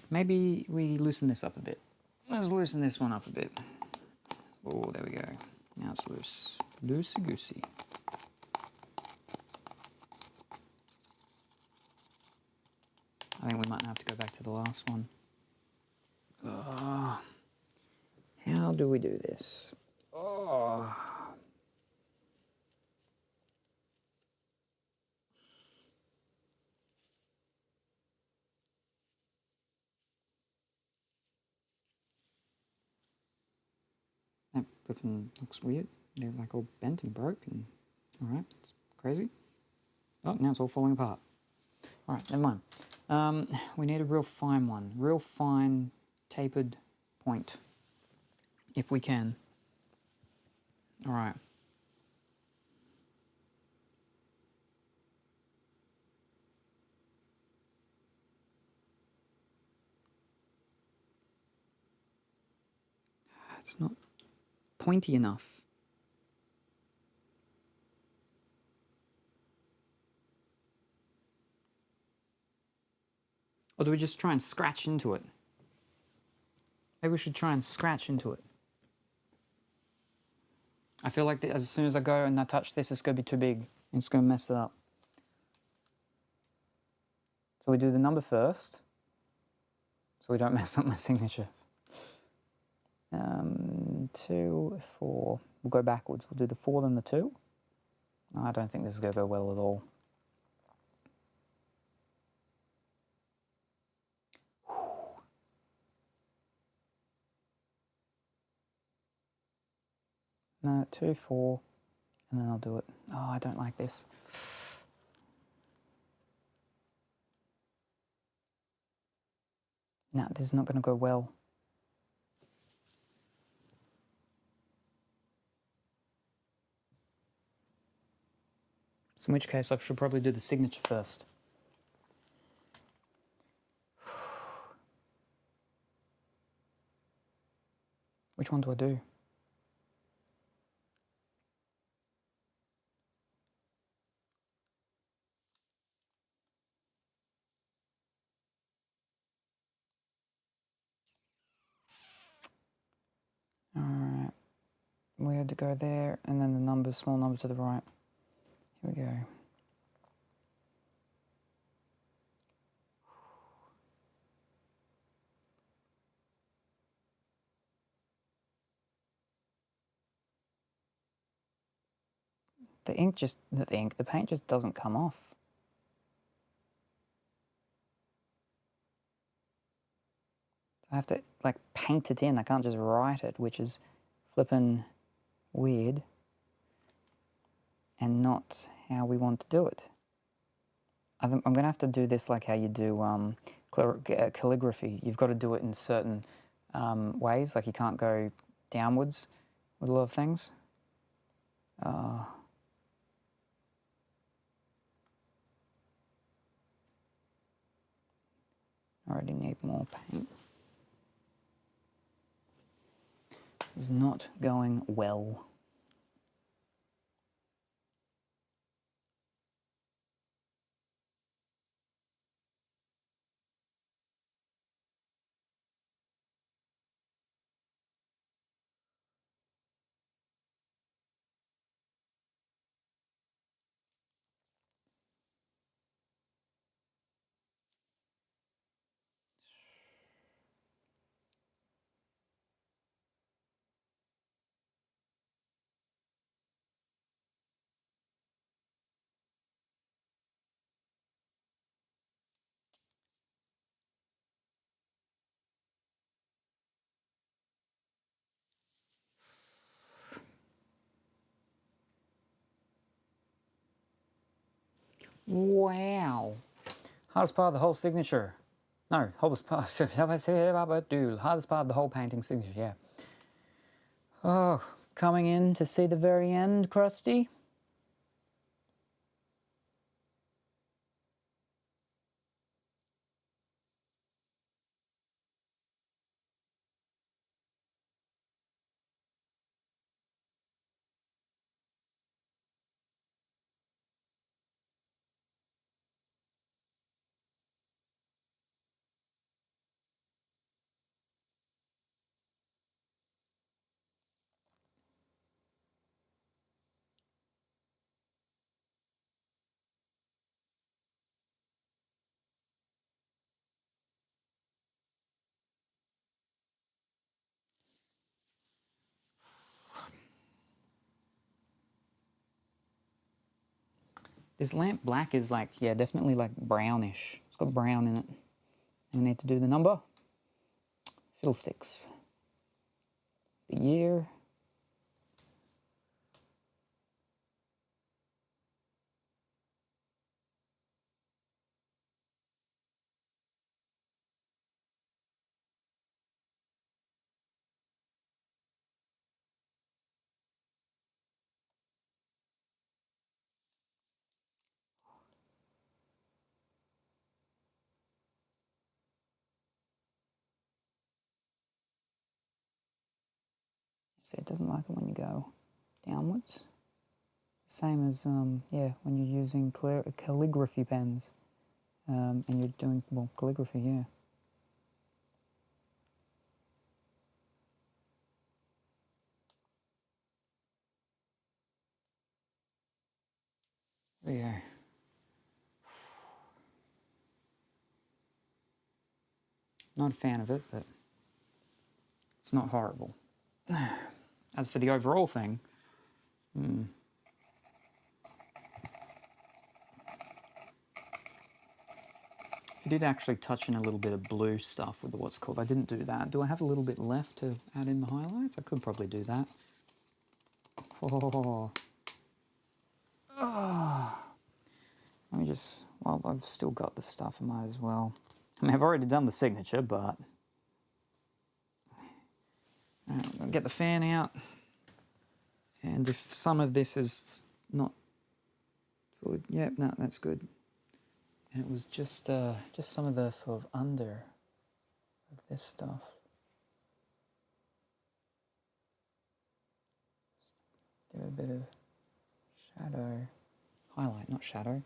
Maybe we loosen this up a bit. Let's loosen this one up a bit. Oh, there we go. Now it's loose. Loosey-goosey. I think we might have to go back to the last one. How do we do this? Oh. That flipping looks weird. They're like all bent and broke and... Alright, it's crazy. Oh, now it's all falling apart. Alright, never mind. We need a real fine one. Real fine, tapered point. If we can. Alright. It's not pointy enough. Or do we just try and scratch into it? Maybe we should try and scratch into it. I feel like as soon as I go and I touch this, it's going to be too big. It's going to mess it up. So we do the number first, so we don't mess up my signature. 2, 4. We'll go backwards. We'll do the 4, then the 2. I don't think this is going to go well at all. No, 2, 4, and then I'll do it. Oh, I don't like this. No, this is not going to go well. So in which case I should probably do the signature first. Which one do I do? Alright. We had to go there, and then the number, small number to the right. Here we go. The paint just doesn't come off. I have to like paint it in. I can't just write it, which is flippin' weird and not how we want to do it. I'm going to have to do this like how you do calligraphy. You've got to do it in certain ways. Like you can't go downwards with a lot of things. I already need more paint. It's not going well. Wow. Hardest part of the whole signature. No, hardest part. Hardest part of the whole painting signature, yeah. Oh, coming in to see the very end, Krusty? This lamp black is like, yeah, definitely like brownish. It's got brown in it. And we need to do the number. Fiddlesticks. The year. See, it doesn't like it when you go downwards. It's the same as, yeah, when you're using calligraphy pens. And you're doing, well, calligraphy, yeah. There you go. Not a fan of it, but it's not horrible. As for the overall thing, I did actually touch in a little bit of blue stuff with what's called. I didn't do that. Do I have a little bit left to add in the highlights? I could probably do that. Oh. Oh. Let me just, well, I've still got the stuff, I might as well. I mean, I've already done the signature, but I'll get the fan out. And if some of this is not fully, yep, no, that's good. And it was just some of the sort of under of this stuff. Give it a bit of shadow, highlight, not shadow.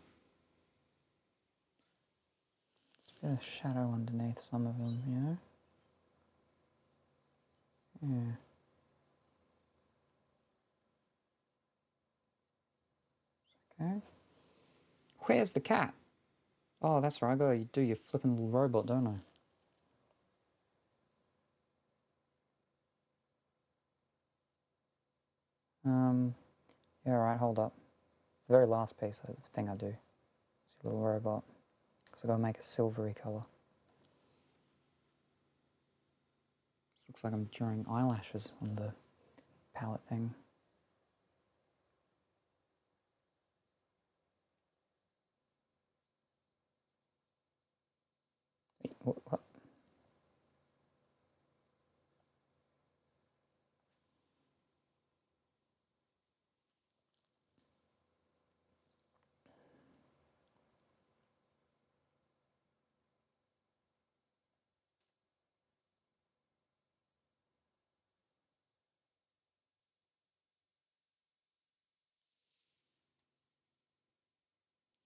It's a bit of shadow underneath some of them, you know? Yeah. Okay. Where's the cat? Oh, that's right, I gotta do your flipping little robot, don't I? Yeah, alright, hold up. It's the very last piece of the thing I do. It's a little robot. Because I've got to make a silvery colour. This looks like I'm drawing eyelashes on the palette thing. Wait, what?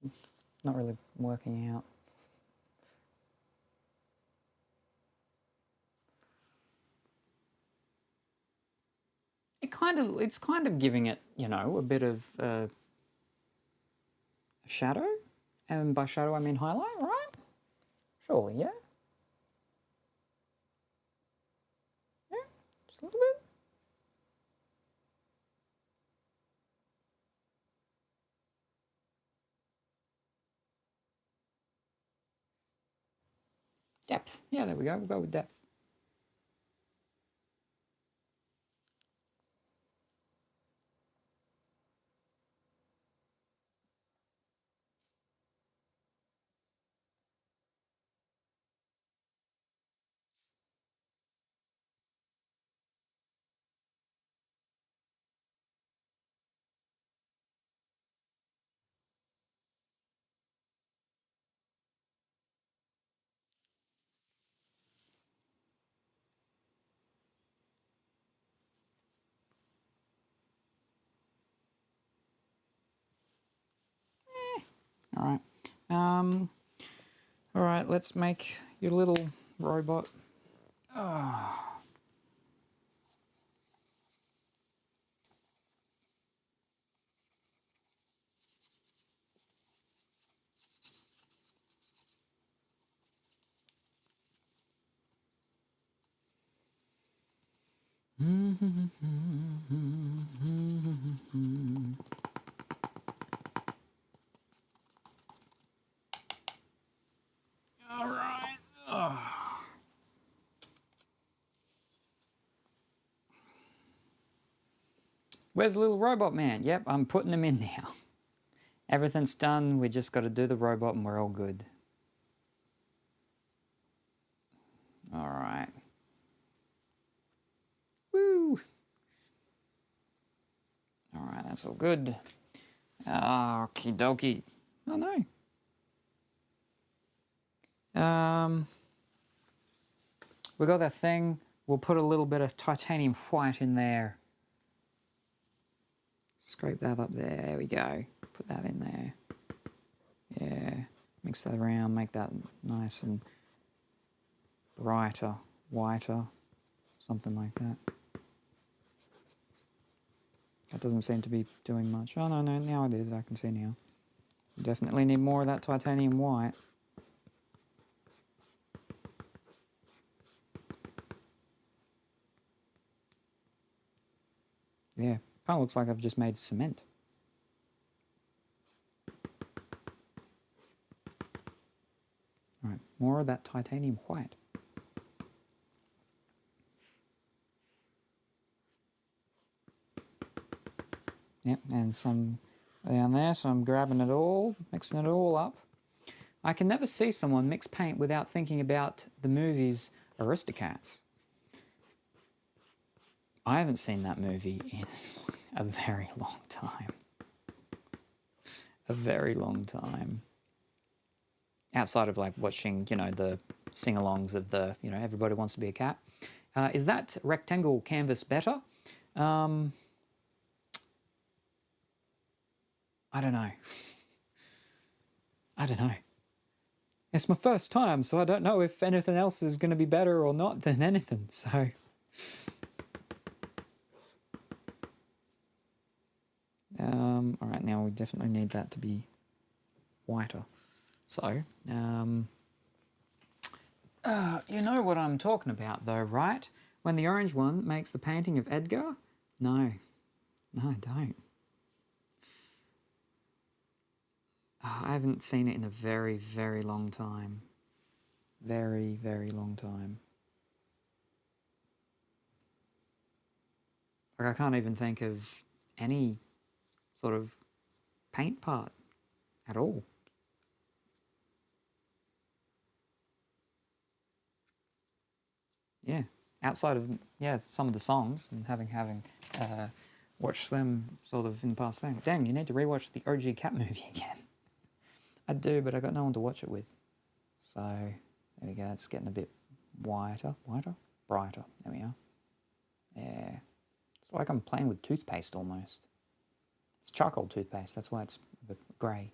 It's not really working out. It's kind of giving it, you know, a bit of shadow. And by shadow I mean highlight, right? Surely, yeah? Yeah, just a little bit. Depth. Yeah, there we go. We'll go with depth. right. All right, let's make your little robot. Oh. All right. Oh. Where's the little robot man? Yep, I'm putting him in now. Everything's done. We just got to do the robot and we're all good. All right. Woo! All right, that's all good. Okie dokie. Oh no. We got that thing. We'll put a little bit of titanium white in there. Scrape that up there. There we go. Put that in there. Yeah. Mix that around. Make that nice and brighter, whiter, something like that. That doesn't seem to be doing much. Oh no, no, now it is. I can see now. Definitely need more of that titanium white. Yeah, kind of looks like I've just made cement. Alright, more of that titanium white. Yep, and some down there, so I'm grabbing it all, mixing it all up. I can never see someone mix paint without thinking about the movies Aristocats. I haven't seen that movie in a very long time. A very long time. Outside of like watching, you know, the sing-alongs of the, you know, Everybody Wants to Be a Cat. Is that rectangle canvas better? I don't know. I don't know. It's my first time, so I don't know if anything else is going to be better or not than anything, so... Alright, now we definitely need that to be whiter. So, you know what I'm talking about though, right? When the orange one makes the painting of Edgar? No. No, I don't. I haven't seen it in a very, very long time. Very, very long time. Like, I can't even think of any sort of paint part at all. Yeah, outside of, yeah, some of the songs and having watched them sort of in the past thing. Dang, you need to rewatch the OG Cat movie again. I do, but I got no one to watch it with. So, there we go, it's getting a bit brighter. There we are. Yeah. It's like I'm playing with toothpaste almost. It's charcoal toothpaste, that's why it's a bit grey.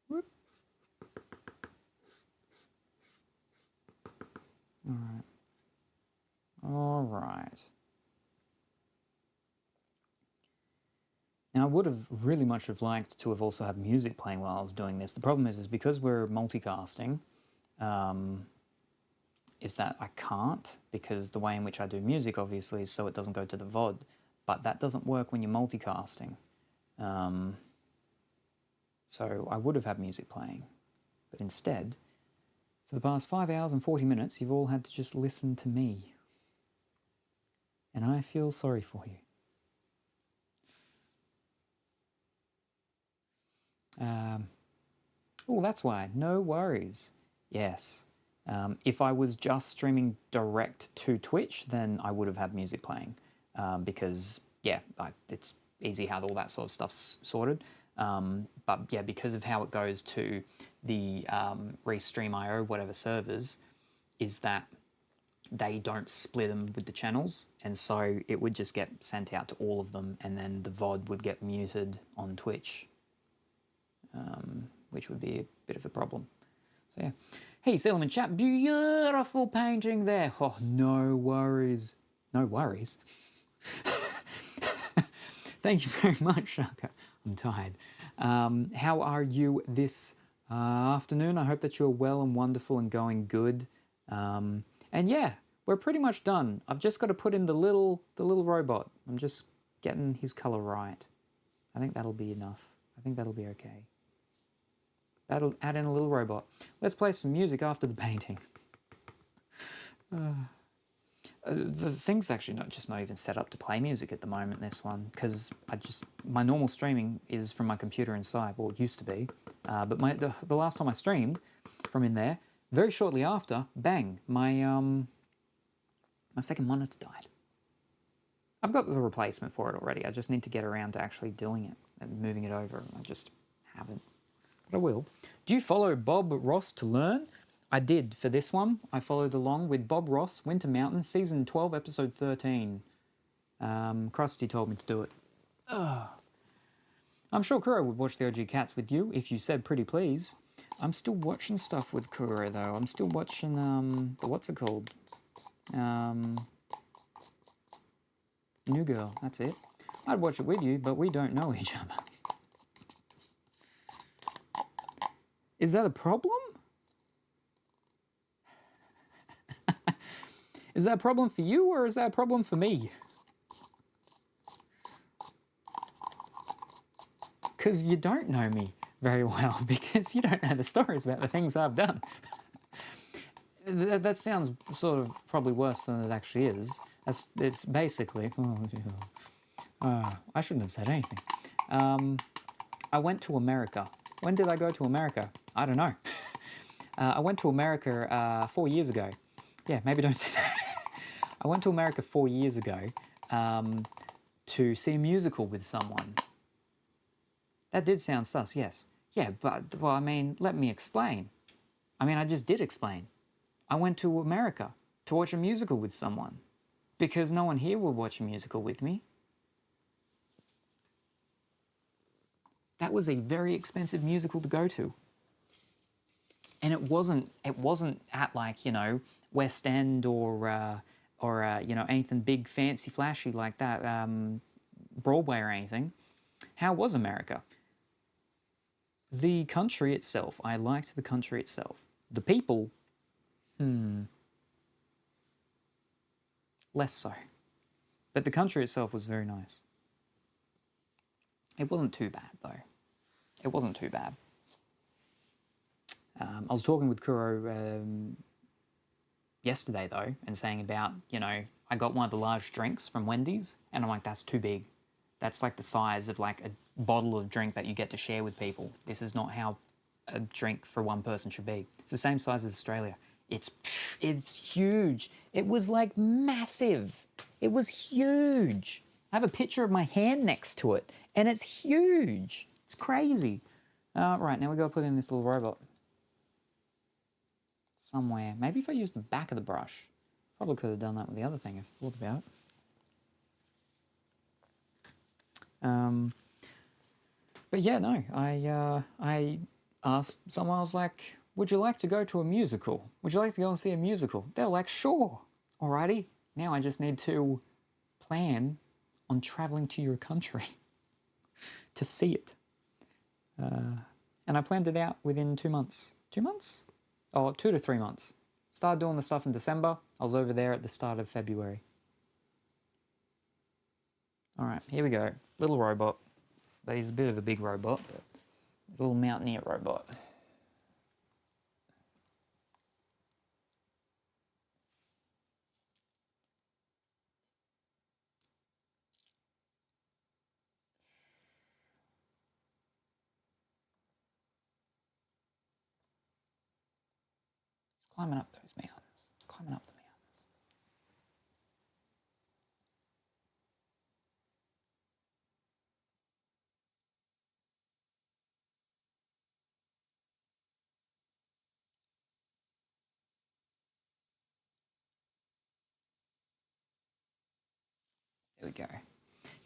Whoop. Alright. Alright. Now, I would have really much have liked to have also had music playing while I was doing this. The problem is because we're multicasting, is that I can't, because the way in which I do music, obviously, is so it doesn't go to the VOD. But that doesn't work when you're multicasting. So I would have had music playing. But instead, for the past 5 hours and 40 minutes, you've all had to just listen to me. And I feel sorry for you. Oh, that's why. No worries. Yes. If I was just streaming direct to Twitch, then I would have had music playing. Because, yeah, it's easy how all that sort of stuff's sorted. But, yeah, because of how it goes to the Restream.io, whatever servers, is that they don't split them with the channels, and so it would just get sent out to all of them, and then the VOD would get muted on Twitch, which would be a bit of a problem. So yeah. Hey, Salem in chat, beautiful painting there. Oh, no worries. No worries. Thank you very much, Shaka. I'm tired. How are you this afternoon? I hope that you're well and wonderful and going good. And yeah, we're pretty much done. I've just got to put in the little robot. I'm just getting his color right. I think that'll be enough. I think that'll be okay. That'll add in a little robot. Let's play some music after the painting. The thing's actually not even set up to play music at the moment, this one, because my normal streaming is from my computer inside, well, it used to be, but the last time I streamed from in there, very shortly after, bang, my second monitor died. I've got the replacement for it already, I just need to get around to actually doing it and moving it over, I just haven't, but I will. Do you follow Bob Ross to learn? I did for this one. I followed along with Bob Ross, Winter Mountain, Season 12, Episode 13. Krusty told me to do it. I'm sure Kuro would watch the OG Cats with you if you said pretty please. I'm still watching stuff with Kuro though. I'm still watching, what's it called? New Girl, that's it. I'd watch it with you, but we don't know each other. Is that a problem? Is that a problem for you, or is that a problem for me? Because you don't know me very well, because you don't know the stories about the things I've done. That sounds sort of probably worse than it actually is. It's basically... I shouldn't have said anything. I went to America. When did I go to America? I don't know. I went to America 4 years ago. Yeah, maybe don't say that. I went to America 4 years ago to see a musical with someone. That did sound sus, yes. Yeah, but, well, I mean, let me explain. I mean, I just did explain. I went to America to watch a musical with someone because no one here will watch a musical with me. That was a very expensive musical to go to. And it wasn't at, like, you know, West End or you know, anything big, fancy, flashy like that, Broadway or anything. How was America? The country itself, I liked the country itself. The people, less so. But the country itself was very nice. It wasn't too bad, though. It wasn't too bad. I was talking with Kuro yesterday, though, and saying about, you know, I got one of the large drinks from Wendy's, and I'm like, that's too big. That's like the size of like a bottle of drink that you get to share with people. This is not how a drink for one person should be. It's the same size as Australia. It's huge. It was like massive. It was huge. I have a picture of my hand next to it, and it's huge. It's crazy. Right, now we gotta put in this little robot. Somewhere. Maybe if I use the back of the brush. Probably could have done that with the other thing if I thought about it. But yeah, no, I asked someone, I was like, would you like to go to a musical? Would you like to go and see a musical? They were like, sure. Alrighty, now I just need to plan on traveling to your country to see it. And I planned it out within 2 months. 2 months? Oh, 2 to 3 months. Started doing the stuff in December. I was over there at the start of February. Alright, here we go. Little robot. But he's a bit of a big robot. But he's a little mountaineer robot. He's climbing up those mountains. Climbing up the mountains.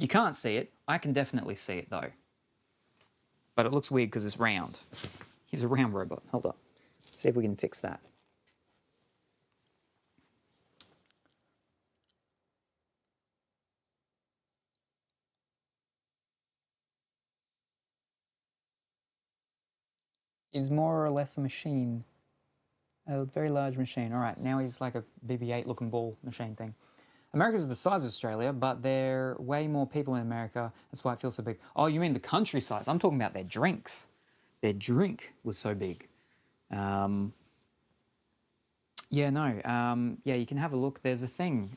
You can't see it. I can definitely see it though. But it looks weird because it's round. He's a round robot. Hold up. See if we can fix that. He's more or less a machine. A very large machine. All right, now he's like a BB-8 looking ball machine thing. America's the size of Australia, but there are way more people in America. That's why it feels so big. Oh, you mean the country size? I'm talking about their drinks. Their drink was so big. Yeah, no. Yeah, you can have a look. There's a thing.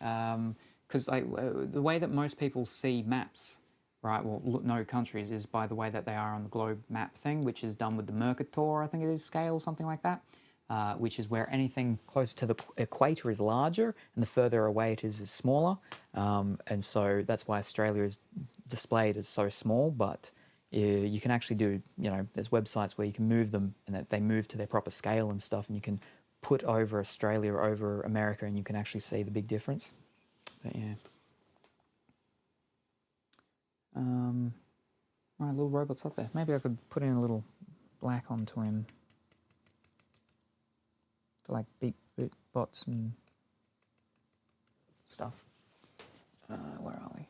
Because the way that most people see maps, right, well, no countries, is by the way that they are on the globe map thing, which is done with the Mercator, I think it is, scale, something like that. Which is where anything close to the equator is larger and the further away it is smaller. And so that's why Australia is displayed as so small, but you can actually do, there's websites where you can move them and that they move to their proper scale and stuff, and you can put over Australia or over America and you can actually see the big difference. But yeah. Right, little robot's up there. Maybe I could put in a little black onto him. For like beep bots and stuff. Where are we?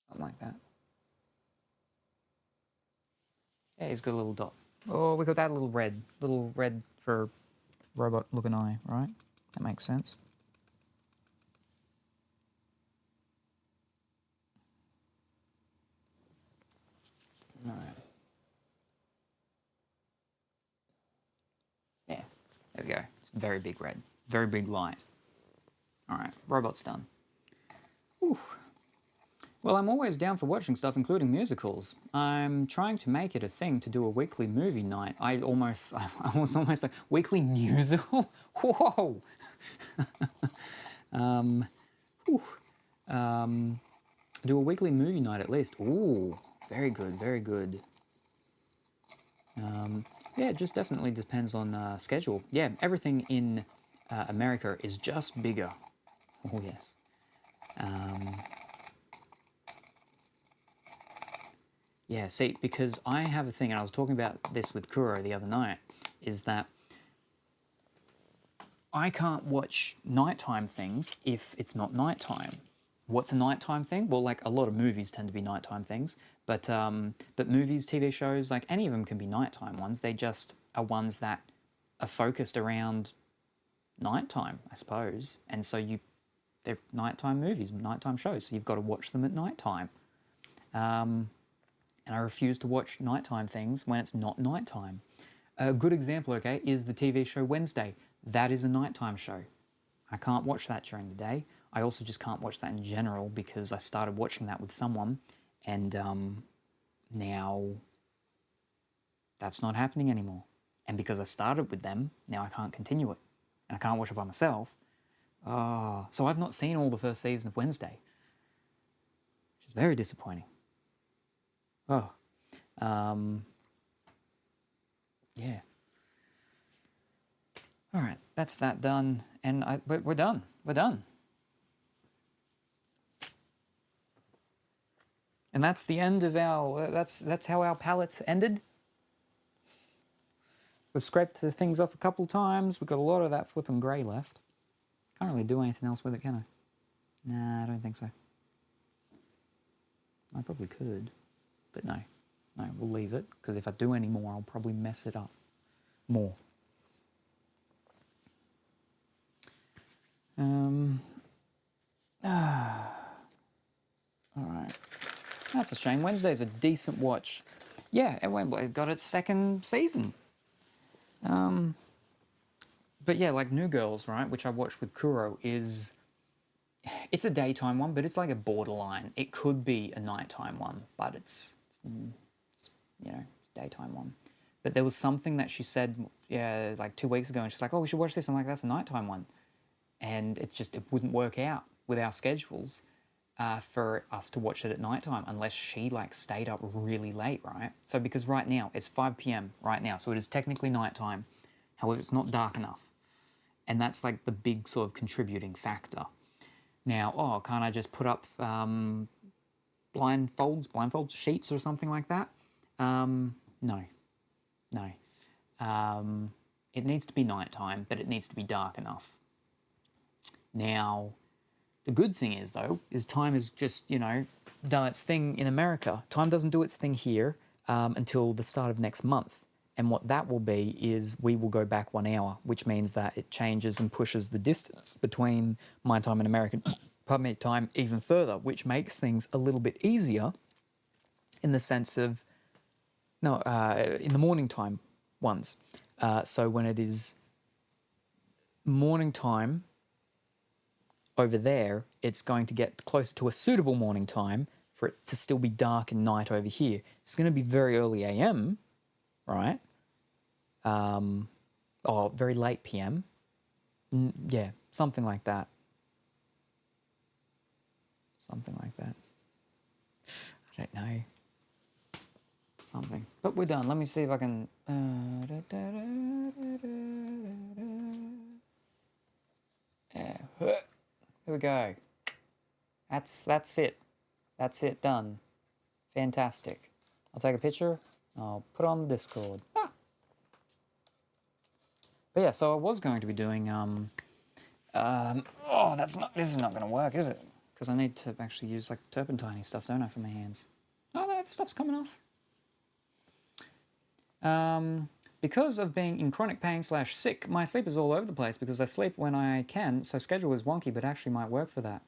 Something like that. Yeah, he's got a little dot. Oh, we got that little red for robot looking eye, right? That makes sense. All right. Yeah, there we go. It's very big red, very big light. All right, robot's done. Whew. Well, I'm always down for watching stuff, including musicals. I'm trying to make it a thing to do a weekly movie night. I was almost like, weekly musical? Whoa! Do a weekly movie night at least. Ooh, very good, very good. Yeah, it just definitely depends on schedule. Yeah, everything in America is just bigger. Oh, yes. Yeah, see, because I have a thing, and I was talking about this with Kuro the other night, is that I can't watch nighttime things if it's not nighttime. What's a nighttime thing? Well, like a lot of movies tend to be nighttime things, but movies, TV shows, like any of them can be nighttime ones. They just are ones that are focused around nighttime, I suppose. And so they're nighttime movies, nighttime shows, so you've got to watch them at nighttime. And I refuse to watch nighttime things when it's not nighttime. A good example, okay, is the TV show Wednesday. That is a nighttime show. I can't watch that during the day. I also just can't watch that in general because I started watching that with someone, and now that's not happening anymore. And because I started with them, now I can't continue it. And I can't watch it by myself. So I've not seen all the first season of Wednesday, which is very disappointing. Oh, yeah. All right, that's that done, and we're done. We're done. And that's the end of our. That's how our palettes ended. We've scraped the things off a couple times. We've got a lot of that flippin' grey left. Can't really do anything else with it, can I? Nah, I don't think so. I probably could, but no. No, we'll leave it, because if I do any more, I'll probably mess it up more. All right. That's a shame. Wednesday's a decent watch. Yeah, it got its second season. But yeah, like New Girls, right, which I watched with Kuro, it's a daytime one, but it's like a borderline. It could be a nighttime one, but it's daytime one. But there was something that she said, like 2 weeks ago, and she's like, "Oh, we should watch this." I'm like, "That's a nighttime one," and it wouldn't work out with our schedules for us to watch it at nighttime unless she like stayed up really late, right? So because right now it's 5 p.m. right now, so it is technically nighttime. However, it's not dark enough. And that's like the big sort of contributing factor. Now, can't I just put up blindfolds, sheets or something like that? No. It needs to be nighttime, but it needs to be dark enough. Now, the good thing is, though, is time has just, done its thing in America. Time doesn't do its thing here until the start of next month. And what that will be is we will go back 1 hour, which means that it changes and pushes the distance between my time and American time even further, which makes things a little bit easier in the sense of, in the morning time ones. So when it is morning time over there, it's going to get closer to a suitable morning time for it to still be dark and night over here. It's going to be very early AM, right? Or very late PM. Yeah, something like that. Something like that. I don't know. Something. But we're done. Let me see if I can... Yeah. Here we go. That's it. That's it, done. Fantastic. I'll take a picture. I'll put it on the Discord. But yeah, so I was going to be doing, this is not going to work, is it? Because I need to actually use like turpentine stuff, don't I, for my hands? Oh no, the stuff's coming off. Because of being in chronic pain / sick, my sleep is all over the place because I sleep when I can, so schedule is wonky, but actually might work for that.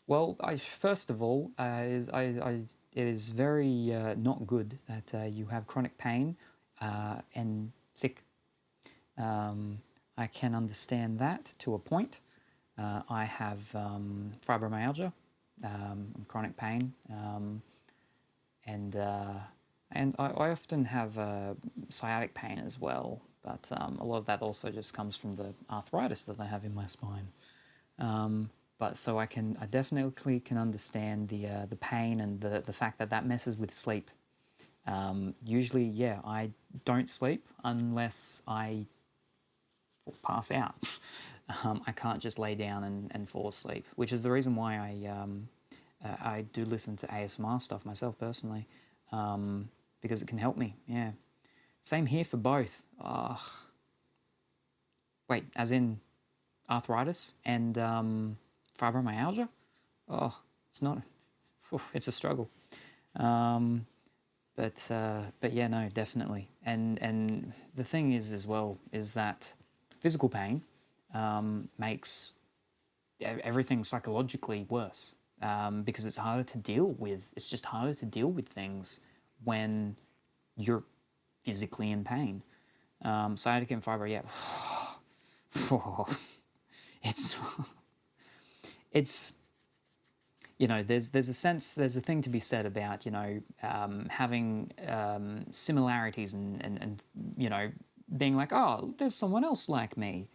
Well, first of all, it is very not good that you have chronic pain and sick. I can understand that to a point. I have fibromyalgia, chronic pain, and I often have sciatic pain as well. But a lot of that also just comes from the arthritis that I have in my spine. But so I definitely can understand the pain and the fact that messes with sleep. Usually, yeah, I don't sleep unless I pass out. I can't just lay down and fall asleep, which is the reason why I do listen to ASMR stuff myself personally, because it can help me. Yeah, same here for both. Wait, as in arthritis and fibromyalgia? Oh, it's not. It's a struggle. But yeah, no, definitely. And the thing is as well is that physical pain makes everything psychologically worse, because it's harder to deal with. It's just harder to deal with things when you're physically in pain. Sciatic and fibro, yeah. it's there's a thing to be said about having similarities and being like, oh, there's someone else like me.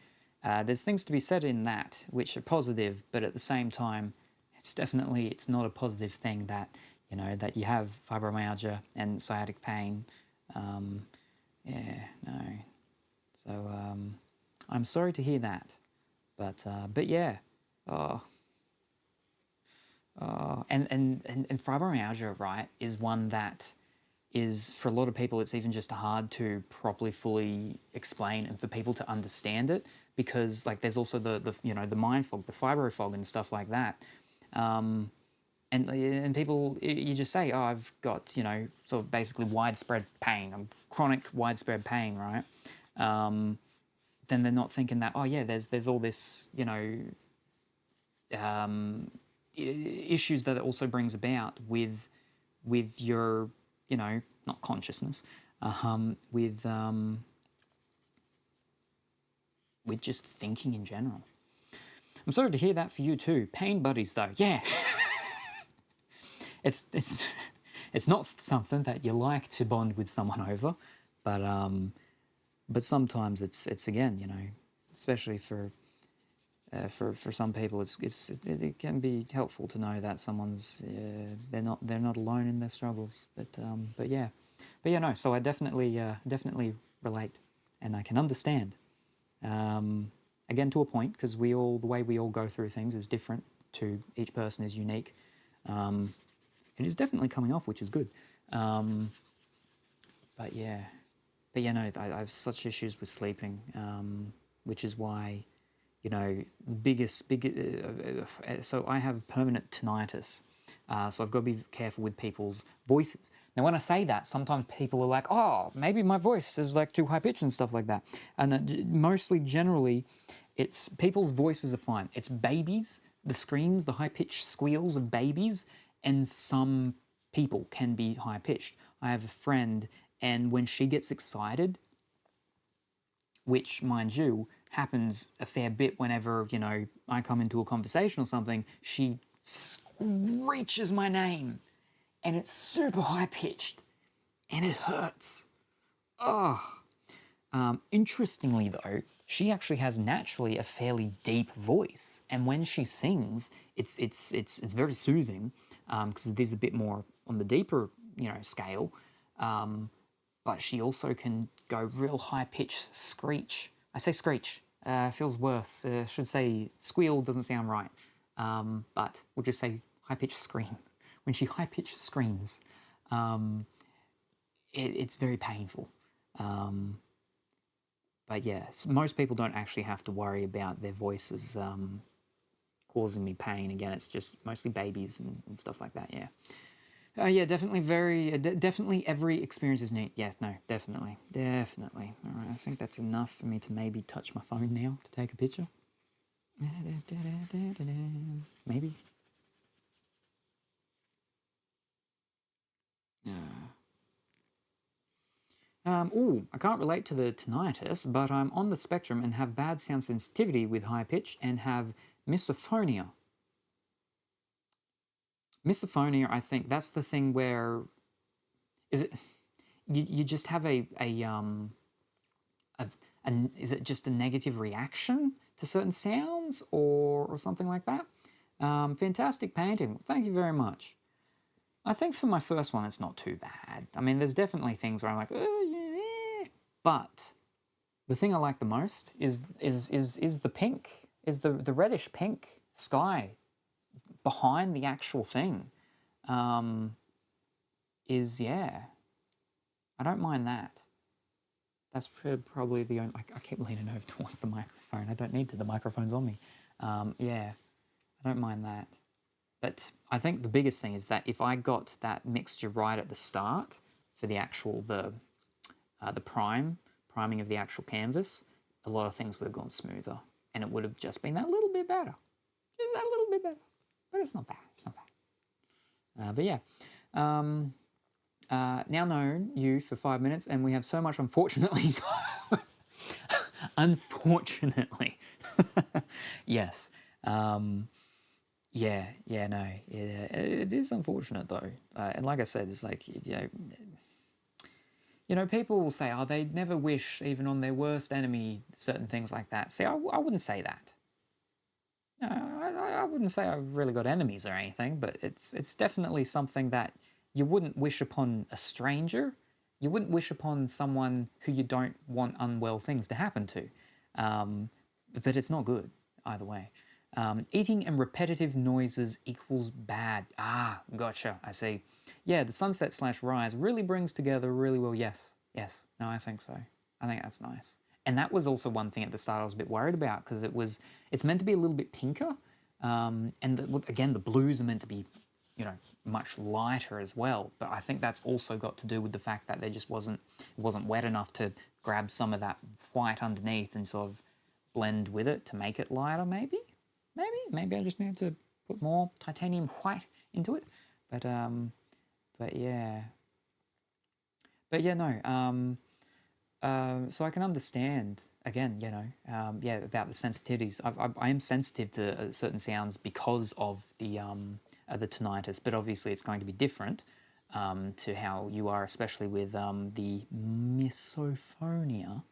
There's things to be said in that which are positive, but at the same time it's not a positive thing that that you have fibromyalgia and sciatic pain. Yeah, no. So I'm sorry to hear that, but yeah. And fibromyalgia, right, is one that is, for a lot of people, it's even just hard to properly fully explain and for people to understand it, because like there's also the mind fog, the fibro fog and stuff like that. And people, you just say, oh, I've got, sort of basically widespread pain, chronic widespread pain, right? Then they're not thinking that, oh yeah, there's all this, issues that it also brings about with your, not consciousness, with just thinking in general. I'm sorry to hear that for you too. Pain buddies though, yeah. It's not something that you like to bond with someone over, but sometimes it's again, especially for some people, it can be helpful to know that someone's they're not alone in their struggles. But yeah, But yeah, no. So I definitely relate, and I can understand. Again, to a point, because the way we all go through things is different. To each person is unique. It is definitely coming off, which is good. But yeah, no, I have such issues with sleeping, which is why, so I have permanent tinnitus. So I've got to be careful with people's voices. Now, when I say that, sometimes people are like, "Oh, maybe my voice is like too high pitched and stuff like that." And mostly, generally, it's people's voices are fine. It's babies, the screams, the high pitched squeals of babies, and some people can be high pitched. I have a friend, and when she gets excited, which, mind you, happens a fair bit whenever, I come into a conversation or something, she screeches my name, and it's super high-pitched, and it hurts. Oh. Interestingly, though, she actually has naturally a fairly deep voice, and when she sings, it's very soothing, because it is a bit more on the deeper, scale. But she also can go real high-pitched screech. I say screech, feels worse. Should say squeal, doesn't sound right. But we'll just say high-pitched scream. When she high-pitched screams, it's very painful. But yeah, most people don't actually have to worry about their voices causing me pain. Again, it's just mostly babies and stuff like that, yeah. Yeah, definitely definitely every experience is neat. Yeah, no, definitely. All right, I think that's enough for me to maybe touch my phone now to take a picture. Maybe. I can't relate to the tinnitus, but I'm on the spectrum and have bad sound sensitivity with high pitch and have misophonia. Misophonia, I think that's the thing where is it you just have is it just a negative reaction to certain sounds or something like that? Fantastic painting. Thank you very much. I think for my first one, it's not too bad. I mean, there's definitely things where I'm like, oh, yeah. But the thing I like the most is the pink, is the reddish pink sky behind the actual thing. Yeah, I don't mind that. That's probably the only. I keep leaning over towards the microphone. I don't need to. The microphone's on me. Yeah, I don't mind that. But I think the biggest thing is that if I got that mixture right at the start for the actual the priming of the actual canvas, a lot of things would have gone smoother, and it would have just been that little bit better, just that little bit better. But it's not bad. It's not bad. But yeah. Now known you for 5 minutes, and we have so much, unfortunately. Unfortunately. Yes. Yeah, no. Yeah, it is unfortunate, though. And like I said, it's like, people will say, oh, they never wish, even on their worst enemy, certain things like that. See, I wouldn't say that. No, I wouldn't say I've really got enemies or anything, but it's definitely something that you wouldn't wish upon a stranger. You wouldn't wish upon someone who you don't want unwell things to happen to. But it's not good either way. Eating and repetitive noises equals bad. Ah, gotcha. I see. Yeah, the sunset/rise really brings together really well. Yes. No, I think so. I think that's nice. And that was also one thing at the start I was a bit worried about, because it's meant to be a little bit pinker. And again, the blues are meant to be, much lighter as well. But I think that's also got to do with the fact that it wasn't wet enough to grab some of that white underneath and sort of blend with it to make it lighter, maybe I just need to put more titanium white into it. But yeah. No. So I can understand, again, about the sensitivities. I am sensitive to certain sounds because of the tinnitus, but obviously it's going to be different to how you are, especially with the misophonia.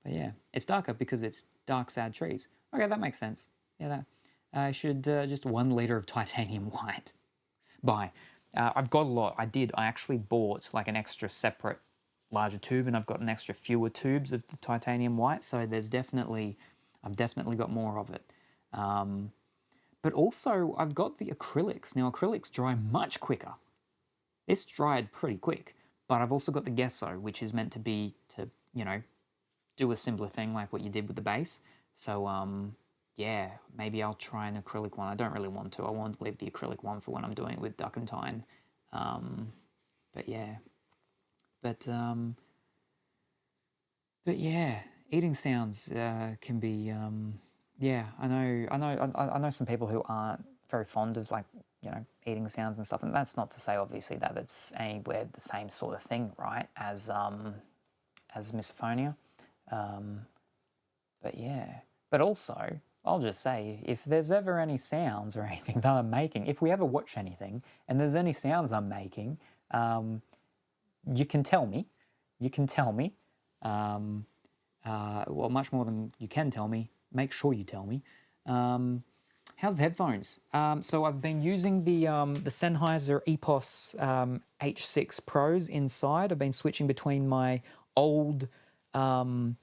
But yeah, it's darker because it's dark, sad trees. Okay, that makes sense. Yeah, that. I should just 1 liter of titanium white. Bye. I've got a lot. I actually bought like an extra separate larger tube, and I've got an extra fewer tubes of the titanium white. So I've definitely got more of it. But also I've got the acrylics. Now acrylics dry much quicker. It's dried pretty quick, but I've also got the gesso, which is meant to be to, do a simpler thing like what you did with the base. So yeah, maybe I'll try an acrylic one. I don't really want to. I want to leave the acrylic one for when I'm doing it with Duck and Tine. But yeah. But yeah, eating sounds can be yeah. I know some people who aren't very fond of eating sounds and stuff, and that's not to say obviously that it's anywhere the same sort of thing, right? As misophonia. But yeah, but also I'll just say, if there's ever any sounds or anything that I'm making, if we ever watch anything and there's any sounds I'm making, you can tell me. You can tell me. Well, much more than you can tell me. Make sure you tell me. How's the headphones? So I've been using the Sennheiser EPOS H6 Pros inside. I've been switching between my old HyperX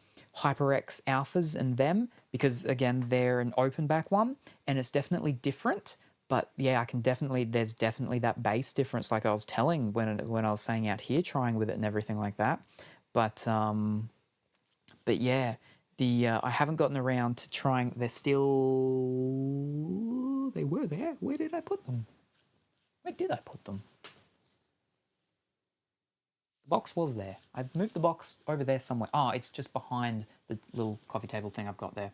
Alphas and them because, again, they're an open back one and it's definitely different. But yeah, there's definitely that bass difference, like I was telling when I was saying out here, trying with it and everything like that. But yeah, I haven't gotten around to trying. They were there. Where did I put them? Where did I put them? The box was there. I moved the box over there somewhere. Oh, it's just behind the little coffee table thing I've got there.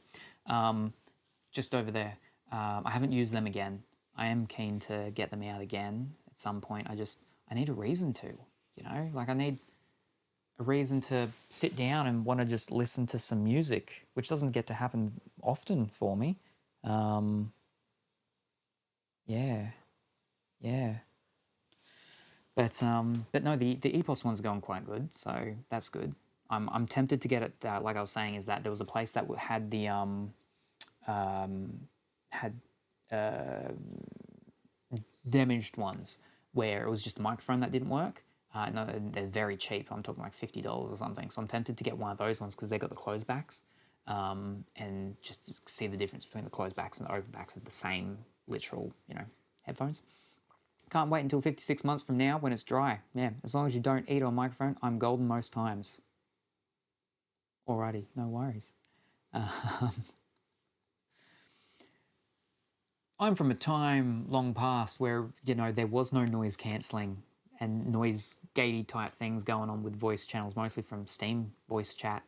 Just over there. I haven't used them again. I am keen to get them out again at some point. I need a reason to, like I need a reason to sit down and want to just listen to some music, which doesn't get to happen often for me. Yeah. But no, the EPOS one's going quite good, so that's good. I'm tempted to get it. Like I was saying, is that there was a place that had the damaged ones where it was just the microphone that didn't work. No, they're very cheap. I'm talking like $50 or something. So I'm tempted to get one of those ones because they got the closed backs, and just to see the difference between the closed backs and the open backs of the same literal, headphones. Can't wait until 56 months from now when it's dry. Yeah, as long as you don't eat on microphone, I'm golden most times. Alrighty, no worries. I'm from a time long past where, there was no noise cancelling and noise gatey type things going on with voice channels, mostly from Steam voice chat.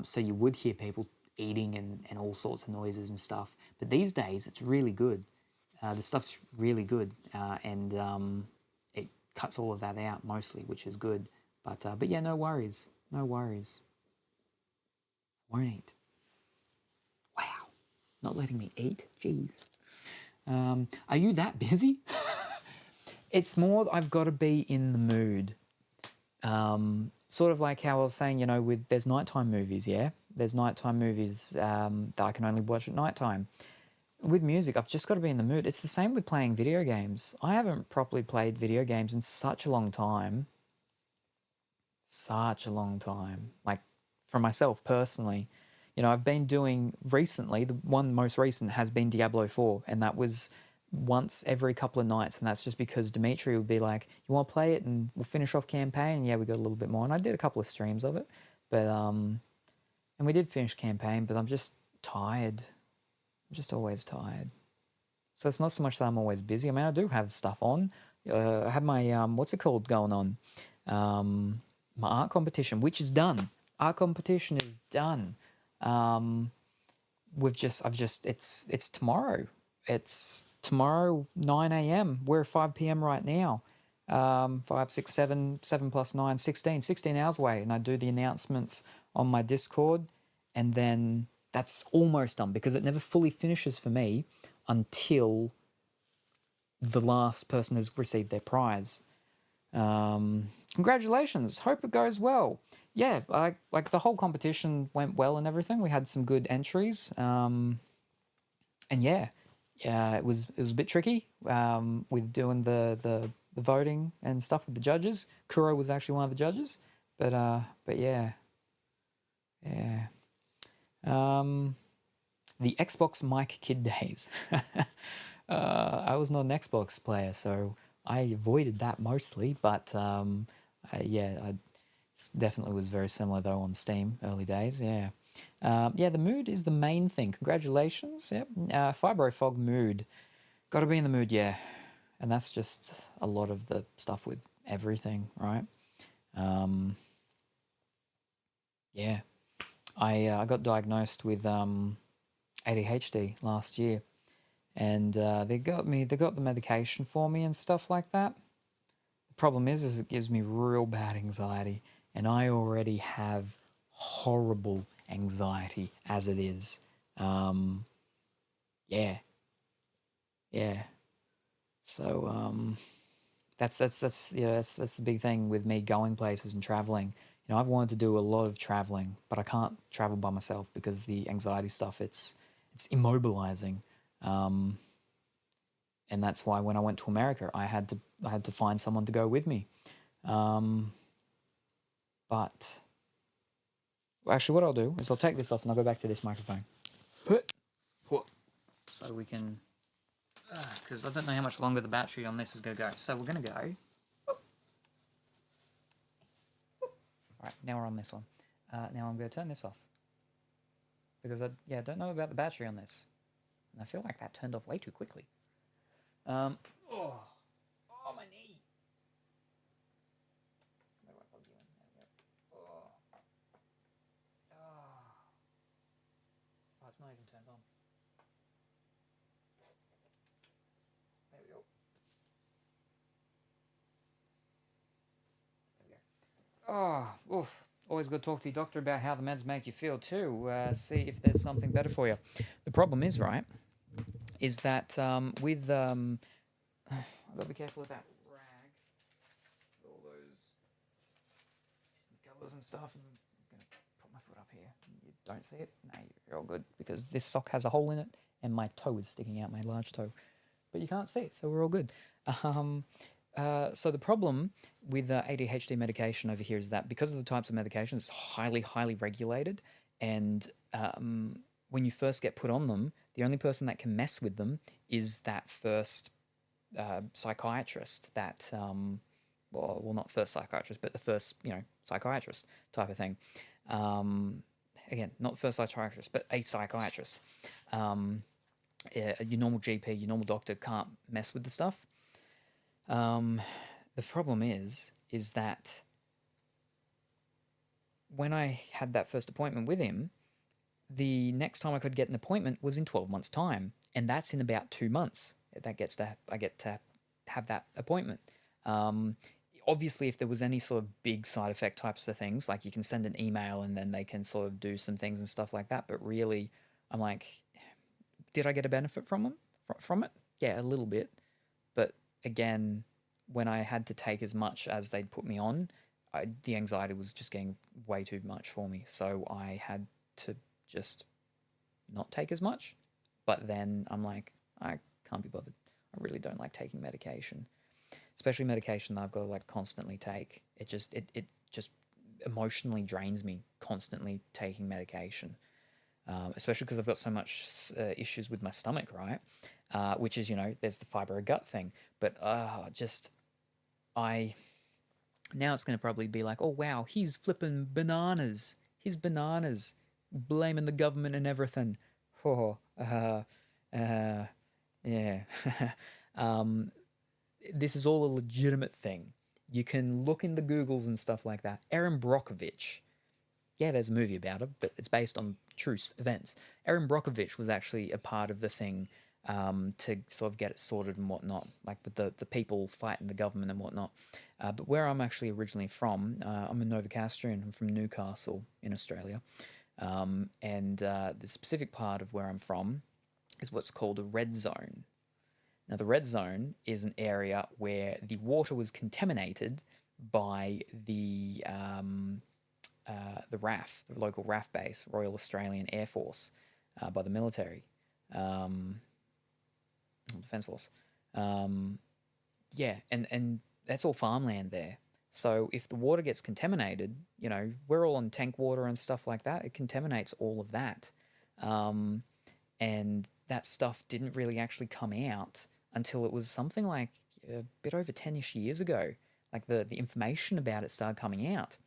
So you would hear people eating and all sorts of noises and stuff. But these days, it's really good. The stuff's really good, and it cuts all of that out mostly, which is good. But yeah, no worries. Won't eat. Wow, not letting me eat? Jeez. Are you that busy? It's more I've got to be in the mood. Sort of like how I was saying, there's nighttime movies, yeah? There's nighttime movies that I can only watch at nighttime. With music, I've just got to be in the mood. It's the same with playing video games. I haven't properly played video games in such a long time. Like, for myself personally. I've been doing recently, the one most recent has been Diablo 4, and that was once every couple of nights, and that's just because Dimitri would be like, you want to play it and we'll finish off campaign? And yeah, we got a little bit more, and I did a couple of streams of it, but and we did finish campaign, but I'm just tired. I'm just always tired. So it's not so much that I'm always busy. I mean, I do have stuff on. I have my, what's it called going on? My art competition, which is done. Art competition is done. It's tomorrow. It's tomorrow, 9 a.m. We're 5 p.m. right now. 5, 6, 7 plus 9, 16 hours away. And I do the announcements on my Discord, and then that's almost done because it never fully finishes for me until the last person has received their prize. Congratulations. Hope it goes well. Yeah, like the whole competition went well and everything. We had some good entries. And yeah, it was a bit tricky with doing the the voting and stuff with the judges. Kuro was actually one of the judges, but yeah, yeah. The Xbox Mike Kid days. I was not an Xbox player, so I avoided that mostly. But yeah, I definitely was very similar though on Steam early days. Yeah, yeah. The mood is the main thing. Congratulations. Yep. Fibro Fog mood. Got to be in the mood. Yeah, and that's just a lot of the stuff with everything, right? Yeah, I got diagnosed with ADHD last year, and they got the medication for me and stuff like that. The problem is it gives me real bad anxiety, and I already have horrible anxiety as it is. Yeah, yeah. So that's yeah, that's the big thing with me going places and traveling. You know, I've wanted to do a lot of traveling, but I can't travel by myself because the anxiety stuff, it's immobilizing. Um, and that's why when I went to America, I had to find someone to go with me. Um, but actually, what I'll do is I'll take this off and I'll go back to this microphone, so we can, because I don't know how much longer the battery on this is going to go. So we're going to go. All right, now we're on this one. Now I'm going to turn this off because I don't know about the battery on this, and I feel like that turned off way too quickly. Oh, my knee. Where do I plug you in? There we go. Oh, it's not even turned on. There we go. Oh, oof. Always good to talk to your doctor about how the meds make you feel too. See if there's something better for you. The problem is, right, is that with I've got to be careful with that rag, with all those covers and stuff. And I'm going to put my foot up here. You don't see it? No, you're all good because this sock has a hole in it and my toe is sticking out, my large toe. But you can't see it, so we're all good. So the problem with ADHD medication over here is that because of the types of medications, it's highly, highly regulated. And when you first get put on them, the only person that can mess with them is that first psychiatrist that, well, not first psychiatrist, but the first, psychiatrist type of thing. Again, not first psychiatrist, but a psychiatrist. Your normal GP, your normal doctor can't mess with the stuff. The problem is that when I had that first appointment with him, the next time I could get an appointment was in 12 months' time, and that's in about 2 months. I get to have that appointment. Obviously, if there was any sort of big side effect types of things, like you can send an email and then they can sort of do some things and stuff like that. But really, I'm like, did I get a benefit from it? Yeah, a little bit. But again, when I had to take as much as they'd put me on, the anxiety was just getting way too much for me. So I had to just not take as much. But then I'm like, I can't be bothered. I really don't like taking medication, especially medication that I've got to like constantly take. It just emotionally drains me constantly taking medication. Especially because I've got so much issues with my stomach, right? Which is, there's the fibro gut thing. But now it's going to probably be like, oh, wow, he's flipping bananas. He's bananas, blaming the government and everything. Oh, yeah. This is all a legitimate thing. You can look in the Googles and stuff like that. Erin Brockovich. Yeah, there's a movie about it, but it's based on true events. Erin Brockovich was actually a part of the thing to sort of get it sorted and whatnot, like with the people fighting the government and whatnot. But where I'm actually originally from, I'm a Novocastrian. I'm from Newcastle in Australia. And the specific part of where I'm from is what's called a red zone. Now, the red zone is an area where the water was contaminated by the RAF, the local RAF base, Royal Australian Air Force, by the military, Defence Force. Yeah, and that's all farmland there. So if the water gets contaminated, we're all on tank water and stuff like that. It contaminates all of that. Um, and that stuff didn't really actually come out until it was something like a bit over 10-ish years ago. Like the information about it started coming out.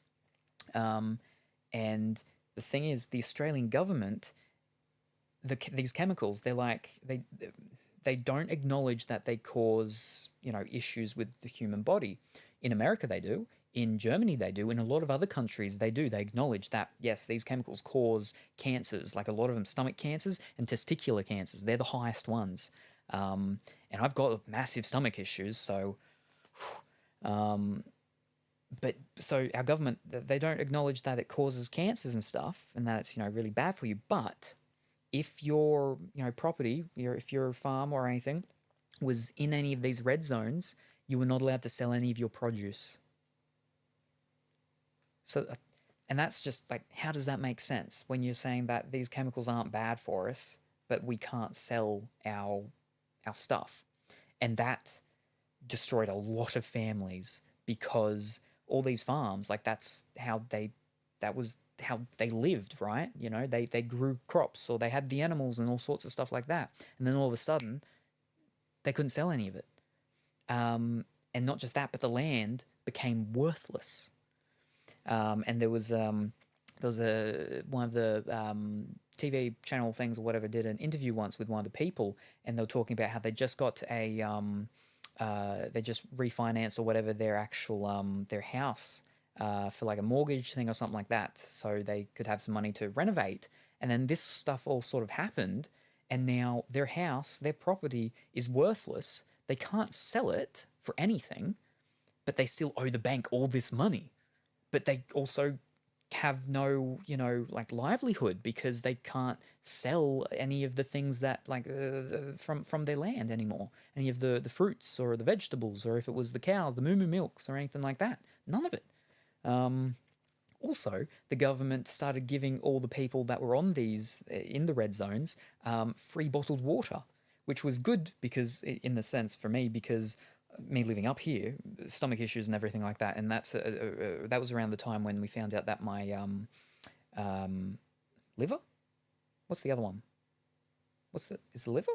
Um, and the thing is, the Australian government, these chemicals, they don't acknowledge that they cause issues with the human body. In America, they do. In Germany, they do. In a lot of other countries, they do. They acknowledge that, yes, these chemicals cause cancers, like a lot of them stomach cancers and testicular cancers. They're the highest ones. And I've got massive stomach issues, so but so our government, they don't acknowledge that it causes cancers and stuff, and that it's really bad for you. But if your property, if your farm or anything was in any of these red zones, you were not allowed to sell any of your produce. So, and that's just like, how does that make sense when you're saying that these chemicals aren't bad for us, but we can't sell our stuff? And that destroyed a lot of families, because all these farms, like that was how they lived, right? They grew crops, or they had the animals and all sorts of stuff like that. And then all of a sudden, they couldn't sell any of it. And not just that, but the land became worthless. And there was one of the TV channel things or whatever did an interview once with one of the people, and they were talking about how they just got they just refinanced or whatever their actual their house for like a mortgage thing or something like that, so they could have some money to renovate. And then this stuff all sort of happened, and now their house, their property is worthless. They can't sell it for anything, but they still owe the bank all this money. But they also have no, like livelihood, because they can't sell any of the things that from their land anymore. Any of the fruits or the vegetables, or if it was the cows, the moo milks or anything like that. None of it. Also, the government started giving all the people that were on these in the red zones free bottled water, which was good, because in the sense for me, because me living up here, stomach issues and everything like that, and that was around the time when we found out that my liver. What's the other one? Is the liver?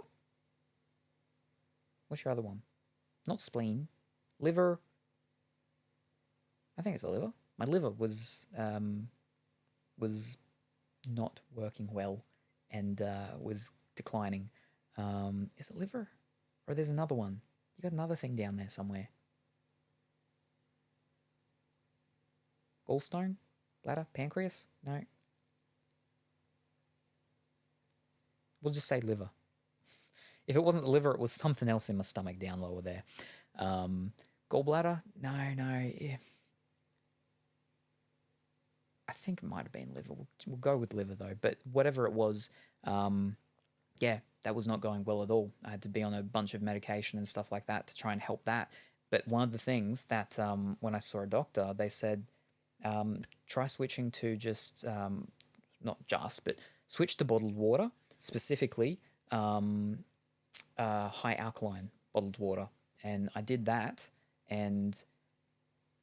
What's your other one? Not spleen, liver. I think it's the liver. My liver was not working well, and was declining. Is it liver, or there's another one? You got another thing down there somewhere. Gallstone? Bladder? Pancreas? No. We'll just say liver. If it wasn't the liver, it was something else in my stomach down lower there. Gallbladder? No. Yeah. I think it might have been liver. We'll go with liver though. But whatever it was, yeah, that was not going well at all. I had to be on a bunch of medication and stuff like that to try and help that. But one of the things that when I saw a doctor, they said, try switching to just, not just, but switch to bottled water, specifically high alkaline bottled water. And I did that, and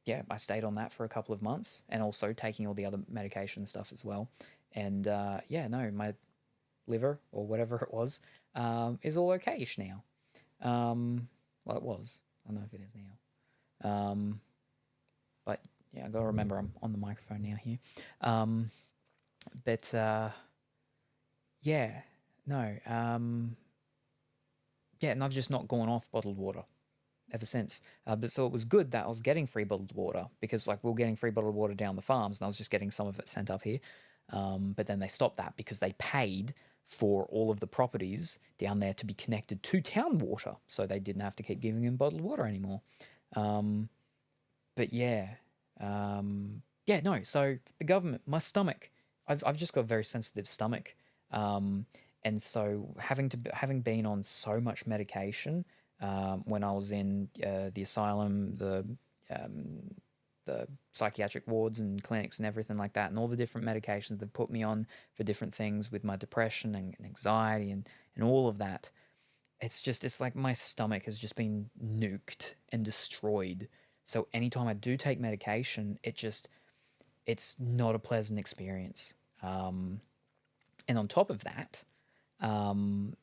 yeah, I stayed on that for a couple of months, and also taking all the other medication stuff as well. And yeah, no, my liver or whatever it was is all okay-ish now. Well, it was. I don't know if it is now. But yeah, I gotta remember I'm on the microphone now here. But yeah, no. Yeah, and I've just not gone off bottled water ever since. But so it was good that I was getting free bottled water, because like we were getting free bottled water down the farms, and I was just getting some of it sent up here. But then they stopped that because they paid for all of the properties down there to be connected to town water, so they didn't have to keep giving them bottled water anymore. But yeah, yeah, no. So the government, my stomach, I've just got a very sensitive stomach, and so having been on so much medication when I was in the asylum, the psychiatric wards and clinics and everything like that, and all the different medications they've put me on for different things with my depression and anxiety and all of that. It's like my stomach has just been nuked and destroyed So anytime I do take medication, it's not a pleasant experience. And on top of that, um,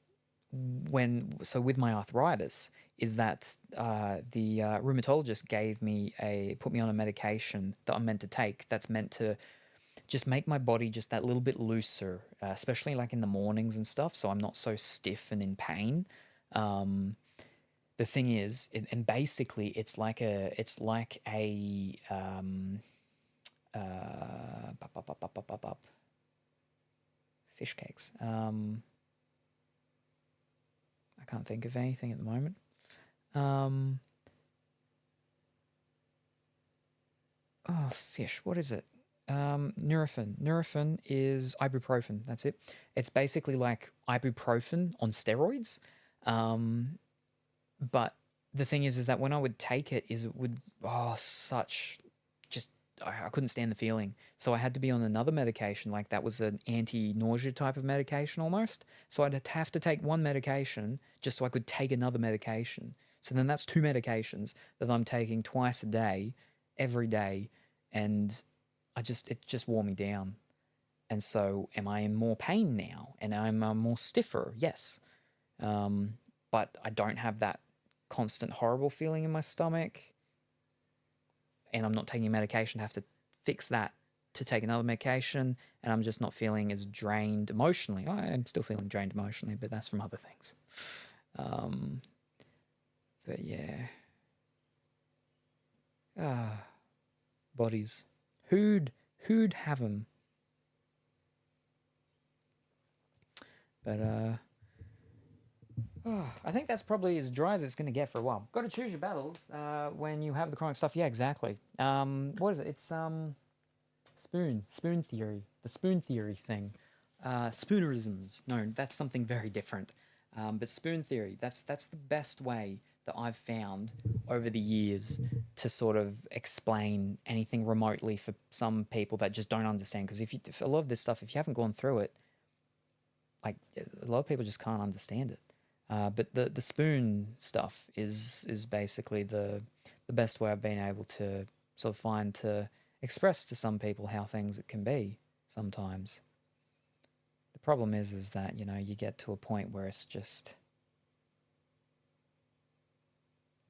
with my arthritis, is that the rheumatologist put me on a medication that I'm meant to take, that's meant to just make my body just that little bit looser, especially like in the mornings and stuff, so I'm not so stiff and in pain. Um, the thing is, and basically, it's like a fish cakes. I can't think of anything at the moment. Fish. What is it? Nurofen. Nurofen is ibuprofen. That's it. It's basically like ibuprofen on steroids. But the thing is that when I would take it, it would such just I couldn't stand the feeling. So I had to be on another medication, like that was an anti-nausea type of medication almost. So I'd have to take one medication just so I could take another medication. So then that's two medications that I'm taking twice a day, every day, and it just wore me down. And so am I in more pain now? And I'm more stiffer, yes. But I don't have that constant horrible feeling in my stomach, and I'm not taking medication to have to fix that to take another medication, and I'm just not feeling as drained emotionally. I'm still feeling drained emotionally, but that's from other things. But yeah. Bodies. Who'd have them? But I think that's probably as dry as it's going to get for a while. Got to choose your battles when you have the chronic stuff. Yeah, exactly. What is it? It's spoon theory. The spoon theory thing. Spoonerisms. No, that's something very different. But spoon theory. That's the best way that I've found over the years to sort of explain anything remotely for some people that just don't understand. Because if a lot of this stuff, if you haven't gone through it, like a lot of people just can't understand it. But the spoon stuff is basically the best way I've been able to sort of find to express to some people how things it can be sometimes. The problem is that, you get to a point where it's just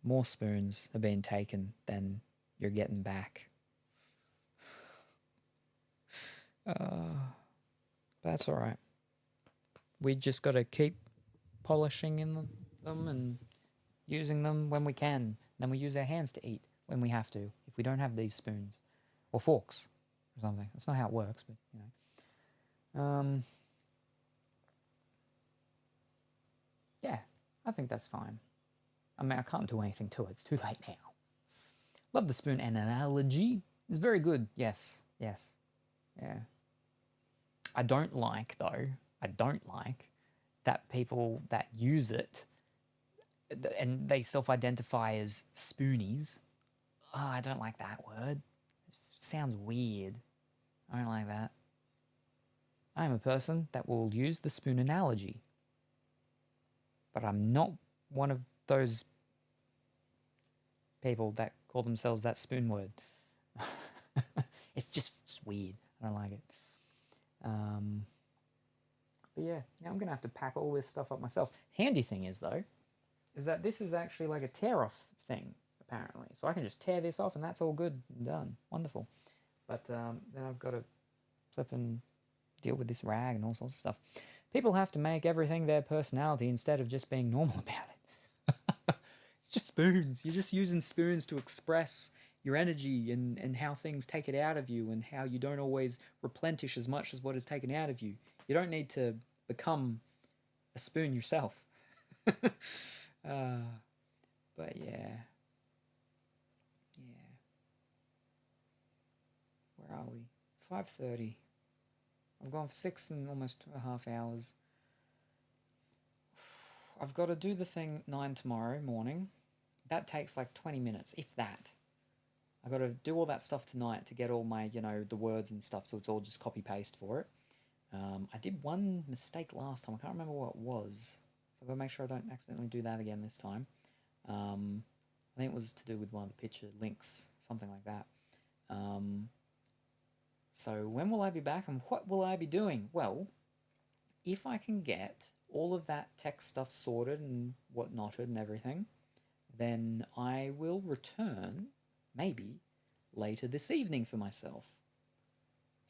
more spoons are being taken than you're getting back. That's all right. We just got to keep polishing in them and using them when we can. Then we use our hands to eat when we have to, if we don't have these spoons or forks or something. That's not how it works, but yeah, I think that's fine. I mean, I can't do anything to it. It's too late now. Love the spoon analogy. It's very good. Yes. Yeah. I don't like that people that use it and they self-identify as spoonies. I don't like that word. It sounds weird. I don't like that. I am a person that will use the spoon analogy, but I'm not one of those people that call themselves that spoon word. It's just weird. I don't like it. But yeah, now I'm going to have to pack all this stuff up myself. Handy thing is, though, is that this is actually like a tear-off thing, apparently. So I can just tear this off and that's all good and done. Wonderful. But then I've got to flip and deal with this rag and all sorts of stuff. People have to make everything their personality instead of just being normal about it. It's just spoons. You're just using spoons to express your energy and how things take it out of you and how you don't always replenish as much as what is taken out of you. You don't need to become a spoon yourself. But yeah. Where are we? 5:30. I've gone for 6 and almost a half hours. I've got to do the thing 9 tomorrow morning. That takes like 20 minutes, if that. I've got to do all that stuff tonight to get all my, the words and stuff, so it's all just copy-paste for it. I did one mistake last time. I can't remember what it was. So I've got to make sure I don't accidentally do that again this time. I think it was to do with one of the picture links, something like that. So when will I be back and what will I be doing? Well, if I can get all of that tech stuff sorted and whatnotted and everything, then I will return, maybe, later this evening for myself.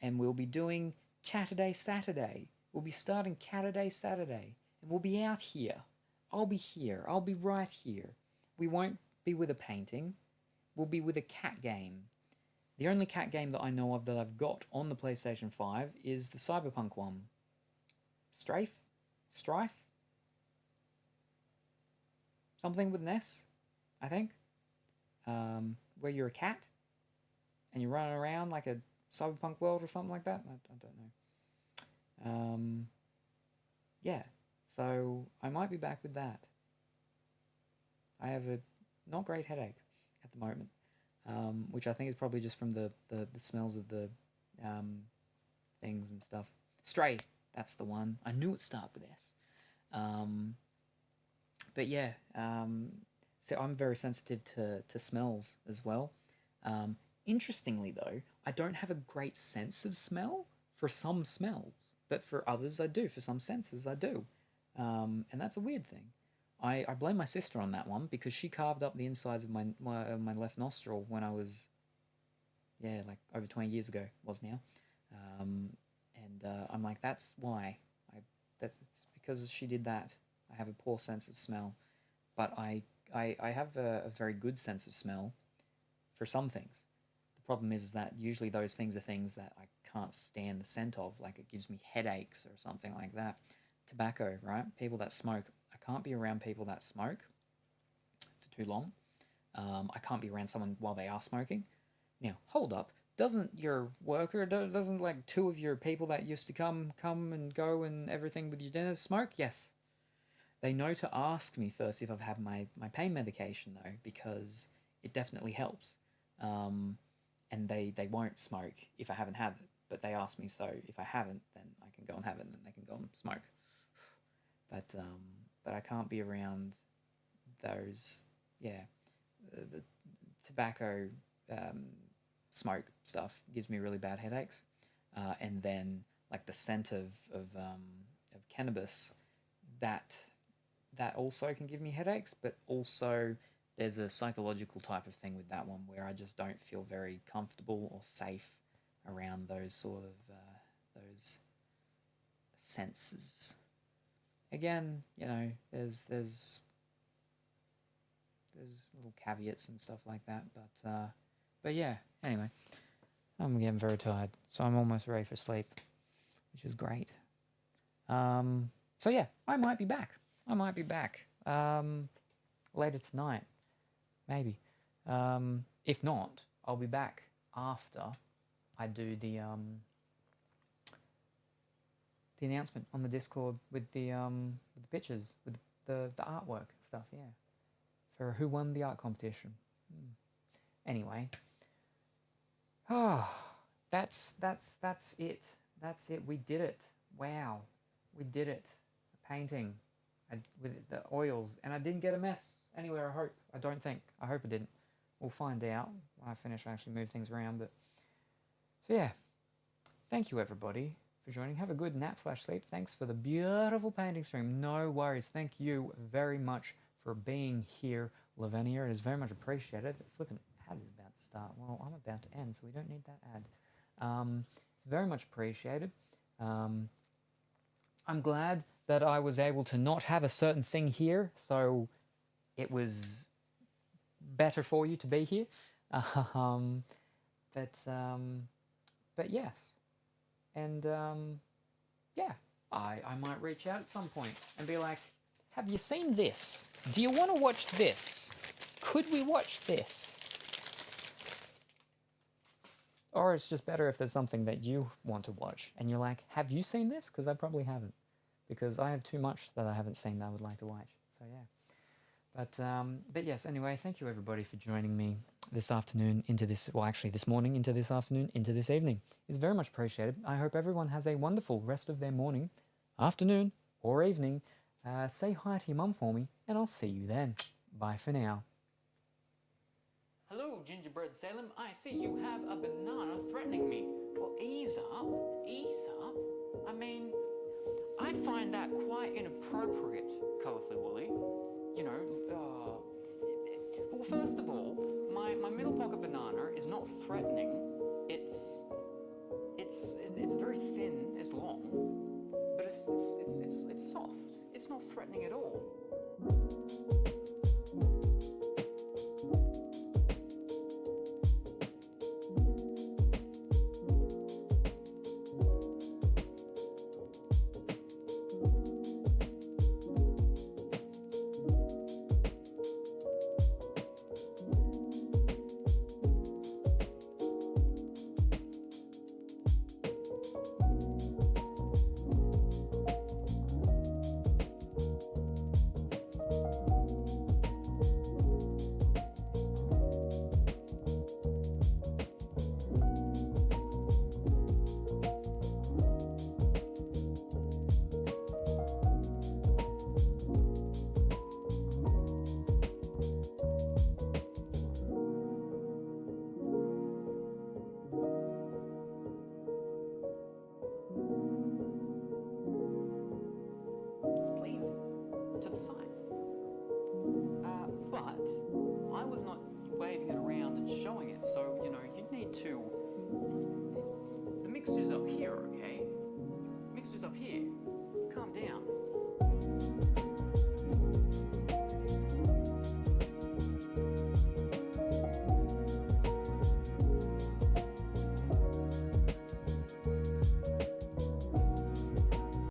And we'll be doing Chatterday Saturday. We'll be starting Chatterday Saturday. And we'll be out here. I'll be here. I'll be right here. We won't be with a painting. We'll be with a cat game. The only cat game that I know of that I've got on the PlayStation 5 is the Cyberpunk one. Strife? Something with an S, I think. Where you're a cat and you're running around like a cyberpunk world or something like that. I don't know. Yeah, so I might be back with that. I have a not great headache at the moment, which I think is probably just from the smells of the things and stuff. Stray, that's the one. I knew it started with S. But yeah, so I'm very sensitive to smells as well. Interestingly though, I don't have a great sense of smell for some smells, but for others I do, for some senses I do. And that's a weird thing. I blame my sister on that one because she carved up the insides of my left nostril when I was, yeah, like over 20 years ago, was now. And I'm like, that's why. That's because she did that. I have a poor sense of smell. But I have a very good sense of smell for some things. The problem is that usually those things are things that I can't stand the scent of, like it gives me headaches or something like that. Tobacco, right? People that smoke. I can't be around people that smoke for too long. I can't be around someone while they are smoking. Now, hold up. Doesn't your worker, doesn't like two of your people that used to come and go and everything with your dinners smoke? Yes. They know to ask me first if I've had my pain medication though, because it definitely helps. And they won't smoke if I haven't had it, but they ask me, so if I haven't, then I can go and have it, and then they can go and smoke. But I can't be around those, yeah, the tobacco, smoke stuff gives me really bad headaches, and then like the scent of cannabis, that also can give me headaches, but also there's a psychological type of thing with that one where I just don't feel very comfortable or safe around those sort of those senses. Again, you know, there's little caveats and stuff like that, but yeah. Anyway, I'm getting very tired, so I'm almost ready for sleep, which is great. So yeah, I might be back. Later tonight, maybe. If not, I'll be back after I do the announcement on the Discord with the pictures, with the artwork stuff. Yeah, for who won the art competition. Anyway, that's it. That's it. We did it. Wow, we did it. The painting, with the oils, and I didn't get a mess anywhere. I hope. I don't think. I hope I didn't. We'll find out when I finish. I actually move things around. But so yeah, thank you everybody for joining. Have a good nap/sleep. Thanks for the beautiful painting stream. No worries. Thank you very much for being here, Lavinia. It is very much appreciated. The flipping ad is about to start. Well, I'm about to end, so we don't need that ad. It's very much appreciated. I'm glad that I was able to not have a certain thing here, so it was better for you to be here. But yes. And yeah, I might reach out at some point and be like, have you seen this? Do you want to watch this? Could we watch this? Or it's just better if there's something that you want to watch and you're like, have you seen this? Because I probably haven't. Because I have too much that I haven't seen that I would like to watch. So yeah. But yes, anyway, thank you everybody for joining me this afternoon into this, well actually this morning into this afternoon into this evening. It's very much appreciated. I hope everyone has a wonderful rest of their morning, afternoon, or evening. Say hi to your mum for me, and I'll see you then. Bye for now. Hello, Gingerbread Salem. I see you have a banana threatening me. Well, ease up. Ease up. I mean, I find that quite inappropriate, Colourfully Woolly. You know, well, first of all, my middle pocket banana is not threatening. It's very thin, it's long, but it's soft. It's not threatening at all. But I was not waving it around and showing it, so, you know, you'd need to